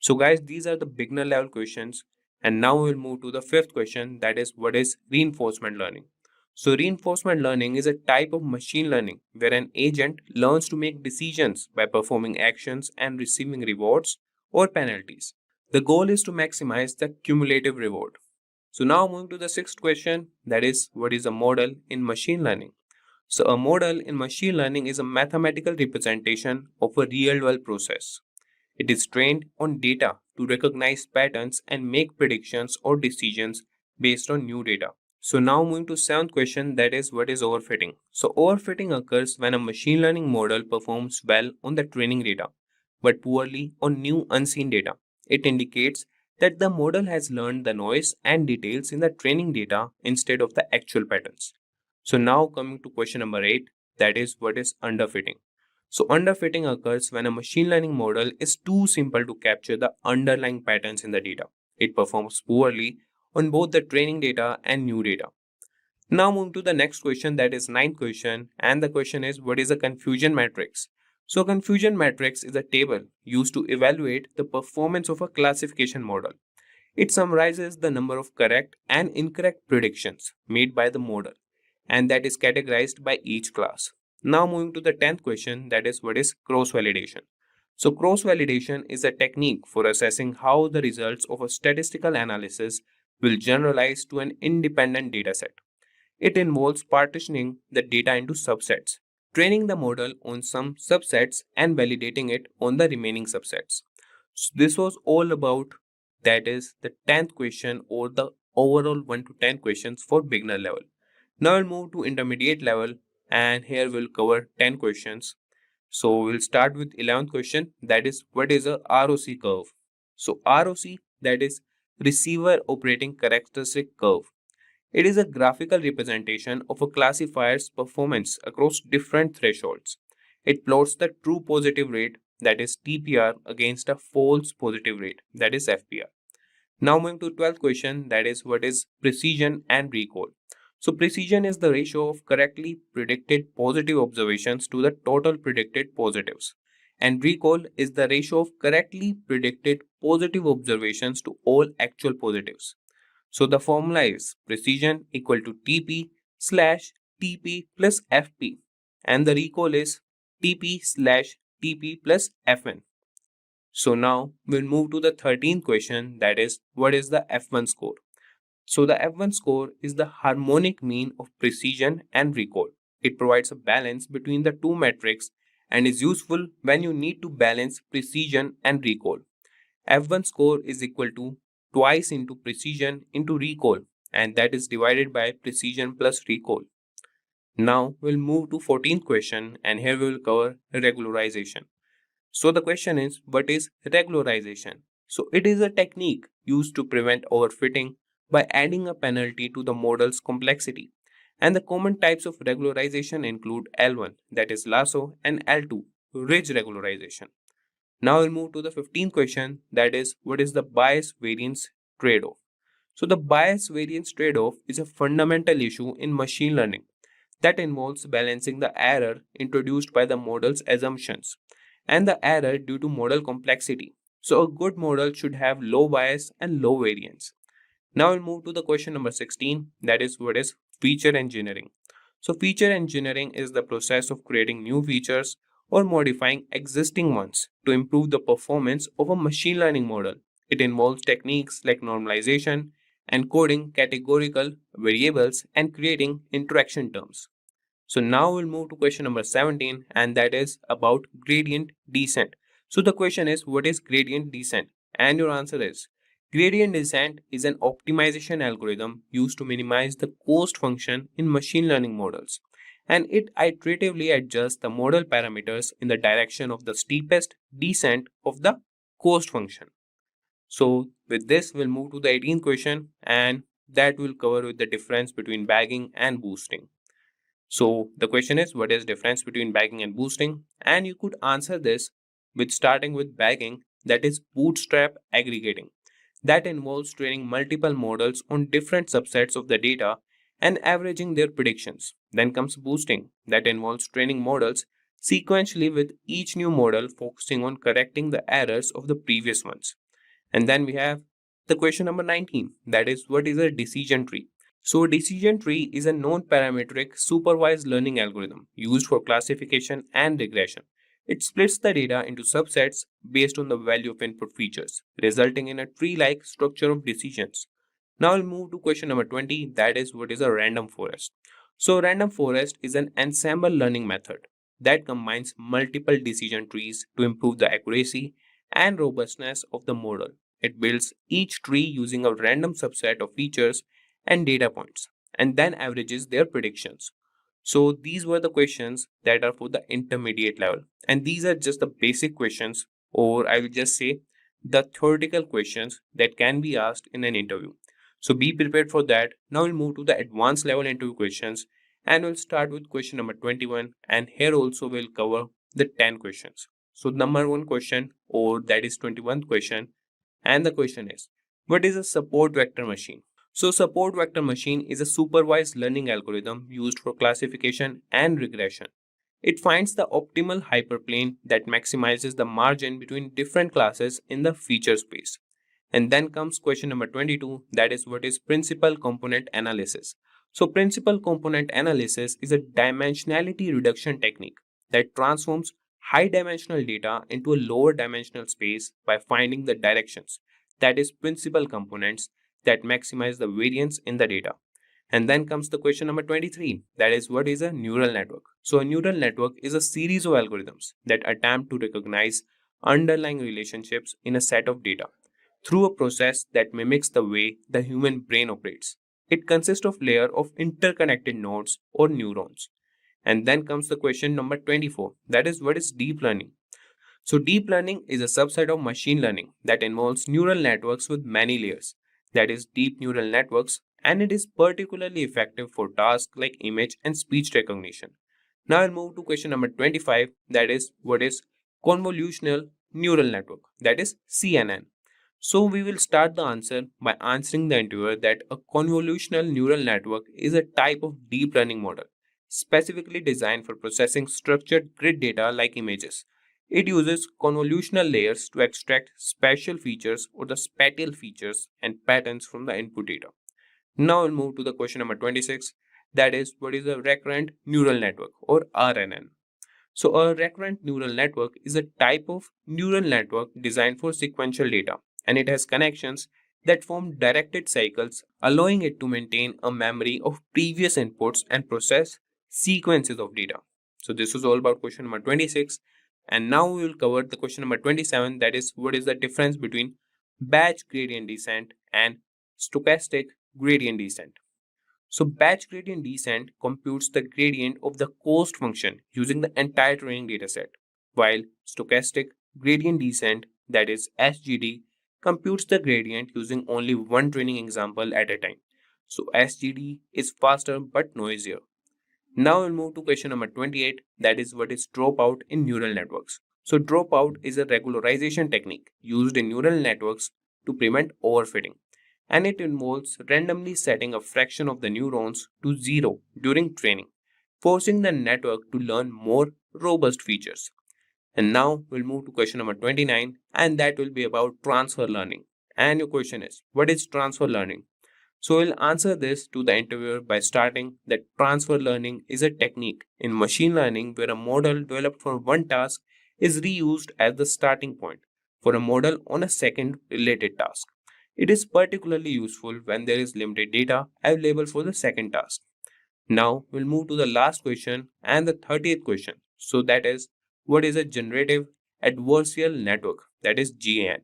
So guys, these are the beginner level questions. And now we'll move to the fifth question, that is what is reinforcement learning? So reinforcement learning is a type of machine learning where an agent learns to make decisions by performing actions and receiving rewards or penalties. The goal is to maximize the cumulative reward. So now moving to the sixth question, that is what is a model in machine learning? So a model in machine learning is a mathematical representation of a real-world process. It is trained on data to recognize patterns and make predictions or decisions based on new data. So now moving to seventh question, that is what is overfitting? So overfitting occurs when a machine learning model performs well on the training data but poorly on new unseen data. It indicates that the model has learned the noise and details in the training data instead of the actual patterns. So now coming to question number 8, that is what is underfitting? So underfitting occurs when a machine learning model is too simple to capture the underlying patterns in the data. It performs poorly on both the training data and new data. Now moving to the next question, that is ninth question, and the question is what is a confusion matrix? So confusion matrix is a table used to evaluate the performance of a classification model. It summarizes the number of correct and incorrect predictions made by the model, and that is categorized by each class. Now moving to the 10th question, that is what is cross-validation. So cross-validation is a technique for assessing how the results of a statistical analysis will generalize to an independent dataset. It involves partitioning the data into subsets, training the model on some subsets and validating it on the remaining subsets. So this was all about, that is the 10th question or the overall 1 to 10 questions for beginner level. Now we'll move to intermediate level, and here we'll cover 10 questions. So we'll start with 11th question, that is what is a ROC curve? So ROC, that is Receiver Operating Characteristic Curve. It is a graphical representation of a classifier's performance across different thresholds. It plots the true positive rate, that is TPR, against a false positive rate, that is FPR. Now moving to 12th question, that is what is precision and recall. So precision is the ratio of correctly predicted positive observations to the total predicted positives. And recall is the ratio of correctly predicted positive observations to all actual positives. So the formula is precision equal to TP slash TP plus FP, and the recall is TP slash TP plus FN. So now we'll move to the 13th question, that is what is the F1 score? So the F1 score is the harmonic mean of precision and recall. It provides a balance between the two metrics and is useful when you need to balance precision and recall. F1 score is equal to twice into precision into recall, and that is divided by precision plus recall. Now we'll move to 14th question, and here we will cover regularization. So the question is, what is regularization? So it is a technique used to prevent overfitting by adding a penalty to the model's complexity. And the common types of regularization include L1, that is lasso, and L2, ridge regularization. Now we'll move to the 15th question, that is what is the bias variance trade-off? So the bias variance trade-off is a fundamental issue in machine learning that involves balancing the error introduced by the model's assumptions and the error due to model complexity. So a good model should have low bias and low variance. Now we'll move to the question number 16, that is what is feature engineering. So feature engineering is the process of creating new features or modifying existing ones to improve the performance of a machine learning model. It involves techniques like normalization, encoding categorical variables, and creating interaction terms. So now we'll move to question number 17, and that is about gradient descent. So the question is, what is gradient descent? And your answer is, Gradient descent is an optimization algorithm used to minimize the cost function in machine learning models, and it iteratively adjusts the model parameters in the direction of the steepest descent of the cost function. So with this, we'll move to the 18th question, and that will cover with the difference between bagging and boosting. So the question is, what is difference between bagging and boosting? And you could answer this with starting with bagging, that is bootstrap aggregating. That involves training multiple models on different subsets of the data and averaging their predictions. Then comes boosting, that involves training models sequentially with each new model focusing on correcting the errors of the previous ones. And then we have the question number 19, that is, what is a decision tree? So, a decision tree is a non-parametric supervised learning algorithm used for classification and regression. It splits the data into subsets based on the value of input features, resulting in a tree-like structure of decisions. Now we'll move to question number 20, that is, what is a random forest? So, random forest is an ensemble learning method that combines multiple decision trees to improve the accuracy and robustness of the model. It builds each tree using a random subset of features and data points, and then averages their predictions. So these were the questions that are for the intermediate level, and these are just the basic questions, or I will just say the theoretical questions that can be asked in an interview. So be prepared for that. Now we'll move to the advanced level interview questions, and we'll start with question number 21, and here also we'll cover the 10 questions. So number one question, or that is 21st question, and the question is, what is a support vector machine? So support vector machine is a supervised learning algorithm used for classification and regression. It finds the optimal hyperplane that maximizes the margin between different classes in the feature space. And then comes question number 22, that is, what is principal component analysis? So principal component analysis is a dimensionality reduction technique that transforms high dimensional data into a lower dimensional space by finding the directions, that is, principal components that maximize the variance in the data. And then comes the question number 23, that is, what is a neural network? So a neural network is a series of algorithms that attempt to recognize underlying relationships in a set of data through a process that mimics the way the human brain operates. It consists of layer of interconnected nodes or neurons. And then comes the question number 24, that is, what is deep learning? So deep learning is a subset of machine learning that involves neural networks with many layers, that is, deep neural networks, and it is particularly effective for tasks like image and speech recognition. Now I'll move to question number 25, that is, what is convolutional neural network, that is CNN. So we will start the answer by answering the interviewer that a convolutional neural network is a type of deep learning model specifically designed for processing structured grid data like images. It uses convolutional layers to extract spatial features or the spatial features and patterns from the input data. Now we'll move to the question number 26, that is, what is a recurrent neural network or RNN? So a recurrent neural network is a type of neural network designed for sequential data, and it has connections that form directed cycles, allowing it to maintain a memory of previous inputs and process sequences of data. So this was all about question number 26. And now we will cover the question number 27, that is, what is the difference between batch gradient descent and stochastic gradient descent? So batch gradient descent computes the gradient of the cost function using the entire training dataset, while stochastic gradient descent, that is SGD, computes the gradient using only one training example at a time. So SGD is faster but noisier. Now we'll move to question number 28, that is, what is dropout in neural networks? So dropout is a regularization technique used in neural networks to prevent overfitting, and it involves randomly setting a fraction of the neurons to 0 during training, forcing the network to learn more robust features. And now we'll move to question number 29, and that will be about transfer learning. And your question is, what is transfer learning? So we'll answer this to the interviewer by starting that transfer learning is a technique in machine learning where a model developed for one task is reused as the starting point for a model on a second related task. It is particularly useful when there is limited data available for the second task. Now we'll move to the last question and the 30th question. So that is, what is a generative adversarial network, that is GAN?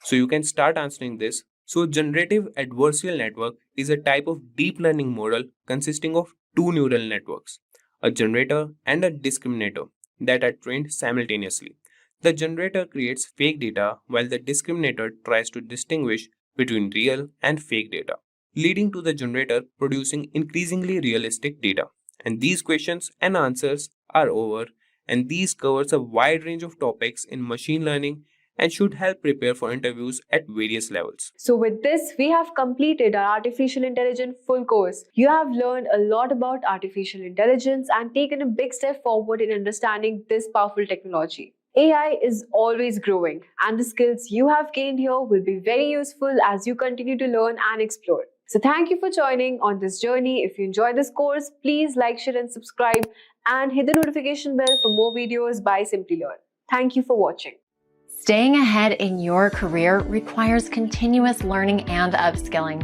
So you can start answering this So generative adversarial network is a type of deep learning model consisting of two neural networks, a generator and a discriminator, that are trained simultaneously. The generator creates fake data while the discriminator tries to distinguish between real and fake data, leading to the generator producing increasingly realistic data. And these questions and answers are over, and these covers a wide range of topics in machine learning and should help prepare for interviews at various levels. So with this, we have completed our Artificial Intelligence full course. You have learned a lot about artificial intelligence and taken a big step forward in understanding this powerful technology. AI is always growing, and the skills you have gained here will be very useful as you continue to learn and explore. So thank you for joining on this journey. If you enjoyed this course, please like, share and subscribe and hit the notification bell for more videos by Simplilearn. Thank you for watching. Staying ahead in your career requires continuous learning and upskilling.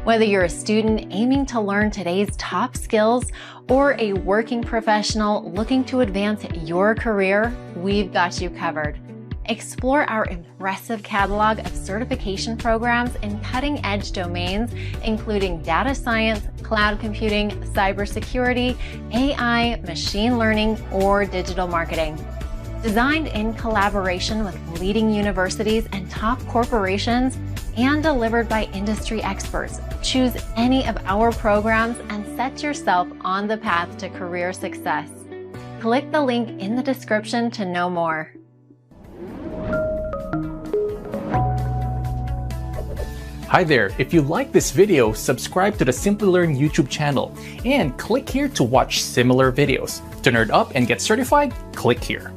Whether you're a student aiming to learn today's top skills or a working professional looking to advance your career, we've got you covered. Explore our impressive catalog of certification programs in cutting-edge domains, including data science, cloud computing, cybersecurity, AI, machine learning, or digital marketing. Designed in collaboration with leading universities and top corporations, and delivered by industry experts, choose any of our programs and set yourself on the path to career success. Click the link in the description to know more. Hi there, if you like this video, subscribe to the Simplilearn YouTube channel and click here to watch similar videos. To nerd up and get certified, click here.